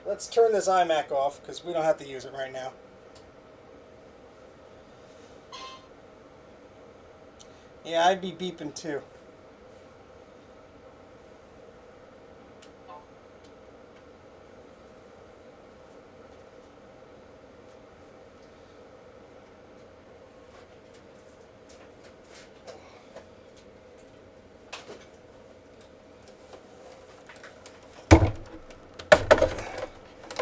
Let's turn this iMac off because we don't have to use it right now. Yeah, I'd be beeping too.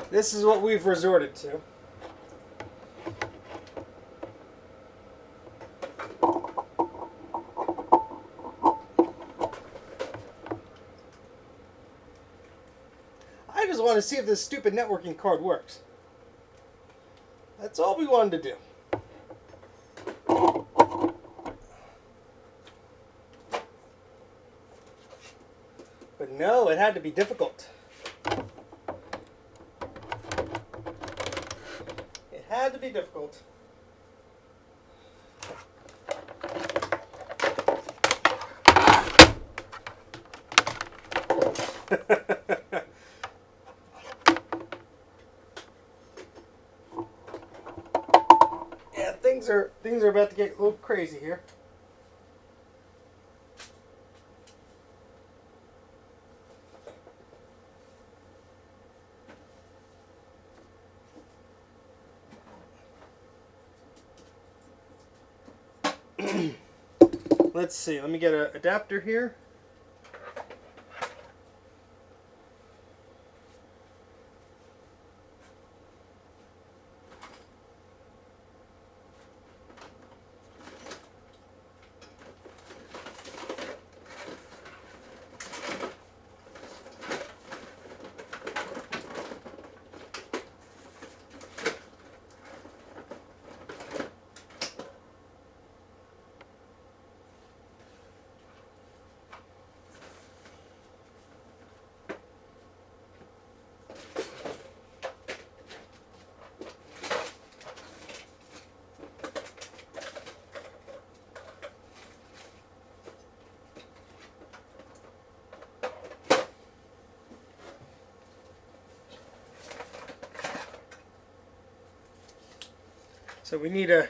This is what we've resorted to. I just want to see if this stupid networking card works. That's all we wanted to do. But no, it had to be difficult. It had to be difficult. Yeah, things are about to get a little crazy here. Let's see, let me get an adapter here. So we need a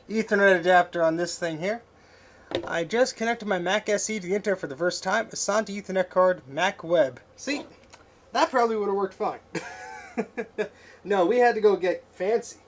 Ethernet adapter on this thing here. I just connected my Mac SE to the internet for the first time. Assigned to Ethernet card, Mac Web. See, that probably would have worked fine. No, we had to go get fancy.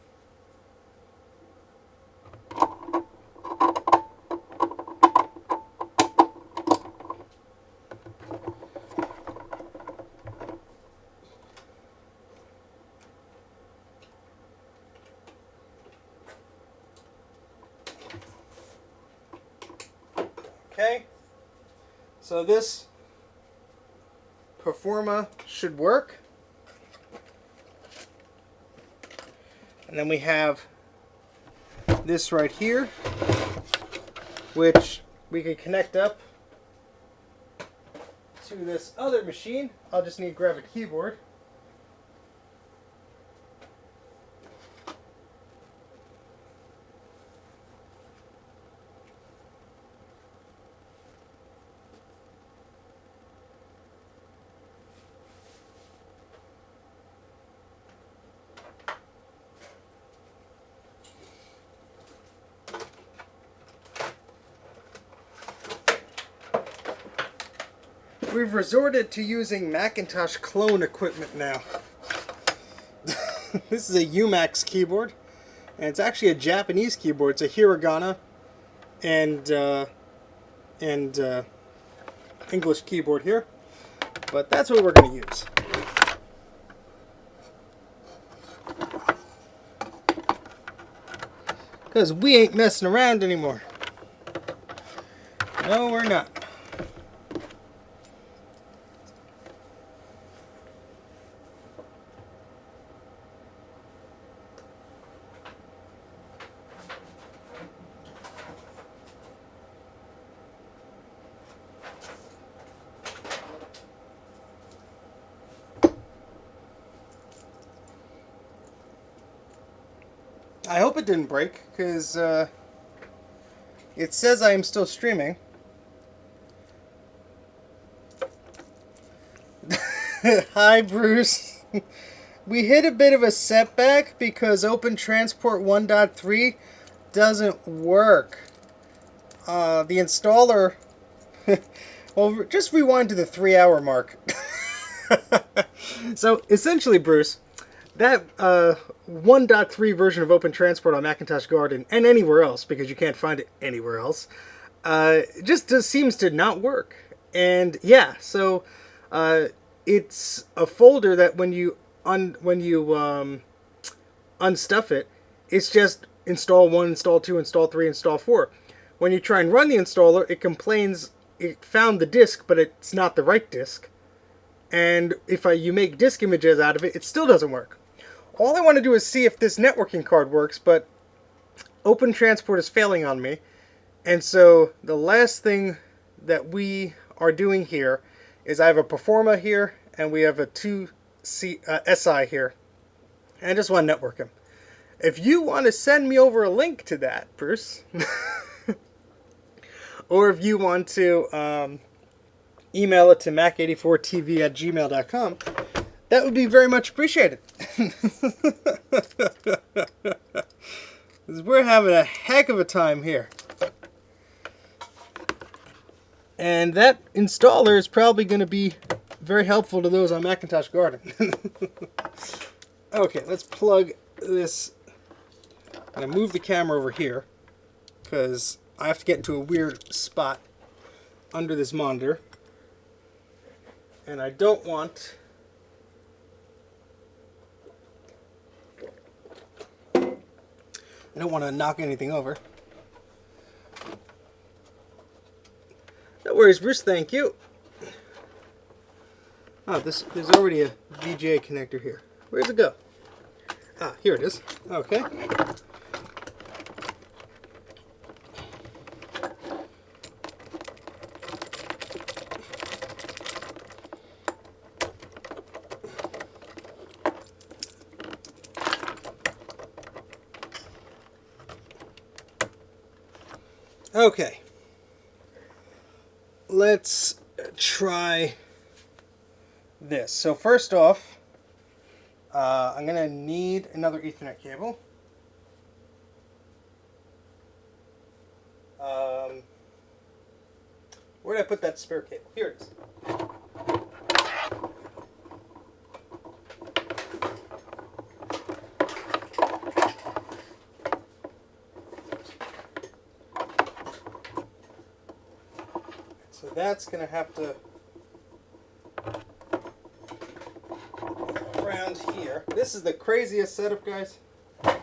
Okay, so this Performa should work. And then we have this right here, which we can connect up to this other machine. I'll just need to grab a keyboard. We've resorted to using Macintosh clone equipment now. This is a Umax keyboard, and it's actually a Japanese keyboard. It's a hiragana and English keyboard here, but that's what we're going to use. Because we ain't messing around anymore. No, we're not. I hope it didn't break, because it says I am still streaming. Hi, Bruce. We hit a bit of a setback because Open Transport 1.3 doesn't work. The installer... well, just rewind to the 3-hour mark. So, essentially, Bruce, that 1.3 version of Open Transport on Macintosh Garden, and anywhere else, because you can't find it anywhere else, just seems to not work. And yeah, so it's a folder that when you unstuff it, it's just install 1, install 2, install 3, install 4. When you try and run the installer, it complains it found the disk, but it's not the right disk. And if you make disk images out of it, it still doesn't work. All I want to do is see if this networking card works, but Open Transport is failing on me. And so the last thing that we are doing here is I have a Performa here, and we have a 2 SI here. And I just want to network them. If you want to send me over a link to that, Bruce, or if you want to email it to mac84tv@gmail.com, that would be very much appreciated. We're having a heck of a time here. And that installer is probably going to be very helpful to those on Macintosh Garden. Okay, let's plug this. I'm going to move the camera over here because I have to get into a weird spot under this monitor. And I don't want to knock anything over. No worries, Bruce, thank you. Oh, there's already a VGA connector here. Where'd it go? Ah, here it is. Okay. Okay. Let's try this. So first off, I'm going to need another Ethernet cable. Where did I put that spare cable? Here it is. So that's going to have to around here. This is the craziest setup, guys. I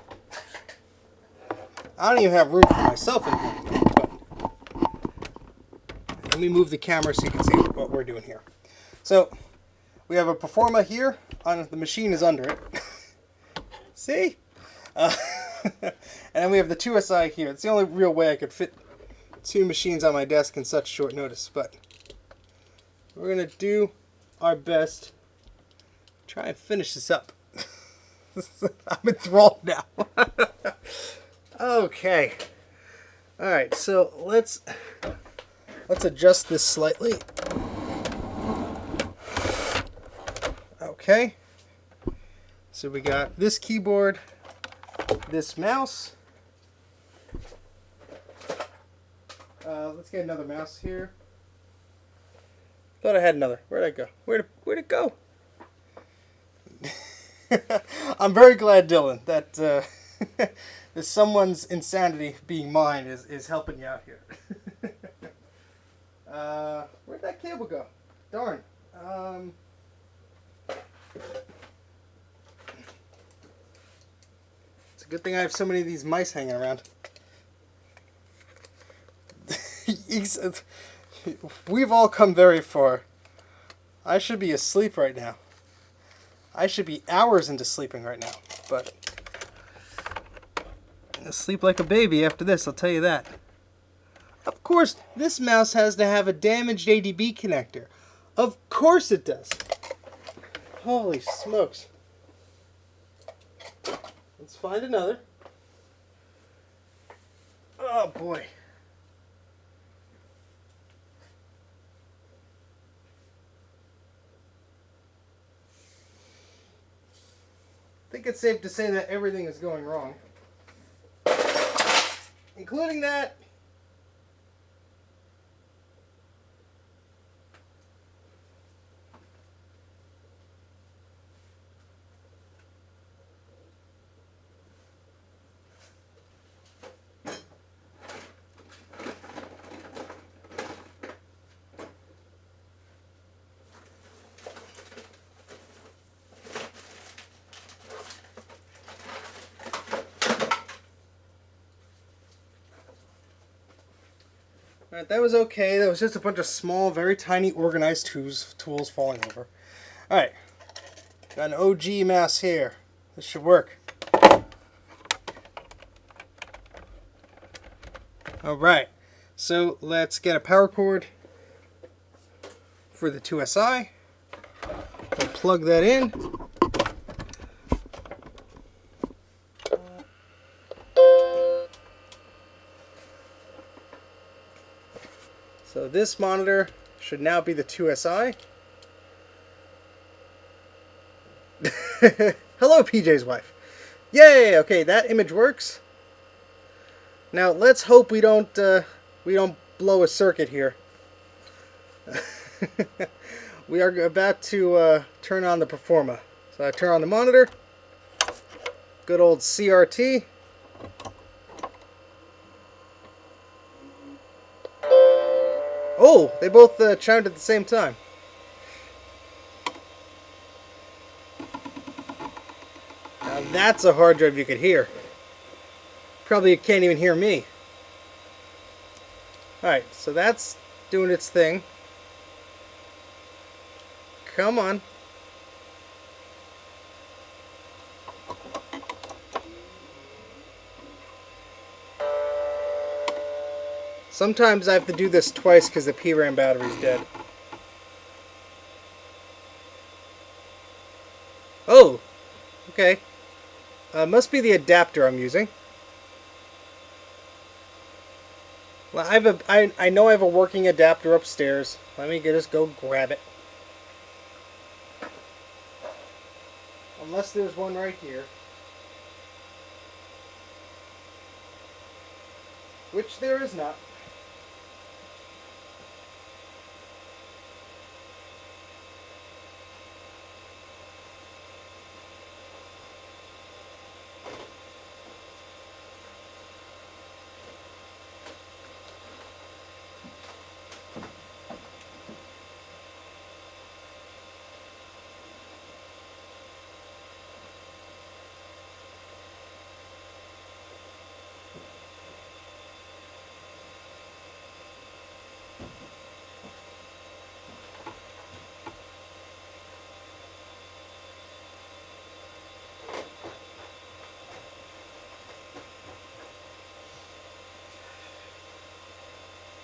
don't even have room for myself in here. Let me move the camera so you can see what we're doing here. So we have a Performa here. The machine is under it. See? And then we have the 2SI here. It's the only real way I could fit 2 machines on my desk in such short notice, but we're going to do our best to try and finish this up. I'm enthralled now. Okay. Alright, so let's adjust this slightly. Okay. So we got this keyboard, this mouse. Let's get another mouse here. Thought I had another. Where'd I go? Where'd it go? I'm very glad, Dylan, that that someone's insanity being mine is helping you out here. Where'd that cable go? Darn. It's a good thing I have so many of these mice hanging around. We've all come very far. I should be asleep right now. I should be hours into sleeping right now. But I'm gonna sleep like a baby after this, I'll tell you that. Of course, this mouse has to have a damaged ADB connector. Of course it does. Holy smokes. Let's find another. Oh boy. I think it's safe to say that everything is going wrong. Including that. Alright, that was okay. That was just a bunch of small, very tiny, organized tools falling over. Alright, got an OG mouse here. This should work. Alright, so let's get a power cord for the 2SI. We'll plug that in. So this monitor should now be the 2SI. Hello, PJ's wife. Yay! Okay, that image works. Now let's hope we don't blow a circuit here. We are about to turn on the Performa. So I turn on the monitor. Good old CRT. Oh, they both chimed at the same time. Now that's a hard drive you could hear. Probably you can't even hear me. Alright, so that's doing its thing. Come on. Sometimes I have to do this twice because the PRAM battery's dead. Oh! Okay. Must be the adapter I'm using. Well, I know I have a working adapter upstairs. Let me just go grab it. Unless there's one right here. Which there is not.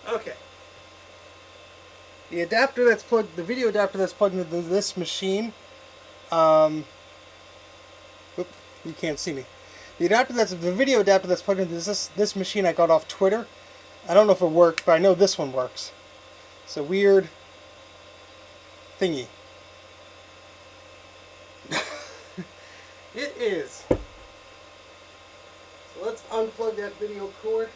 Okay. The adapter that's plugged, the video adapter that's plugged into this machine, you can't see me. The video adapter that's plugged into this machine I got off Twitter. I don't know if it worked, but I know this one works. It's a weird thingy. It is. So let's unplug that video cord.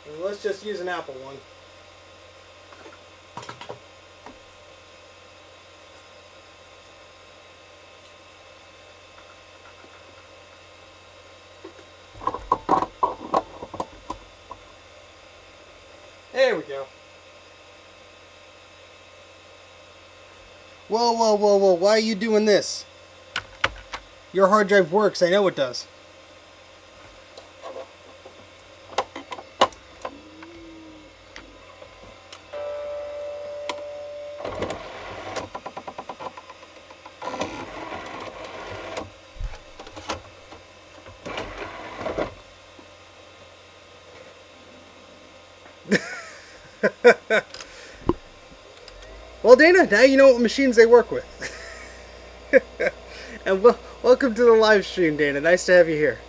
And let's just use an Apple one. There we go. Whoa, whoa, whoa, whoa, why are you doing this? Your hard drive works, I know it does. Well, Dana, now you know what machines they work with. And welcome to the live stream, Dana. Nice to have you here.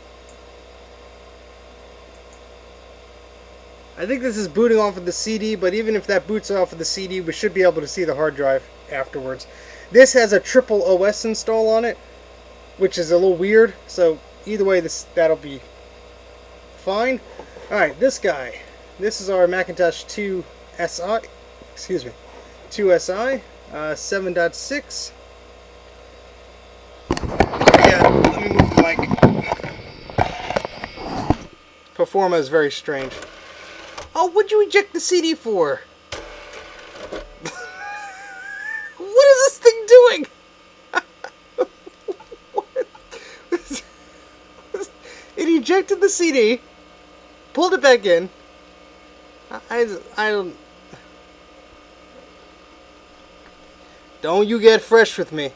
I think this is booting off of the CD, but even if that boots off of the CD, we should be able to see the hard drive afterwards. This has a triple OS install on it, which is a little weird, so either way, that'll be fine. Alright, this guy. This is our Macintosh 2 SI. Excuse me. 2 SI. 7.6. Yeah, let me move the mic. Performa is very strange. Oh, what'd you eject the CD for? What is this thing doing? It ejected the CD, pulled it back in. I don't. Don't you get fresh with me.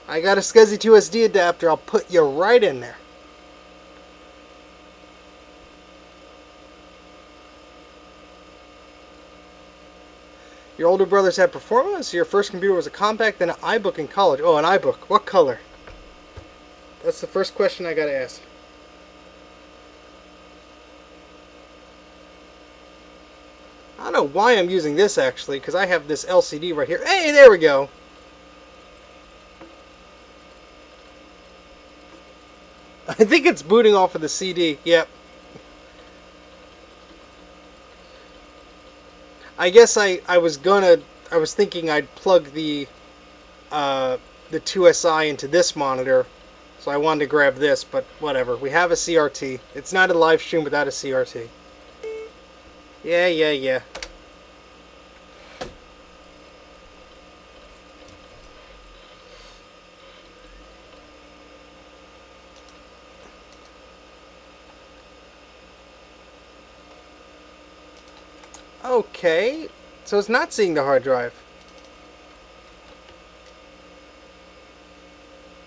I got a SCSI 2SD adapter. I'll put you right in there. Your older brothers had performance. Your first computer was a compact, then an iBook in college. Oh, an iBook. What color? That's the first question I gotta ask. I don't know why I'm using this actually, because I have this LCD right here. Hey, there we go. I think it's booting off of the CD. Yep. I guess I was thinking I'd plug the 2SI into this monitor, so I wanted to grab this, but whatever. We have a CRT. It's not a live stream without a CRT. Yeah. Okay, so it's not seeing the hard drive.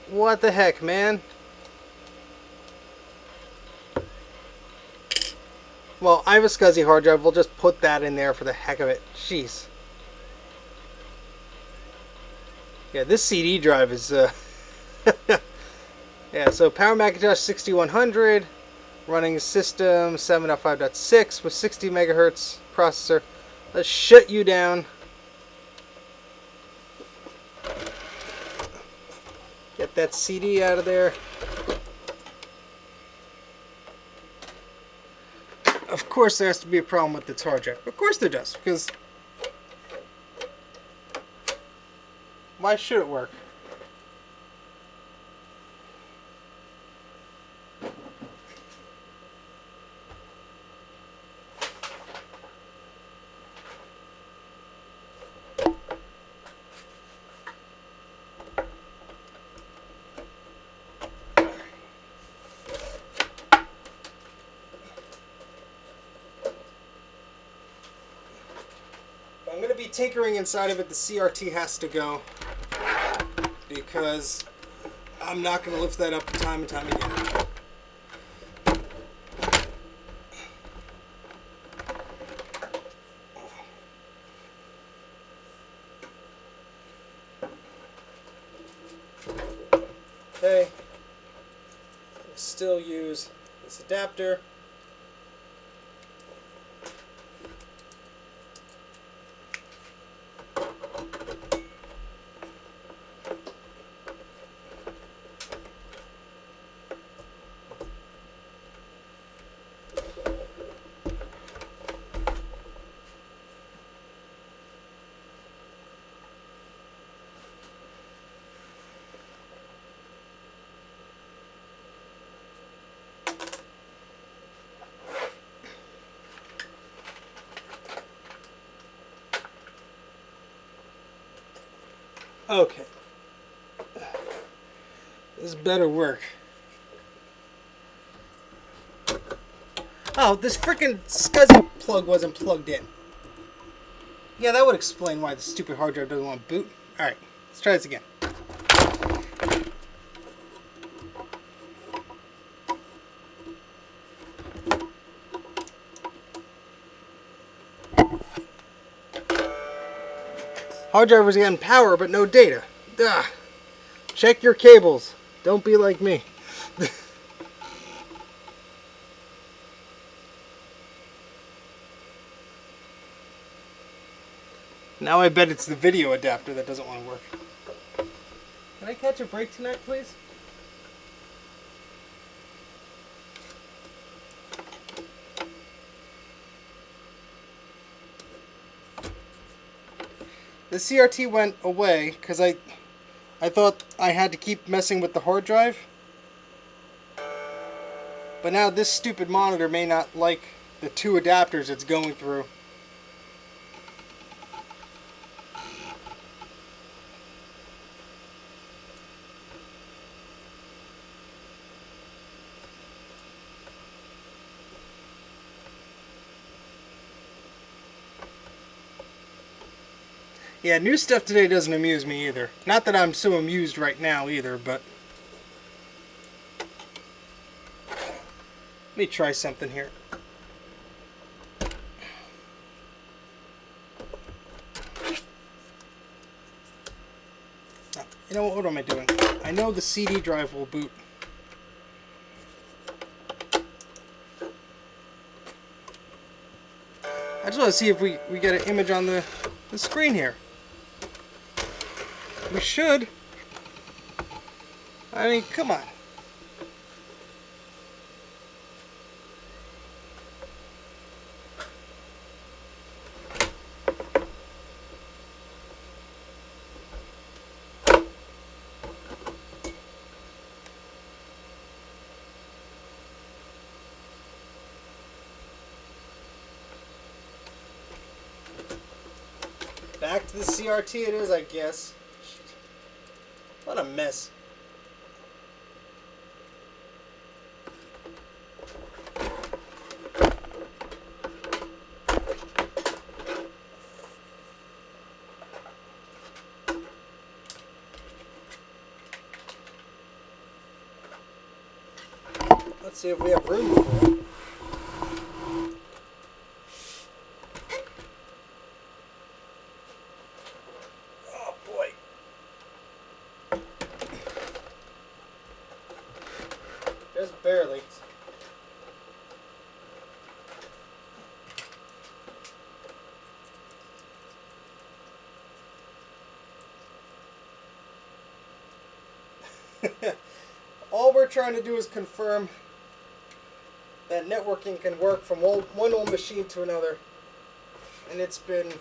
What the heck, man? Well, I have a SCSI hard drive. We'll just put that in there for the heck of it. Jeez. Yeah, this CD drive is... Yeah, so Power Macintosh 6100, running system 7.5.6 with 60 megahertz processor. Let's shut you down. Get that CD out of there. Of course there has to be a problem with its hard drive. Of course there does, because why should it work? I'm going to be tinkering inside of it. The CRT has to go because I'm not going to lift that up time and time again. Okay, I still use this adapter. Okay. This better work. Oh, this freaking SCSI plug wasn't plugged in. Yeah, that would explain why the stupid hard drive doesn't want to boot. Alright, let's try this again. Hard drive was getting power, but no data. Ugh. Check your cables. Don't be like me. Now I bet it's the video adapter that doesn't want to work. Can I catch a break tonight, please? The CRT went away because I thought I had to keep messing with the hard drive. But now this stupid monitor may not like the two adapters it's going through. Yeah, new stuff today doesn't amuse me either. Not that I'm so amused right now either, but... Let me try something here. Oh, you know what am I doing? I know the CD drive will boot. I just want to see if we get an image on the screen here. We should. I mean, come on. Back to the CRT it is, I guess. What a mess. Let's see if we have room for it. Oh boy. Just barely. All we're trying to do is confirm that networking can work from one old machine to another, and it's been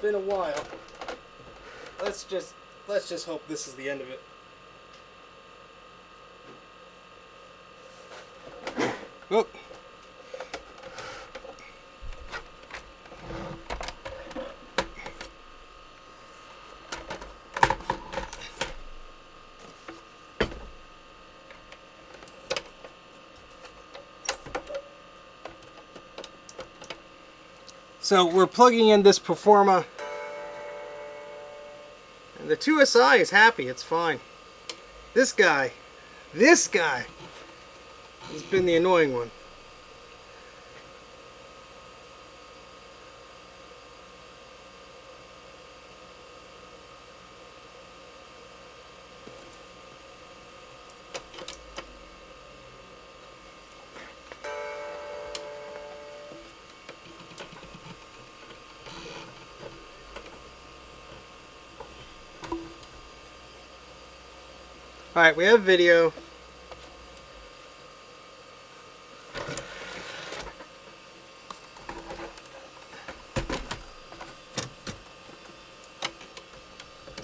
a while. Let's just hope this is the end of it. Whoop. So we're plugging in this Performa, and the 2SI is happy, it's fine. This guy has been the annoying one. Alright, we have video.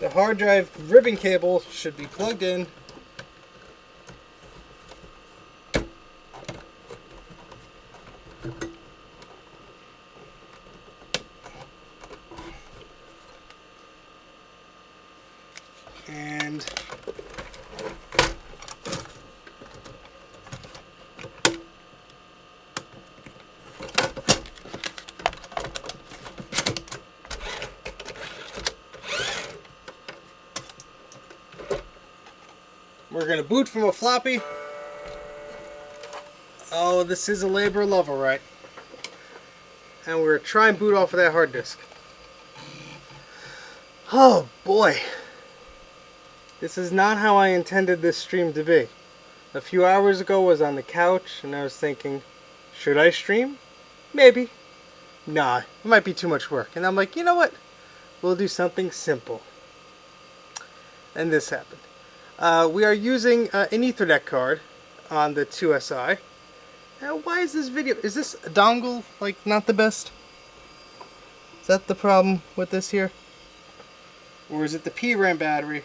The hard drive ribbon cable should be plugged in. and we're going to boot from a floppy. Oh, this is a labor of love, all right. And we're trying to boot off of that hard disk. Oh boy. This is not how I intended this stream to be. A few hours ago I was on the couch and I was thinking, should I stream? Maybe. Nah, it might be too much work. And I'm like, you know what? We'll do something simple. And this happened. We are using an Ethernet card on the 2SI. Now, why is this video... Is this dongle, like, not the best? Is that the problem with this here? Or is it the PRAM battery?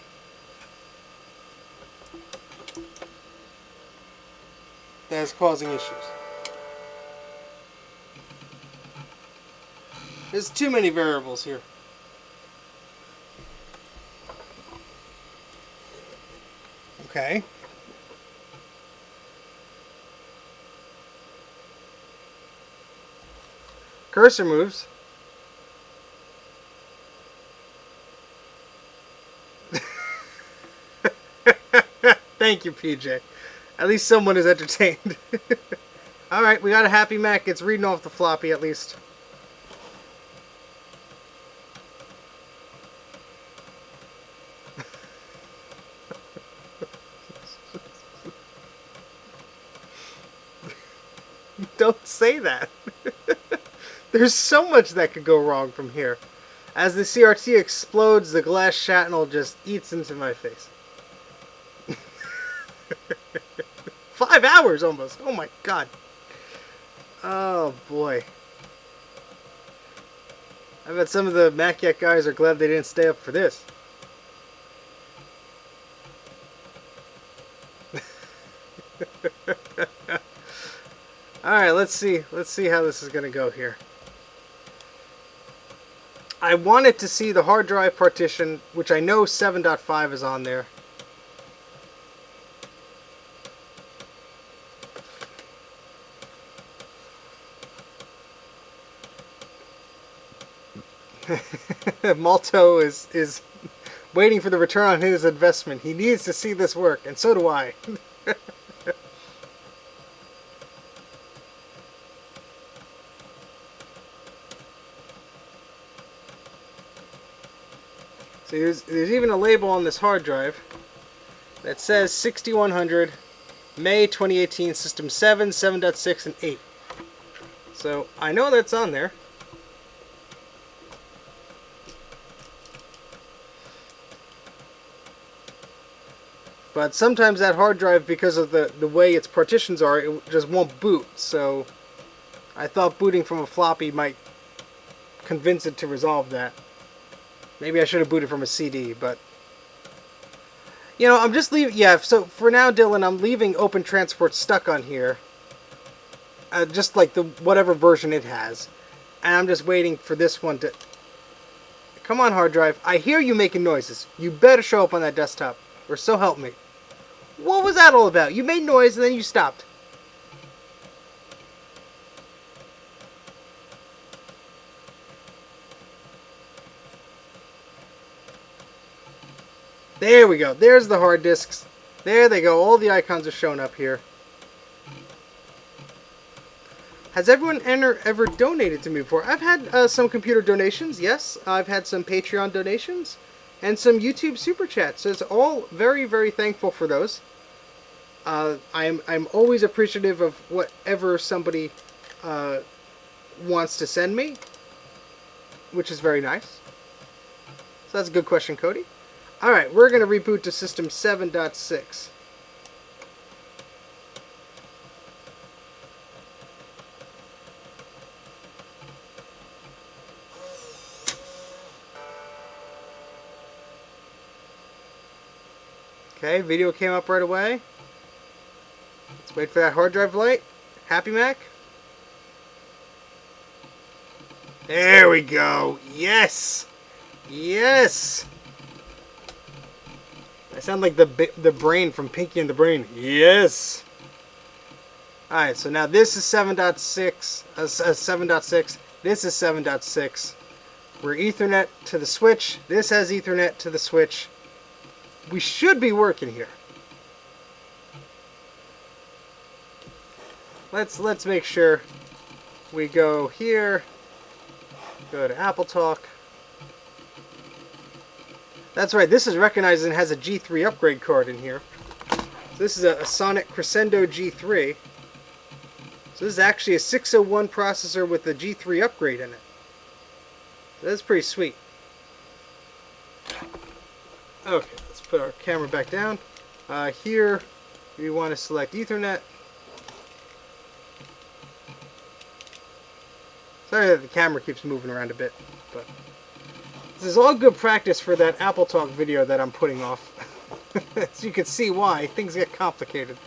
That is causing issues. There's too many variables here. Okay. Cursor moves. Thank you, PJ. At least someone is entertained. Alright, we got a happy Mac. It's reading off the floppy at least. Don't say that. There's so much that could go wrong from here. As the CRT explodes, the glass shrapnel just eats into my face. 5 hours almost. Oh my god. Oh boy. I bet some of the Mac84 guys are glad they didn't stay up for this. Alright, let's see how this is going to go here. I wanted to see the hard drive partition, which I know 7.5 is on there. Malto is waiting for the return on his investment. He needs to see this work, and so do I. See, there's even a label on this hard drive that says 6100 May 2018 System 7, 7.6, and 8. So I know that's on there. But sometimes that hard drive, because of the way its partitions are, it just won't boot. So I thought booting from a floppy might convince it to resolve that. Maybe I should have booted from a CD, but... You know, I'm just leaving... Yeah, so for now, Dylan, I'm leaving Open Transport stuck on here. Just like the whatever version it has. And I'm just waiting for this one to... Come on, hard drive. I hear you making noises. You better show up on that desktop. Or so help me. What was that all about? You made noise and then you stopped. There we go. There's the hard disks. There they go. All the icons are showing up here. Has everyone ever donated to me before? I've had some computer donations, yes. I've had some Patreon donations. And some YouTube Super Chats. So it's all very, very thankful for those. I'm always appreciative of whatever somebody wants to send me. Which is very nice. So that's a good question, Cody. Alright, we're going to reboot to System 7.6. Okay, video came up right away. Let's wait for that hard drive light. Happy Mac? There we go. Yes! Yes! sound like the brain from Pinky and the Brain. Yes. All right. So now this is 7.6. 7.6. This is 7.6. We're Ethernet to the switch. This has Ethernet to the switch. We should be working here. Let's make sure we go here. Go to Apple Talk. That's right. This is recognized and has a G3 upgrade card in here. So this is a Sonic Crescendo G3. So this is actually a 601 processor with a G3 upgrade in it. That's pretty sweet. Okay, let's put our camera back down. Here, we want to select Ethernet. Sorry that the camera keeps moving around a bit, but this is all good practice for that Apple Talk video that I'm putting off. So you can see why things get complicated.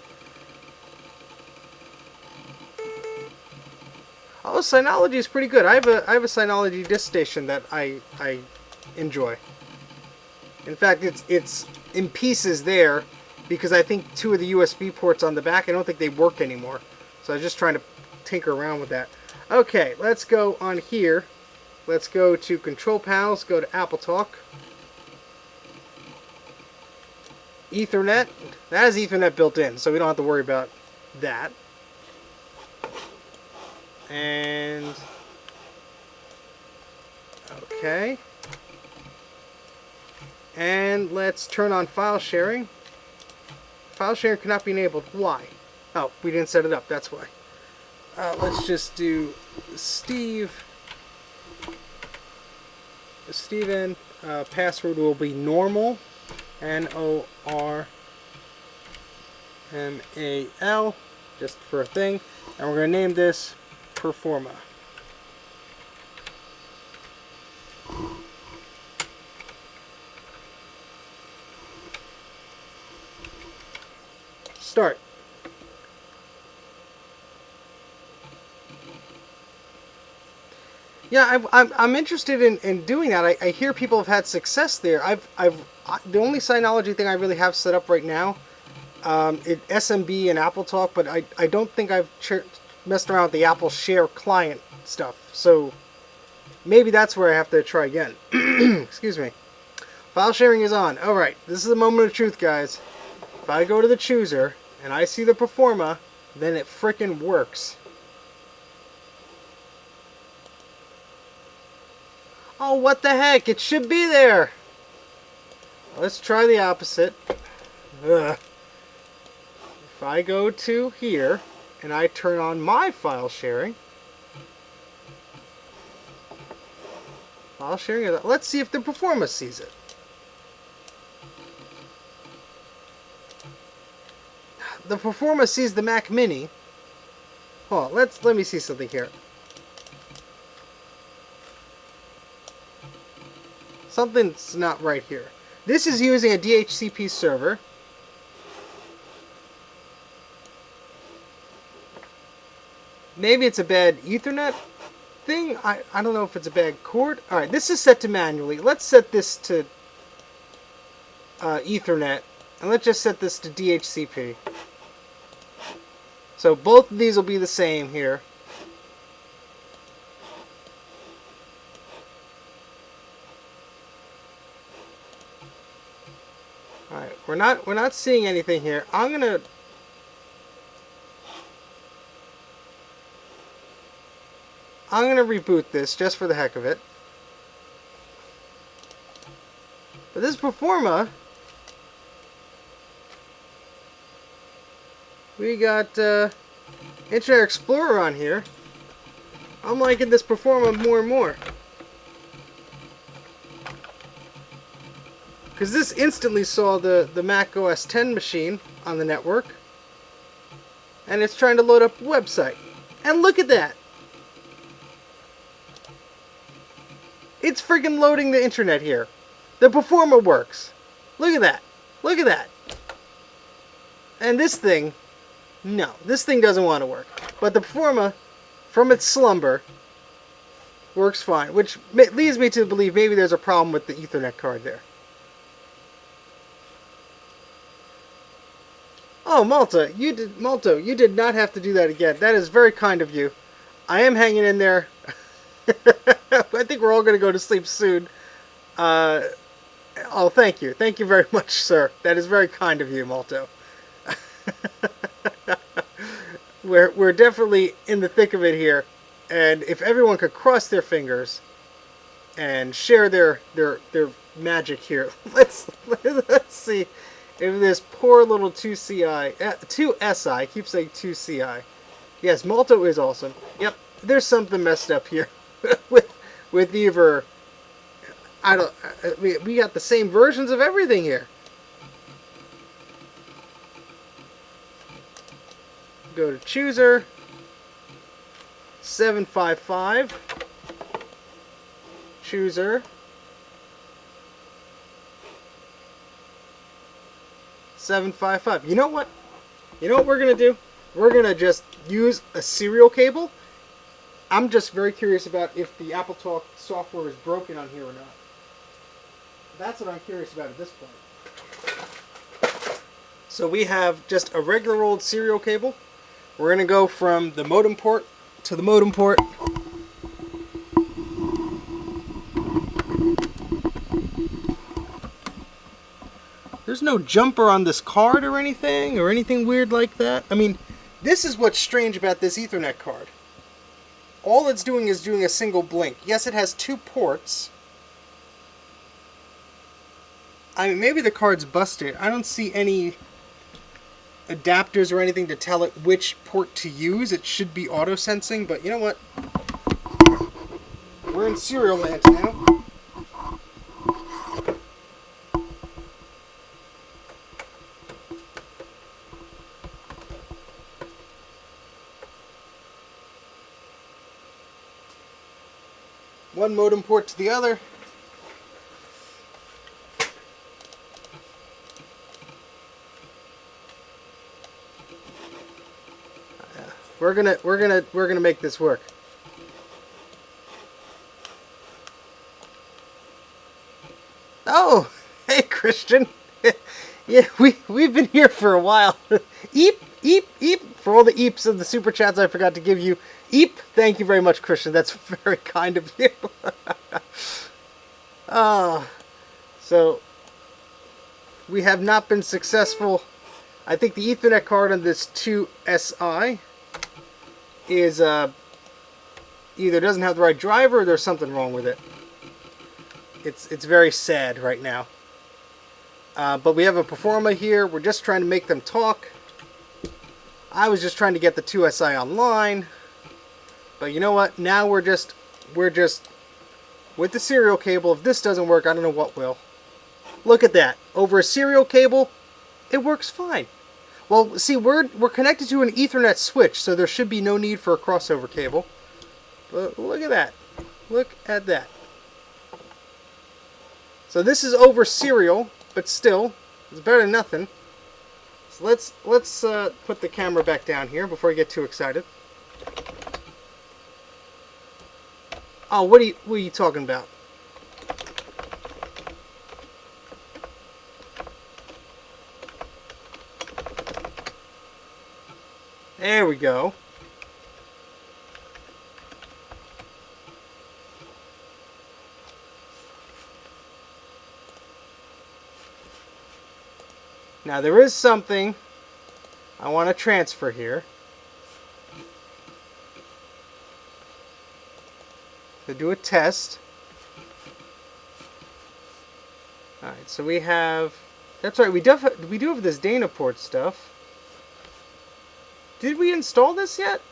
Oh, Synology is pretty good. I have a Synology disk station that I enjoy. In fact, it's in pieces there because I think 2 of the USB ports on the back, I don't think they work anymore. So I was just trying to tinker around with that. Okay, let's go on here. Let's go to Control Panels, go to Apple Talk. Ethernet. That has Ethernet built in, so we don't have to worry about that. And okay. And let's turn on file sharing. File sharing cannot be enabled. Why? Oh, we didn't set it up, that's why. Let's just do Steven. Password will be normal. NORMAL. Just for a thing. And we're going to name this Performa. Start. Yeah, I'm interested in doing that. I hear people have had success there. The only Synology thing I really have set up right now, SMB and Apple Talk, but I don't think I've messed around with the Apple Share client stuff. So maybe that's where I have to try again. Excuse me. File sharing is on. All right, this is the moment of truth, guys. If I go to the chooser and I see the Performa, then it frickin' works. Oh, what the heck? It should be there. Let's try the opposite. Ugh. If I go to here and I turn on my file sharing. File sharing. Let's see if the Performa sees it. The Performa sees the Mac Mini. Hold on, let me see something here. Something's not right here. This is using a DHCP server. Maybe it's a bad Ethernet thing. I don't know if it's a bad cord. Alright, this is set to manually. Let's set this to Ethernet. And let's just set this to DHCP. So both of these will be the same here. Alright, we're not seeing anything here. I'm gonna reboot this just for the heck of it. But this Performa, we got Internet Explorer on here. I'm liking this Performa more and more. Because this instantly saw the Mac OS X machine on the network. And it's trying to load up a website. And look at that! It's freaking loading the internet here. The Performa works. Look at that. Look at that. And this thing, no. This thing doesn't want to work. But the Performa, from its slumber, works fine. Which leads me to believe maybe there's a problem with the Ethernet card there. Oh, Malto, you did not have to do that again. That is very kind of you. I am hanging in there. I think we're all going to go to sleep soon. Oh, thank you. Thank you very much, sir. That is very kind of you, Malto. We're definitely in the thick of it here. And if everyone could cross their fingers and share their magic here. Let's see if this poor little 2SI, I keep saying 2CI. Yes, Malto is awesome. Yep, there's something messed up here with either. I don't. We got the same versions of everything here. Go to chooser. 755. Chooser. 755. You know what? You know what we're gonna do? We're gonna just use a serial cable. I'm just very curious about if the Apple Talk software is broken on here or not. That's what I'm curious about at this point. So we have just a regular old serial cable. We're gonna go from the modem port to the modem port. There's no jumper on this card or anything weird like that. I mean, this is what's strange about this Ethernet card. All it's doing is doing a single blink. Yes, it has 2 ports. I mean, maybe the card's busted. I don't see any adapters or anything to tell it which port to use. It should be auto-sensing, but you know what? We're in serial land now. One modem port to the other. We're gonna make this work. Oh, hey Christian. Yeah, we've been here for a while. Eep, eep, eep. For all the eeps of the super chats I forgot to give you. Eep, thank you very much, Christian. That's very kind of you. So we have not been successful. I think the Ethernet card on this 2SI is either doesn't have the right driver or there's something wrong with it. It's very sad right now. But we have a Performa here. We're just trying to make them talk. I was just trying to get the 2SI online. But you know what? Now we're just with the serial cable. If this doesn't work, I don't know what will. Look at that. Over a serial cable, it works fine. Well, see, we're connected to an Ethernet switch, so there should be no need for a crossover cable. But look at that. Look at that. So this is over serial, but still, it's better than nothing. So let's put the camera back down here before I get too excited. Oh, what are you talking about? There we go. Now there is something I want to transfer here. To do a test. Alright, so we have... That's right, we do have this Dana port stuff. Did we install this yet?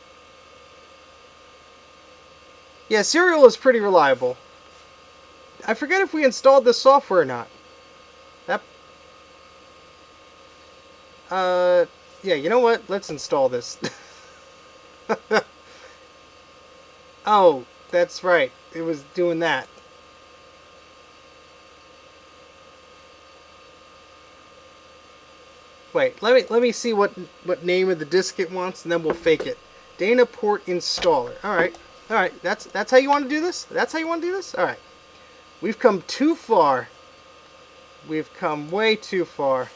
Yeah, Serial is pretty reliable. I forget if we installed this software or not. Yeah, you know what? Let's install this. Oh, that's right. It was doing that. Wait, let me see what name of the disk it wants, and then we'll fake it. Dana port installer. All right. That's how you want to do this. That's how you want to do this. All right. We've come too far. We've come way too far.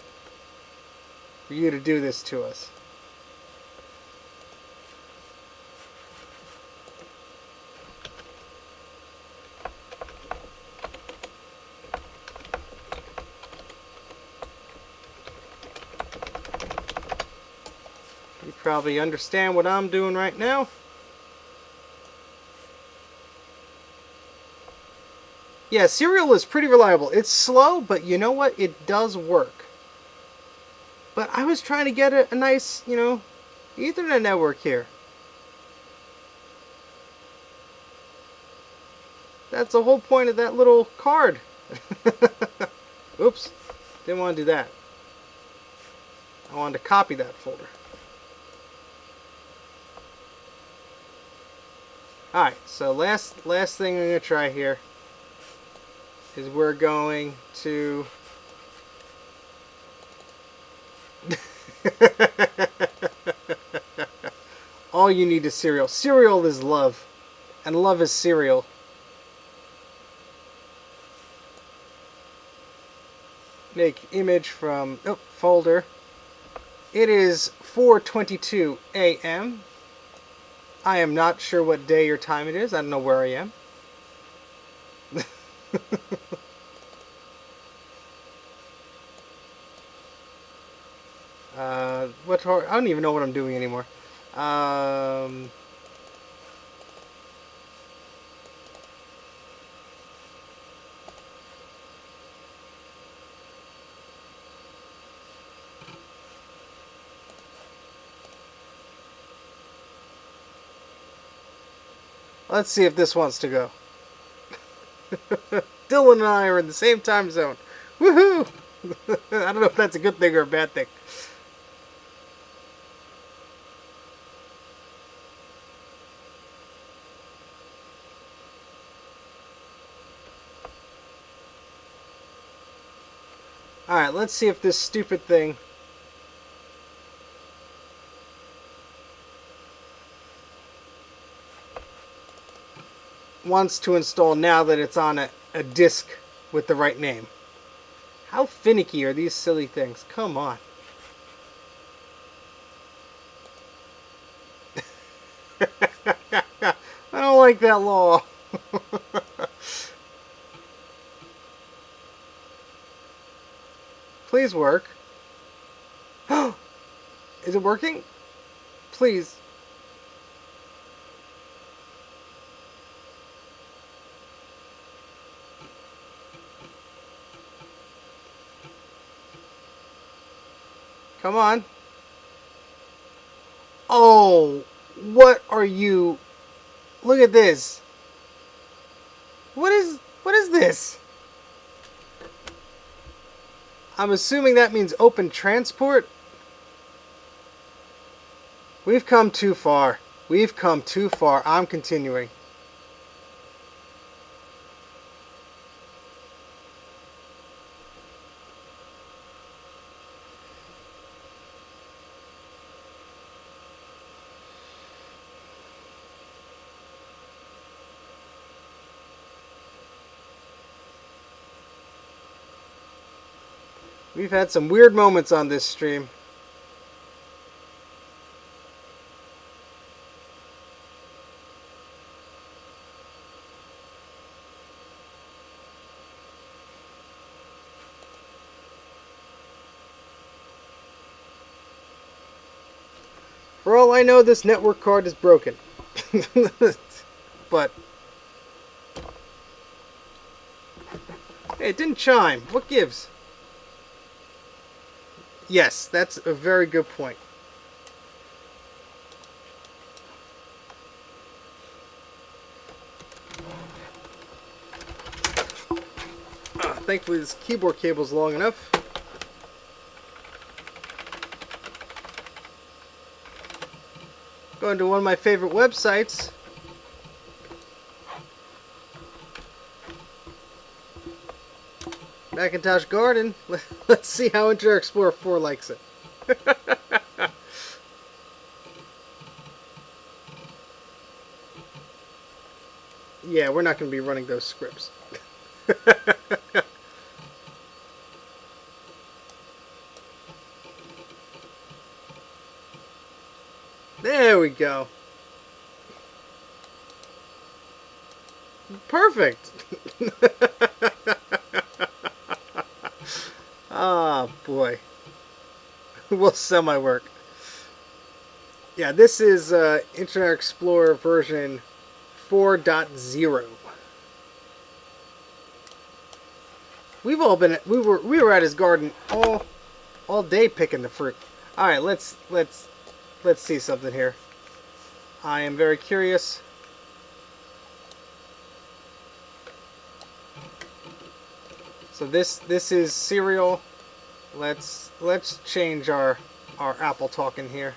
for you to do this to us. You probably understand what I'm doing right now. Yeah, Serial is pretty reliable. It's slow, but you know what? It does work. But I was trying to get a nice, Ethernet network here. That's the whole point of that little card. Oops, didn't want to do that. I wanted to copy that folder. Alright, so last thing I'm going to try here is we're going to all you need is Serial. Serial is love, and love is Serial. Make image from folder. It is 4:22 a.m. I am not sure what day or time it is. I don't know where I am. I don't even know what I'm doing anymore. Let's see if this wants to go. Dylan and I are in the same time zone. Woohoo! I don't know if that's a good thing or a bad thing. Alright, let's see if this stupid thing wants to install now that it's on a disk with the right name. How finicky are these silly things? Come on. I don't like that law. Please work. Is it working? Please. Come on. Oh, what are you? Look at this. What is this? I'm assuming that means open transport. We've come too far. We've come too far. I'm continuing. We've had some weird moments on this stream. For all I know, this network card is broken. But hey, it didn't chime. What gives? Yes, that's a very good point. Thankfully, this keyboard cable is long enough. Going to one of my favorite websites. Macintosh Garden. Let's see how Internet Explorer 4 likes it. Yeah, we're not going to be running those scripts. There we go. Perfect. Ah, boy. Will semi work. Yeah, this is Internet Explorer version 4.0. We've all been we were at his garden all day picking the fruit. All right, let's see something here. I am very curious. So this is cereal. Let's change our Apple Talk in here.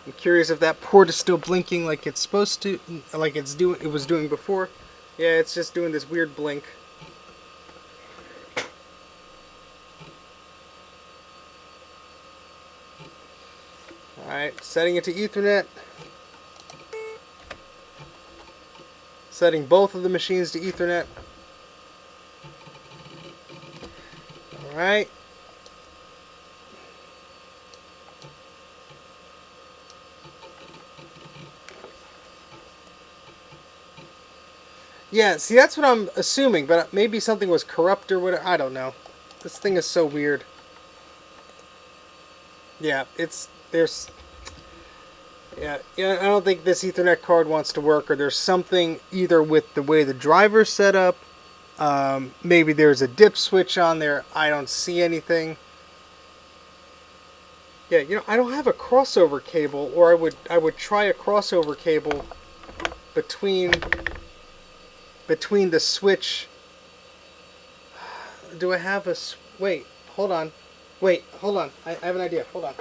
I'm curious if that port is still blinking like it's supposed to, like it was doing before. Yeah, it's just doing this weird blink. Alright, setting it to Ethernet. Setting both of the machines to Ethernet. Alright. Yeah, see, that's what I'm assuming, but maybe something was corrupt or whatever. I don't know. This thing is so weird. Yeah, yeah, I don't think this Ethernet card wants to work, or there's something either with the way the driver's set up. Maybe there's a dip switch on there. I don't see anything. Yeah, you know, I don't have a crossover cable, or I would try a crossover cable between the switch. Do I have a... Wait, hold on. Wait, hold on. I have an idea. Hold on.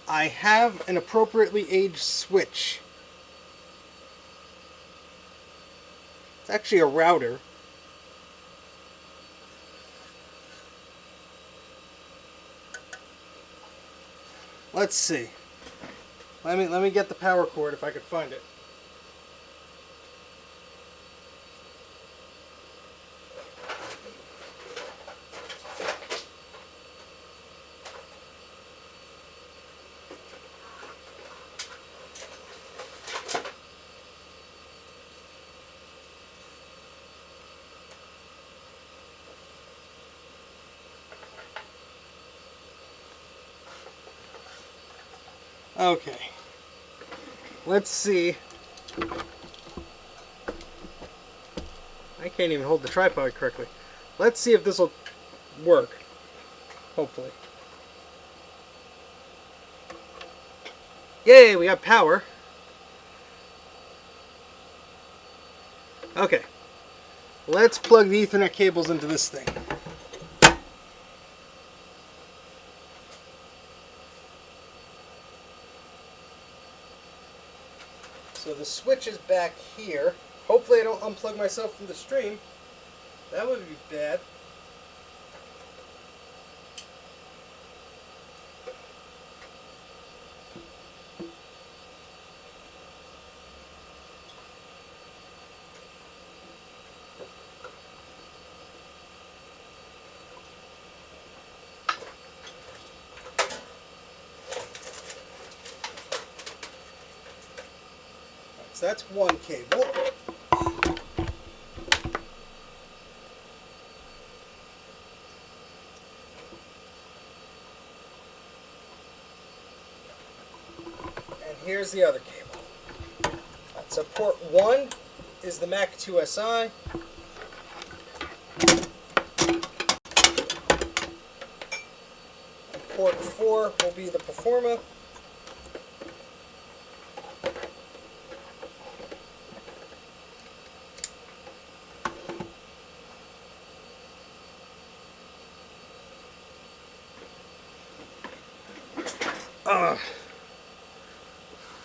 I have an appropriately aged switch. It's actually a router. Let's see. Let me get the power cord if I could find it. Okay. Let's see. I can't even hold the tripod correctly. Let's see if this will work. Hopefully. Yay, we got power. Okay. Let's plug the Ethernet cables into this thing. So the switch is back here. Hopefully I don't unplug myself from the stream. That would be bad. So that's one cable. And here's the other cable. So port 1 is the Mac84. Port 4 will be the Performa.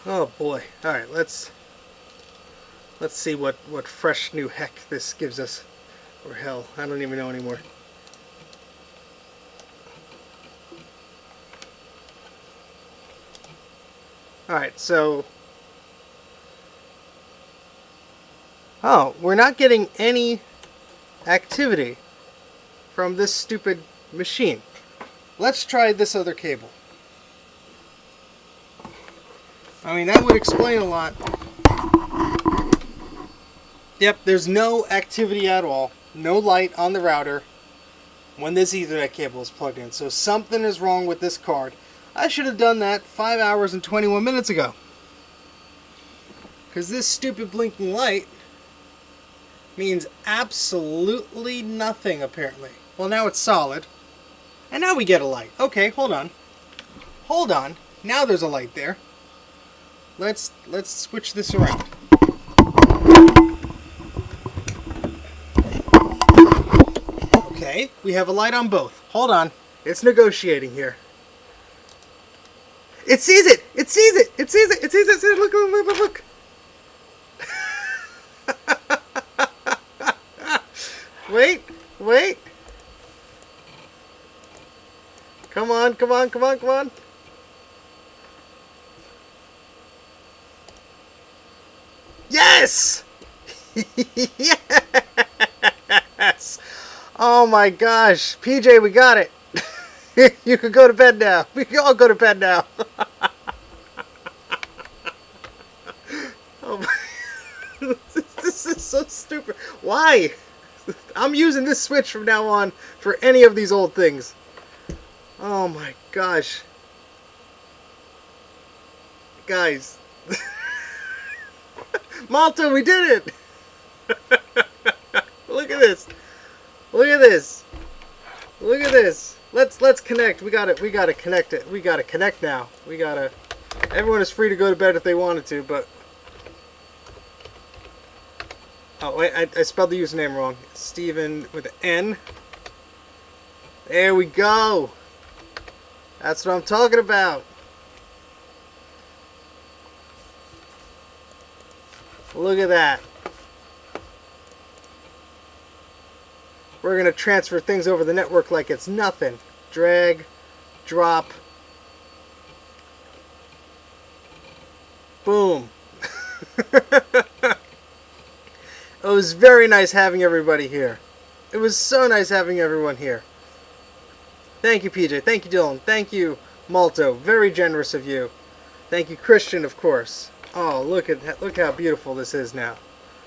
Oh boy. Alright, let's see what fresh new heck this gives us. Or hell, I don't even know anymore. Alright, so... Oh, we're not getting any activity from this stupid machine. Let's try this other cable. I mean, that would explain a lot. Yep, there's no activity at all. No light on the router when this Ethernet cable is plugged in. So something is wrong with this card. I should have done that 5 hours and 21 minutes ago. Because this stupid blinking light means absolutely nothing, apparently. Well, now it's solid. And now we get a light. Okay, hold on. Hold on. Now there's a light there. Let's switch this around. Okay, we have a light on both. Hold on. It's negotiating here. It sees it! It sees it! It sees it! It sees it! It sees it. Look, look, look, look! Wait, wait. Come on, come on, come on, come on. Yes! Yes! Oh my gosh. PJ, we got it. You can go to bed now. We can all go to bed now. Oh my. This is so stupid. Why? I'm using this switch from now on for any of these old things. Oh my gosh. Guys. Malta, we did it! Look at this. Look at this. Look at this. Let's connect. We gotta connect it. We gotta connect now. Everyone is free to go to bed if they wanted to, but oh wait, I spelled the username wrong. It's Steven with an N. There we go. That's what I'm talking about. Look at that. We're going to transfer things over the network like it's nothing. Drag, drop. Boom. It was very nice having everybody here. It was so nice having everyone here. Thank you, PJ. Thank you, Dylan. Thank you, Malto. Very generous of you. Thank you, Christian, of course. Oh, look how beautiful this is now.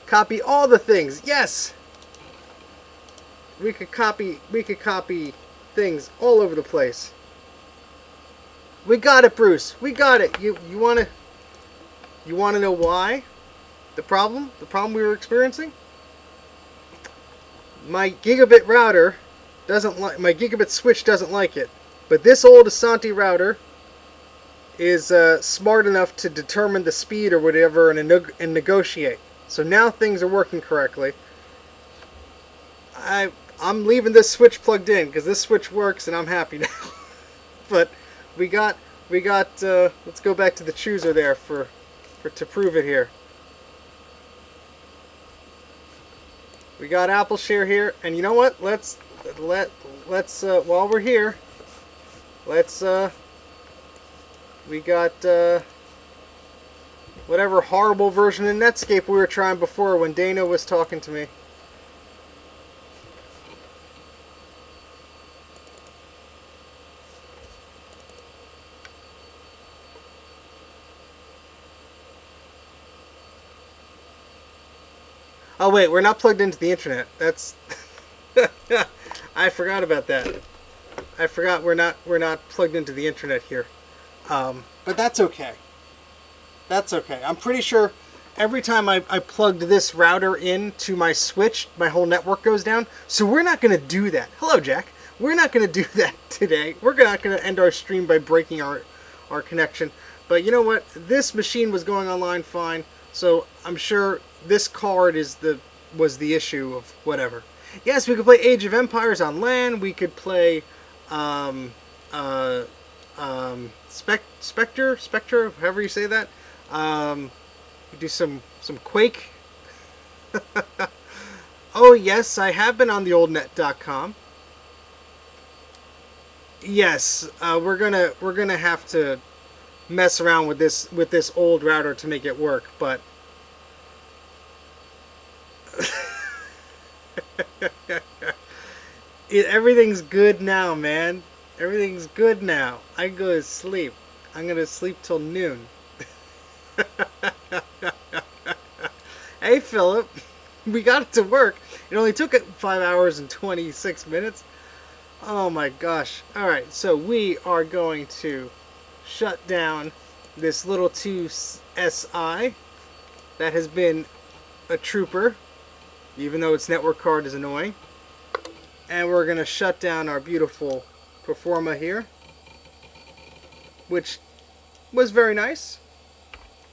Copy all the things. Yes. We could copy things all over the place. We got it, Bruce. We got it. You want to know why? The problem we were experiencing? My gigabit router doesn't like, my gigabit switch doesn't like it. But this old Asante router is smart enough to determine the speed or whatever and negotiate. So now things are working correctly. I'm leaving this switch plugged in because this switch works and I'm happy now. But we got let's go back to the chooser there to prove it here. We got Apple Share here, and you know what? Let's while we're here, we got whatever horrible version of Netscape we were trying before when Dana was talking to me. Oh wait, we're not plugged into the internet. That's I forgot about that. I forgot we're not plugged into the internet here. But that's okay. That's okay. I'm pretty sure every time I plugged this router into my switch, my whole network goes down. So we're not going to do that. Hello, Jack. We're not going to do that today. We're not going to end our stream by breaking our connection. But you know what? This machine was going online fine. So I'm sure this card was the issue of whatever. Yes, we could play Age of Empires on LAN. We could play Spectre, however you say that. We do some Quake. Oh yes, I have been on the oldnet.com. Yes, we're gonna have to mess around with this old router to make it work, but everything's good now, man. Everything's good now. I go to sleep. I'm gonna sleep till noon. Hey, Philip, we got it to work. It only took 5 hours and 26 minutes. Oh my gosh. Alright, so we are going to shut down this little 2SI that has been a trooper, even though its network card is annoying. And we're going to shut down our beautiful Performa here, which was very nice.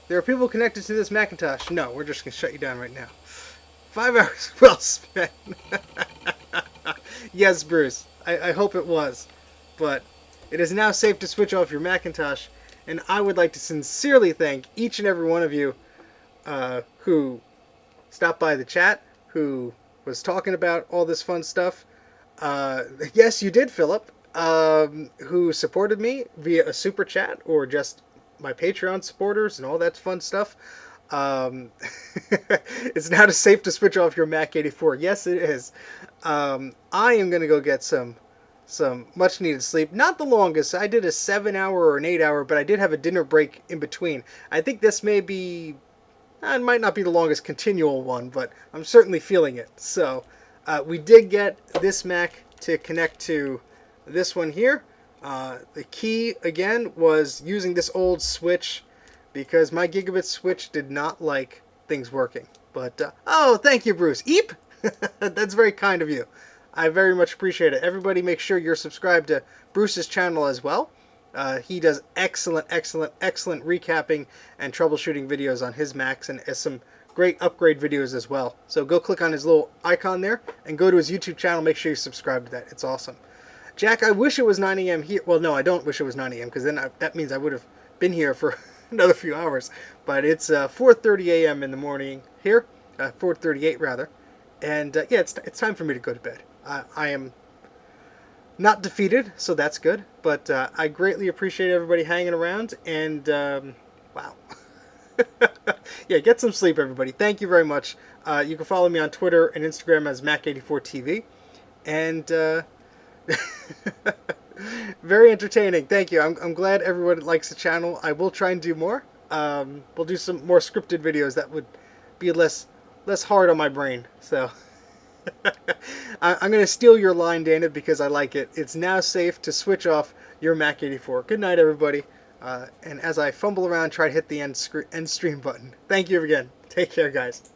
There are people connected to this Macintosh. No, we're just going to shut you down right now. 5 hours well spent. Yes, Bruce. I hope it was. But it is now safe to switch off your Macintosh. And I would like to sincerely thank each and every one of you who stopped by the chat, who was talking about all this fun stuff. Yes, you did, Philip. Who supported me via a super chat or just my Patreon supporters and all that fun stuff. It's now safe to switch off your Mac84. Yes, it is. I am going to go get some much needed sleep. Not the longest. I did a 7-hour or an 8-hour, but I did have a dinner break in between. I think this may be, it might not be the longest continual one, but I'm certainly feeling it. So we did get this Mac to connect to this one here. The key, again, was using this old switch because my gigabit switch did not like things working. But, oh, thank you, Bruce. Eep! That's very kind of you. I very much appreciate it. Everybody make sure you're subscribed to Bruce's channel as well. He does excellent recapping and troubleshooting videos on his Macs and some great upgrade videos as well. So go click on his little icon there and go to his YouTube channel. Make sure you subscribe to that. It's awesome. Jack, I wish it was 9 a.m. here. Well, no, I don't wish it was 9 a.m. because then that means I would have been here for another few hours. But it's 4:30 a.m. in the morning here, 4:38 rather. And yeah, it's time for me to go to bed. I am not defeated, so that's good. But I greatly appreciate everybody hanging around. And wow. Yeah, get some sleep, everybody. Thank you very much. You can follow me on Twitter and Instagram as Mac84TV. And very entertaining. Thank you. I'm glad everyone likes the channel. I will try and do more. We'll do some more scripted videos that would be less hard on my brain. So I'm going to steal your line, Dana, because I like it. It's now safe to switch off your Mac84. Good night, everybody. And as I fumble around, try to hit the end stream button. Thank you again. Take care, guys.